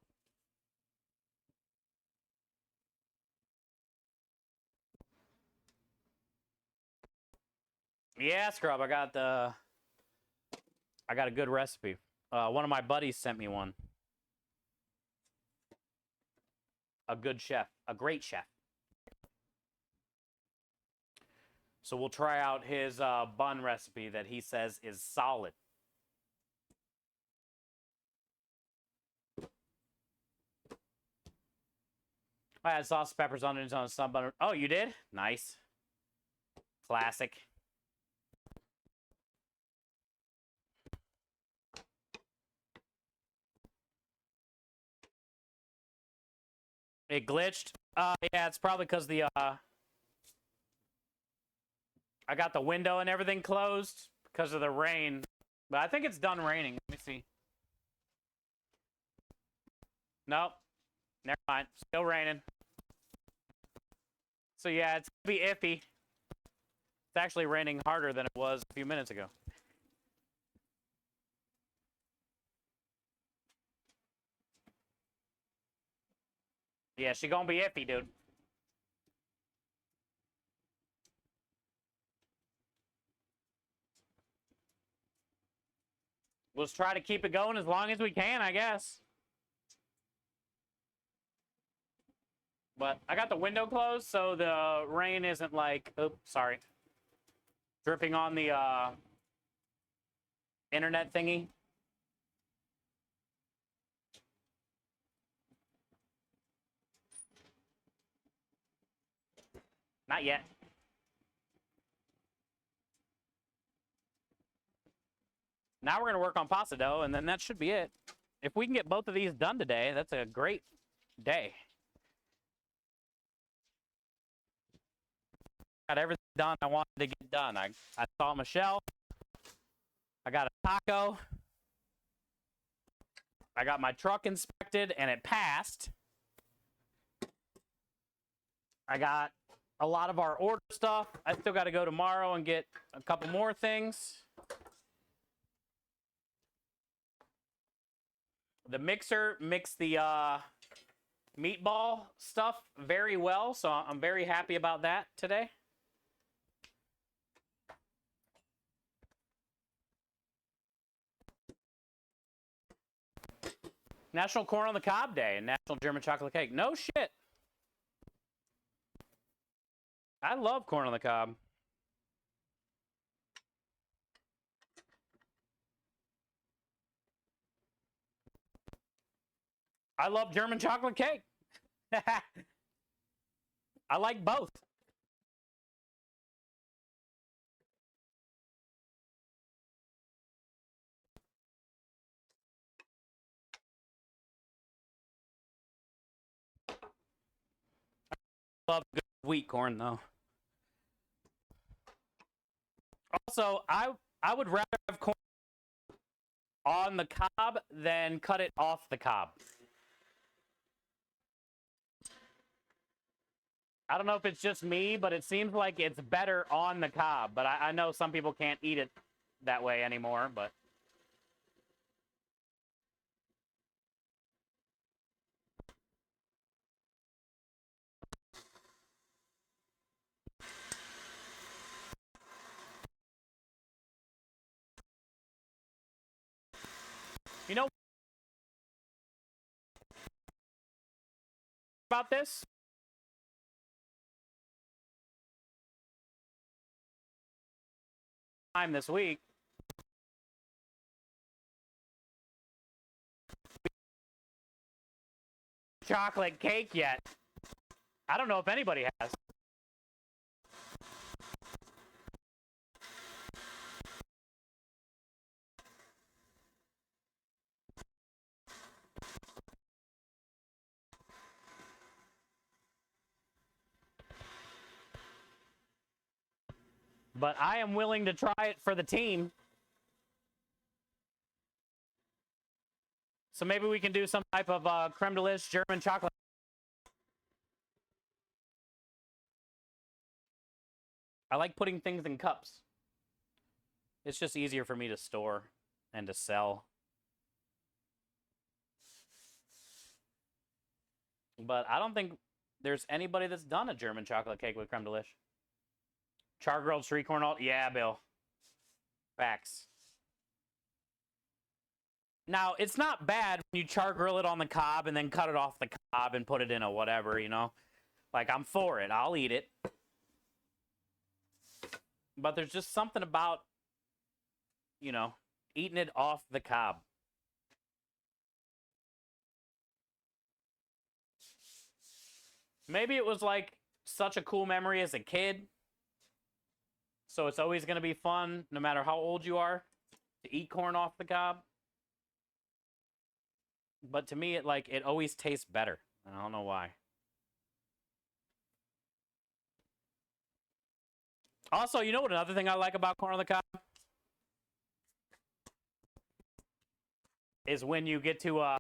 Yeah, Scrub, I got a good recipe. One of my buddies sent me one. A good chef, a great chef. So we'll try out his bun recipe that he says is solid. I had sauce, peppers, onions on some butter. Oh, you did? Nice. Classic. It glitched. Yeah, it's probably because the I got the window and everything closed because of the rain. But I think it's done raining. Let me see. Nope. Never mind. Still raining. So yeah, it's gonna be iffy. It's actually raining harder than it was a few minutes ago. Yeah, she gonna be iffy, dude. We'll just try to keep it going as long as we can, I guess. But I got the window closed, so the rain isn't like, oops, sorry, dripping on the internet thingy. Not yet. Now we're going to work on pasta dough, and then that should be it. If we can get both of these done today, that's a great day. Got everything done I wanted to get done. I saw Michelle. I got a taco. I got my truck inspected, and it passed. I got a lot of our order stuff. I still got to go tomorrow and get a couple more things. The mixer mixed the meatball stuff very well, so I'm very happy about that today. National Corn on the Cob Day and National German Chocolate Cake. No shit. I love corn on the cob. I love German chocolate cake. I like both. I love good wheat corn though. Also, I would rather have corn on the cob than cut it off the cob. I don't know if it's just me, but it seems like it's better on the cob. But I know some people can't eat it that way anymore, but. You know about this? Time this week. Chocolate cake yet. I don't know if anybody has. But I am willing to try it for the team. So maybe we can do some type of creme de lis German chocolate. I like putting things in cups. It's just easier for me to store and to sell. But I don't think there's anybody that's done a German chocolate cake with creme de lis. Char-grilled street corn alt? Yeah, Bill. Facts. Now, it's not bad when you char-grill it on the cob and then cut it off the cob and put it in a whatever, you know? Like, I'm for it. I'll eat it. But there's just something about, you know, eating it off the cob. Maybe it was, like, such a cool memory as a kid. So it's always going to be fun, no matter how old you are, to eat corn off the cob. But to me, it always tastes better. I don't know why. Also, you know what another thing I like about corn on the cob? Is when you get to,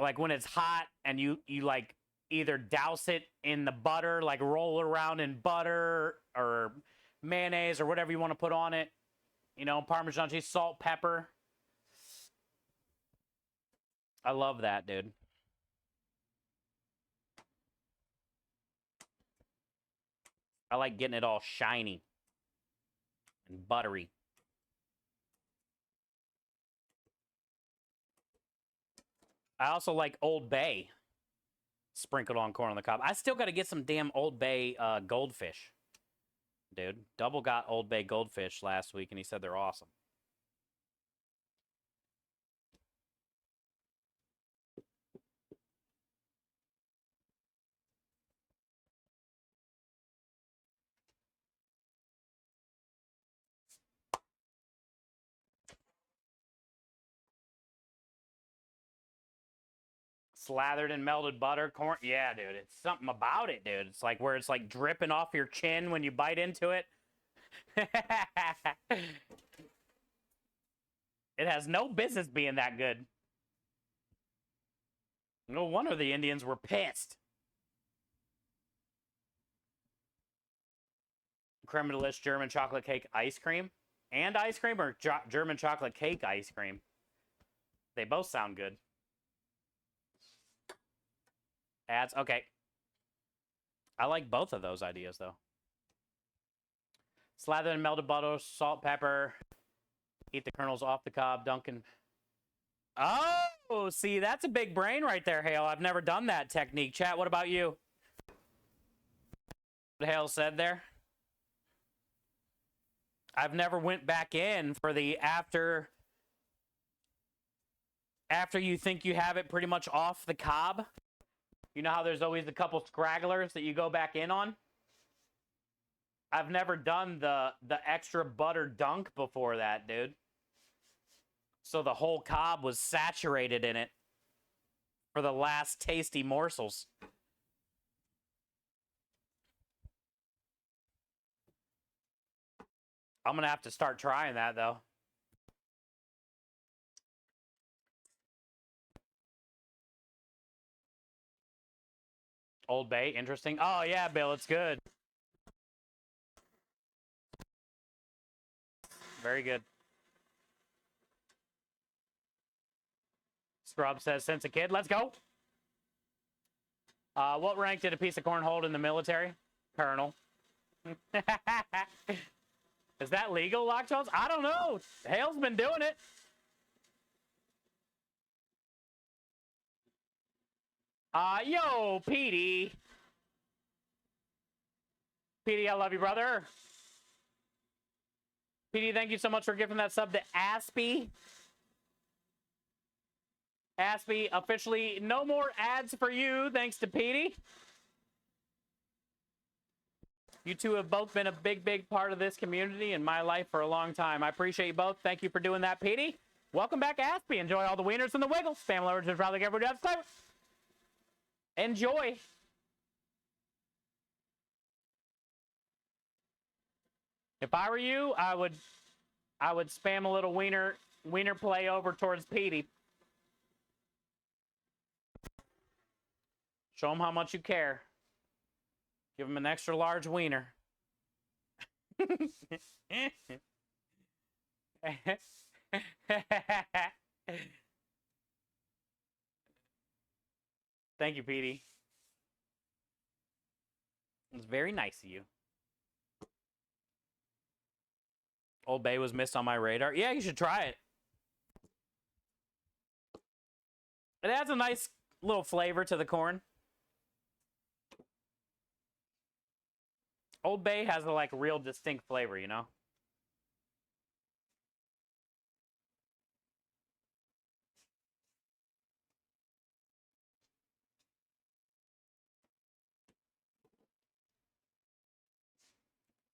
like when it's hot and you like either douse it in the butter, like roll it around in butter or mayonnaise or whatever you want to put on it. You know, Parmesan cheese, salt, pepper. I love that, dude. I like getting it all shiny and buttery. I also like Old Bay sprinkled on corn on the cob. I still got to get some damn Old Bay goldfish. Dude, Double got Old Bay goldfish last week, and he said they're awesome. Slathered in melted butter, corn. Yeah, dude, it's something about it, dude. It's like where it's like dripping off your chin when you bite into it. It has no business being that good. No wonder the Indians were pissed. Creme de lish German chocolate cake ice cream. And ice cream or German chocolate cake ice cream? They both sound good. Ads. Okay. I like both of those ideas, though. Slather in melted butter, salt, pepper. Eat the kernels off the cob, Duncan. Oh, see, that's a big brain right there, Hale. I've never done that technique. Chat, what about you? What Hale said there? I've never went back in for the after you think you have it pretty much off the cob. You know how there's always a couple scragglers that you go back in on? I've never done the extra butter dunk before that, dude. So the whole cob was saturated in it for the last tasty morsels. I'm going to have to start trying that, though. Old Bay, interesting. Oh, yeah, Bill, it's good. Very good. Scrub says, since a kid. Let's go. What rank did a piece of corn hold in the military? Colonel. Is that legal, Locktones? I don't know. Hale's been doing it. Yo, Petey. Petey, I love you, brother. Petey, thank you so much for giving that sub to Aspie. Aspie, officially no more ads for you, thanks to Petey. You two have both been a big, big part of this community and my life for a long time. I appreciate you both. Thank you for doing that, Petey. Welcome back, Aspie. Enjoy all the wieners and the wiggles. Spam lovers just probably everybody else flavor. Enjoy. If I were you, I would spam a little wiener play over towards Petey. Show him how much you care. Give him an extra large wiener. Thank you, Petey. It's very nice of you. Old Bay was missed on my radar. Yeah, you should try it. It adds a nice little flavor to the corn. Old Bay has a like real distinct flavor, you know?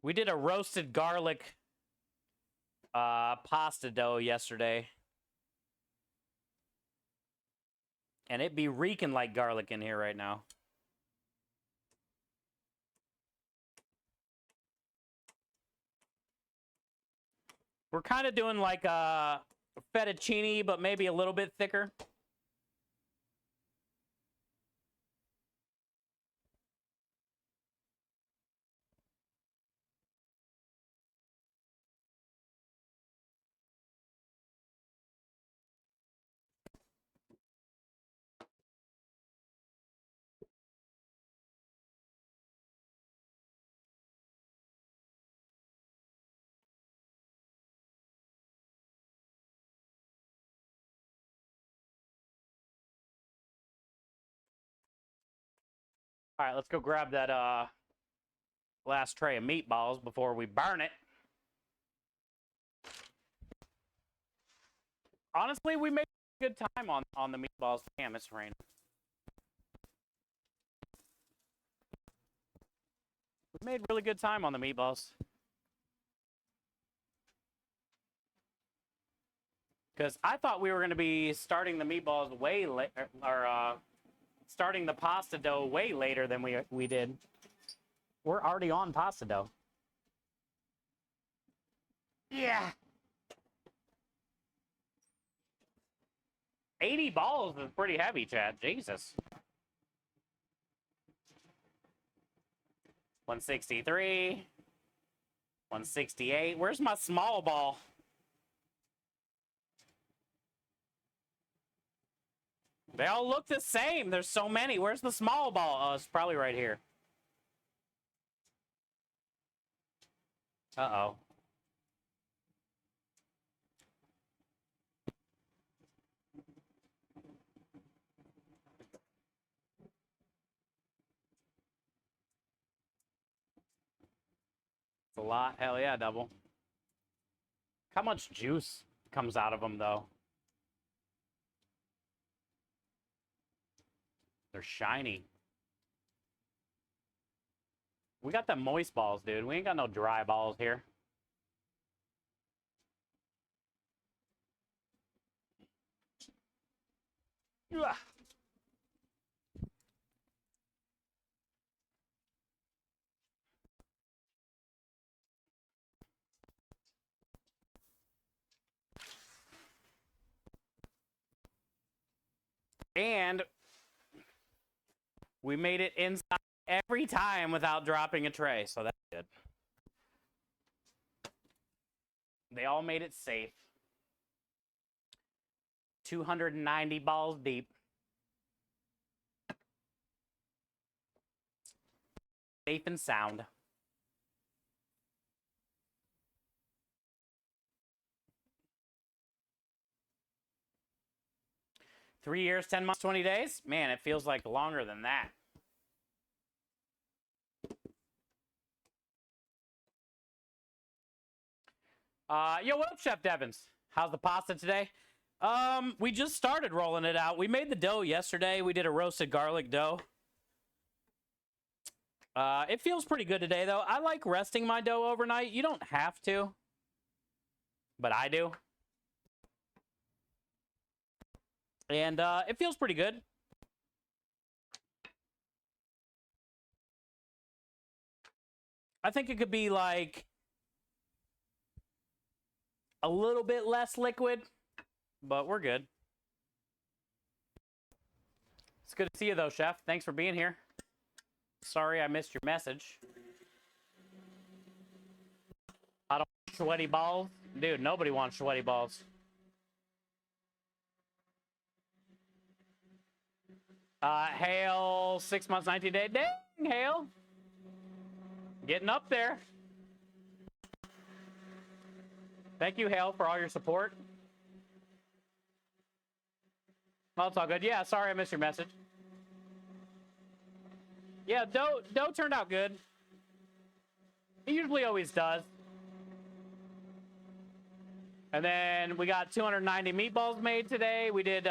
We did a roasted garlic pasta dough yesterday. And it be reeking like garlic in here right now. We're kind of doing like a fettuccine, but maybe a little bit thicker. All right, let's go grab that last tray of meatballs before we burn it. Honestly, we made a good time on the meatballs. Damn, it's raining. We made really good time on the meatballs. Because I thought we were going to be starting the meatballs way late, or starting the pasta dough way later than we did. We're already on pasta dough. Yeah. 80 balls is pretty heavy, Chad. Jesus. 163. 168. Where's my small ball? They all look the same. There's so many. Where's the small ball? Oh, it's probably right here. Uh-oh. It's a lot. Hell yeah, double. How much juice comes out of them, though? They're shiny. We got the moist balls, dude. We ain't got no dry balls here. Ugh. And we made it inside every time without dropping a tray, so that's good. They all made it safe. 290 balls deep. Safe and sound. Three years, 10 months, 20 days? Man, it feels like longer than that. Yo, what up, Chef Devins? How's the pasta today? We just started rolling it out. We made the dough yesterday. We did a roasted garlic dough. It feels pretty good today, though. I like resting my dough overnight. You don't have to, but I do. And it feels pretty good. I think it could be like a little bit less liquid, but we're good. It's good to see you, though, Chef. Thanks for being here. Sorry I missed your message. I don't want sweaty balls. Dude, nobody wants sweaty balls. Hale, 6 months, 19 days. Dang, Hale. Getting up there. Thank you, Hale, for all your support. Well, it's all good. Yeah, sorry I missed your message. Yeah, dough turned out good. It usually always does. And then we got 290 meatballs made today. We did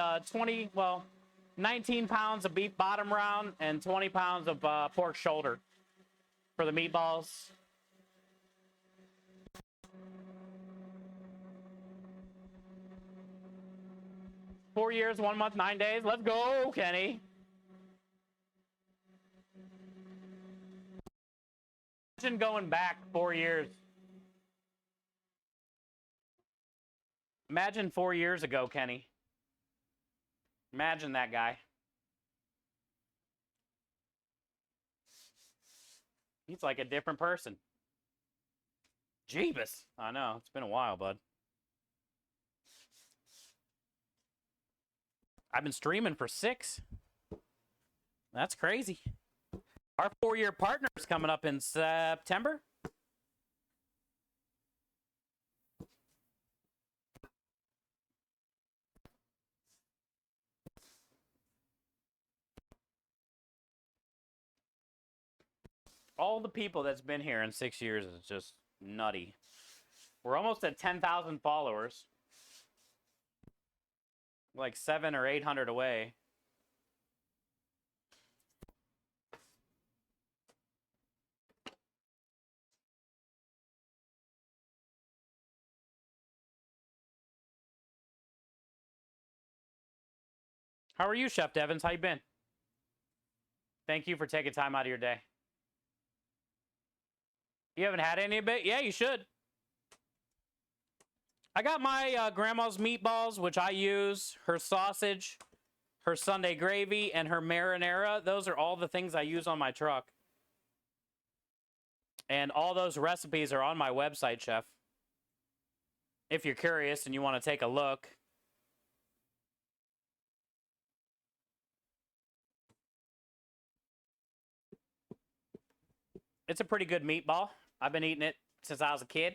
19 pounds of beef bottom round and 20 pounds of pork shoulder for the meatballs. Four years, 1 month, 9 days. Let's go, Kenny. Imagine going back 4 years. Imagine 4 years ago, Kenny. Imagine that guy. He's like a different person. Jeebus. I know. It's been a while, bud. I've been streaming for 6. That's crazy. Our 4-year partner is coming up in September. All the people that's been here in 6 years is just nutty. We're almost at 10,000 followers. Like 700 or 800 away. How are you, Chef Devins? How you been? Thank you for taking time out of your day. You haven't had any of it? Yeah, you should. I got my grandma's meatballs, which I use, her sausage, her Sunday gravy, and her marinara. Those are all the things I use on my truck. And all those recipes are on my website, Chef. If you're curious and you want to take a look. It's a pretty good meatball. I've been eating it since I was a kid.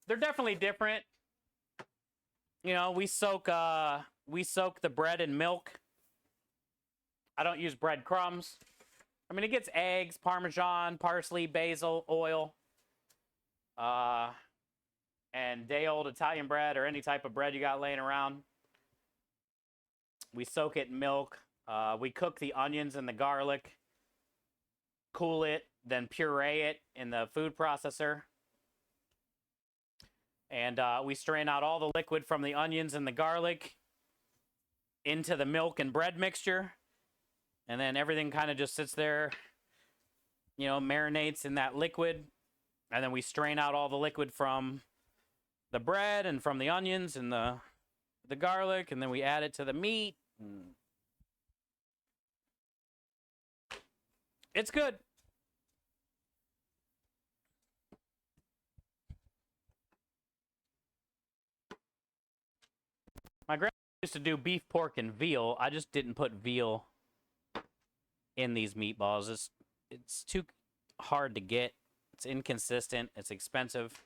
They're definitely different. You know, we soak the bread in milk. I don't use breadcrumbs. I mean, it gets eggs, Parmesan, parsley, basil, oil, and day-old Italian bread or any type of bread you got laying around. We soak it in milk. We cook the onions and the garlic, cool it, then puree it in the food processor. And we strain out all the liquid from the onions and the garlic into the milk and bread mixture. And then everything kind of just sits there, you know, marinates in that liquid. And then we strain out all the liquid from the bread and from the onions and the garlic. And then we add it to the meat. It's good. My grandma used to do beef, pork, and veal. I just didn't put veal in these meatballs. It's too hard to get. It's inconsistent. It's expensive.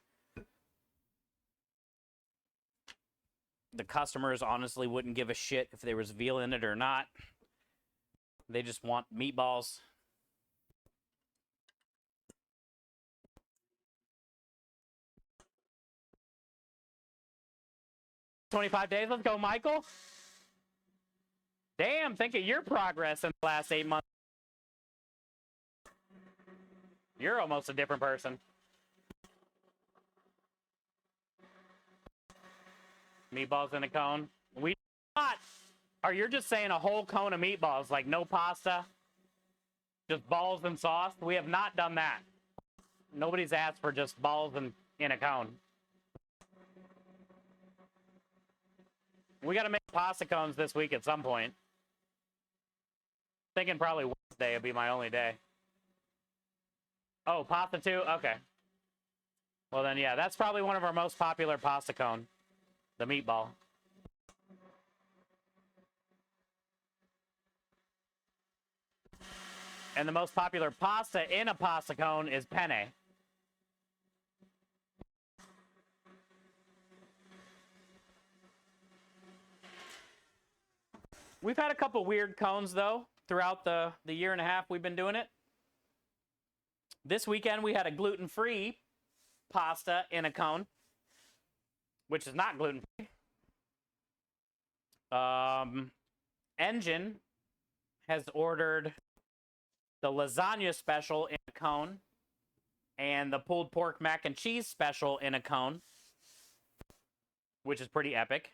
The customers honestly wouldn't give a shit if there was veal in it or not. They just want meatballs. $25 days. Let's go, Michael. Damn, think of your progress in the last 8 months. You're almost a different person. Meatballs in a cone. We not. Or you're just saying a whole cone of meatballs, like no pasta, just balls and sauce. We have not done that. Nobody's asked for just balls in a cone. We got to make pasta cones this week at some point. Thinking probably Wednesday would be my only day. Oh, pasta too? Okay. Well then, yeah, that's probably one of our most popular pasta cone. The meatball. And the most popular pasta in a pasta cone is penne. We've had a couple weird cones, though, throughout the year and a half we've been doing it. This weekend, we had a gluten-free pasta in a cone, which is not gluten-free. Engine has ordered the lasagna special in a cone and the pulled pork mac and cheese special in a cone, which is pretty epic.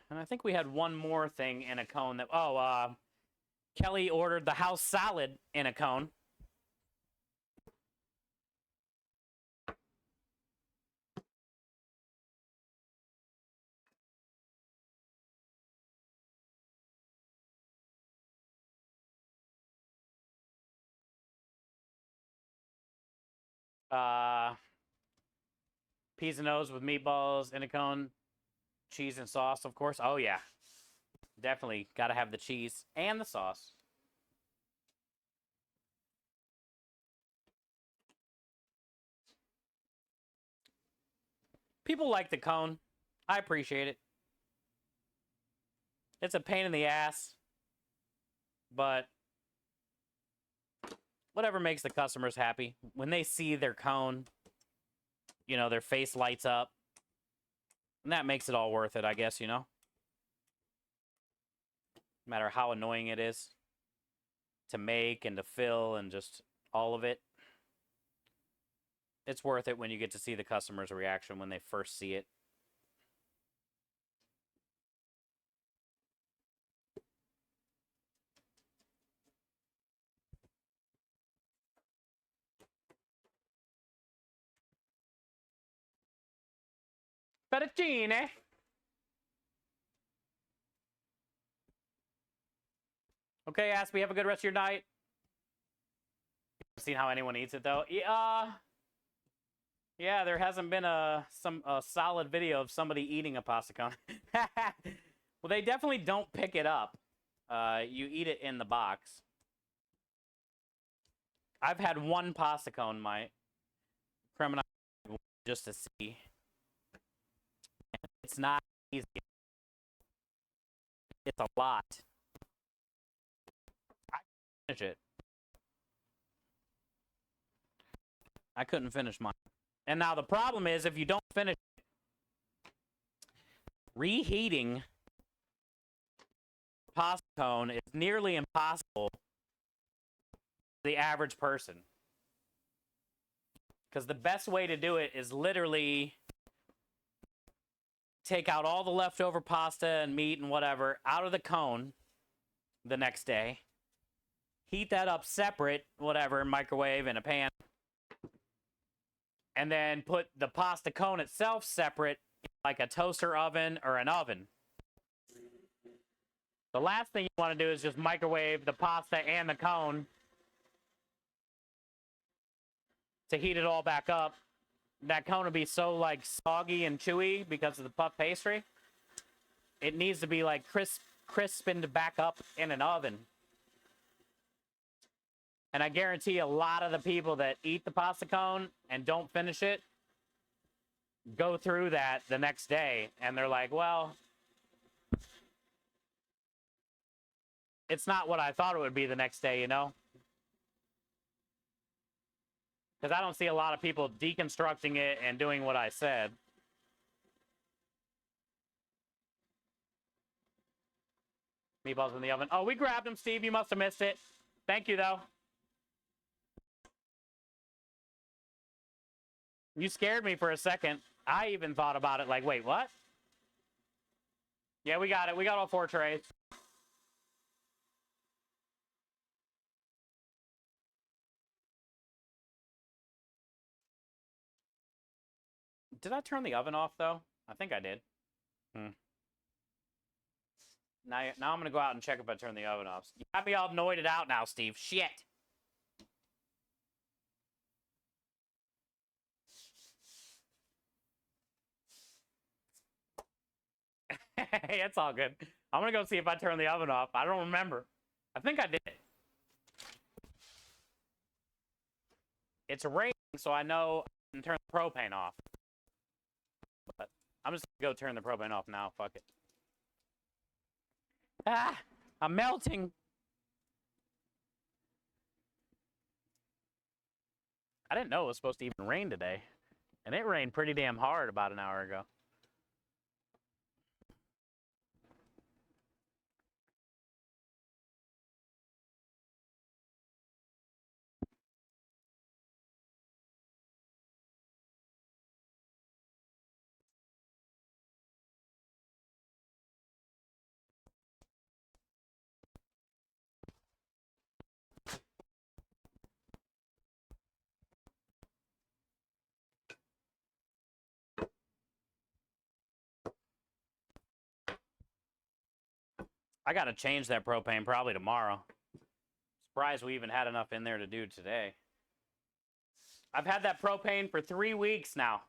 And I think we had one more thing in a cone that, Kelly ordered the house salad in a cone. Peas and O's with meatballs in a cone, cheese and sauce, of course. Oh, yeah. Definitely got to have the cheese and the sauce. People like the cone. I appreciate it. It's a pain in the ass, but whatever makes the customers happy. When they see their cone, you know, their face lights up. And that makes it all worth it, I guess, you know? No matter how annoying it is to make and to fill and just all of it. It's worth it when you get to see the customer's reaction when they first see it. Fettuccine. Okay, Aspie, have a good rest of your night. Seen how anyone eats it though? Yeah, there hasn't been a solid video of somebody eating a pasta cone. Well, they definitely don't pick it up. You eat it in the box. I've had one pasta cone, my Creme and I, just to see. It's not easy. It's a lot. I couldn't finish it. I couldn't finish mine. And now the problem is, if you don't finish it, reheating pasta cone is nearly impossible for the average person. Because the best way to do it is literally take out all the leftover pasta and meat and whatever out of the cone the next day. Heat that up separate, whatever, microwave in a pan. And then put the pasta cone itself separate, like a toaster oven or an oven. The last thing you want to do is just microwave the pasta and the cone to heat it all back up. That cone would be so like soggy and chewy because of the puff pastry. It needs to be like crisped back up in an oven. And I guarantee a lot of the people that eat the pasta cone and don't finish it go through that the next day. And they're like, well, it's not what I thought it would be the next day, you know? Because I don't see a lot of people deconstructing it and doing what I said. Meatballs in the oven. Oh, we grabbed them, Steve. You must have missed it. Thank you, though. You scared me for a second. I even thought about it like, wait, what? Yeah, we got it. We got all 4 trays. Did I turn the oven off, though? I think I did. Now I'm going to go out and check if I turned the oven off. You got me all noited out now, Steve. Shit. Hey, it's all good. I'm going to go see if I turned the oven off. I don't remember. I think I did. It's raining, so I know I can turn the propane off. But I'm just going to go turn the propane off now. Fuck it. Ah, I'm melting. I didn't know it was supposed to even rain today. And it rained pretty damn hard about an hour ago. I got to change that propane probably tomorrow. Surprised we even had enough in there to do today. I've had that propane for 3 weeks now.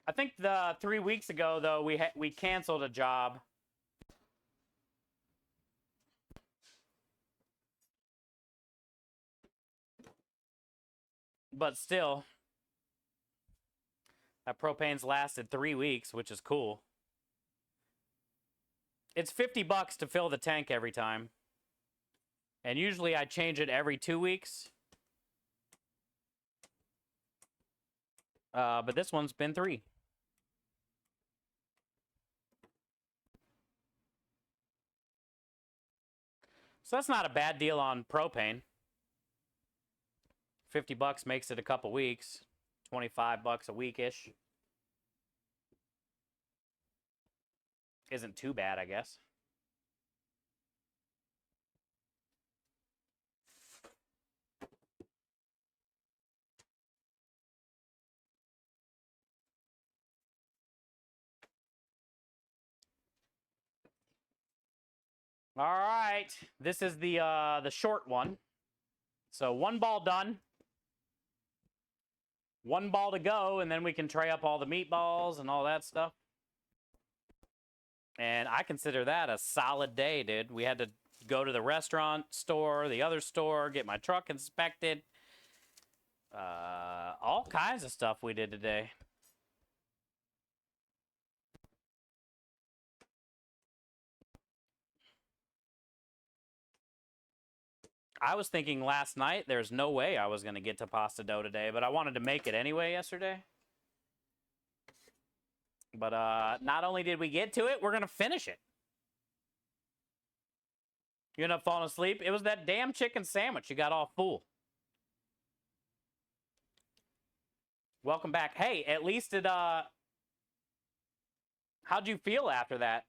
I think 3 weeks ago, though, we canceled a job. But still, that propane's lasted 3 weeks, which is cool. It's $50 to fill the tank every time. And usually I change it every 2 weeks. But this one's been 3. So that's not a bad deal on propane. $50 makes it a couple weeks. $25 a week-ish. Isn't too bad, I guess. All right, this is the short one. So 1 ball done. 1 ball to go, and then we can tray up all the meatballs and all that stuff. And I consider that a solid day, dude. We had to go to the restaurant store, the other store, get my truck inspected. All kinds of stuff we did today. I was thinking last night there's no way I was going to get to pasta dough today, but I wanted to make it anyway yesterday. But not only did we get to it, we're going to finish it. You end up falling asleep? It was that damn chicken sandwich. You got all full. Welcome back. Hey, at least it, how'd you feel after that?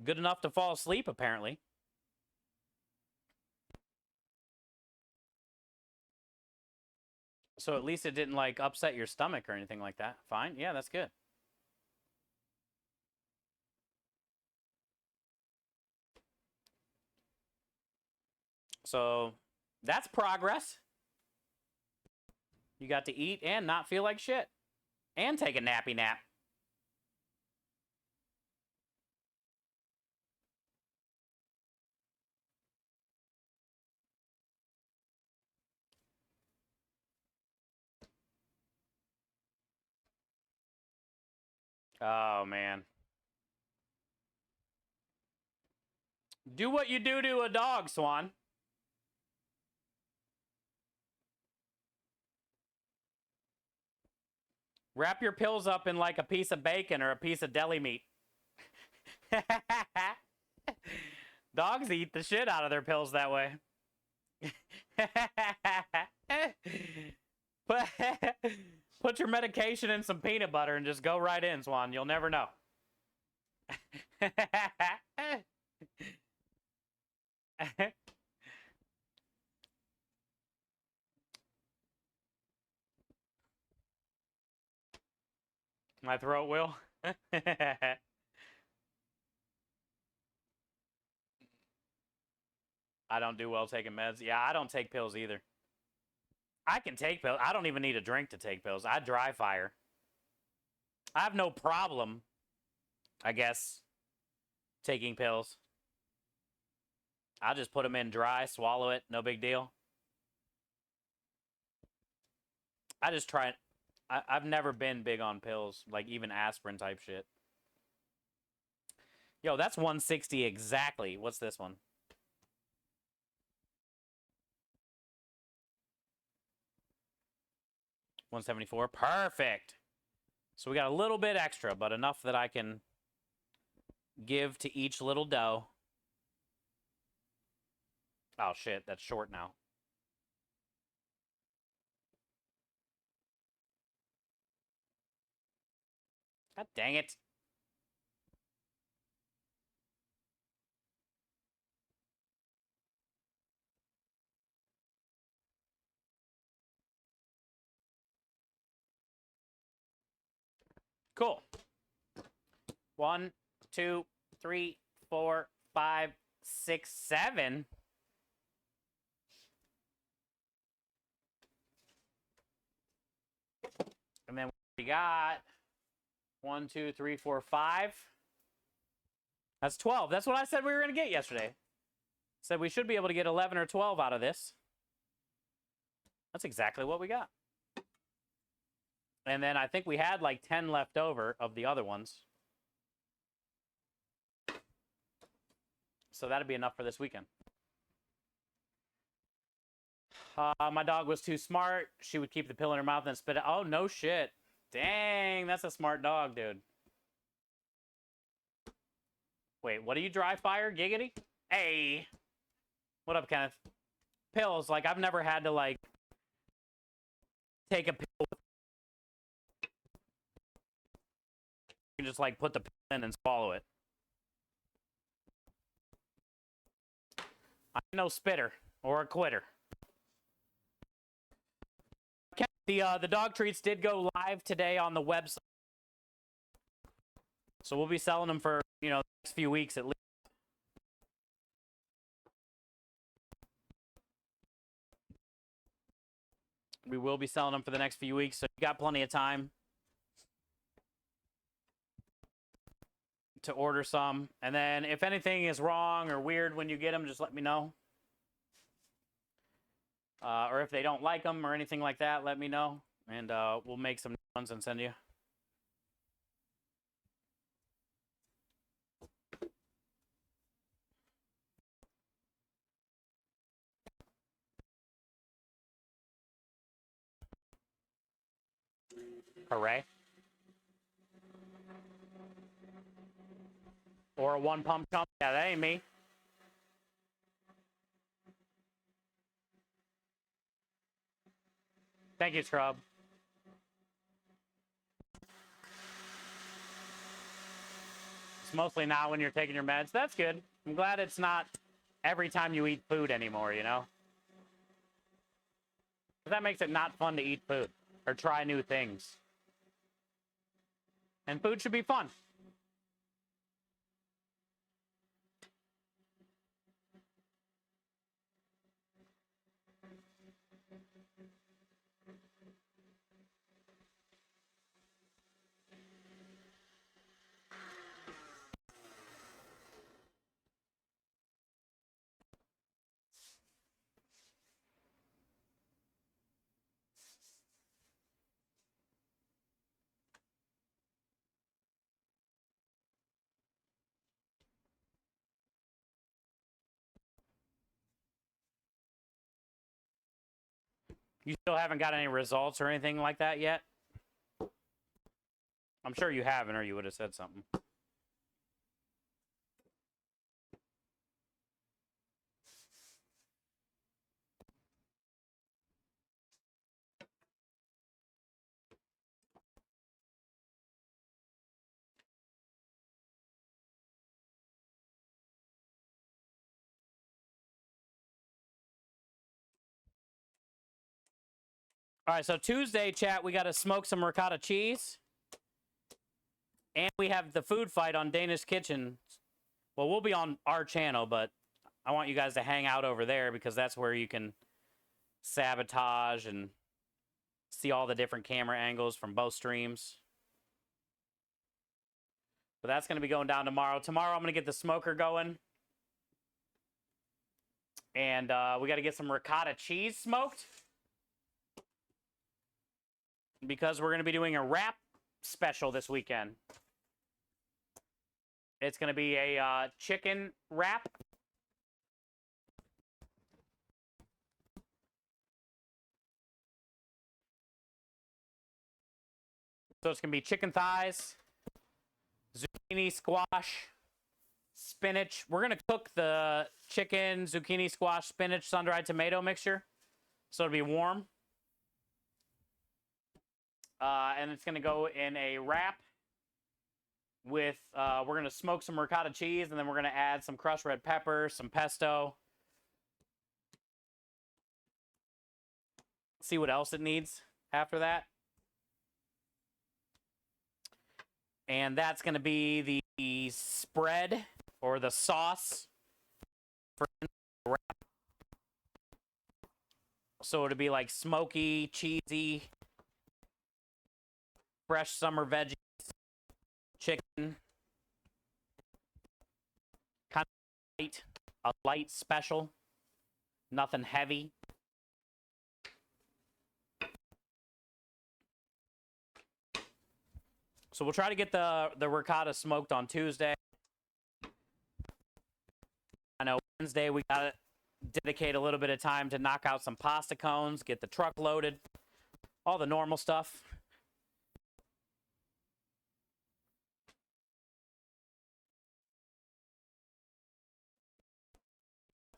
Good enough to fall asleep, apparently. So at least it didn't, like, upset your stomach or anything like that. Fine. Yeah, that's good. So that's progress. You got to eat and not feel like shit. And take a nappy nap. Oh, man. Do what you do to a dog, Swan. Wrap your pills up in like a piece of bacon or a piece of deli meat. Dogs eat the shit out of their pills that way. Put your medication in some peanut butter and just go right in, Swan. You'll never know. My throat will. I don't do well taking meds. Yeah, I don't take pills either. I can take pills. I don't even need a drink to take pills. I dry fire. I have no problem, I guess, taking pills. I'll just put them in dry, swallow it, no big deal. I just try it. I've never been big on pills, like even aspirin type shit. Yo, that's 160 exactly. What's this one? $174. Perfect. So we got a little bit extra, but enough that I can give to each little dough. Oh, shit. That's short now. God dang it. Cool. 1, 2, 3, 4, 5, 6, 7. And then we got 1, 2, 3, 4, 5. That's 12. That's what I said we were going to get yesterday. Said we should be able to get 11 or 12 out of this. That's exactly what we got. And then I think we had like 10 left over of the other ones. So that'd be enough for this weekend. My dog was too smart. She would keep the pill in her mouth and spit it. Oh, no shit. Dang, that's a smart dog, dude. Wait, what do you dry fire? Giggity? Hey. What up, Kenneth? Pills, like I've never had to like take a pill. You can just like put the pill in and swallow it. I'm no spitter or a quitter. The dog treats did go live today on the website. So we'll be selling them for, you know, the next few weeks at least. We will be selling them for the next few weeks, so you got plenty of time to order some. And then if anything is wrong or weird when you get them, just let me know. Or if they don't like them or anything like that, let me know. And we'll make some new ones and send you. Hooray. Or a one pump chump. Yeah, that ain't me. Thank you, Scrub. It's mostly not when you're taking your meds. That's good. I'm glad it's not every time you eat food anymore, you know? That makes it not fun to eat food or try new things. And food should be fun. You still haven't got any results or anything like that yet? I'm sure you haven't, or you would have said something. All right, so Tuesday, chat, we got to smoke some ricotta cheese. And we have the food fight on Dana's Kitchen. Well, we'll be on our channel, but I want you guys to hang out over there because that's where you can sabotage and see all the different camera angles from both streams. But that's going to be going down tomorrow. Tomorrow, I'm going to get the smoker going. And we got to get some ricotta cheese smoked. Because we're going to be doing a wrap special this weekend. It's going to be a chicken wrap. So it's going to be chicken thighs, zucchini, squash, spinach. We're going to cook the chicken, zucchini, squash, spinach, sun-dried tomato mixture. So it'll be warm. And it's going to go in a wrap with, we're going to smoke some ricotta cheese, and then we're going to add some crushed red pepper, some pesto. See what else it needs after that. And that's going to be the spread or the sauce for the wrap. So it'll be like smoky, cheesy, fresh summer veggies, chicken, kind of light, a light special, nothing heavy. So we'll try to get the ricotta smoked on Tuesday. I know Wednesday we got to dedicate a little bit of time to knock out some pasta cones, get the truck loaded, all the normal stuff.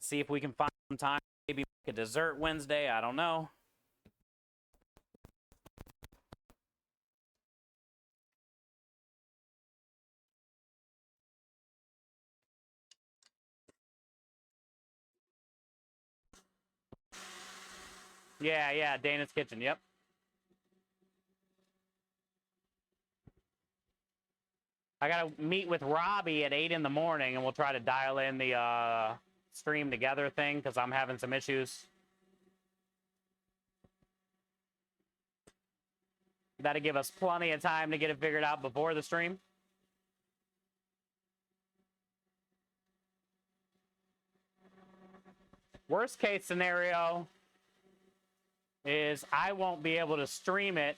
See if we can find some time, maybe make a dessert Wednesday, I don't know. Yeah, Dana's Kitchen, yep. I gotta meet with Robbie at 8 in the morning, and we'll try to dial in the stream together thing, because I'm having some issues. That'll give us plenty of time to get it figured out before the stream. Worst case scenario is I won't be able to stream it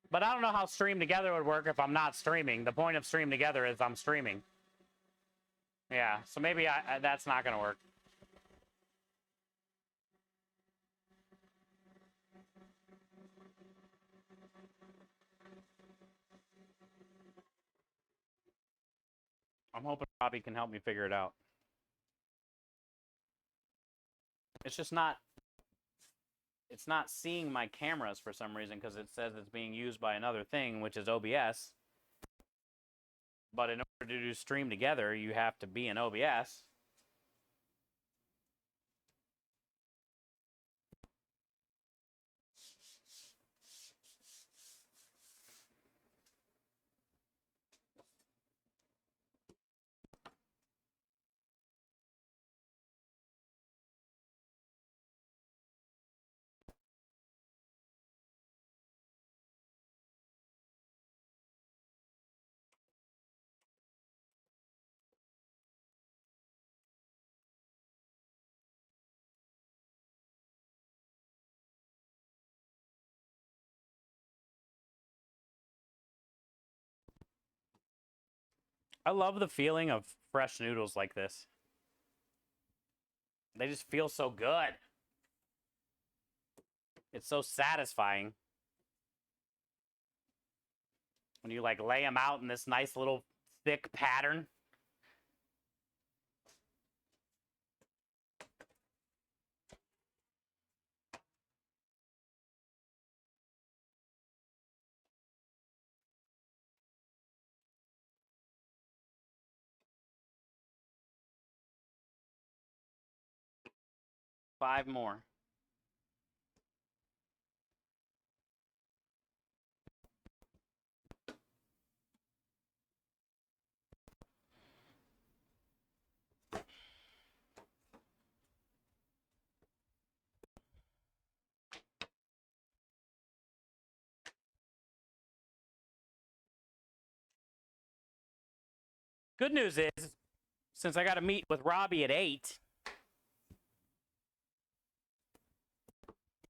but I don't know how Stream Together would work if I'm not streaming. The point of Stream Together is I'm streaming. Yeah, so maybe that's not going to work. I'm hoping Robbie can help me figure it out. It's just not... It's not seeing my cameras for some reason because it says it's being used by another thing, which is OBS. But in order to do Stream Together, you have to be in OBS. I love the feeling of fresh noodles like this. They just feel so good. It's so satisfying. When you like lay them out in this nice little thick pattern. Five more. Good news is, since I got to meet with Robbie at 8,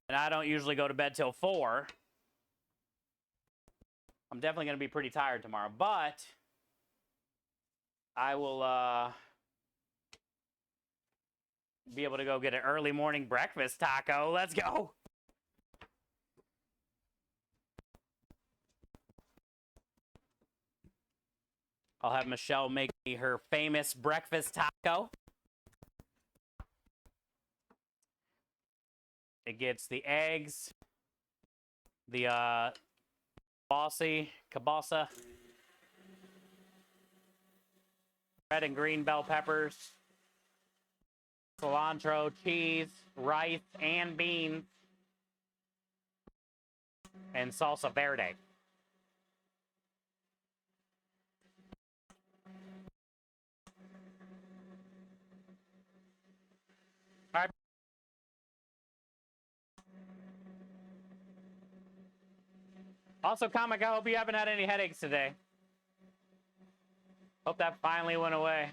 and I don't usually go to bed till 4, I'm definitely going to be pretty tired tomorrow, but I will be able to go get an early morning breakfast taco. Let's go. I'll have Michelle make me her famous breakfast taco. It gets the eggs, the kielbasa, red and green bell peppers, cilantro, cheese, rice, and beans, and salsa verde. All right. Also, Comic, I hope you haven't had any headaches today. Hope that finally went away.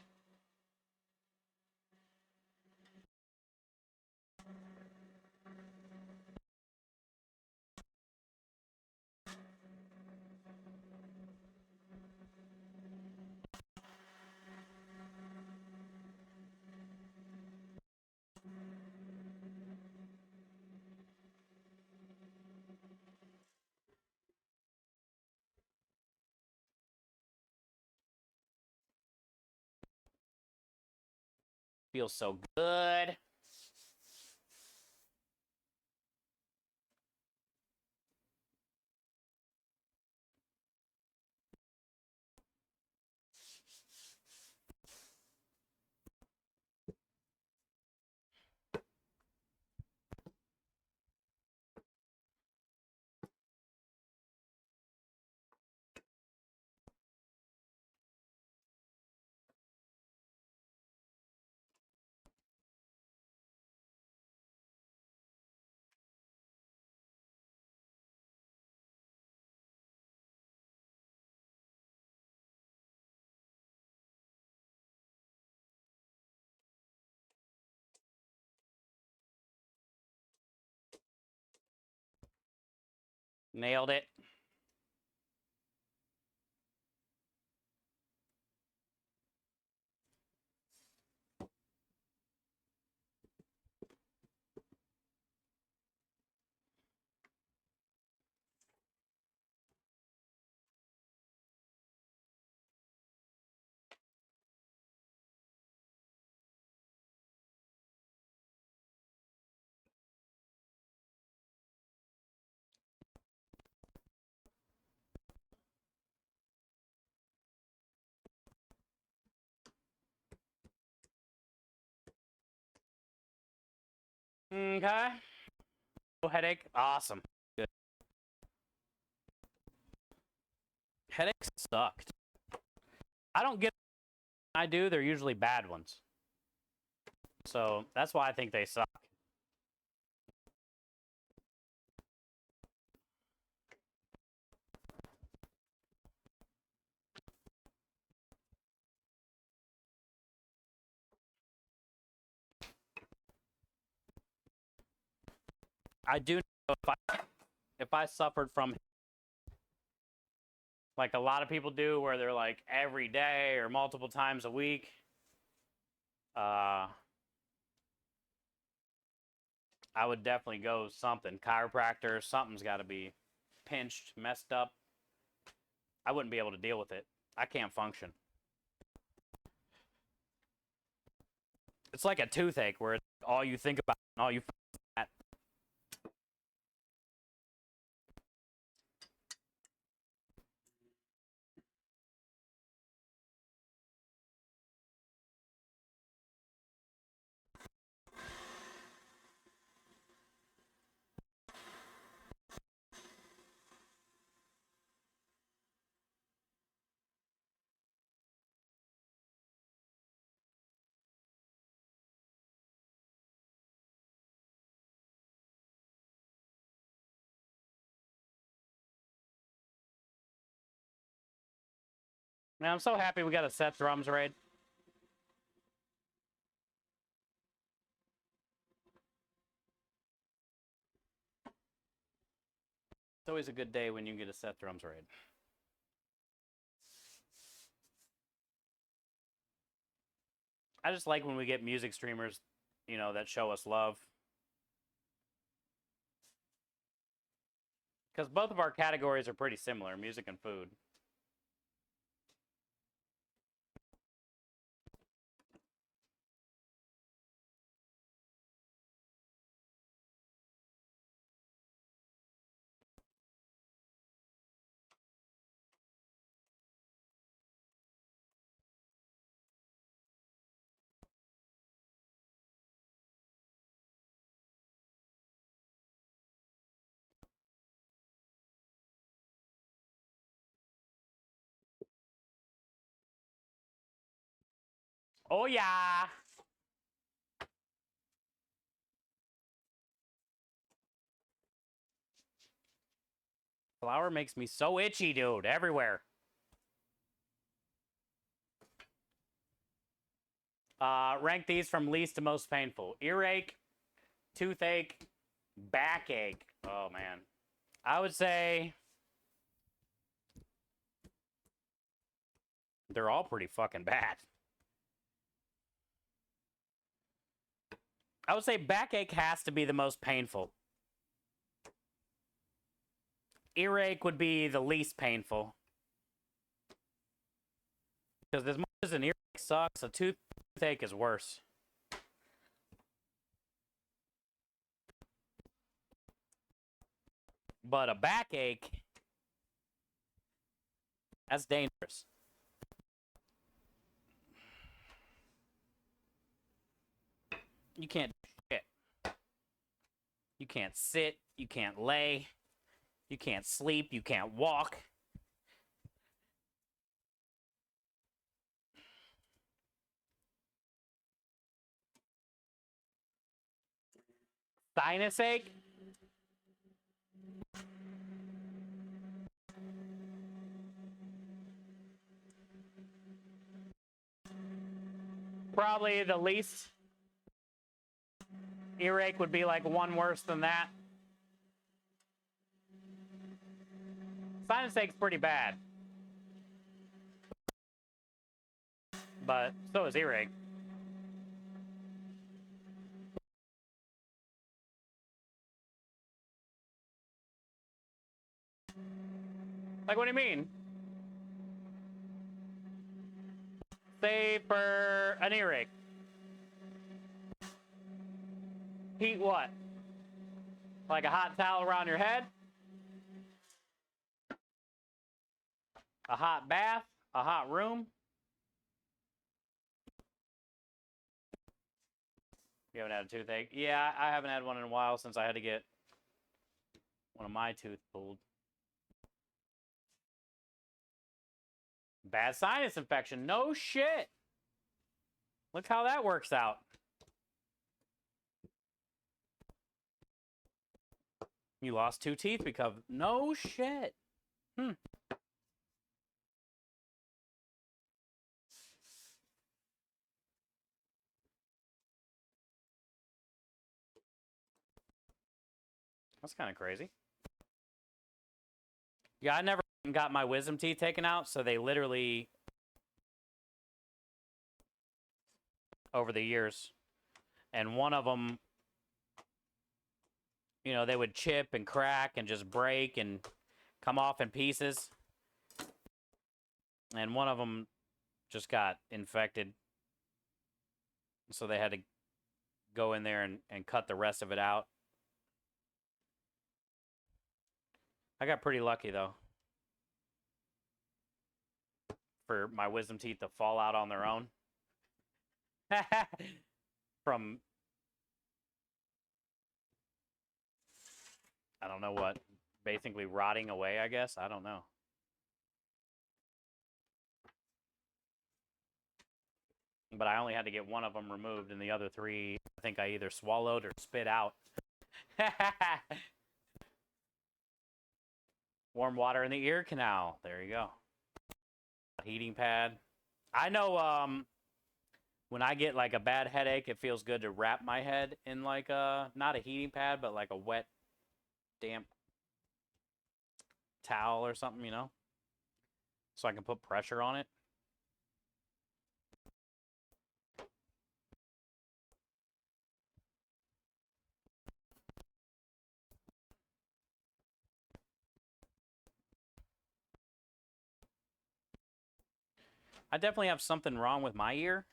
Feels so good. Nailed it. Okay. No headache. Awesome. Good. Headaches sucked. I don't get. I do. They're usually bad ones. So that's why I think they suck. I do know if I suffered from like a lot of people do, where they're like every day or multiple times a week. I would definitely go something. Chiropractor, something's got to be pinched, messed up. I wouldn't be able to deal with it. I can't function. It's like a toothache where it's all you think about and all you at. Man, I'm so happy we got a set drums raid. It's always a good day when you get a set drums raid. I just like when we get music streamers, you know, that show us love. Because both of our categories are pretty similar, music and food. Oh, yeah. Flour makes me so itchy, dude. Everywhere. Rank these from least to most painful. Earache, toothache, backache. Oh, man. I would say they're all pretty fucking bad. I would say backache has to be the most painful. Earache would be the least painful. Because as much as an earache sucks, a toothache is worse. But a backache, that's dangerous. You can't do shit. You can't sit. You can't lay. You can't sleep. You can't walk. Sinus ache? Probably the least. Earache would be like one worse than that. Sinus ache's pretty bad. But so is earache. Like, what do you mean? Say for an earache. Heat what? Like a hot towel around your head? A hot bath? A hot room? You haven't had a toothache? Yeah, I haven't had one in a while since I had to get one of my teeth pulled. Bad sinus infection. No shit. Look how that works out. You lost 2 teeth because no shit. That's kind of crazy. Yeah, I never got my wisdom teeth taken out, so they literally, over the years, and one of them, you know, they would chip and crack and just break and come off in pieces. And one of them just got infected, so they had to go in there and cut the rest of it out. I got pretty lucky, though, for my wisdom teeth to fall out on their own. From, I don't know what, basically rotting away, I guess. I don't know. But I only had to get one of them removed, and the other 3, I think I either swallowed or spit out. Warm water in the ear canal. There you go. Heating pad. I know when I get like a bad headache, it feels good to wrap my head in like not a heating pad, but like a wet, damp towel or something, you know? So I can put pressure on it. I definitely have something wrong with my ear,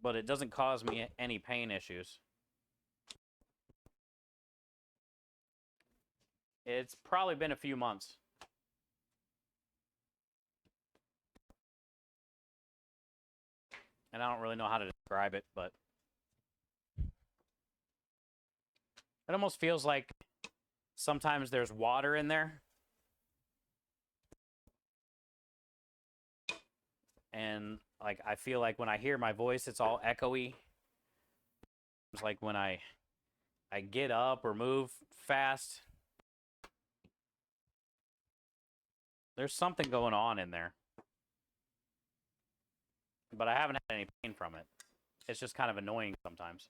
but it doesn't cause me any pain issues. It's probably been a few months. And I don't really know how to describe it, but it almost feels like sometimes there's water in there. And like I feel like when I hear my voice, it's all echoey. It's like when I get up or move fast, there's something going on in there. But I haven't had any pain from it. It's just kind of annoying sometimes.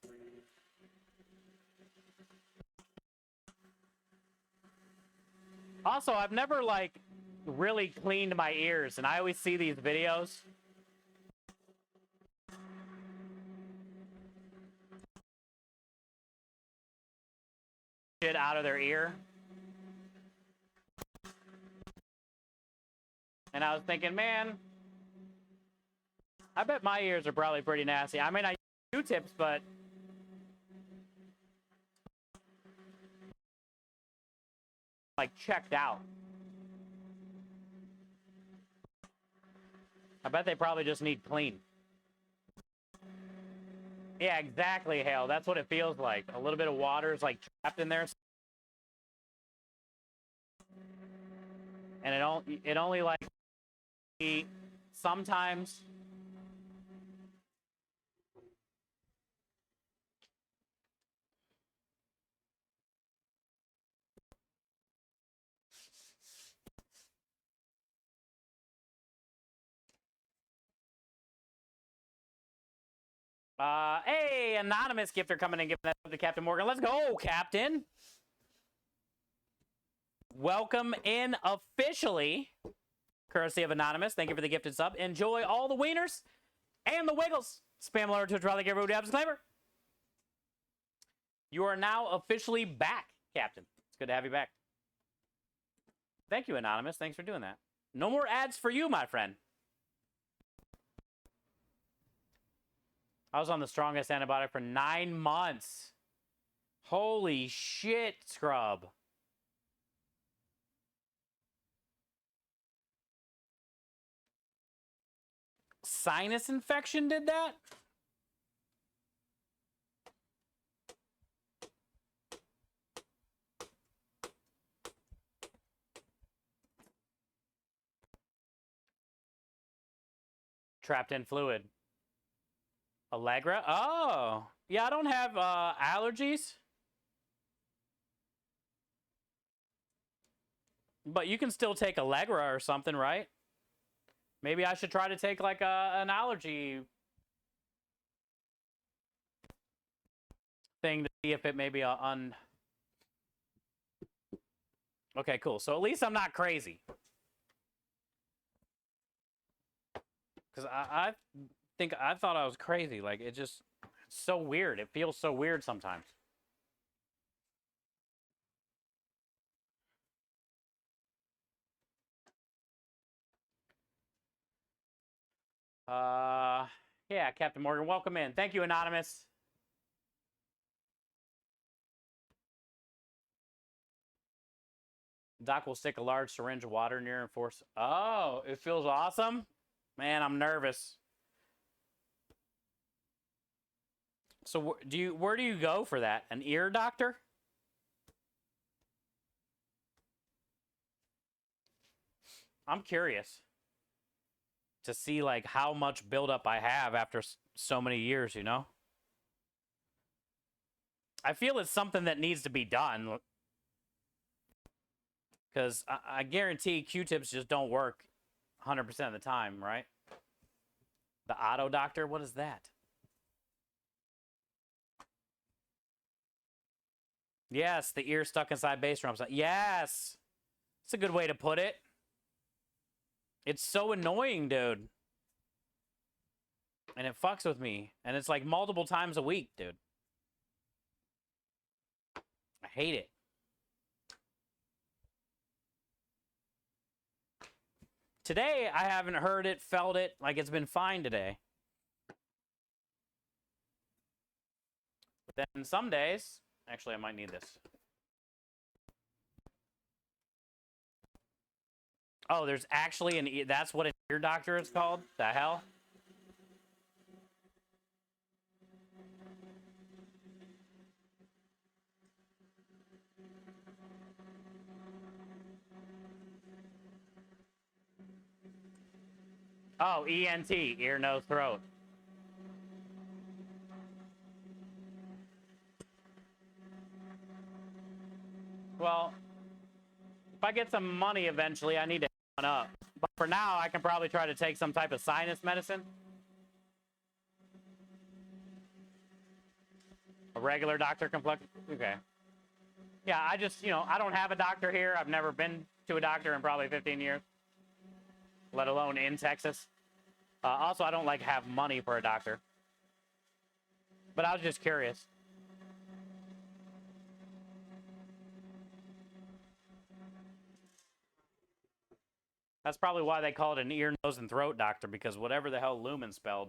Also, I've never like really cleaned my ears, and I always see these videos. Shit out of their ear. And I was thinking, man, I bet my ears are probably pretty nasty. I mean, I use Q-tips, but like checked out. I bet they probably just need clean. Yeah, exactly, Hale. That's what it feels like. A little bit of water is like trapped in there. And it only like sometimes. Hey, anonymous gifter coming and giving that to Captain Morgan. Let's go, Captain. welcome in officially. Courtesy of Anonymous. Thank you for the gifted sub. Enjoy all the wieners and the wiggles. Spam alert to try to give a disclaimer. You are now officially back, Captain. It's good to have you back. Thank you, Anonymous. Thanks for doing that. No more ads for you, my friend. I was on the strongest antibiotic for 9 months. Holy shit, scrub. Sinus infection did that? Trapped in fluid. Allegra? Oh. Yeah, I don't have allergies. But you can still take Allegra or something, right? Maybe I should try to take like an allergy thing to see if it may be Okay, cool. So at least I'm not crazy. Because I thought I was crazy. Like, it's so weird. It feels so weird sometimes. Yeah, Captain Morgan, welcome in. Thank you, Anonymous. Doc will stick a large syringe of water near and force. Oh, it feels awesome. Man, I'm nervous. So where do you go for that? An ear doctor? I'm curious to see like how much buildup I have after so many years, you know? I feel it's something that needs to be done. Because I guarantee Q-tips just don't work 100% of the time, right? The auto doctor, what is that? Yes, the ear stuck inside bass drums. Yes! It's a good way to put it. It's so annoying, dude. And it fucks with me. And it's like multiple times a week, dude. I hate it. Today, I haven't heard it, felt it. Like, it's been fine today. But then some days... Actually, I might need this. Oh, there's actually an... That's what an ear doctor is called? The hell? Oh, ENT. Ear, nose, throat. Well, if I get some money eventually, I need to one up. But for now, I can probably try to take some type of sinus medicine. A regular doctor can plug. Okay. Yeah, I just, I don't have a doctor here. I've never been to a doctor in probably 15 years, let alone in Texas. Also, I don't have money for a doctor. But I was just curious. That's probably why they call it an ear, nose, and throat doctor, because whatever the hell Lumen spelled.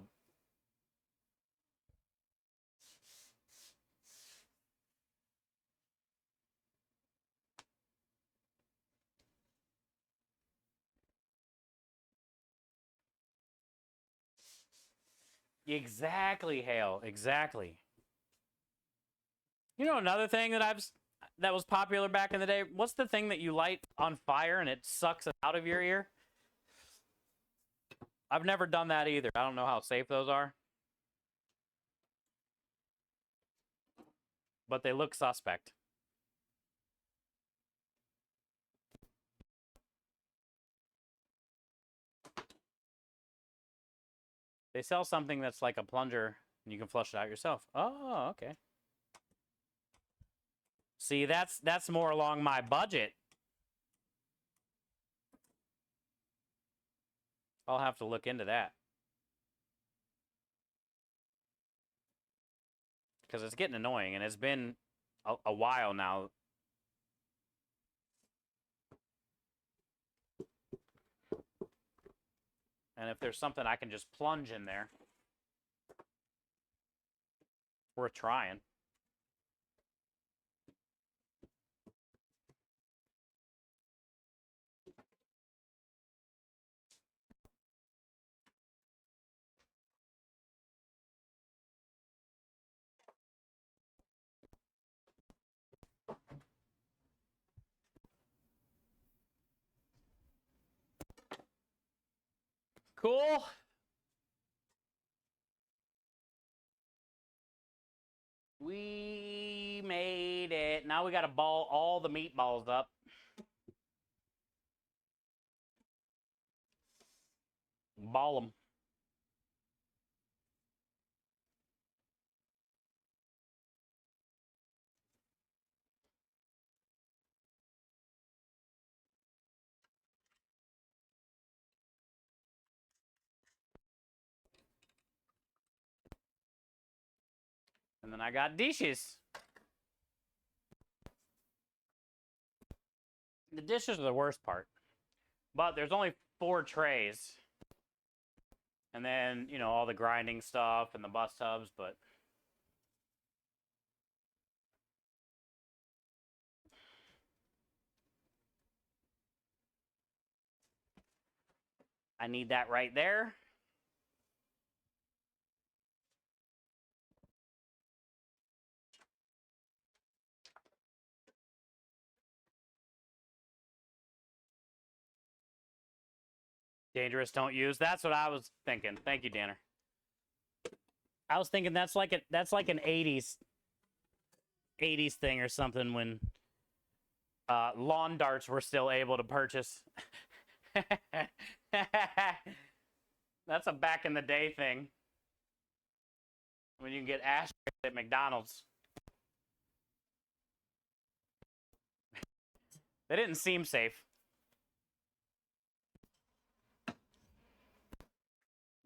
Exactly, Hale. Exactly. You know another thing that was popular back in the day? What's the thing that you light on fire and it sucks it out of your ear? I've never done that either. I don't know how safe those are. But they look suspect. They sell something that's like a plunger and you can flush it out yourself. Oh, okay. See, that's more along my budget. I'll have to look into that. Because it's getting annoying, and it's been a while now. And if there's something I can just plunge in there, worth trying. Cool. We made it. Now we got to ball all the meatballs up. Ball them. And then I got dishes. The dishes are the worst part. But there's only 4 trays. And then, you know, all the grinding stuff and the bus tubs, but I need that right there. Dangerous, don't use. That's what I was thinking. Thank you, Danner. I was thinking that's like an 80s thing or something when lawn darts were still able to purchase. That's a back in the day thing. When you can get ashtrays at McDonald's. They didn't seem safe.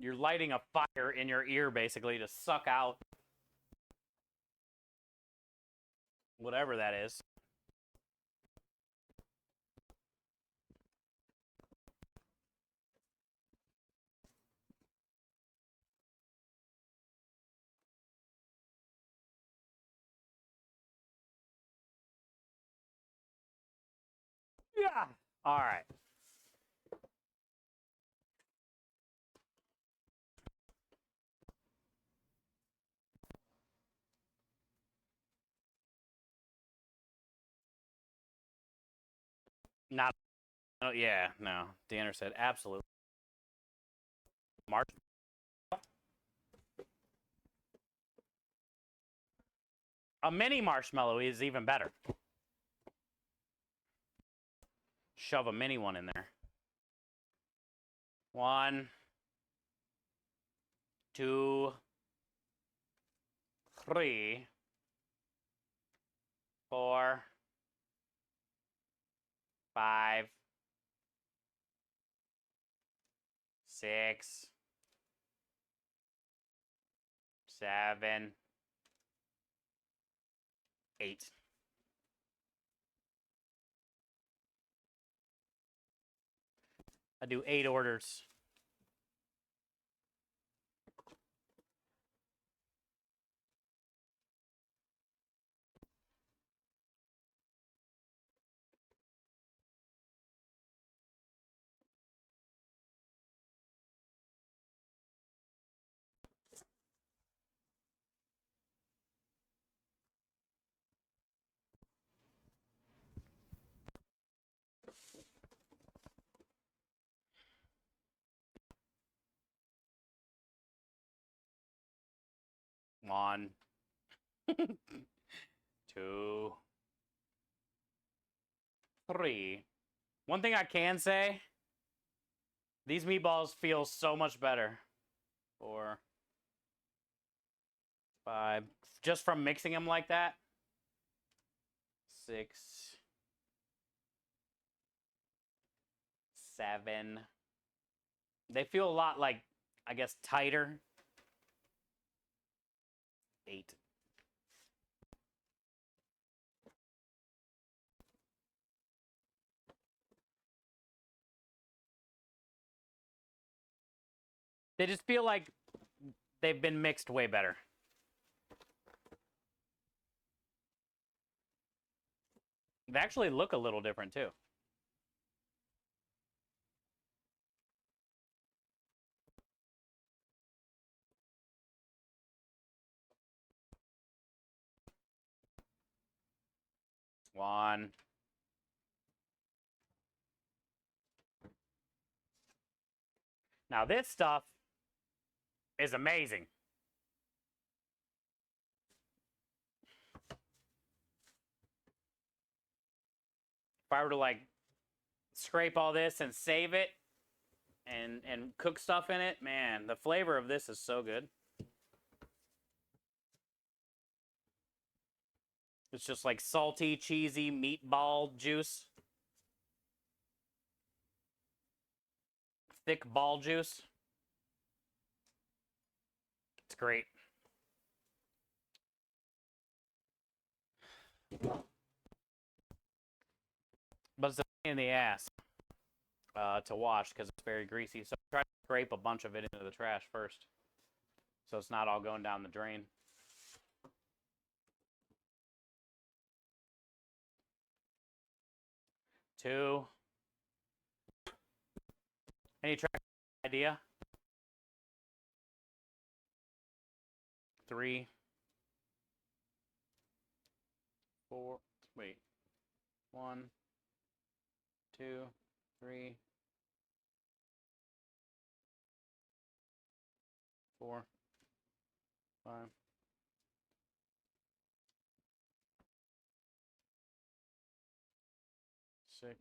You're lighting a fire in your ear, basically, to suck out whatever that is. Yeah. All right. Not. Oh, yeah. No. Danner said absolutely. March. A mini marshmallow is even better. Shove a mini one in there. 1, 2, 3, 4, 5, 6, 7, 8. I do 8 orders. One, 2, 3. One thing I can say, these meatballs feel so much better. 4, 5. Just from mixing them like that. 6, 7, They feel a lot like, I guess, tighter. 8. They just feel like they've been mixed way better. They actually look a little different too. One. Now this stuff is amazing. If I were to like scrape all this and save it and cook stuff in it, man, the flavor of this is so good. It's just like salty, cheesy meatball juice. Thick ball juice. It's great. But it's a pain in the ass to wash because it's very greasy. So try to scrape a bunch of it into the trash first, so it's not all going down the drain. Two. Any track idea? 3. 4. Wait. 1, 2, 3, 4, 5. 6,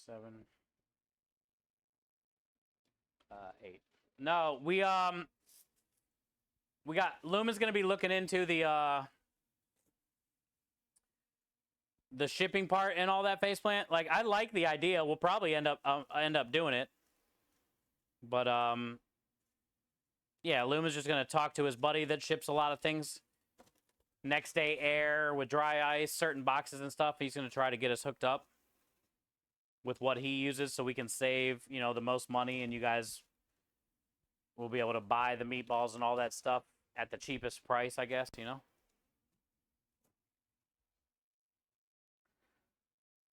7, 8. No, we got Luma's gonna be looking into the shipping part and all that faceplant. Like, I like the idea. We'll probably end up doing it, but yeah, Luma's just gonna talk to his buddy that ships a lot of things. Next day air with dry ice, certain boxes and stuff. He's gonna try to get us hooked up with what he uses so we can save, you know, the most money, and you guys will be able to buy the meatballs and all that stuff at the cheapest price, I guess, you know?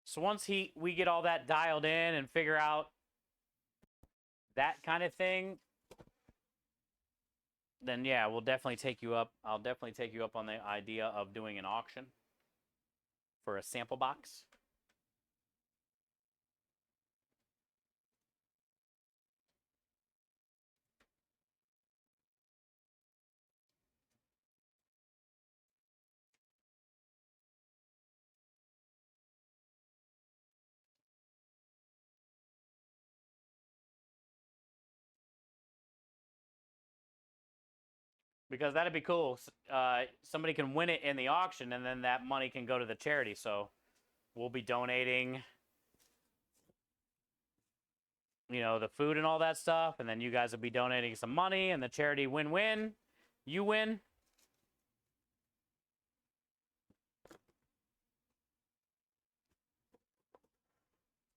So once we get all that dialed in and figure out that kind of thing, then yeah, we'll definitely take you up. I'll definitely take you up on the idea of doing an auction for a sample box. Because that'd be cool. Somebody can win it in the auction, and then that money can go to the charity. So we'll be donating, you know, the food and all that stuff, and then you guys will be donating some money, and the charity win-win. You win.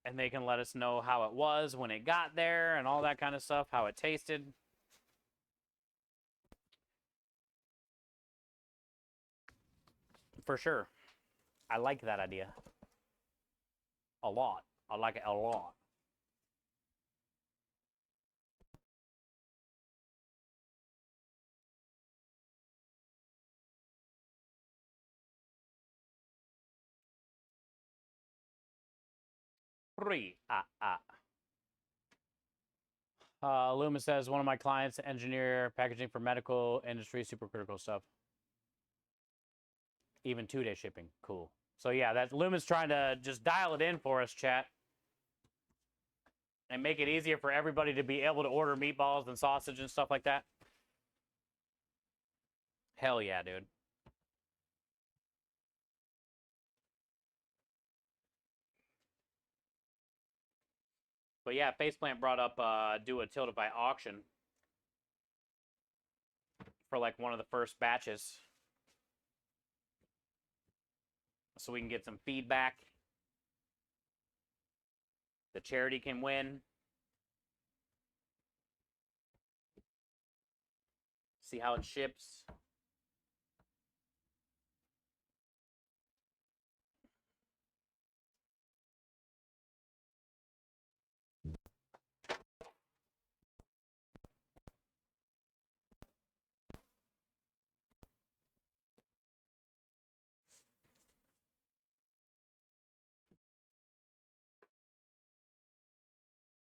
And they can let us know how it was when it got there and all that kind of stuff, how it tasted. For sure. I like that idea. A lot. I like it a lot. Loomis says, one of my clients, engineer packaging for medical industry, supercritical stuff. Even 2-day shipping. Cool. So yeah, that Loomis trying to just dial it in for us, chat. And make it easier for everybody to be able to order meatballs and sausage and stuff like that. Hell yeah, dude. But yeah, Faceplant brought up do a Tilted by auction for like one of the first batches, so we can get some feedback. The charity can win. See how it ships.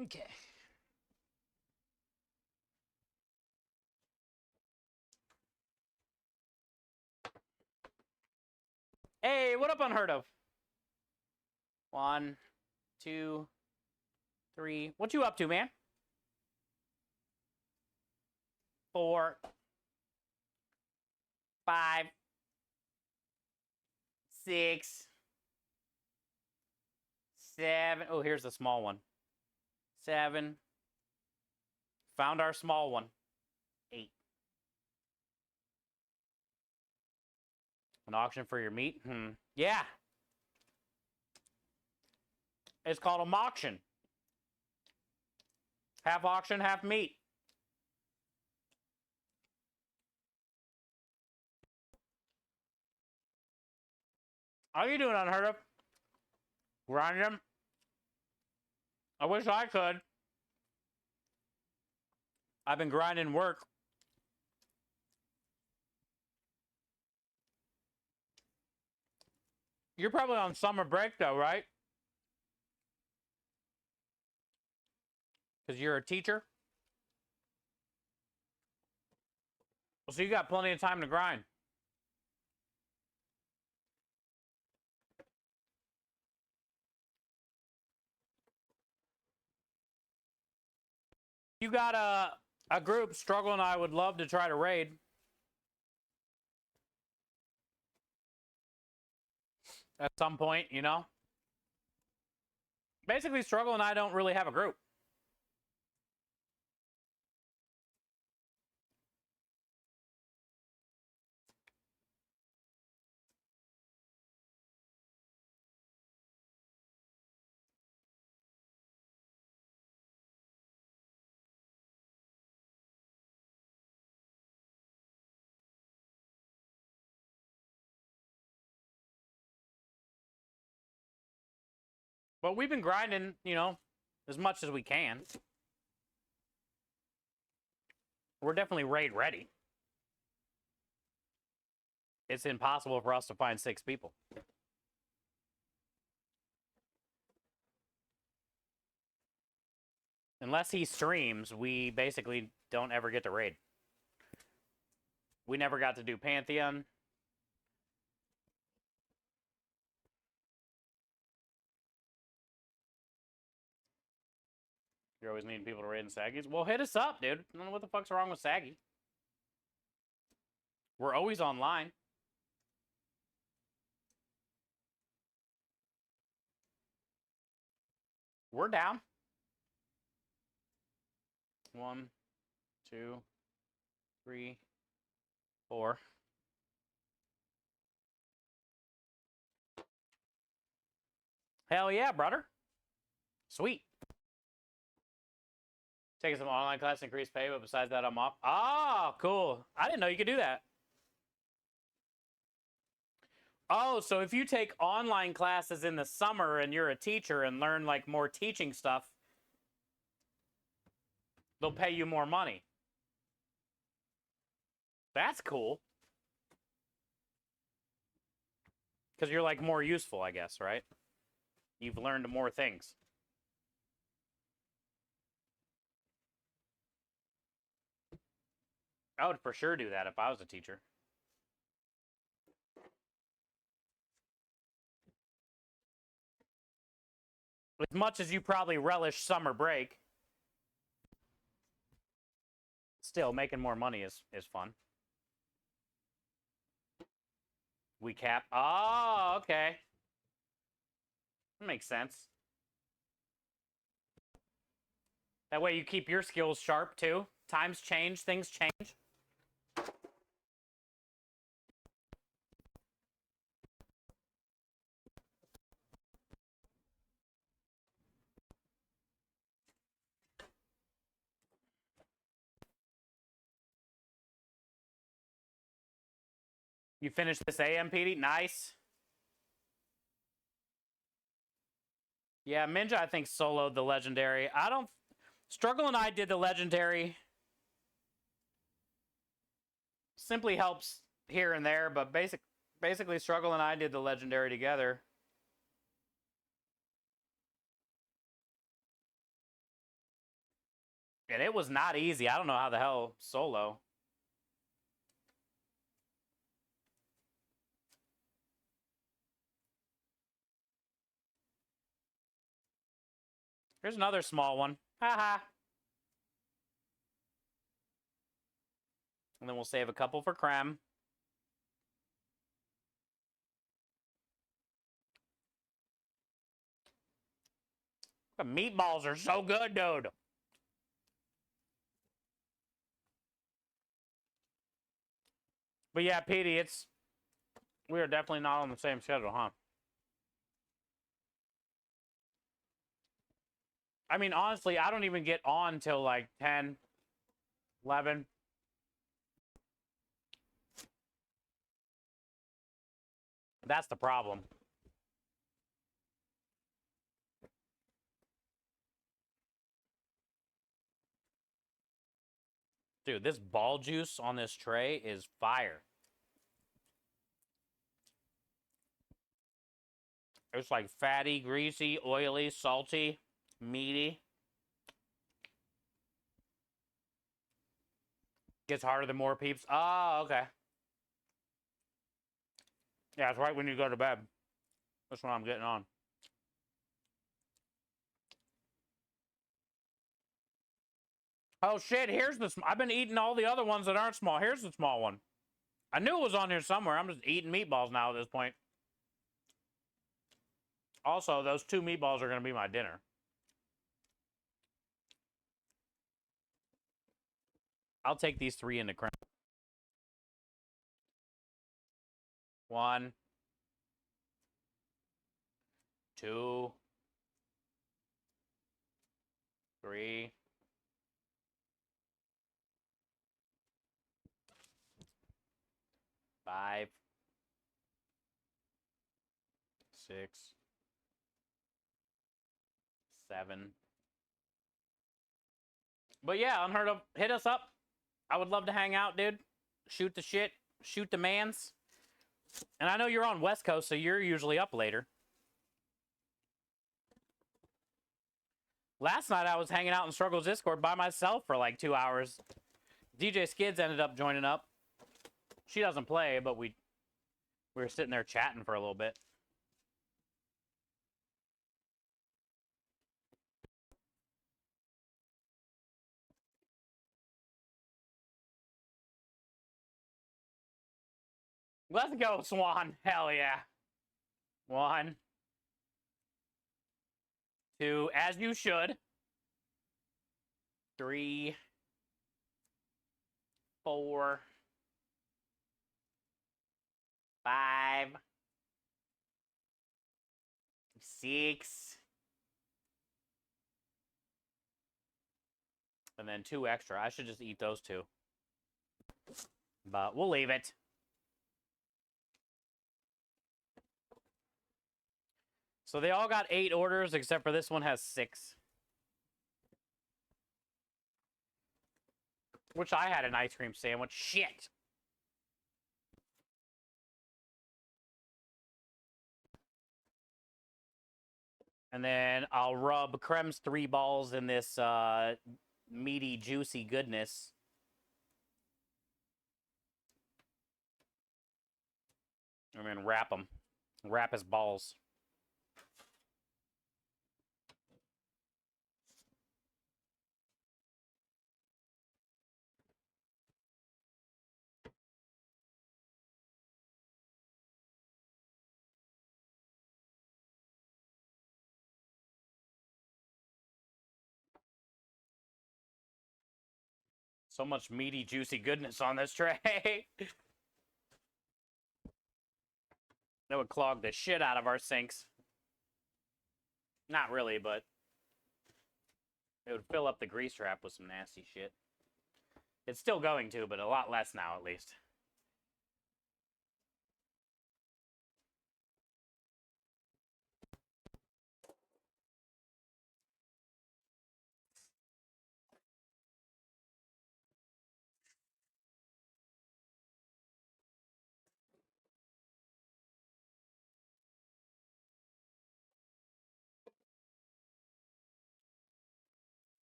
Okay. Hey, what up, Unheard of? 1, 2, 3. What you up to, man? 4, 5, 6, 7. Oh, here's the small one. 7. Found our small one. 8. An auction for your meat? Yeah. It's called a auction. Half auction, half meat. How you doing, Unheard of? Grinding? I wish I could. I've been grinding work. You're probably on summer break, though, right? Because you're a teacher? So you got plenty of time to grind. You got a group, Struggle and I would love to try to raid. At some point, you know? Basically, Struggle and I don't really have a group. But we've been grinding, you know, as much as we can. We're definitely raid ready. It's impossible for us to find 6 people. Unless he streams, we basically don't ever get to raid. We never got to do Pantheon. You're always needing people to raid in Saggies. Well, hit us up, dude. I don't know what the fuck's wrong with Saggy. We're always online. We're down. 1, 2, 3, 4. Hell yeah, brother. Sweet. Taking some online class, increase pay, but besides that, I'm off. Oh, cool. I didn't know you could do that. Oh, so if you take online classes in the summer and you're a teacher and learn like more teaching stuff, they'll pay you more money. That's cool. Because you're like more useful, I guess, right? You've learned more things. I would for sure do that if I was a teacher. As much as you probably relish summer break, still making more money is fun. We cap. Oh, okay. That makes sense. That way you keep your skills sharp too. Times change, things change. You finished this AM, PD? Nice. Yeah, Minja, I think, soloed the legendary. I don't... Struggle and I did the legendary. Simply helps here and there, but basically Struggle and I did the legendary together. And it was not easy. I don't know how the hell solo. Here's another small one. Haha. And then we'll save a couple for Krem. The meatballs are so good, dude. But yeah, PD, we are definitely not on the same schedule, huh? I mean, honestly, I don't even get on till like 10, 11. That's the problem. Dude, this ball juice on this tray is fire. It's like fatty, greasy, oily, salty, meaty. Gets harder the more peeps. Oh, okay. Yeah, it's right when you go to bed. That's when I'm getting on. Oh, shit, here's the... I've been eating all the other ones that aren't small. Here's the small one. I knew it was on here somewhere. I'm just eating meatballs now at this point. Also, those 2 meatballs are going to be my dinner. I'll take these 3 into Krem. 1, 2, 3. 5, 6, 7. But yeah, Unheard of, hit us up. I would love to hang out, dude. Shoot the shit. Shoot the mans. And I know you're on West Coast, so you're usually up later. Last night I was hanging out in Struggles Discord by myself for like 2 hours. DJ Skids ended up joining up. She doesn't play, but we were sitting there chatting for a little bit. Let's go, Swan. Hell yeah. 1, 2, as you should. 3, 4, 5, 6. And then 2 extra. I should just eat those 2. But we'll leave it. So they all got 8 orders, except for this one has 6. Which I had an ice cream sandwich. Shit! And then I'll rub Krem's 3 balls in this meaty, juicy goodness. And then wrap them. Wrap his balls. So much meaty, juicy goodness on this tray. That would clog the shit out of our sinks. Not really, but it would fill up the grease trap with some nasty shit. It's still going to, but a lot less now, at least.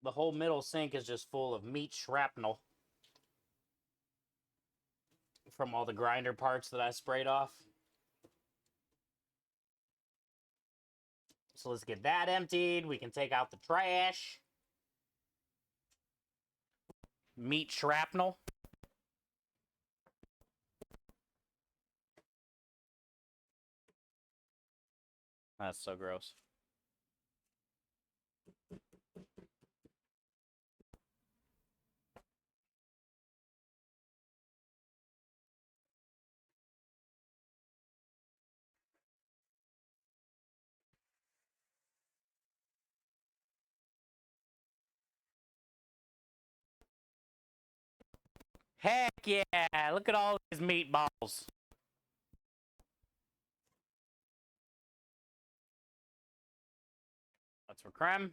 The whole middle sink is just full of meat shrapnel from all the grinder parts that I sprayed off. So let's get that emptied. We can take out the trash. Meat shrapnel. That's so gross. Heck yeah! Look at all these meatballs. That's for creme.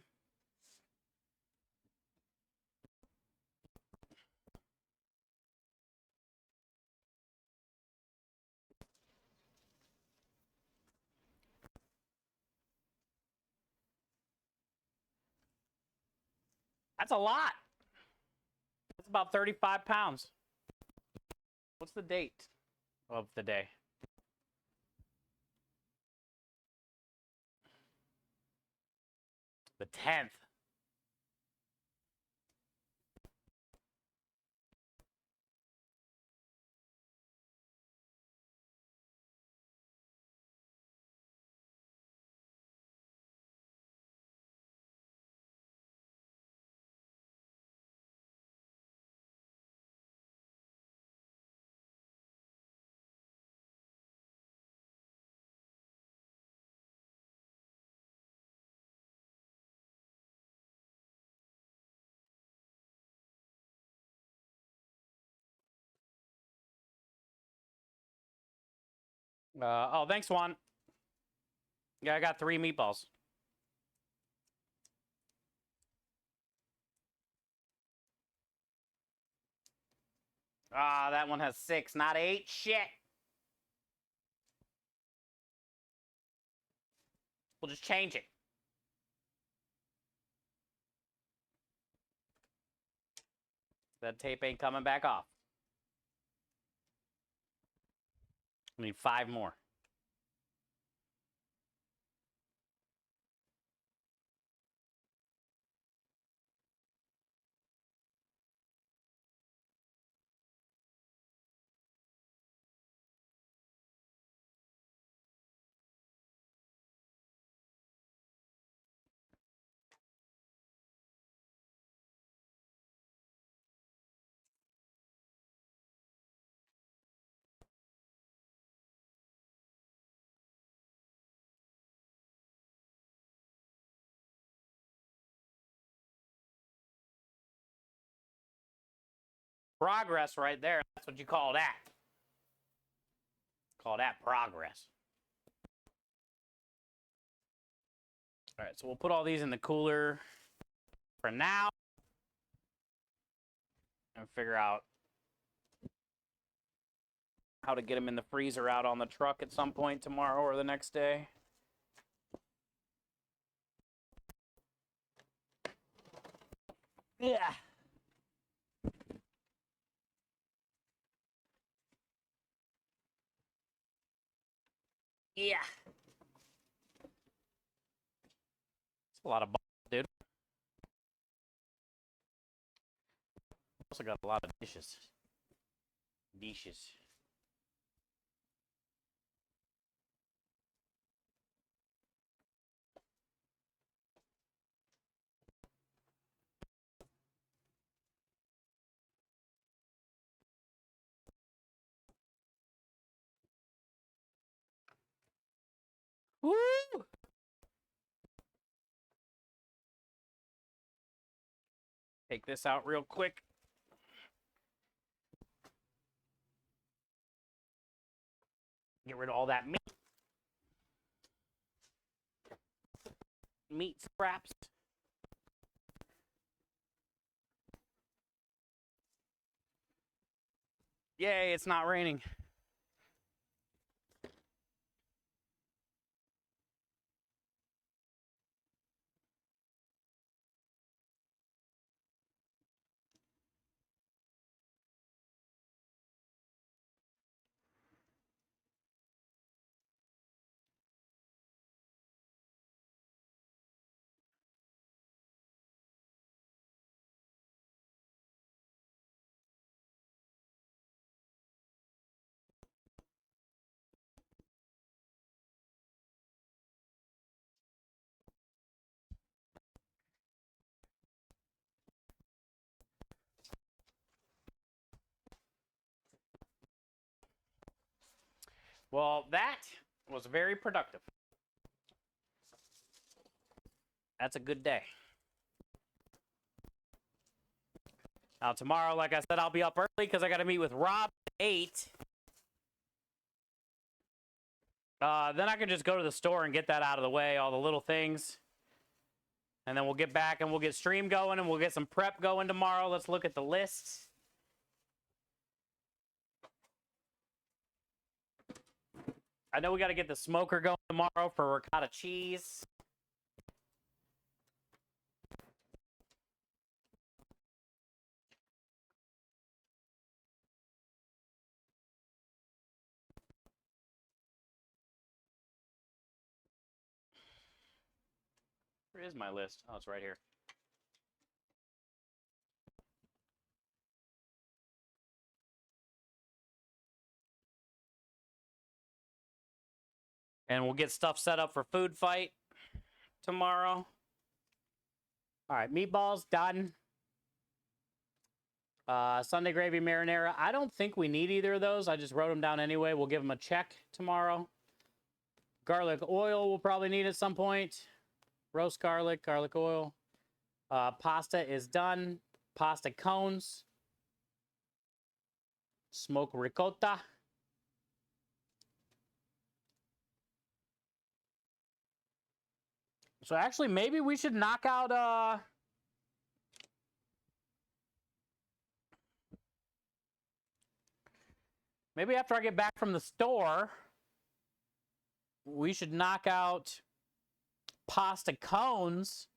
That's a lot. That's about 35 pounds. What's the date of the day? The 10th. Oh, thanks, Juan. Yeah, I got 3 meatballs. Ah, that one has 6, not 8. Shit. We'll just change it. That tape ain't coming back off. We need 5 more. Progress right there. That's what you call that. Call that progress. All right, so we'll put all these in the cooler for now and figure out how to get them in the freezer out on the truck at some point tomorrow or the next day. Yeah. Yeah. It's a lot of balls, dude. Also got a lot of dishes. Dishes. Take this out real quick. Get rid of all that meat scraps. Yay, it's not raining. Well, that was very productive. That's a good day. Now, tomorrow, like I said, I'll be up early because I got to meet with Rob at 8. Then I can just go to the store and get that out of the way, all the little things. And then we'll get back and we'll get stream going and we'll get some prep going tomorrow. Let's look at the list. I know we got to get the smoker going tomorrow for ricotta cheese. Where is my list? Oh, it's right here. And we'll get stuff set up for food fight tomorrow. All right, meatballs done. Sunday gravy marinara. I don't think we need either of those. I just wrote them down anyway. We'll give them a check tomorrow. Garlic oil we'll probably need at some point. Roast garlic, garlic oil. Pasta is done. Pasta cones. Smoked ricotta. So actually, maybe we should knock out... Maybe after I get back from the store, we should knock out pasta cones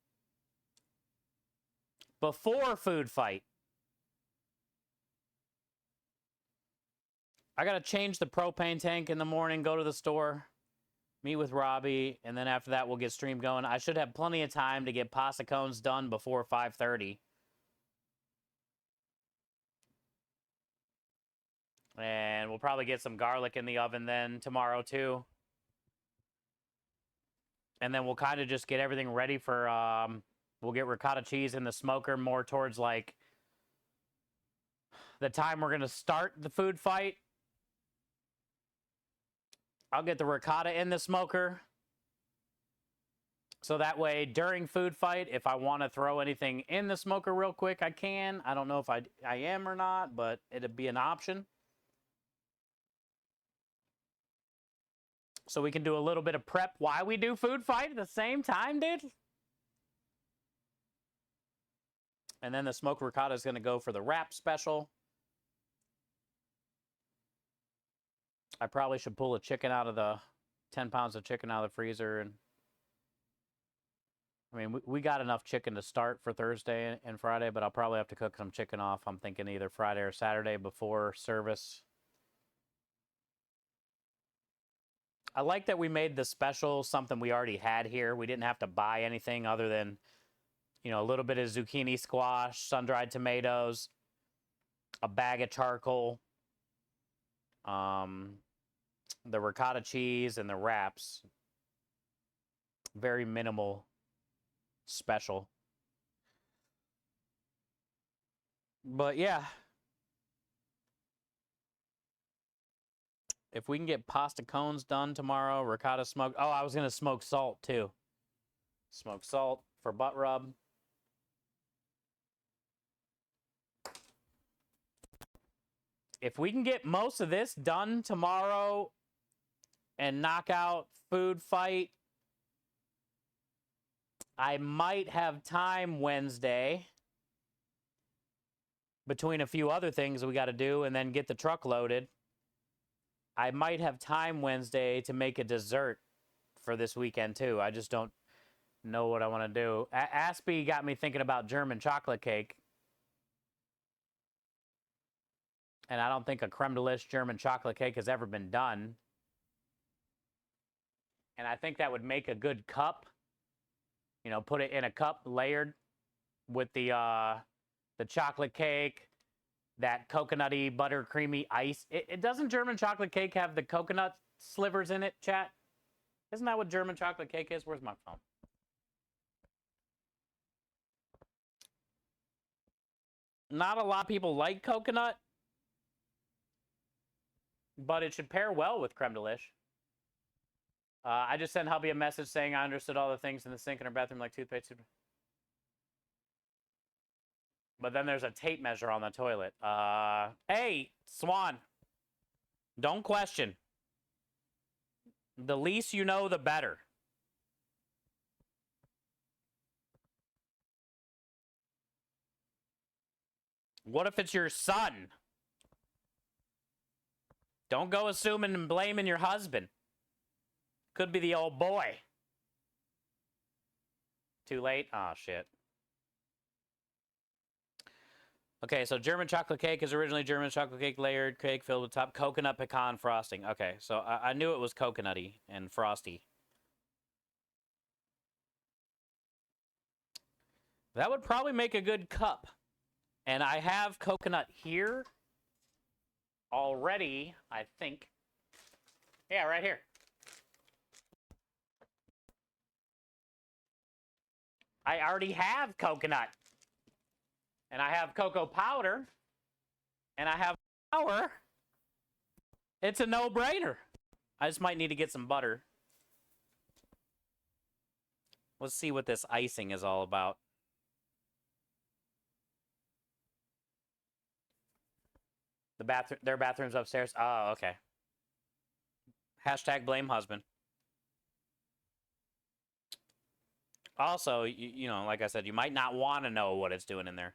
before food fight. I got to change the propane tank in the morning, go to the store, meet with Robbie, and then after that, we'll get stream going. I should have plenty of time to get pasta cones done before 5:30. And we'll probably get some garlic in the oven then tomorrow too. And then we'll kind of just get everything ready for, we'll get ricotta cheese in the smoker more towards like the time we're going to start the food fight. I'll get the ricotta in the smoker. So that way during food fight, if I want to throw anything in the smoker real quick, I can. I don't know if I am or not, but it'd be an option. So we can do a little bit of prep while we do food fight at the same time, dude. And then the smoked ricotta is going to go for the wrap special. I probably should pull a chicken out of the 10 pounds of chicken out of the freezer. And I mean, we got enough chicken to start for Thursday and Friday, but I'll probably have to cook some chicken off. I'm thinking either Friday or Saturday before service. I like that we made the special something we already had here. We didn't have to buy anything other than, you know, a little bit of zucchini squash, sun-dried tomatoes, a bag of charcoal, the ricotta cheese, and the wraps. Very minimal special. But yeah. If we can get pasta cones done tomorrow, ricotta smoke. Oh, I was going to smoke salt too. Smoke salt for butt rub. if we can get most of this done tomorrow and knock out food fight, I might have time Wednesday between a few other things we got to do and then get the truck loaded. I might have time Wednesday to make a dessert for this weekend too. I just don't know what I want to do. Aspie got me thinking about German chocolate cake. And I don't think a creme de lis German chocolate cake has ever been done. And I think that would make a good cup. You know, put it in a cup layered with the chocolate cake, that coconutty, buttercreamy ice. It doesn't German chocolate cake have the coconut slivers in it, chat? Isn't that what German chocolate cake is? Where's my phone? Not a lot of people like coconut, but it should pair well with creme de lis. I just sent hubby a message saying I understood all the things in the sink in her bathroom, like toothpaste. But then there's a tape measure on the toilet. Hey, Swan, don't question. The least you know, the better. What if it's your son? Don't go assuming and blaming your husband. Could be the old boy. Too late? Oh, shit. Okay, so German chocolate cake is originally German chocolate cake layered cake filled with top coconut pecan frosting. Okay, so I knew it was coconutty and frosty. That would probably make a good cup. And I have coconut here already, I think. Yeah, right here. I already have coconut. And I have cocoa powder. And I have flour. It's a no-brainer. I just might need to get some butter. Let's see what this icing is all about. Their bathroom's upstairs. Oh, okay. Hashtag blame husband. Also, you know, like I said, you might not want to know what it's doing in there.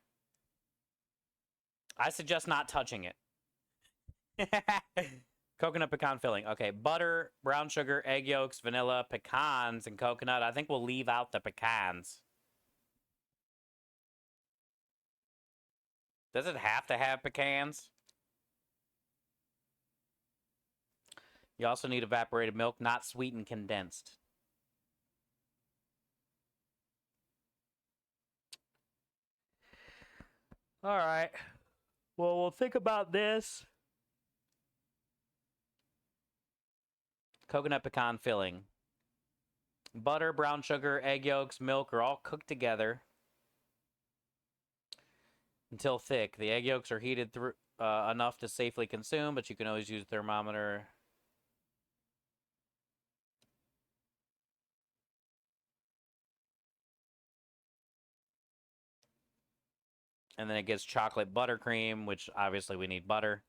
I suggest not touching it. Coconut pecan filling. Okay, butter, brown sugar, egg yolks, vanilla, pecans, and coconut. I think we'll leave out the pecans. Does it have to have pecans? You also need evaporated milk, not sweetened condensed. All right. Well, we'll think about this. Coconut pecan filling. Butter, brown sugar, egg yolks, milk are all cooked together until thick. The egg yolks are heated through enough to safely consume, but you can always use a thermometer. And then it gets chocolate buttercream, which obviously we need butter.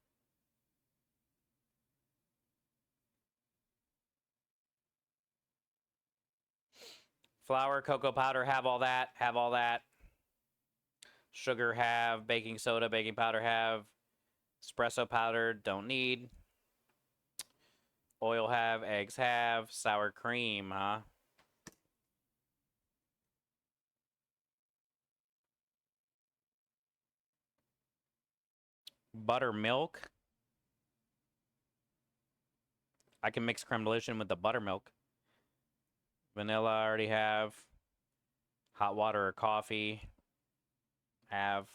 Flour, cocoa powder, have all that, have all that. Sugar, have. Baking soda, baking powder, have. Espresso powder, don't need. Oil, have. Eggs, have. Sour cream, huh? Buttermilk. I can mix creme de lis in with the buttermilk. Vanilla, I already have. Hot water or coffee, have.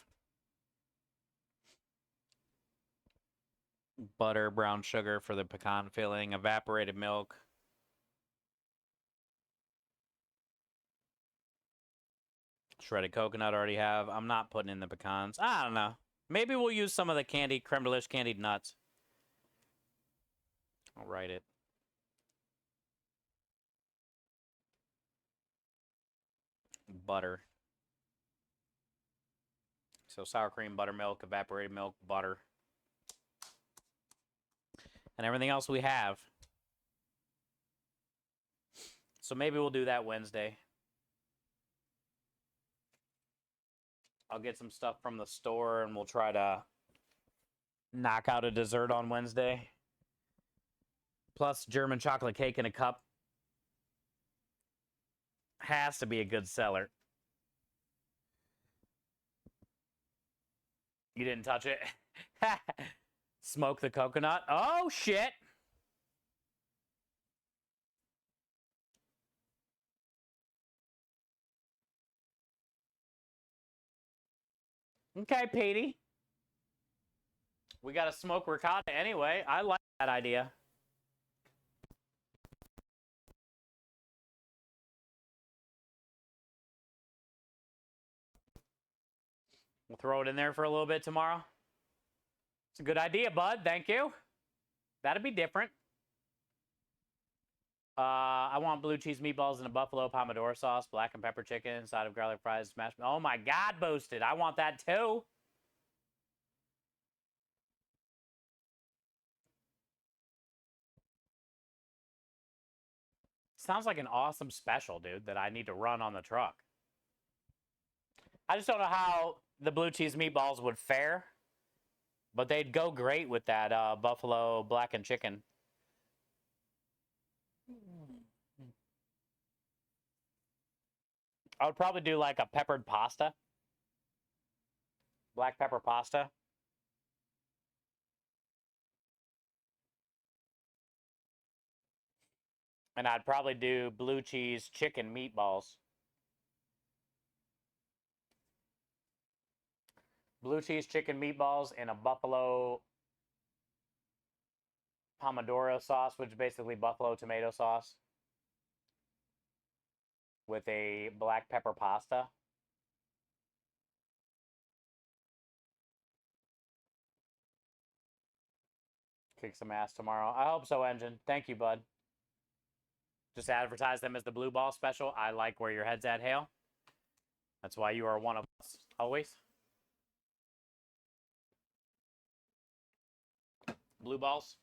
Butter, brown sugar for the pecan filling. Evaporated milk. Shredded coconut, already have. I'm not putting in the pecans. I don't know. Maybe we'll use some of the candied creme de lis candied nuts. I'll write it. Butter. So sour cream, buttermilk, evaporated milk, butter. and everything else we have. So maybe we'll do that Wednesday. I'll get some stuff from the store and we'll try to knock out a dessert on Wednesday. Plus German chocolate cake in a cup. Has to be a good seller. You didn't touch it? Smoke the coconut. Oh, shit. Okay, Petey. We got to smoke ricotta anyway. I like that idea. We'll throw it in there for a little bit tomorrow. It's a good idea, bud. Thank you. That'd be different. I want blue cheese meatballs in a buffalo pomodoro sauce, black and pepper chicken, side of garlic fries, smashed. Oh my God, Boosted. I want that too. Sounds like an awesome special, dude, that I need to run on the truck. I just don't know how the blue cheese meatballs would fare, but they'd go great with that buffalo blackened chicken. I would probably do like a peppered pasta. Black pepper pasta. And I'd probably do blue cheese chicken meatballs. Blue cheese chicken meatballs in a buffalo pomodoro sauce, which is basically buffalo tomato sauce, with a black pepper pasta. Kick some ass tomorrow. I hope so, Engine. Thank you, bud. Just advertise them as the Blue Ball special. I like where your head's at, Hale. That's why you are one of us, always. Blue balls.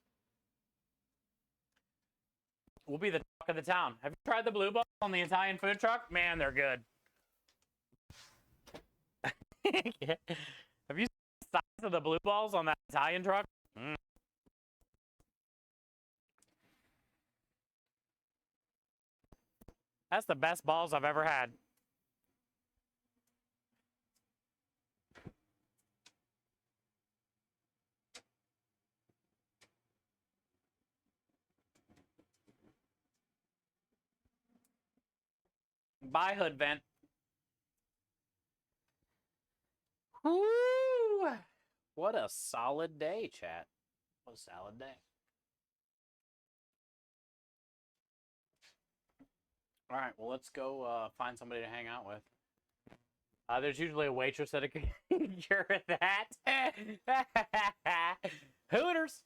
We'll be the talk of the town. Have you tried the blue balls on the Italian food truck? Man, they're good. Have you seen the size of the blue balls on that Italian truck? Mm. That's the best balls I've ever had. Bye, Hood Vent. Woo! What a solid day, chat. What a solid day. All right, well, let's go find somebody to hang out with. There's usually a waitress that can cure that. Hooters.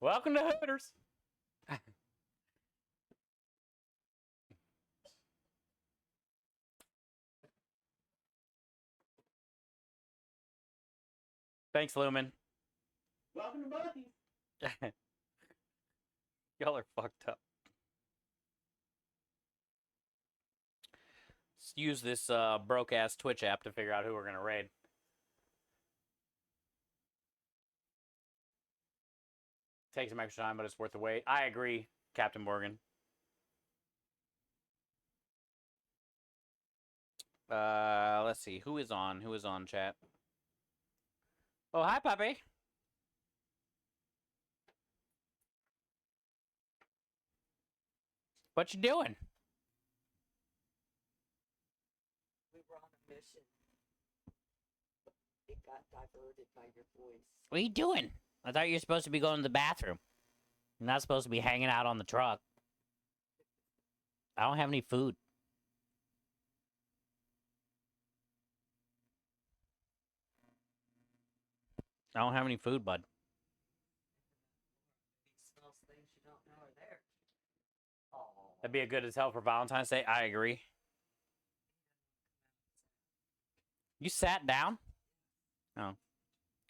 Welcome to Hooters. Thanks, Lumen. Welcome to Bucky's. Y'all are fucked up. Let's use this broke-ass Twitch app to figure out who we're going to raid. Takes some extra time, but it's worth the wait. I agree, Captain Morgan. Let's see. Who is on? Who is on, chat? Oh, hi, puppy. What you doing? We were on a mission. It got diverted by your voice. What are you doing? I thought you were supposed to be going to the bathroom. You're not supposed to be hanging out on the truck. I don't have any food. I don't have any food, bud. He smells things you don't know are there. Oh. That'd be a good as hell for Valentine's Day. I agree. You sat down? Oh.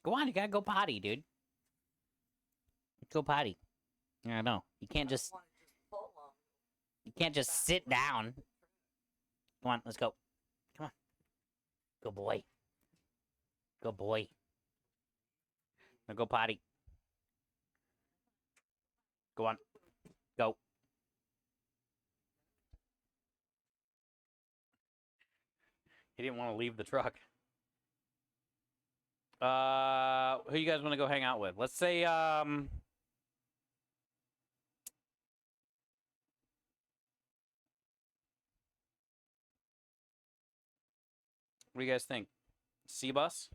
Go on, you gotta go potty, dude. Go potty. I know. You can't just sit down. Come on, let's go. Come on. Good boy. Good boy. Now go potty. Go on. Go. He didn't want to leave the truck. Who you guys want to go hang out with? Let's say, what do you guys think? C-Bus?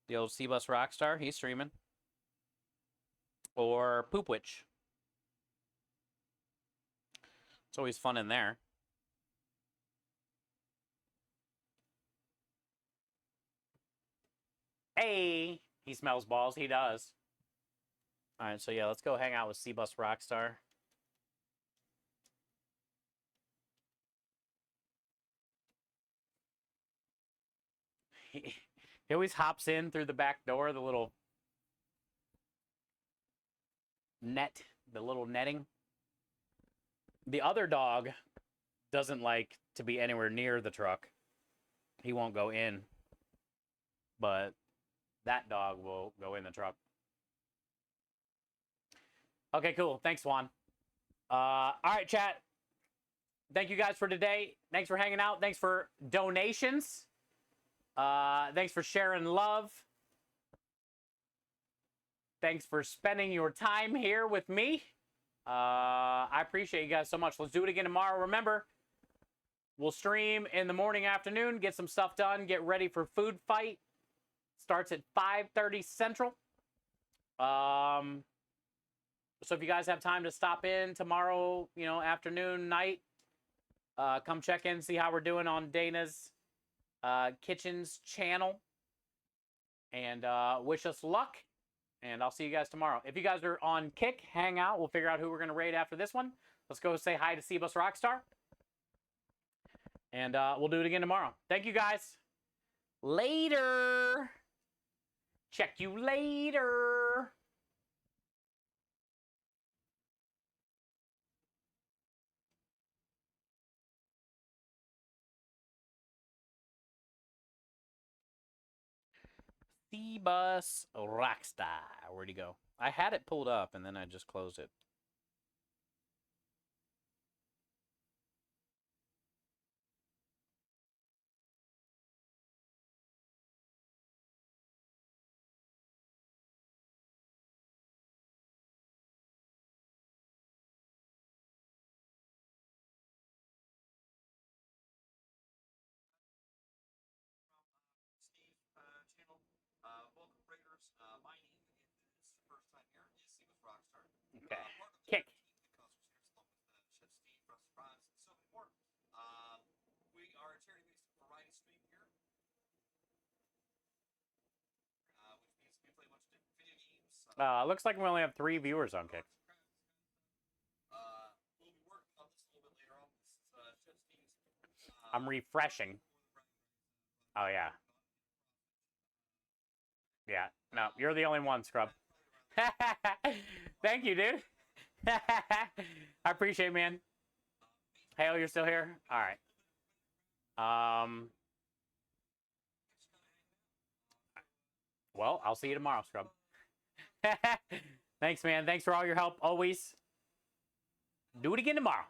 The old C-Bus Rockstar? He's streaming. Or Poopwitch? It's always fun in there. Hey! He smells balls. He does. All right, so yeah, let's go hang out with C-Bus Rockstar. He always hops in through the back door, the little net, the little netting. The other dog doesn't like to be anywhere near the truck. He won't go in. But that dog will go in the truck. Okay, cool. Thanks, Juan. All right, chat. Thank you guys for today. Thanks for hanging out. Thanks for donations. Thanks for sharing love. Thanks for spending your time here with me. I appreciate you guys so much. Let's do it again tomorrow. Remember, we'll stream in the morning, afternoon, get some stuff done, get ready for Food Fight. Starts at 5:30 Central. So if you guys have time to stop in tomorrow, you know, afternoon, night, come check in, see how we're doing on Dana's Kitchens channel. And wish us luck. And I'll see you guys tomorrow. If you guys are on Kick, hang out. We'll figure out who we're going to raid after this one. Let's go say hi to C-Bus Rockstar. And we'll do it again tomorrow. Thank you, guys. Later. Check you later. C-Bus Rockstar. Where'd he go? I had it pulled up and then I just closed it. Okay. Kick. Looks like we only have 3 viewers on Kick. I'm refreshing. Oh, yeah. Yeah. No, you're the only one, Scrub. Thank you, dude. I appreciate it, man. Hale, you're still here? All right. Well, I'll see you tomorrow, Scrub. Thanks, man. Thanks for all your help, always. Do it again tomorrow.